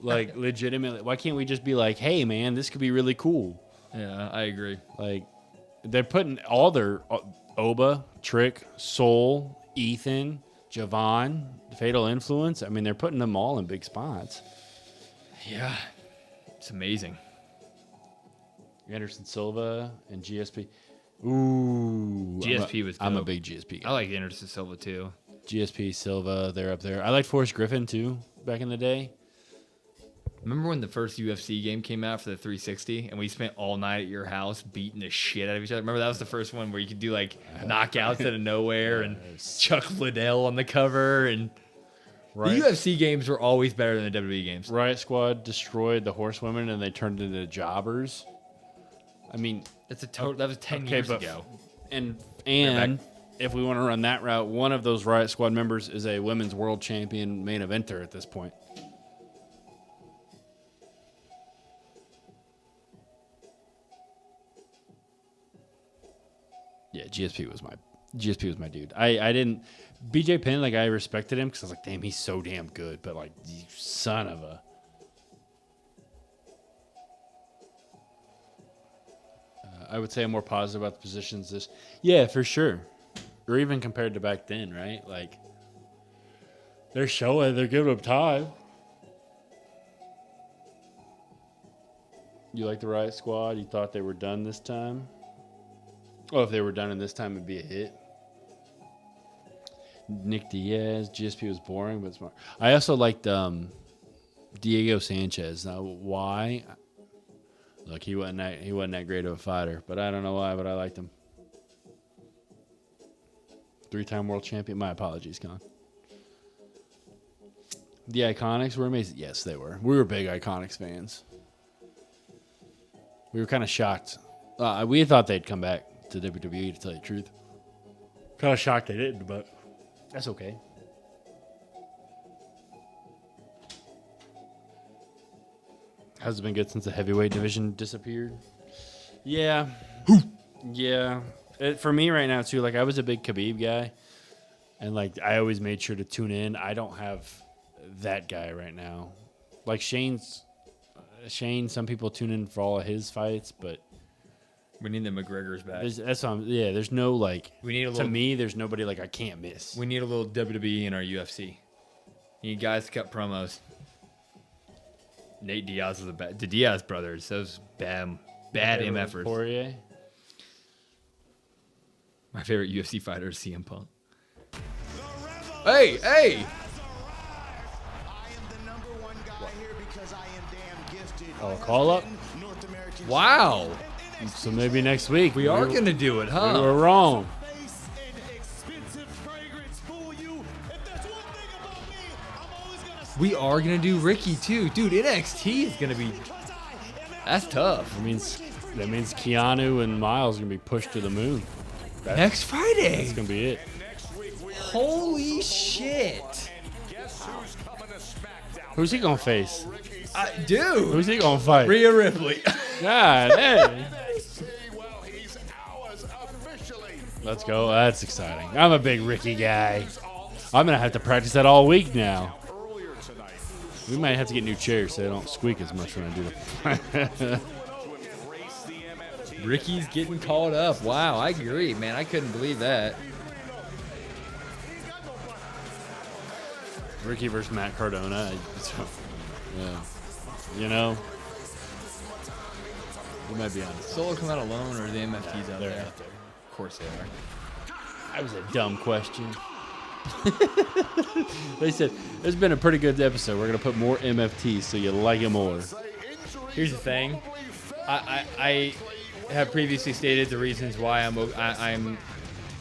Speaker 3: Like, legitimately, why can't we just be like, hey man, this could be really cool?
Speaker 4: Yeah, I agree.
Speaker 3: Like, they're putting all their Oba, Trick, Soul, Ethan, Javon, Fatal Influence. I mean, they're putting them all in big spots.
Speaker 4: Yeah, it's amazing.
Speaker 3: Anderson Silva and GSP. Ooh,
Speaker 4: GSP was dope.
Speaker 3: I'm a big GSP guy.
Speaker 4: I like Anderson Silva too.
Speaker 3: GSP, Silva, they're up there. I liked Forrest Griffin too back in the day.
Speaker 4: Remember when the first UFC game came out for the 360 and we spent all night at your house beating the shit out of each other? Remember that was the first one where you could do like knockouts out of nowhere and Chuck Liddell on the cover and the UFC games were always better than the WWE games.
Speaker 3: Riot Squad destroyed the Horsewomen and they turned into jobbers. I mean,
Speaker 4: that was 10 years ago.
Speaker 3: And if we want to run that route, one of those Riot Squad members is a women's world champion main eventer at this point. Yeah, GSP was GSP was my dude. I didn't BJ Penn, like I respected him because I was like, damn, he's so damn good. But like, you son of a. I would say I'm more positive about the positions this. Yeah, for sure. Or even compared to back then, right? Like, they're showing, they're giving them time. You like the Riot Squad? You thought they were done this time? Oh, if they were done in this time, it'd be a hit. Nick Diaz, GSP was boring, but smart. I also liked Diego Sanchez. Now, why? Look, he wasn't that great of a fighter, but I don't know why, but I liked him. 3-time world champion. My apologies, Con. The Iconics were amazing. Yes, they were. We were big Iconics fans. We were kind of shocked. We thought they'd come back to WWE, to tell you the truth. Kind of shocked they didn't, but that's okay. Has it been good since the heavyweight division disappeared? Yeah. Yeah. For me right now, too, like, I was a big Khabib guy. And, like, I always made sure to tune in. I don't have that guy right now. Like, Shane, some people tune in for all of his fights, but...
Speaker 4: We need the McGregor's back.
Speaker 3: That's there's no, like...
Speaker 4: We need
Speaker 3: to me, there's nobody, like, I can't miss.
Speaker 4: We need a little WWE in our UFC. You need guys to cut promos. Nate Diaz was the Diaz brothers. Those bad MFers.
Speaker 3: Poirier.
Speaker 4: My favorite UFC fighter is CM Punk. Hey!
Speaker 3: Oh, a call up?
Speaker 4: Wow.
Speaker 3: So maybe next week.
Speaker 4: We are going to do it, huh?
Speaker 3: We were wrong.
Speaker 4: We are going to do Ricky, too. Dude, NXT is going to be... That's tough.
Speaker 3: That means Keanu and Miles are going to be pushed to the moon.
Speaker 4: Next Friday.
Speaker 3: That's going to be it.
Speaker 4: Holy shit.
Speaker 3: Who's he going to face?
Speaker 4: Dude.
Speaker 3: Who's he going to fight?
Speaker 4: Rhea Ripley.
Speaker 3: God, hey. Let's go. That's exciting. I'm a big Ricky guy. I'm going to have to practice that all week now. We might have to get new chairs so they don't squeak as much when I do them.
Speaker 4: Ricky's getting called up. Wow, I agree, man. I couldn't believe that.
Speaker 3: Ricky versus Matt Cardona. Yeah. You know? We might be on.
Speaker 4: Solo come out alone or the MFTs out there?
Speaker 3: Out there.
Speaker 4: Of course they are.
Speaker 3: That was a dumb question. They said, there's been a pretty good episode. We're going to put more MFTs so you like it more.
Speaker 4: Here's the thing. I have previously stated the reasons why I'm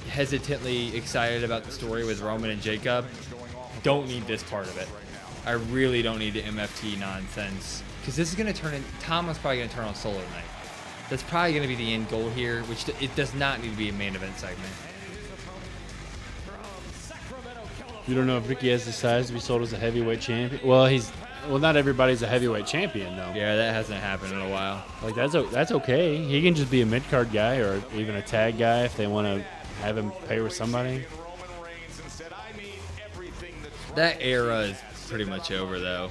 Speaker 4: hesitantly excited about the story with Roman and Jacob. Don't need this part of it. I really don't need the MFT nonsense. Because this is going to turn in... Tom's probably going to turn on Solo tonight. That's probably going to be the end goal here, which it does not need to be a main event segment.
Speaker 3: You don't know if Ricky has the size to be sold as a heavyweight champion? Well, not everybody's a heavyweight champion, though.
Speaker 4: Yeah, that hasn't happened in a while.
Speaker 3: Like, that's okay. He can just be a mid-card guy or even a tag guy if they want to have him pay with somebody.
Speaker 4: That era is pretty much over, though.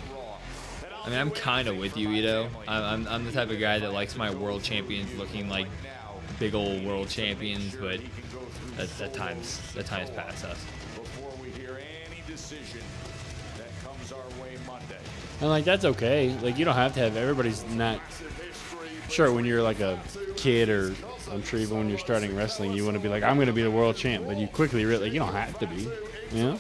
Speaker 4: I mean, I'm kind of with you, Ito. I'm the type of guy that likes my world champions looking like big old world champions, but that time's past us.
Speaker 3: And, like, that's okay. Like, you don't have to have everybody's not... Sure, when you're, like, a kid or I'm sure even when you're starting wrestling, you want to be like, I'm going to be the world champ. But you quickly realize, you don't have to be. You know?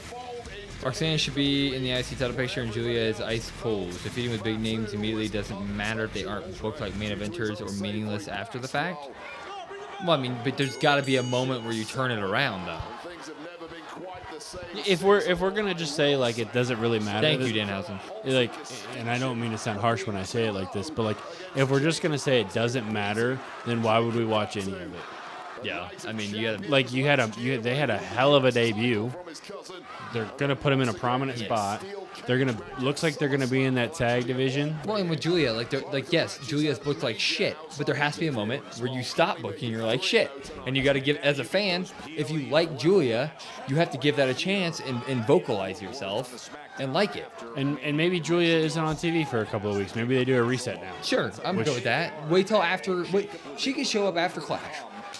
Speaker 4: Roxanne should be in the IC title picture and Julia is ice cold. Defeating with big names immediately doesn't matter if they aren't booked like main eventers or meaningless after the fact. Well, I mean, but there's got to be a moment where you turn it around, though.
Speaker 3: If we're gonna just say like it doesn't really matter.
Speaker 4: Thank you, Danhausen.
Speaker 3: Like, and I don't mean to sound harsh when I say it like this, but like if we're just gonna say it doesn't matter, then why would we watch any of it?
Speaker 4: Yeah, I mean, you got
Speaker 3: Like they had a hell of a debut. They're gonna put him in a prominent spot. Looks like they're gonna be in that tag division.
Speaker 4: Well, and with Julia, yes, Julia's booked like shit, but there has to be a moment where you stop booking, you're like shit, and you got to give, as a fan, if you like Julia, you have to give that a chance and vocalize yourself and like it.
Speaker 3: And maybe Julia isn't on TV for a couple of weeks. Maybe they do a reset now.
Speaker 4: Sure, I'm good with that. Wait till after. She can show up after Clash.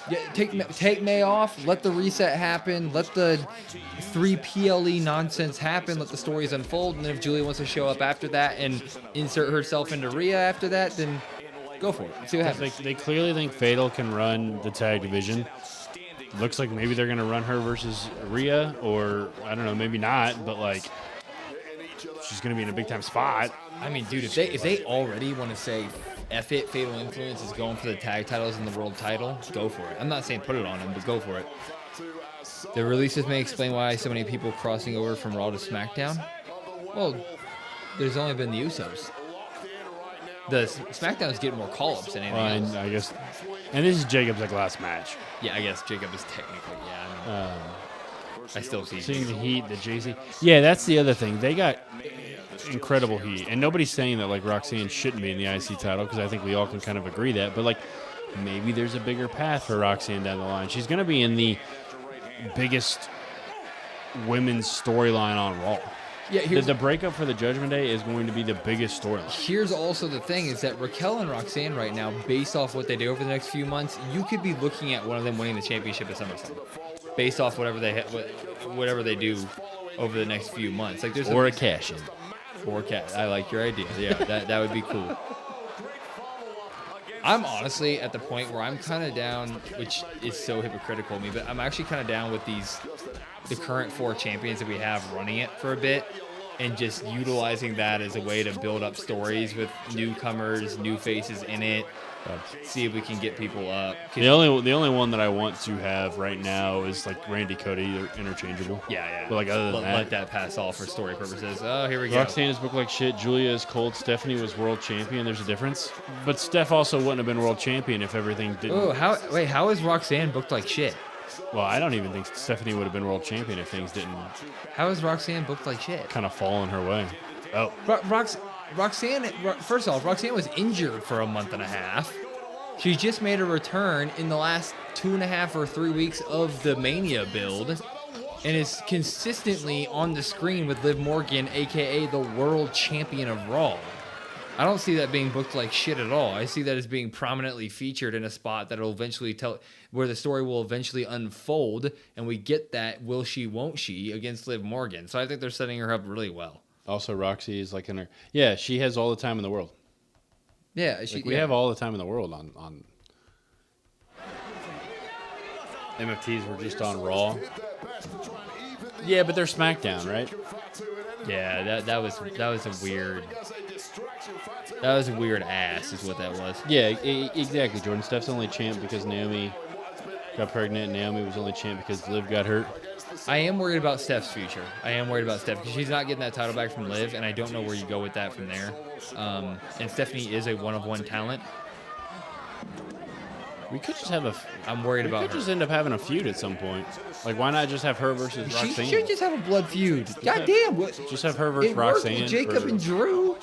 Speaker 4: Yeah, take May off. Let the reset happen. Let the 3 PLE nonsense happen. Let the stories unfold. And then if Julia wants to show up after that and insert herself into Rhea after that, then go for it. See what happens.
Speaker 3: They clearly think Fatal can run the tag division. Looks like maybe they're gonna run her versus Rhea, or I don't know, maybe not. But like, she's gonna be in a big time spot.
Speaker 4: I mean, dude, if they already want to say F it, Fatal Influence is going for the tag titles and the world title, go for it. I'm not saying put it on them, but go for it. The releases may explain why so many people crossing over from Raw to SmackDown. Well, there's only been the Usos. The SmackDown's getting more call-ups than anything else.
Speaker 3: I guess, and this is Jacob's last match.
Speaker 4: Yeah, I guess Jacob is technically, yeah. I still see
Speaker 3: seeing the heat, the JC. Yeah, that's the other thing. They got incredible heat, and nobody's saying that like Roxanne shouldn't be in the IC title, because I think we all can kind of agree that. But like, maybe there's a bigger path for Roxanne down the line. She's going to be in the biggest women's storyline on Raw. Yeah, the breakup for the Judgment Day is going to be the biggest storyline.
Speaker 4: Here's also the thing is that Raquel and Roxanne right now, based off what they do over the next few months, you could be looking at one of them winning the championship at SummerSlam, based off whatever they do over the next few months. Like there's
Speaker 3: a cash in.
Speaker 4: Or cash. I like your idea. Yeah, that would be cool. I'm honestly at the point where I'm kind of down, which is so hypocritical of me, but I'm actually kind of down with the current 4 champions that we have running it for a bit, and just utilizing that as a way to build up stories with newcomers, new faces in it. See if we can get people up.
Speaker 3: The only one that I want to have right now is like Randy Cody. They're interchangeable.
Speaker 4: Yeah.
Speaker 3: But like other than that,
Speaker 4: let that pass off for story purposes. Oh, here we go.
Speaker 3: Roxanne is booked like shit. Julia is cold. Stephanie was world champion. There's a difference. But Steph also wouldn't have been world champion if everything didn't.
Speaker 4: Oh, how is Roxanne booked like shit?
Speaker 3: Well, I don't even think Stephanie would have been world champion if things didn't.
Speaker 4: How is Roxanne booked like shit?
Speaker 3: Kind of fall in her way. Oh.
Speaker 4: Roxanne, first off, Roxanne was injured for a month and a half. She just made a return in the last 2.5 or 3 weeks of the Mania build, and is consistently on the screen with Liv Morgan, aka the world champion of Raw. I don't see that being booked like shit at all. I see that as being prominently featured in a spot that'll eventually where the story will eventually unfold, and we get that will she, won't she against Liv Morgan. So I think they're setting her up really well.
Speaker 3: Also, Roxy is like in her. Yeah, she has all the time in the world.
Speaker 4: Yeah,
Speaker 3: we have all the time in the world on. MFTs were just on Raw. Yeah, but they're SmackDown, right?
Speaker 4: Yeah, that was a weird. That was a weird ass, is what that was.
Speaker 3: Yeah, exactly, Jordan. Steph's only champ because Naomi got pregnant. Naomi was only champ because Liv got hurt.
Speaker 4: I am worried about Steph's future. I am worried about Steph because she's not getting that title back from Liv, and I don't know where you go with that from there. And Stephanie is a one-of-one talent.
Speaker 3: We could just have
Speaker 4: I'm worried about her.
Speaker 3: We could just end up having a feud at some point. Like, why not just have her versus Roxanne?
Speaker 4: She should just have a blood feud. God damn.
Speaker 3: Just have her versus Roxanne.
Speaker 4: With Jacob and Drew.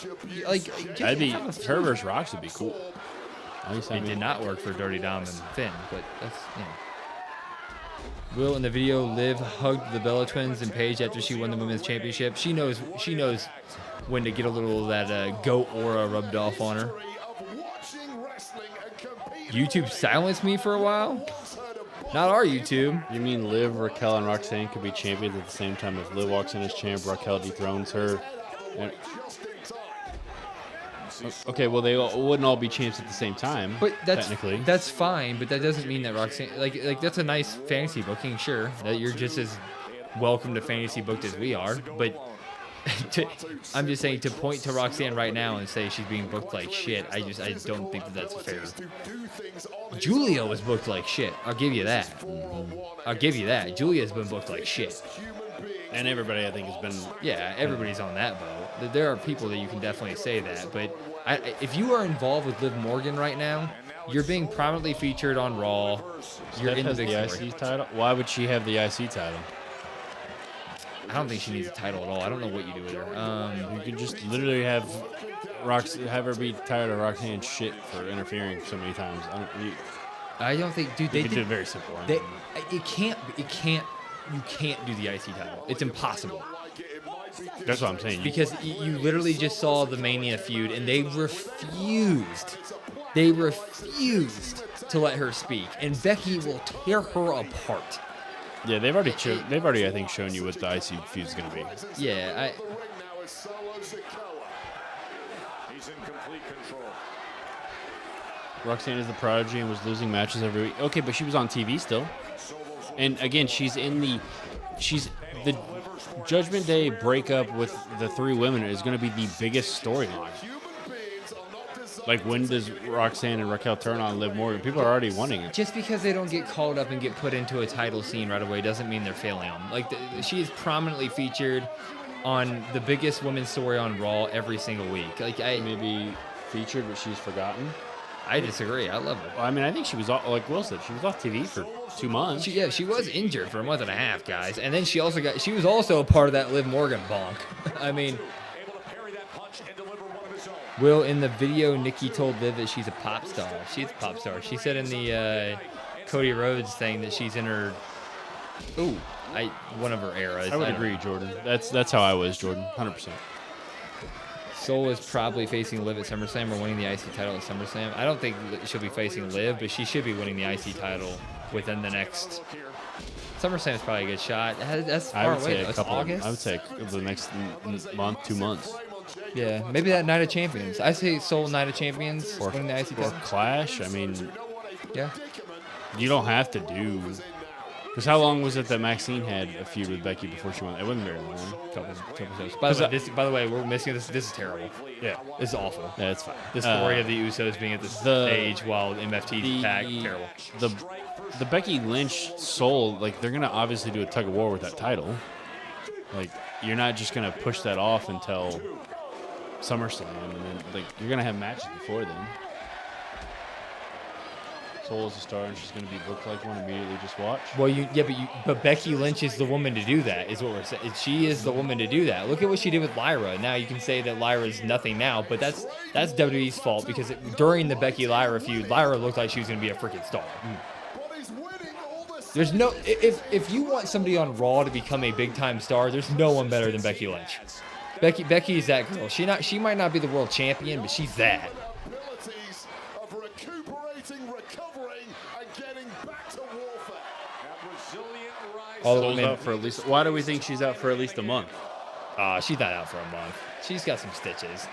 Speaker 4: Like,
Speaker 3: that'd be her versus Rox would be cool.
Speaker 4: It did not work for Dirty Dom and Finn, but that's, you know. Will, in the video, Liv hugged the Bella Twins and Paige after she won the Women's Championship. She knows when to get a little of that goat aura rubbed off on her. YouTube silenced me for a while. Not our YouTube.
Speaker 3: You mean Liv, Raquel, and Roxanne could be champions at the same time? If Liv walks in as champ, Raquel dethrones her. Okay, well, they wouldn't all be champs at the same time,
Speaker 4: but
Speaker 3: technically.
Speaker 4: That's fine, but that doesn't mean that Roxanne... Like that's a nice fantasy booking, sure. That you're just as welcome to fantasy booked as we are, but... I'm just saying, to point to Roxanne right now and say she's being booked like shit, I don't think that's fair. Julia was booked like shit. I'll give you that. I'll give you that. Julia's been booked like shit.
Speaker 3: And everybody, I think, has been...
Speaker 4: Yeah, everybody's on that boat. There are people that you can definitely say that, but if you are involved with Liv Morgan right now, You're being prominently featured on Raw. You're in the big story.
Speaker 3: IC title. Why would she have the IC title?
Speaker 4: I don't think she needs a title at all. I don't know what you do with her.
Speaker 3: You could just literally have her be tired of Roxanne's shit for interfering so many times.
Speaker 4: I don't think, dude.
Speaker 3: They could do it very simple.
Speaker 4: You can't do the IC title. It's impossible.
Speaker 3: That's what I'm saying.
Speaker 4: Because you literally just saw the Mania feud, and they refused. They refused to let her speak, and Becky will tear her apart.
Speaker 3: Yeah, they've already I think shown you what the IC feud is going to be.
Speaker 4: Yeah,
Speaker 15: He's in complete control.
Speaker 3: Roxanne is the prodigy and was losing matches every week. Okay, but she was on TV still. And again, she's the Judgment Day breakup with the three women is going to be the biggest storyline. Like, when does Roxanne and Raquel turn on Liv Morgan? People are already wanting it.
Speaker 4: just because they don't get called up and get put into a title scene right away doesn't mean they're failing them. Like, she is prominently featured on the biggest women's story on Raw every single week. Like,
Speaker 3: maybe featured, but she's forgotten.
Speaker 4: I disagree. I love her.
Speaker 3: Well, I mean, I think she was off, like Will said, she was off TV for 2 months.
Speaker 4: She was injured for a month and a half, guys. And then she was also a part of that Liv Morgan bonk. I mean, Will, in the video, Nikki told Liv that she's a pop star. She's a pop star. She said in the Cody Rhodes thing that she's in her one of her eras.
Speaker 3: I would agree, Jordan. That's how I was, Jordan. 100%.
Speaker 4: Soul is probably facing Liv at SummerSlam or winning the IC title at SummerSlam. I don't think she'll be facing Liv, but she should be winning the IC title within the next. SummerSlam is probably a good shot. That's far away. That's August.
Speaker 3: I would say the next month, 2 months.
Speaker 4: Yeah, maybe that Night of Champions. I say Soul Night of Champions winning the IC title.
Speaker 3: Or Clash. I mean,
Speaker 4: yeah.
Speaker 3: You don't have to do. Because how long was it that Maxine had a feud with Becky before she won? It wasn't very long.
Speaker 4: Couple shows. By the way, we're missing this. This is terrible.
Speaker 3: Yeah,
Speaker 4: this is awful.
Speaker 3: Yeah, it's fine.
Speaker 4: The story of the Usos being at this stage while MFT's attack, terrible.
Speaker 3: The Becky Lynch Soul, like, they're gonna obviously do a tug of war with that title. Like, you're not just gonna push that off until SummerSlam, and then like you're gonna have matches before then. Soul is a star, and she's going to be booked like one immediately. Just watch.
Speaker 4: Well, but Becky Lynch is the woman to do that. Is what we're saying. She is the woman to do that. Look at what she did with Lyra. Now you can say that Lyra is nothing now, but that's WWE's fault because during the Becky Lyra feud, Lyra looked like she was going to be a freaking star. There's no if you want somebody on Raw to become a big time star, there's no one better than Becky Lynch. Becky is that girl. She might not be the world champion, but she's that.
Speaker 3: Out for at least. Why do we think she's out for at least a month?
Speaker 4: She's not out for a month. She's got some stitches.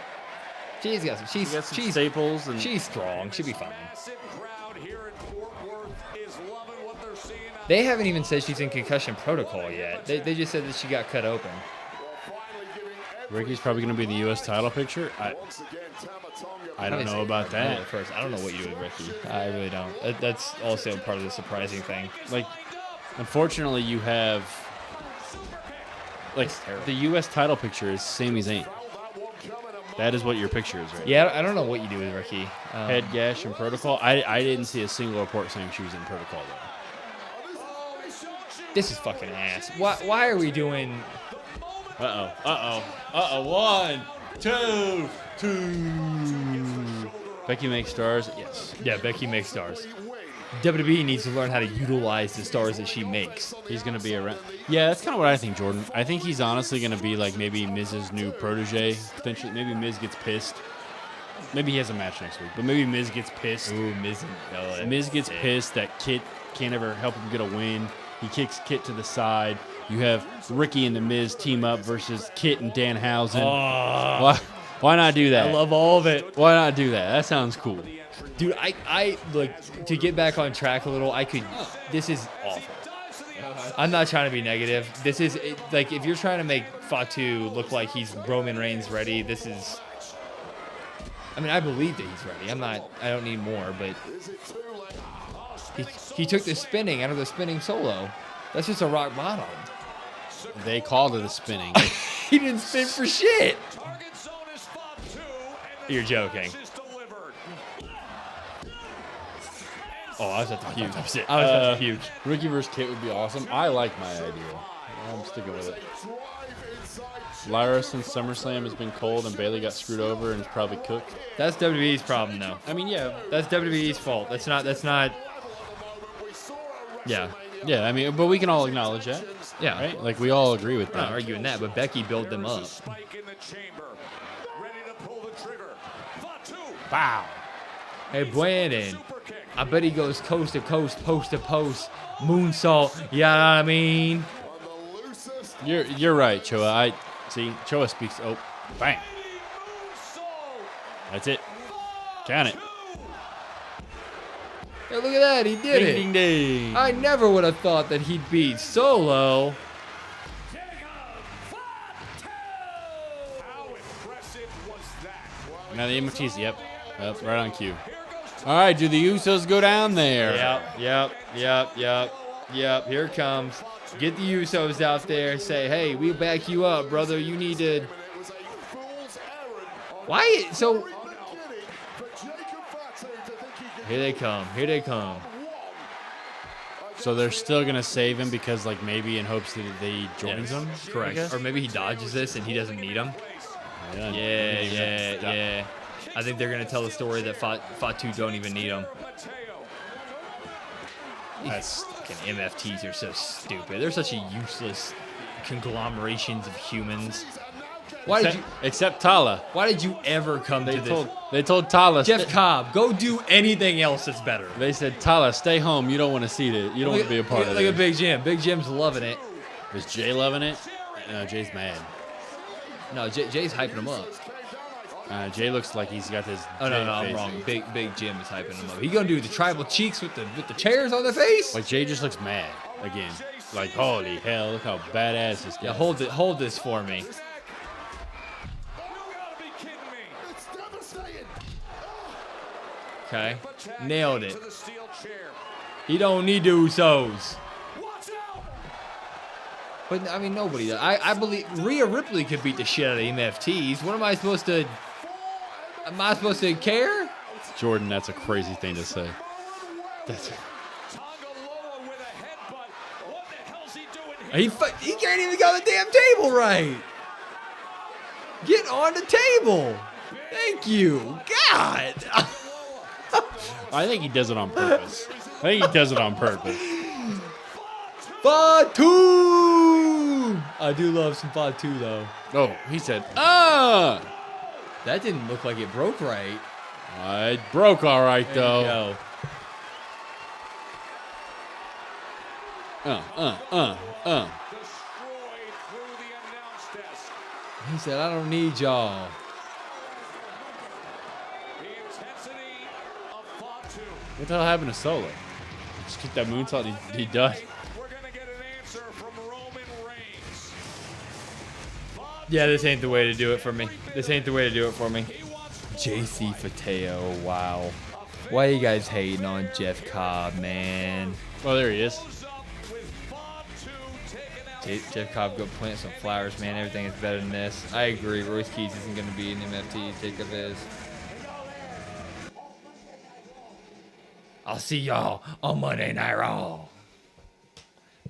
Speaker 4: She's got some. She's
Speaker 3: staples and
Speaker 4: she's strong. She'll be fine. They haven't even said she's in concussion protocol yet. They just said that she got cut open.
Speaker 3: Ricky's probably going to be in the U.S. title picture. I don't know about that.
Speaker 4: First, I don't know what you do with Ricky. I really don't. That's also part of the surprising thing.
Speaker 3: Like, unfortunately, you have like the U.S. title picture is Sami Zayn. That is what your picture is, right?
Speaker 4: Yeah, I don't know what you do with Ricky.
Speaker 3: Head gash and protocol. I didn't see a single report saying she was in protocol though.
Speaker 4: This is fucking ass. Why are we doing?
Speaker 3: Uh oh. 1, 2, 2. Becky makes stars. Yes.
Speaker 4: Yeah, Becky makes stars. WWE needs to learn how to utilize the stars that she makes.
Speaker 3: He's going to be around. Yeah, that's kind of what I think, Jordan. I think he's honestly going to be like maybe Miz's new protege. Potentially, maybe Miz gets pissed. Maybe he has a match next week, but maybe Miz gets pissed.
Speaker 4: Ooh,
Speaker 3: Miz gets pissed that Kit can't ever help him get a win. He kicks Kit to the side. You have Ricky and the Miz team up versus Kit and Danhausen.
Speaker 4: Oh.
Speaker 3: Why not do that?
Speaker 4: I love all of it.
Speaker 3: Why not do that? That sounds cool.
Speaker 4: Dude, I like to get back on track a little. This is awful. I'm not trying to be negative. This is like if you're trying to make Fatu look like he's Roman Reigns ready. This is. I mean, I believe that he's ready. I don't need more, but he took the spinning out of the spinning solo. That's just a rock bottom.
Speaker 3: They called it a spinning.
Speaker 4: He didn't spin for shit. You're joking. Oh, I was at the puke.
Speaker 3: That's it.
Speaker 4: I was at the puke.
Speaker 3: Ricky versus Kit would be awesome. I like my idea. I'm sticking with it. Lyra, since SummerSlam has been cold and Bailey got screwed over and is probably cooked.
Speaker 4: That's WWE's problem, though.
Speaker 3: I mean, yeah.
Speaker 4: That's WWE's fault. That's not. Yeah.
Speaker 3: Yeah, I mean, but we can all acknowledge that.
Speaker 4: Yeah.
Speaker 3: Right? Like, we all agree with
Speaker 4: I'm
Speaker 3: that.
Speaker 4: not arguing that, but Becky built them up.
Speaker 3: Wow.
Speaker 4: Hey, Brandon. I bet he goes coast to coast, post to post, moonsault. You know what I mean?
Speaker 3: You're right, Choa. I see. Choa speaks. Oh, bang. That's it. Count it.
Speaker 4: Hey, look at that. He did it.
Speaker 3: Ding, ding, ding.
Speaker 4: I never would have thought that he'd beat Solo.
Speaker 3: Now the MFTs. Yep. Right on cue. All right. Do the Usos go down there?
Speaker 4: Yep. Here it comes. Get the Usos out there and say, hey, we back you up, brother. You need to. Why? So. Here they come.
Speaker 3: So they're still gonna save him because, like, maybe in hopes that he joins them.
Speaker 4: Correct. Or maybe he dodges this and he doesn't need him. Yeah. I think they're gonna tell the story that Fatu don't even need him. These fucking MFTs are so stupid. They're such a useless conglomerations of humans.
Speaker 3: Except Tala.
Speaker 4: Why did you ever come to this?
Speaker 3: They told Tala.
Speaker 4: Jeff Cobb, go do anything else that's better.
Speaker 3: They said, Tala, stay home. You don't want to see it. You don't want to be a part of it.
Speaker 4: Look at Big Jim. Big Jim's loving it.
Speaker 3: Is Jay loving it? No, Jay's mad.
Speaker 4: No, Jay's hyping him up.
Speaker 3: Jay looks like he's got this.
Speaker 4: Oh no, I'm wrong. Big Jim is hyping him up. He gonna do the tribal cheeks with the chairs on the face?
Speaker 3: Like Jay just looks mad again. Like, holy hell, look how badass this guy.
Speaker 4: Yeah, hold this for me. Okay, nailed it. He don't need the Usos. But I mean, nobody does. I believe Rhea Ripley could beat the shit out of MFTs. What am I supposed to? Am I supposed to care?
Speaker 3: Jordan, that's a crazy thing to say.
Speaker 4: He can't even get on the damn table right. Get on the table. Thank you. God.
Speaker 3: I think he does it on purpose.
Speaker 4: Fatu! I do love some Fatu though.
Speaker 3: Oh, he said,
Speaker 4: That didn't look like it broke right.
Speaker 3: It broke all right though.
Speaker 4: There you go. He said, I don't need y'all.
Speaker 3: What the hell happened to Solo? Just kick that moonsault and he done.
Speaker 4: Yeah, this ain't the way to do it for me. JC Fateo, wow. Why are you guys hating on Jeff Cobb, man?
Speaker 3: Oh, there he is.
Speaker 4: Jeff Cobb, go plant some flowers, man. Everything is better than this. I agree. Royce Keys isn't going to be an MFT. Jacob is. I'll see y'all on Monday Night Raw.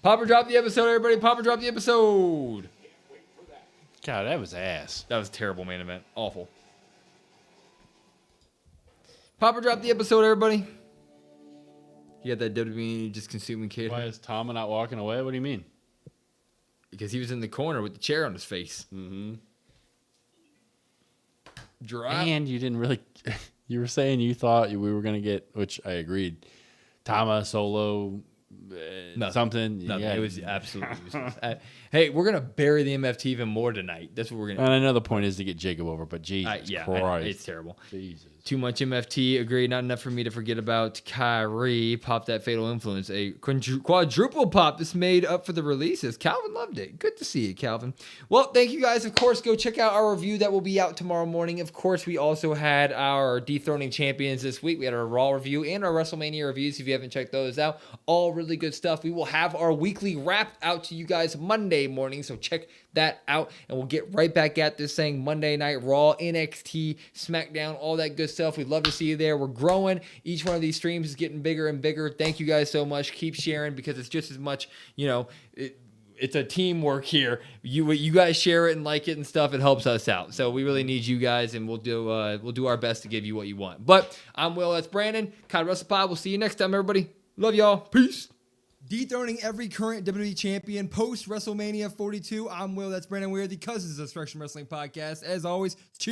Speaker 4: Popper dropped the episode, everybody. Popper dropped the episode.
Speaker 3: God, that was ass.
Speaker 4: That was a terrible main event. Awful. Popper dropped the episode, everybody. You got that WWE just consuming kid.
Speaker 3: Why is Tama not walking away? What do you mean?
Speaker 4: Because he was in the corner with the chair on his face.
Speaker 3: Mm-hmm.
Speaker 4: Drop.
Speaker 3: And you didn't really... You were saying you thought we were going to get, which I agreed, Tama, Solo, something.
Speaker 4: Nothing.
Speaker 3: Yeah.
Speaker 4: It was absolutely useless. Hey, we're going to bury the MFT even more tonight. That's what we're going to do.
Speaker 3: And I know the point is to get Jacob over, but Jesus Christ.
Speaker 4: It's terrible.
Speaker 3: Jesus.
Speaker 4: Too much MFT. Agreed. Not enough for me to forget about Kyrie. Pop that fatal influence. A quadruple pop that's made up for the releases. Calvin loved it. Good to see you, Calvin. Well, thank you guys. Of course, go check out our review that will be out tomorrow morning. Of course, we also had our dethroning champions this week. We had our Raw review and our WrestleMania reviews. If you haven't checked those out, all really good stuff. We will have our weekly wrap out to you guys Monday morning. So check that out, and we'll get right back at this thing Monday Night Raw, NXT, SmackDown, all that good stuff. We'd love to see you there. We're growing. Each one of these streams is getting bigger and bigger. Thank you guys so much. Keep sharing because it's just as much, it's a teamwork here. You guys share it and like it and stuff. It helps us out. So we really need you guys, and we'll do our best to give you what you want. But I'm Will. That's Brandon. Kyle WrestlePod. We'll see you next time, everybody. Love y'all. Peace.
Speaker 1: Dethroning every current WWE champion post WrestleMania 42. I'm Will. That's Brandon. We are the Cousins of Destruction Wrestling Podcast. As always, cheers.